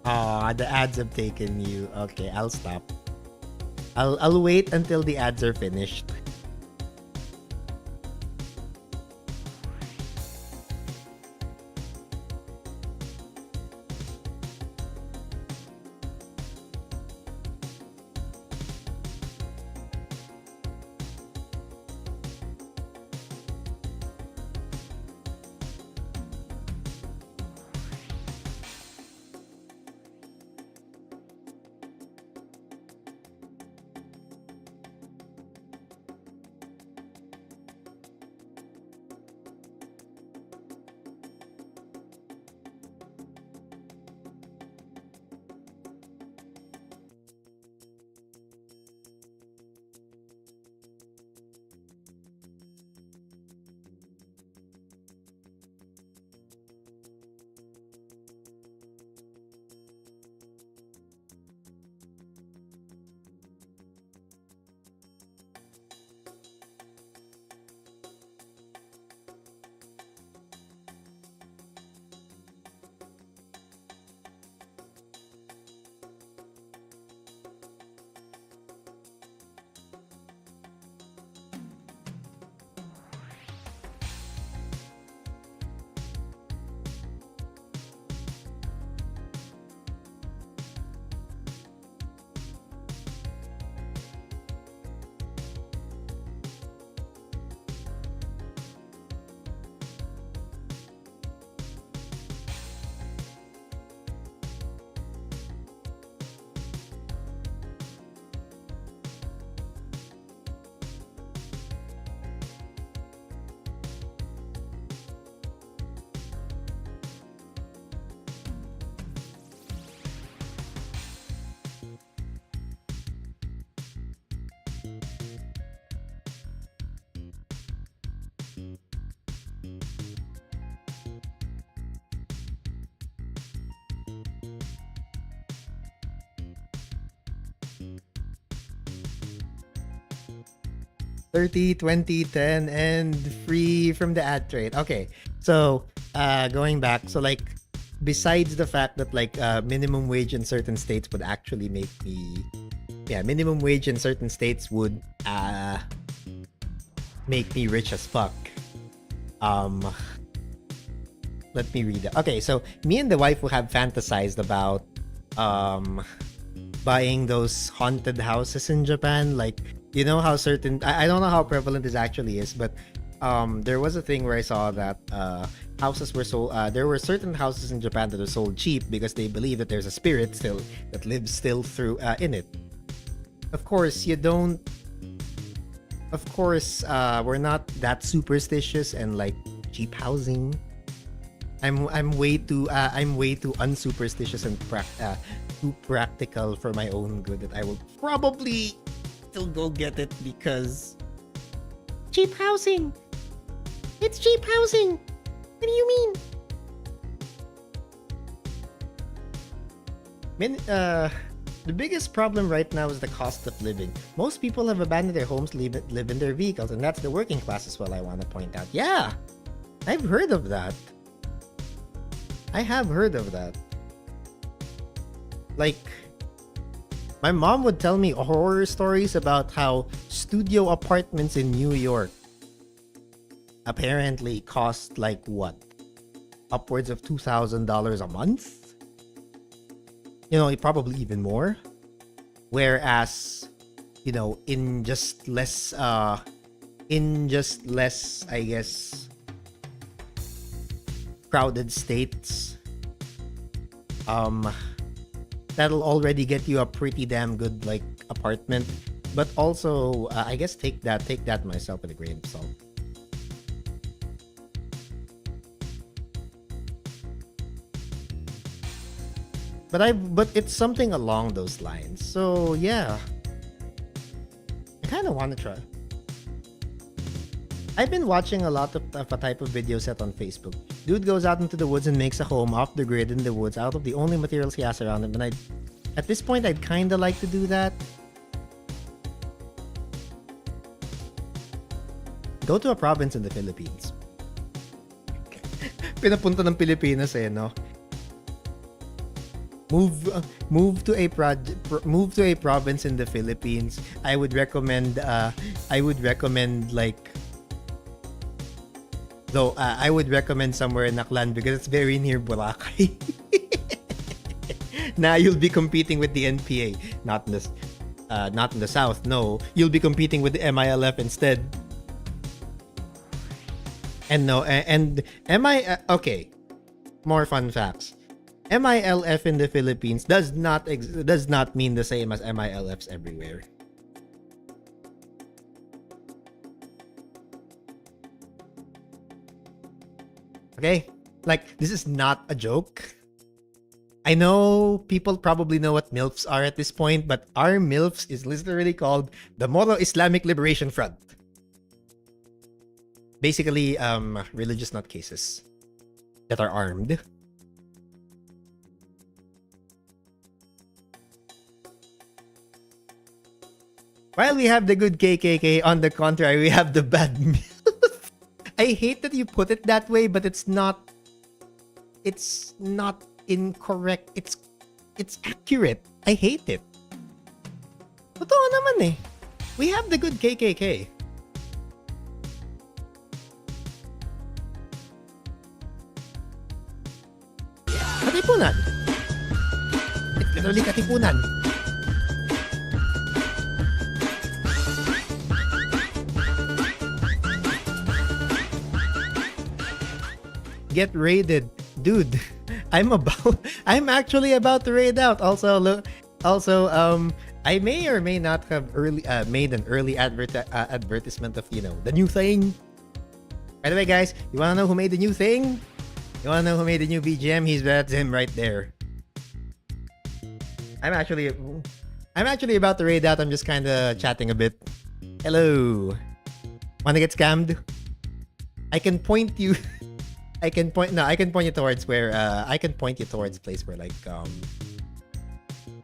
Aw, the ads have taken you. Okay, I'll stop. I'll wait until the ads are finished. 30, 20, 10, and free from the ad trade. Okay, so going back, so like besides the fact that like minimum wage in certain states would actually make me, yeah, minimum wage in certain states would make me rich as fuck. Let me read it. Okay, so me and the wife will have fantasized about buying those haunted houses in Japan. Like, you know how certain, I don't know how prevalent this actually is, but there was a thing where I saw that houses were sold, there were certain houses in Japan that are sold cheap because they believe that there's a spirit still that lives still through in it. Of course, you don't, of course, we're not that superstitious and like cheap housing. I'm way too unsuperstitious and too practical for my own good that I will probably still go get it because cheap housing. It's cheap housing. What do you mean? The biggest problem right now is the cost of living. Most people have abandoned their homes, live in their vehicles, and that's the working class as well, I want to point out. Yeah, I've heard of that. I have heard of that. Like, my mom would tell me horror stories about how studio apartments in New York apparently cost like what? Upwards of $2,000 a month? You know, probably even more. Whereas, you know, in just less, I guess, crowded states, that'll already get you a pretty damn good like apartment. But also, I guess take that myself with a grain of salt. But it's something along those lines. So yeah, I kind of want to try. I've been watching a lot of a type of video set on Facebook. Dude goes out into the woods and makes a home off the grid in the woods out of the only materials he has around him. And at this point, I'd kind of like to do that. Go to a province in the Philippines. Pinapunta ng Pilipinas eh, no? Move to a province in the Philippines. I would recommend like, though I would recommend somewhere in Aklan because it's very near Boracay. Now you'll be competing with the NPA, not in the south. No, you'll be competing with the MILF instead. And okay, more fun facts. MILF in the Philippines does not mean the same as MILFs everywhere. Okay? Like, this is not a joke. I know people probably know what MILFs are at this point, but our MILFs is literally called the Moro Islamic Liberation Front. Basically, religious nutcases that are armed. While we have the good KKK, on the contrary, we have the bad MILF. I hate that you put it that way, but it's not incorrect. It's accurate. I hate it. Totoo naman eh. We have the good KKK. Katipunan. It's literally katipunan. Get raided, dude. I'm actually about to raid out. Also, I may or may not have made an early advertisement of, you know, the new thing. By the way, guys, you wanna know who made the new thing? You wanna know who made the new BGM? That's him right there. I'm actually about to raid out. I'm just kind of chatting a bit. Hello. Wanna get scammed? I can point you. I can point you towards where I can point you towards a place where like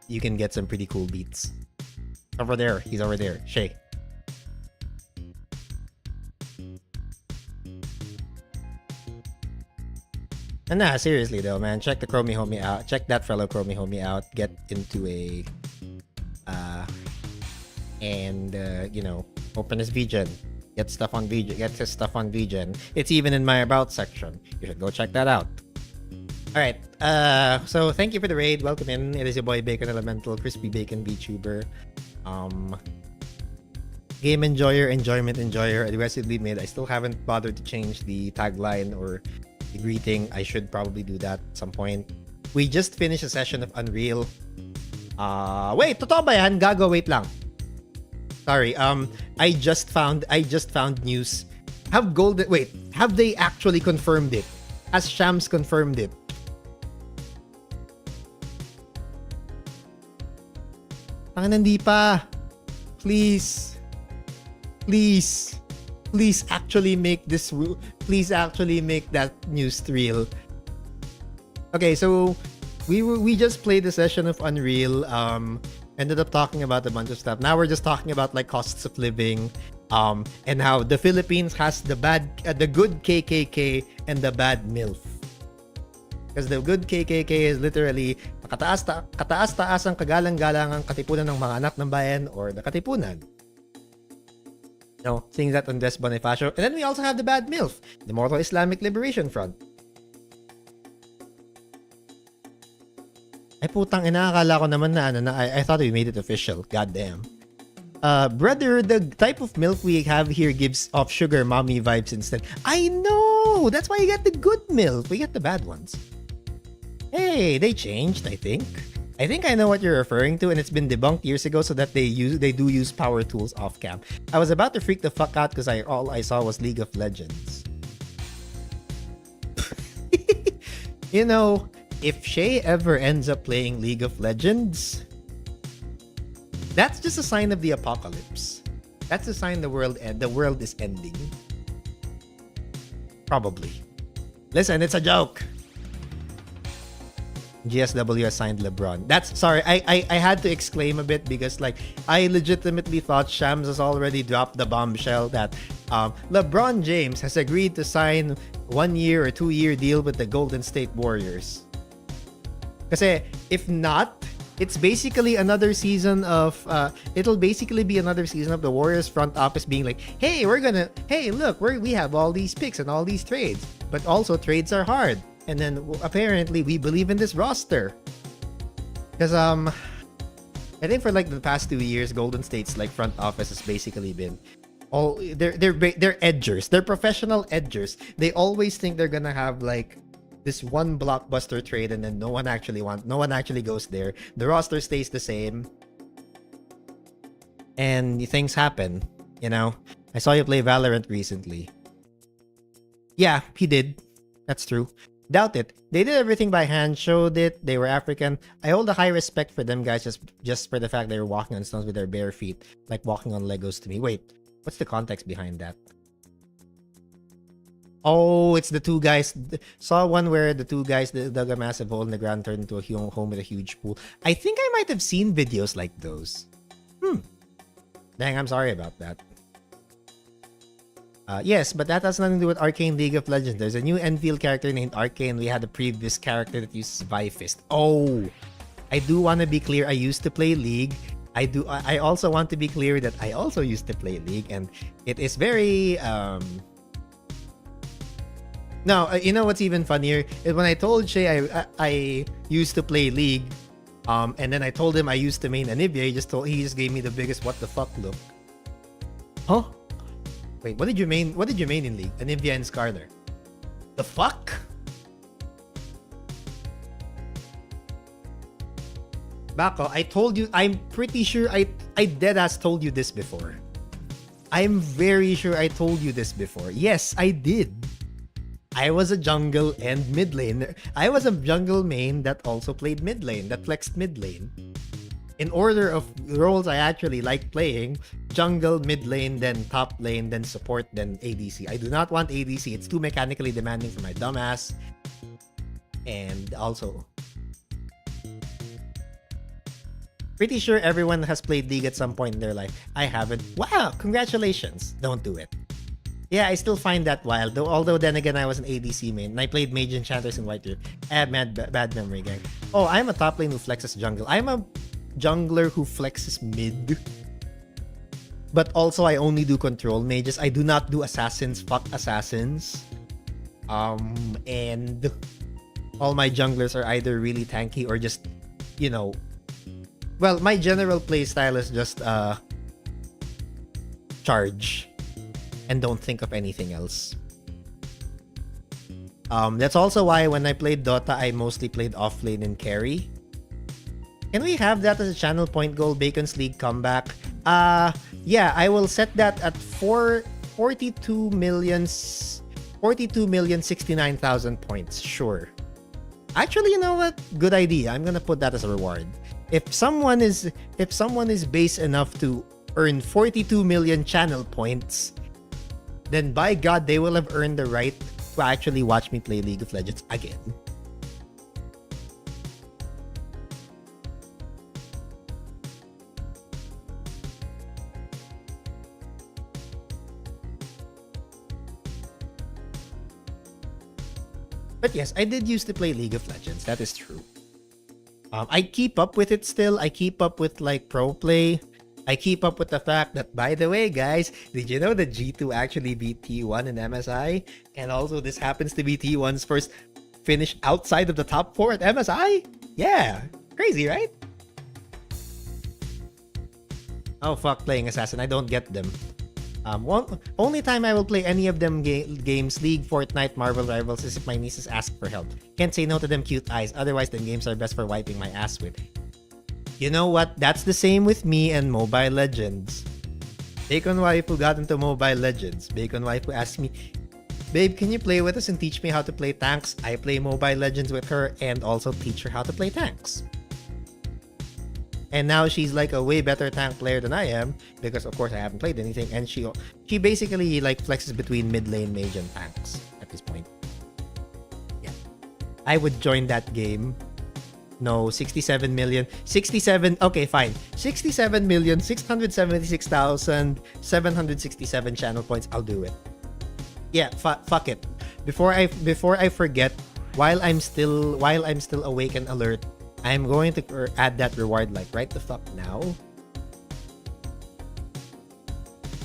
you can get some pretty cool beats. Over there, he's over there. Shay. And nah, seriously though, man, check the Chromie homie out. Check that fellow Chromie homie out. Get into a, you know, open his VGen. Get stuff on VGen. Get his stuff on VGen. It's even in my about section. You should go check that out. All right. So thank you for the raid. Welcome in. It is your boy Bacon Elemental, Crispy Bacon VTuber. Game enjoyer, enjoyment enjoyer, aggressively mid. I still haven't bothered to change the tagline or the greeting. I should probably do that at some point. We just finished a session of Unreal. Wait, totoo ba yan? Gago, wait lang. Sorry. I just found news. Have they actually confirmed it? Has Shams confirmed it? Hindi pa. Please actually make this. Please actually make that news real. Okay, so we just played a session of Unreal. Ended up talking about a bunch of stuff. Now we're just talking about like costs of living, and how the Philippines has the good KKK and the bad MILF. Because the good KKK is literally kataas-taas ang kagalang-galangang katipunan ng mga anak ng bayan or the katipunan. You know, seeing that on Des Bonifacio. And then we also have the bad MILF, the Mortal Islamic Liberation Front. Ay putang ina, akala ko naman na I thought we made it official. Goddamn. Brother, the type of milk we have here gives off sugar mommy vibes instead. I know! That's why you get the good milk. We get the bad ones. Hey, they changed, I think. I think I know what you're referring to, and it's been debunked years ago so that they do use power tools off cam. I was about to freak the fuck out because all I saw was League of Legends. You know, if Shay ever ends up playing League of Legends, that's just a sign of the apocalypse. That's a sign the world is ending. Probably. Listen, it's a joke. GSW assigned LeBron. I had to exclaim a bit because like I legitimately thought Shams has already dropped the bombshell that LeBron James has agreed to sign 1 year or 2 year deal with the Golden State Warriors. Kasi if not, it's basically another season of it'll basically be another season of the Warriors front office being like, hey look, we have all these picks and all these trades, but also trades are hard. And then apparently we believe in this roster. Because I think for like the past 2 years, Golden State's like front office has basically been all they're edgers. They're professional edgers. They always think they're gonna have like this one blockbuster trade, and then no one actually goes there. The roster stays the same, and things happen. You know, I saw you play Valorant recently. Yeah, he did. That's true. Doubt it. They did everything by hand, showed it. They were African. I hold a high respect for them guys just for the fact they were walking on stones with their bare feet, like walking on Legos to me. Wait, what's the context behind that? Oh, it's the two guys. Saw one where the two guys dug a massive hole in the ground, turned into a home with a huge pool. I think I might have seen videos like those. Dang, I'm sorry about that. Yes, but that has nothing to do with Arcane League of Legends. There's a new Enfield character named Arcane. We had a previous character that uses Vifist. Oh, I do want to be clear. I used to play League. I also want to be clear that I also used to play League, and it is very No, you know what's even funnier is when I told Shay I used to play League, and then I told him I used to main Anivia. He just gave me the biggest what the fuck look. Huh? Wait, what did you main in League? Anivia and Skarner. The fuck? Bako, I told you, I'm pretty sure I deadass told you this before. I'm very sure I told you this before. Yes, I did. I was a jungle and mid laner. I was a jungle main that also played mid lane, that flexed mid lane. In order of roles I actually like playing, jungle, mid lane, then top lane, then support, then ADC. I do not want ADC. It's too mechanically demanding for my dumbass. And also, pretty sure everyone has played League at some point in their life. I haven't. Wow, congratulations. Don't do it. Yeah, I still find that wild. Though, although then again, I was an ADC main and I played Mage Enchanters in White Rift. I had bad memory, gang. Oh, I'm a top lane who flexes jungle. I'm a jungler who flexes mid. But also, I only do control mages. I do not do assassins. Fuck assassins. And all my junglers are either really tanky or just, you know. Well, my general play style is just charge and don't think of anything else. That's also why when I played Dota, I mostly played offlane and carry. Can we have that as a channel point goal? Bacon's League comeback. Yeah, I will set that at 42,069,000 points. Sure. Actually, you know what? Good idea. I'm gonna put that as a reward. If someone is base enough to earn 42 million channel points, then by God, they will have earned the right to actually watch me play League of Legends again. But yes, I did used to play League of Legends. That is true. I keep up with it still. I keep up with like pro play. I keep up with the fact that, by the way, guys, did you know that G2 actually beat T1 in MSI? And also, this happens to be T1's first finish outside of the top 4 at MSI? Yeah, crazy, right? Oh, fuck playing Assassin. I don't get them. Only time I will play any of them games, League, Fortnite, Marvel Rivals, is if my nieces ask for help. Can't say no to them cute eyes, otherwise them games are best for wiping my ass with. You know what? That's the same with me and Mobile Legends. Bacon Waifu got into Mobile Legends. Bacon Waifu asked me, babe, can you play with us and teach me how to play tanks? I play Mobile Legends with her and also teach her how to play tanks. And now she's like a way better tank player than I am because of course I haven't played anything, and she basically like flexes between mid lane, mage, and tanks at this point. Yeah. I would join that game. No, 67 million. 67, okay, fine. 67,676,767 channel points. I'll do it. Yeah, fuck it. Before I forget, while I'm still awake and alert, I'm going to add that reward like right the fuck now.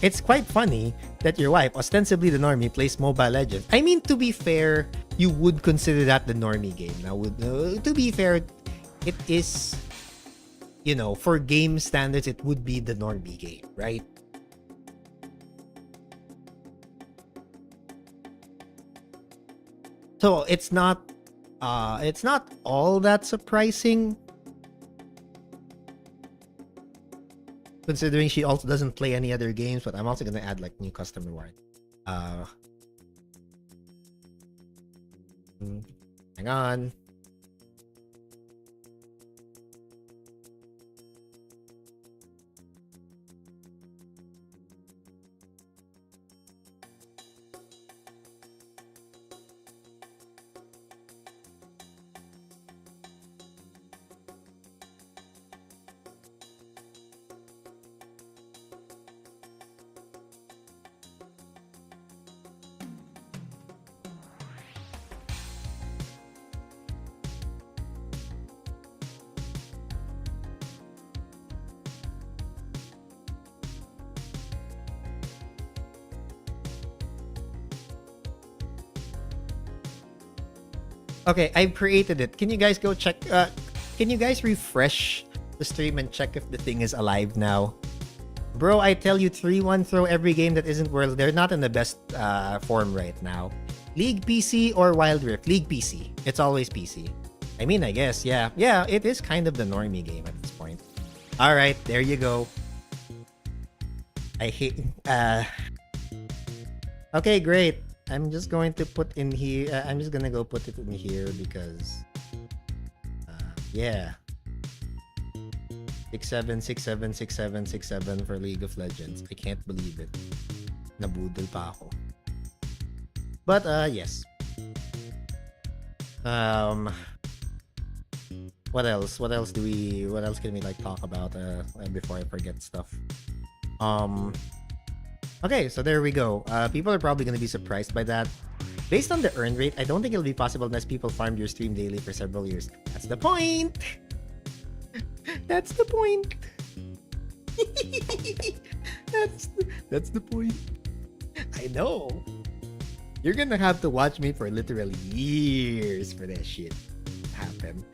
It's quite funny that your wife, ostensibly the normie, plays Mobile Legends. I mean, to be fair, you would consider that the normie game. Now, to be fair, it is, you know, for game standards, it would be the normie game, right? So it's not all that surprising, considering she also doesn't play any other games. But I'm also gonna add like new custom reward. Hang on. Okay, I've created it. Can you guys go check? Can you guys refresh the stream and check if the thing is alive now? Bro, I tell you, 3-1 throw every game that isn't Worlds. They're not in the best form right now. League PC or Wild Rift? League PC. It's always PC. I mean, I guess, yeah. Yeah, it is kind of the normie game at this point. Alright, there you go. I hate... Okay, great. I'm just going to put in here... I'm just gonna go put it in here because... yeah. 67676767 for League of Legends. I can't believe it. Nabudol pa ako. But yes. What else? What else can we like talk about before I forget stuff? Okay, so there we go. People are probably gonna be surprised by that. Based on the earn rate, I don't think it'll be possible unless people farmed your stream daily for several years. That's the point! That's the point! that's the point. I know. You're gonna have to watch me for literally years for that shit to happen.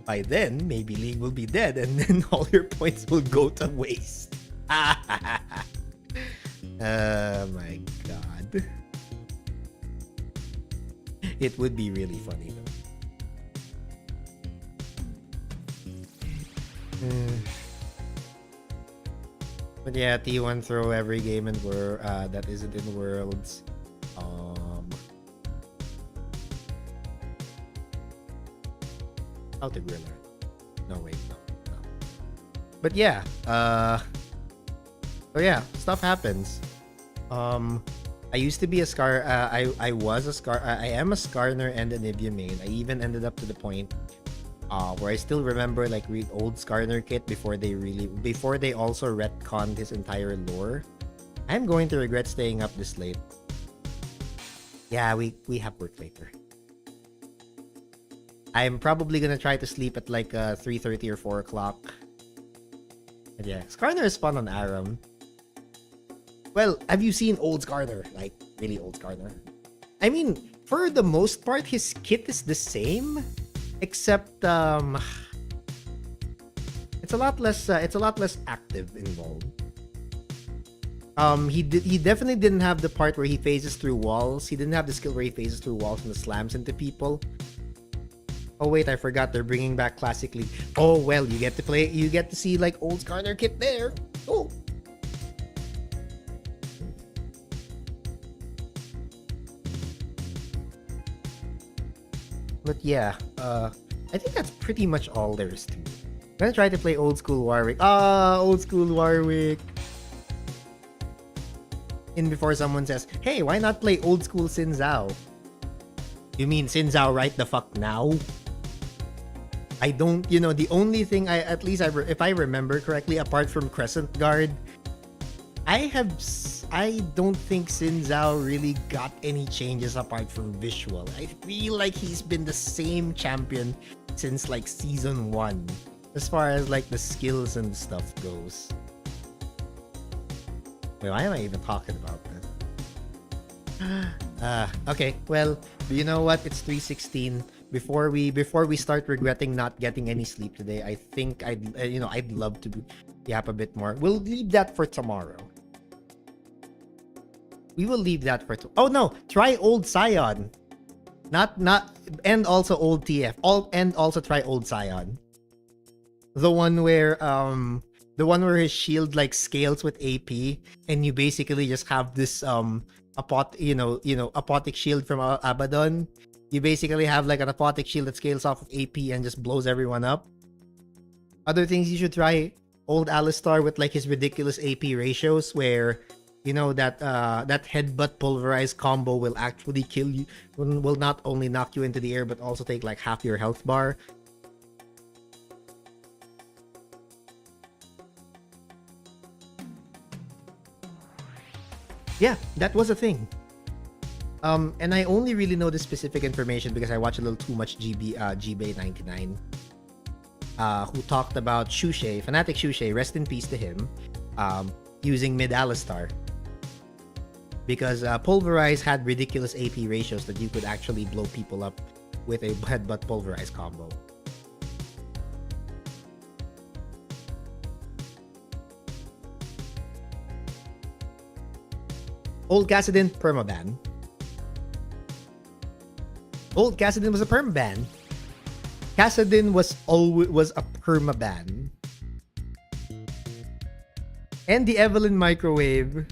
By then, maybe League will be dead and then all your points will go to waste. Oh my god. It would be really funny though. But yeah, T1 throw every game in that isn't in Worlds. How to grill her? No, wait, no. But yeah, so yeah, stuff happens. I used to be a Scar. I was a Scar. I am a Skarner and a Nibia main. I even ended up to the point where I still remember like read old Skarner kit before they also retconned his entire lore. I'm going to regret staying up this late. Yeah, we have work later. I'm probably gonna try to sleep at like 3:30 or 4 o'clock. But yeah, Skarner is fun on Aram. Well, have you seen old Skarner? Like, really old Skarner? I mean, for the most part, his kit is the same. Except, it's a lot less active involved. He definitely didn't have the part where he phases through walls. He didn't have the skill where he phases through walls and slams into people. Oh wait, I forgot they're bringing back Classic League. Oh well, you get to see like old Skarner kit there. Oh. But yeah, I think that's pretty much all there is to it. I'm gonna try to play old school Warwick. Old school Warwick. In before someone says, hey, why not play old school Xin Zhao? You mean Xin Zhao right the fuck now? I don't, the only thing if I remember correctly, apart from Crescent Guard, I don't think Xin Zhao really got any changes apart from visual. I feel like he's been the same champion since like season 1, as far as like the skills and stuff goes. Wait, why am I even talking about that? Okay, well, you know what? It's 3:16. Before we start regretting not getting any sleep today, I think I'd love to yap a bit more. We'll leave that for tomorrow. We will leave that for oh no, try old Scion. Not and also old TF. And also try old Scion. The one where his shield like scales with AP and you basically just have this apothic shield from Abaddon. You basically have like an apothic shield that scales off of AP and just blows everyone up. Other things you should try, old Alistar with like his ridiculous AP ratios where that headbutt pulverize combo will actually kill you, will not only knock you into the air but also take like half your health bar. Yeah, that was a thing. And I only really know this specific information because I watch a little too much GB99, who talked about Shushay, Fnatic Shushay, rest in peace to him, using mid Alistar. Because Pulverize had ridiculous AP ratios that you could actually blow people up with a headbutt Pulverize combo. Old Kassadin, permaban. Old Kassadin was a permaban. Kassadin was a permaban. And the Evelyn microwave.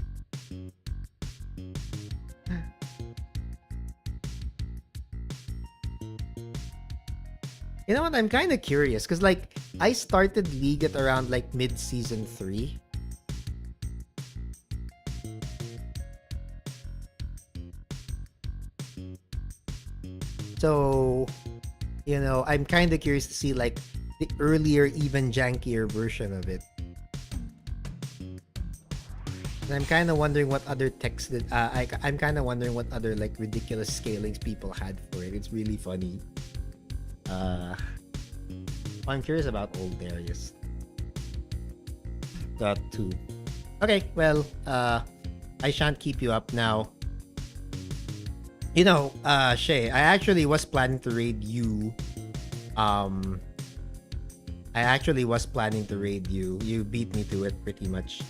You know what? I'm kind of curious because like I started League at around like mid-season 3. So, I'm kind of curious to see like the earlier, even jankier version of it. And I'm kind of wondering what other text that I'm kind of wondering what other like ridiculous scalings people had for it. It's really funny. I'm curious about old Darius. Dot 2. Okay, well, I shan't keep you up now. You know, Shay, I actually was planning to raid you. You beat me to it pretty much.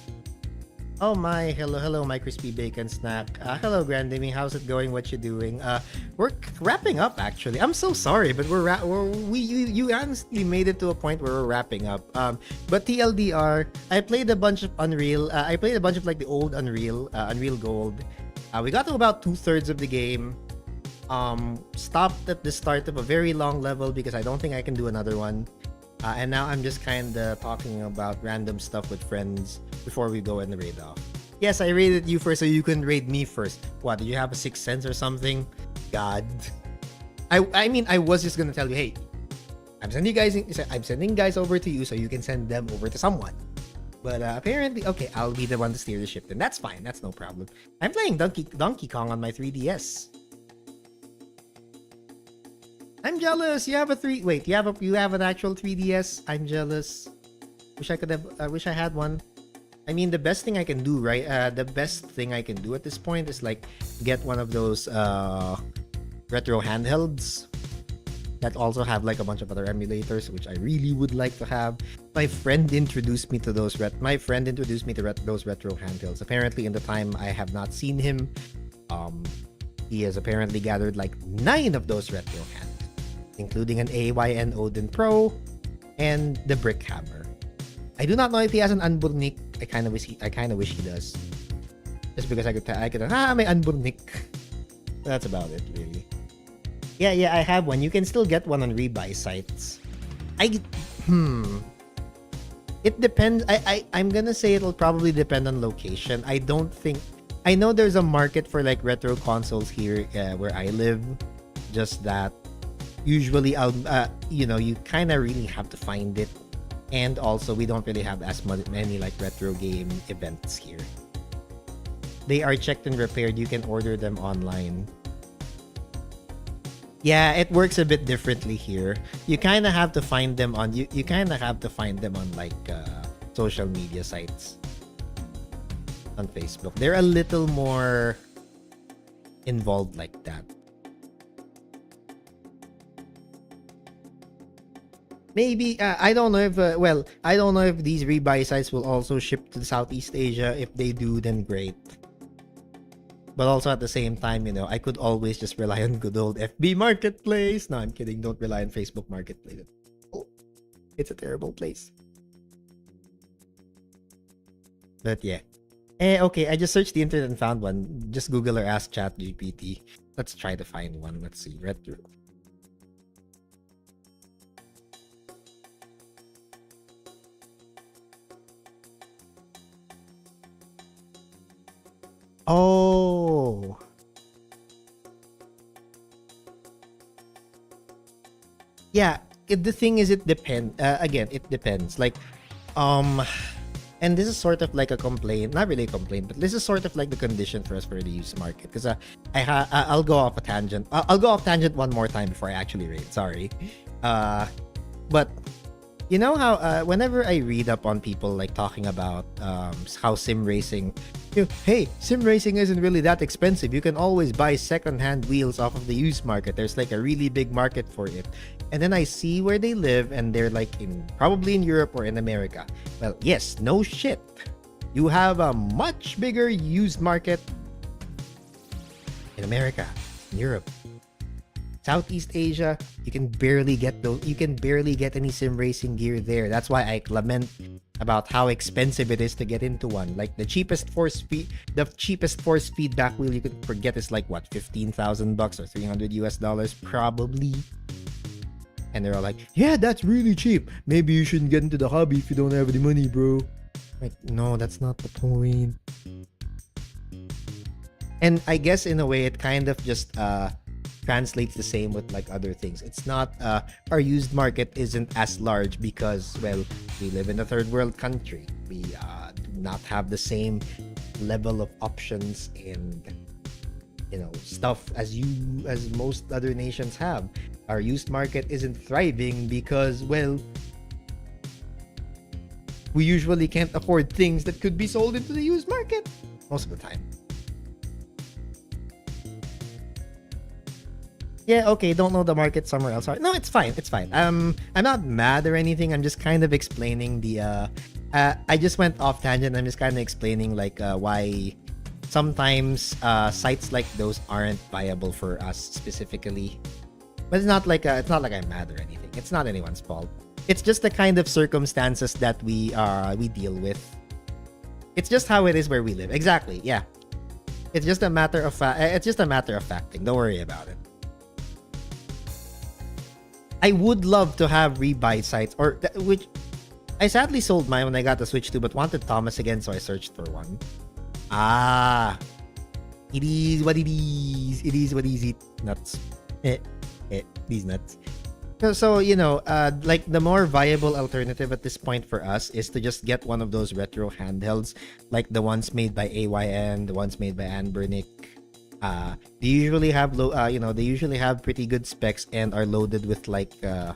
Oh my, hello, my crispy bacon snack. Hello, Grandemy, how's it going? What you doing? We're wrapping up actually. I'm so sorry, but you honestly made it to a point where we're wrapping up. But TLDR, I played a bunch of Unreal. I played a bunch of like the old Unreal, Unreal Gold. We got to about 2/3 of the game. Stopped at the start of a very long level because I don't think I can do another one. And now I'm just kind of talking about random stuff with friends before we go and raid off. Yes, I raided you first so you can raid me first. What, did you have a sixth sense or something? God. I mean, I was just gonna tell you, hey, I'm sending guys over to you so you can send them over to someone. But apparently, okay, I'll be the one to steer the ship then. That's fine, that's no problem. I'm playing Donkey Kong on my 3DS. I'm jealous. You have an actual 3DS. I'm jealous. Wish I had one. I mean, the best thing I can do, right? The best thing I can do at this point is like get one of those retro handhelds that also have like a bunch of other emulators, which I really would like to have. My friend introduced me to those those retro handhelds. Apparently, in the time I have not seen him, he has apparently gathered like 9 of those retro handhelds, including an AYN Odin Pro and the Brick Hammer. I do not know if he has an Unburnik. I kind of wish he does. Just because I could may Unburnik. That's about it, really. Yeah, I have one. You can still get one on rebuy sites. It depends. I'm gonna say it'll probably depend on location. I know there's a market for like retro consoles here where I live. Just that usually you kind of really have to find it, and also we don't really have as many like retro game events here. They are checked and repaired. You can order them online. Yeah, it works a bit differently here. You kind of have to find them on you kind of have to find them on like social media sites on Facebook. They're a little more involved like that. Maybe I don't know if I don't know if these rebuy sites will also ship to Southeast Asia. If they do, then great. But also at the same time, I could always just rely on good old FB Marketplace. No, I'm kidding. Don't rely on Facebook Marketplace. Oh, it's a terrible place. But yeah. Okay, I just searched the internet and found one. Just Google or ask ChatGPT. Let's try to find one. Let's see. Retro. Oh. Yeah, the thing is, it depends. Again, it depends. Like, and this is sort of like a complaint, not really a complaint, but this is sort of like the condition for us for the used market. Because I'll go off a tangent. I'll go off tangent one more time before I actually rate. Sorry, but you know how whenever I read up on people like talking about how sim racing, hey, sim racing isn't really that expensive. You can always buy secondhand wheels off of the used market. There's like a really big market for it. And then I see where they live, and they're like probably in Europe or in America. Well, yes, no shit. You have a much bigger used market in America, in Europe. Southeast Asia, you can barely get any sim racing gear there. That's why I lament about how expensive it is to get into one. Like the cheapest force feedback wheel you could forget is like what, $15,000 or $300 probably. And they're all like, yeah, that's really cheap. Maybe you shouldn't get into the hobby if you don't have the money, bro. Like, no, that's not the point. And I guess in a way it kind of just translates the same with like other things. It's not our used market isn't as large because, well, we live in a third world country. We do not have the same level of options and stuff as most other nations have. Our used market isn't thriving because, well, we usually can't afford things that could be sold into the used market most of the time. Yeah, okay, don't know the market somewhere else. No, it's fine. It's fine. I'm not mad or anything. I'm just kind of explaining the I just went off tangent. I'm just kind of explaining like why sometimes sites like those aren't viable for us specifically. But it's not like I'm mad or anything. It's not anyone's fault. It's just the kind of circumstances that we deal with. It's just how it is where we live. Exactly. Yeah. It's just a matter of facting. Don't worry about it. I would love to have rebuy sites, which I sadly sold mine when I got the Switch 2, but wanted Thomas again, so I searched for one. It is what it is. It is what it is. Nuts. These nuts. So like the more viable alternative at this point for us is to just get one of those retro handhelds, like the ones made by AYN, the ones made by Anbernic. They usually have they usually have pretty good specs and are loaded with like a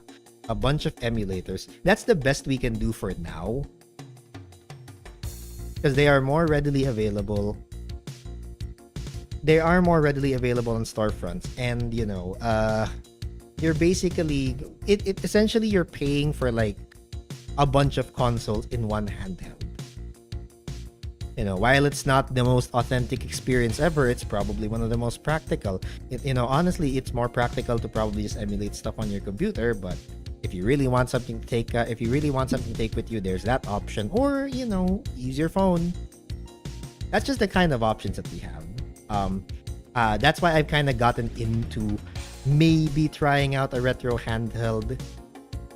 bunch of emulators. That's the best we can do for now, because they are more readily available. They are more readily available on storefronts, and you're basically essentially you're paying for like a bunch of consoles in one handheld. While it's not the most authentic experience ever, it's probably one of the most practical. Honestly, it's more practical to probably just emulate stuff on your computer. But if you really want something to take, with you, there's that option. Or use your phone. That's just the kind of options that we have. That's why I've kind of gotten into maybe trying out a retro handheld.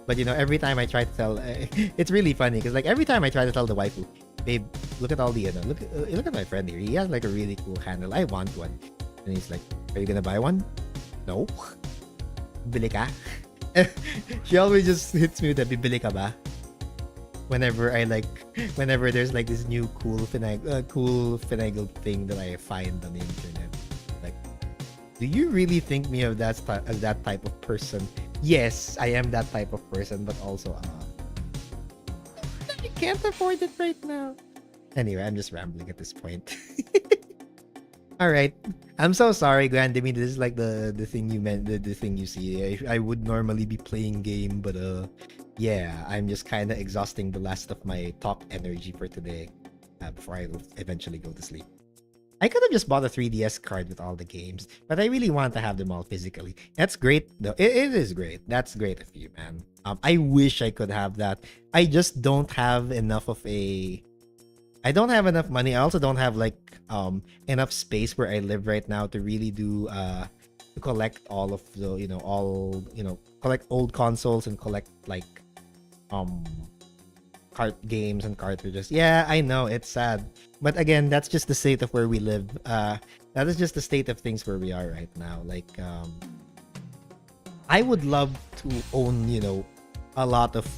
But every time I try to tell, it's really funny because like every time I try to tell the waifu, babe, look at all the look at my friend here. He has like a really cool handle. I want one. And he's like, are you gonna buy one? No. Bili ka? She always just hits me with the bibili ka ba? Whenever there's like this new cool finagled thing that I find on the internet. Like, do you really think me of as that type of person? Yes, I am that type of person, but also I can't afford it right now. Anyway, I'm just rambling at this point. All right, I'm so sorry, Grandemy. This is like the thing you meant, the thing you see. I would normally be playing game, but yeah, I'm just kind of exhausting the last of my top energy for today before I eventually go to sleep. I could have just bought a 3DS card with all the games, but I really want to have them all physically. That's great, though. It is great. That's great of you, man. I wish I could have that. I just don't have enough of a... I don't have enough money. I also don't have like enough space where I live right now to really do to collect all of the collect old consoles and collect like cart games and cartridges. Yeah, I know it's sad, but again, that's just the state of where we live. That is just the state of things where we are right now. Like I would love to own a lot of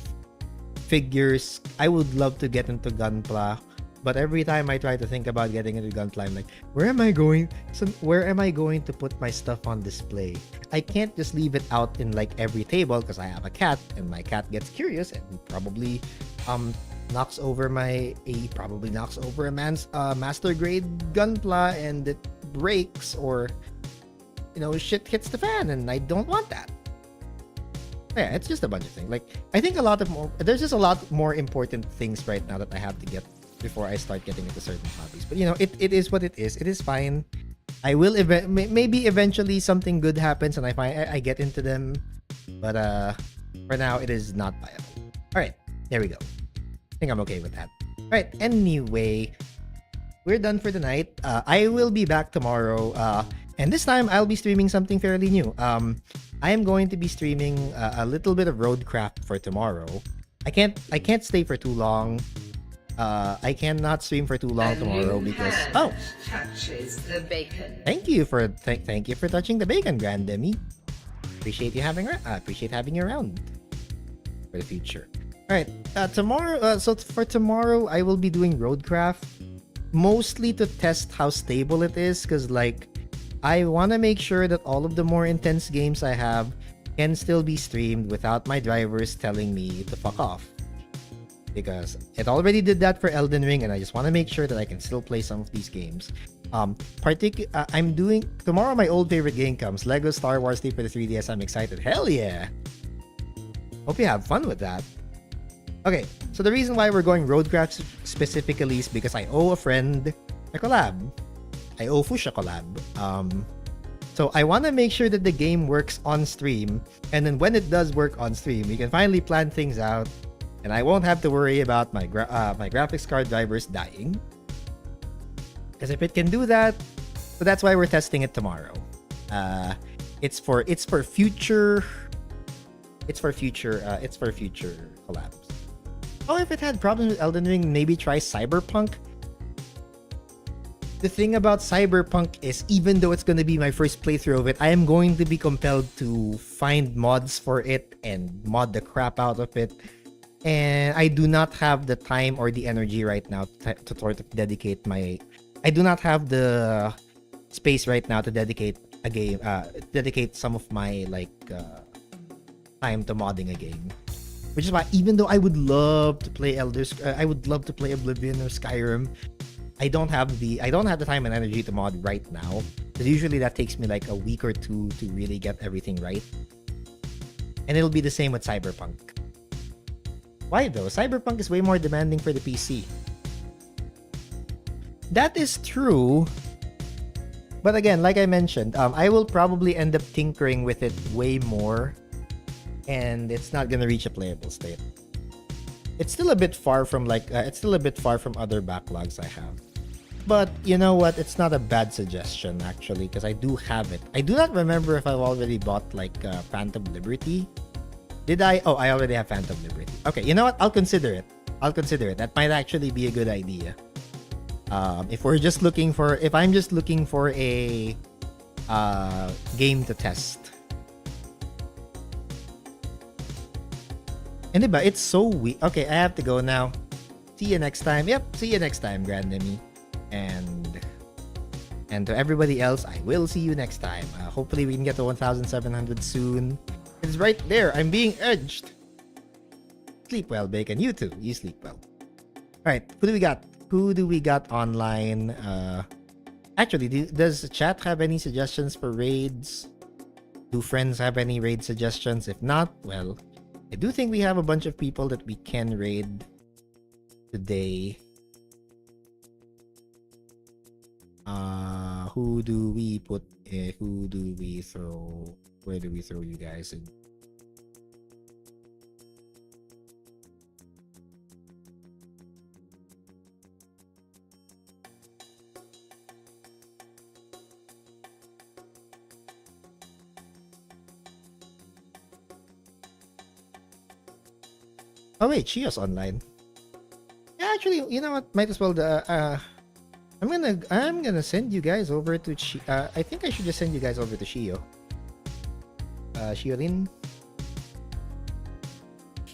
figures. I would love to get into Gunpla. But every time I try to think about getting into Gunpla, I'm like, where am I going to put my stuff on display? I can't just leave it out in like every table because I have a cat and my cat gets curious and probably knocks over a man's master grade Gunpla and it breaks, or shit hits the fan, and I don't want that. Yeah, it's just a bunch of things. Like I think there's just a lot more important things right now that I have to get before I start getting into certain hobbies. But it is what it is. It is fine. I will maybe eventually something good happens and I get into them. But for now it is not viable. Alright, there we go. I think I'm okay with that. Alright, anyway, we're done for the night. I will be back tomorrow. And this time I'll be streaming something fairly new. I am going to be streaming a little bit of Roadcraft for tomorrow. I can't stay for too long. I cannot stream for too long tomorrow because touches the bacon. Thank you for touching the bacon, Grandemy. Appreciate having you around for the future. All right, tomorrow. So for tomorrow, I will be doing Roadcraft. mostly to test how stable it is, because like I want to make sure that all of the more intense games I have can still be streamed without my drivers telling me to fuck off. Because it already did that for Elden Ring, and I just want to make sure that I can still play some of these games. I'm doing tomorrow. My old favorite game comes, Lego Star Wars 3 for the 3DS. I'm excited. Hell yeah! Hope you have fun with that. Okay, so the reason why we're going Roadcraft specifically is because I owe a friend a collab. I owe Fush a collab. So I want to make sure that the game works on stream, and then when it does work on stream, we can finally plan things out, and I won't have to worry about my graphics card drivers dying. Because if it can do that, so that's why we're testing it tomorrow. It's for future collabs. Oh, if it had problems with Elden Ring, maybe try Cyberpunk. The thing about Cyberpunk is, even though it's going to be my first playthrough of it, I am going to be compelled to find mods for it and mod the crap out of it. And I do not have the time or the energy right now to sort of dedicate my... I do not have the space right now to dedicate a game, dedicate some of my time to modding a game. Which is why, even though I would love to play I would love to play Oblivion or Skyrim, I don't have the time and energy to mod right now. Because usually that takes me like a week or two to really get everything right. And it'll be the same with Cyberpunk. Why though? Cyberpunk is way more demanding for the PC. That is true. But again, like I mentioned, I will probably end up tinkering with it way more. And it's not gonna reach a playable state. It's still a bit far from other backlogs I have. But you know what? It's not a bad suggestion actually, because I do have it. I do not remember if I've already bought Phantom Liberty. Did I? Oh, I already have Phantom Liberty. Okay, you know what? I'll consider it. That might actually be a good idea. If I'm just looking for a game to test. And diba, it's so weak. Okay, I have to go now. See you next time. Yep, see you next time, Grandemy. And to everybody else, I will see you next time. Hopefully we can get to 1,700 soon. It's right there. I'm being urged. Sleep well, Bacon. You too. You sleep well. Alright, who do we got? Who do we got online? Actually, does chat have any suggestions for raids? Do friends have any raid suggestions? If not, well, I do think we have a bunch of people that we can raid today. Who do we put? Who do we throw? Where do we throw you guys in? Oh wait, Shio's online. Yeah, actually, you know what? Might as well. I'm gonna send you guys over to I think I should just send you guys over to Shio. Shiorin.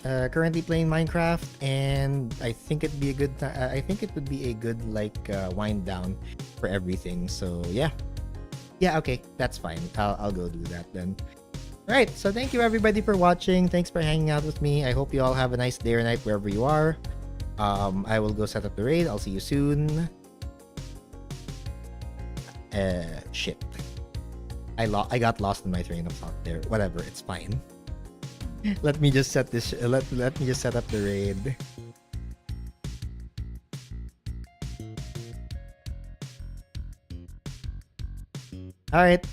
Currently playing Minecraft, and I think it'd be a good. I think it would be a good wind down for everything. So yeah, okay, that's fine. I'll go do that then. Alright, so thank you everybody for watching. Thanks for hanging out with me. I hope you all have a nice day or night wherever you are. I will go set up the raid. I'll see you soon. Shit. I got lost in my train of thought there. Whatever, it's fine. Let me just set this. Let me just set up the raid. Alright,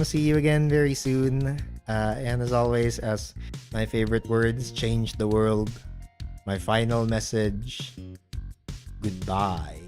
see you again very soon. And as always, as my favorite words change the world, my final message: goodbye.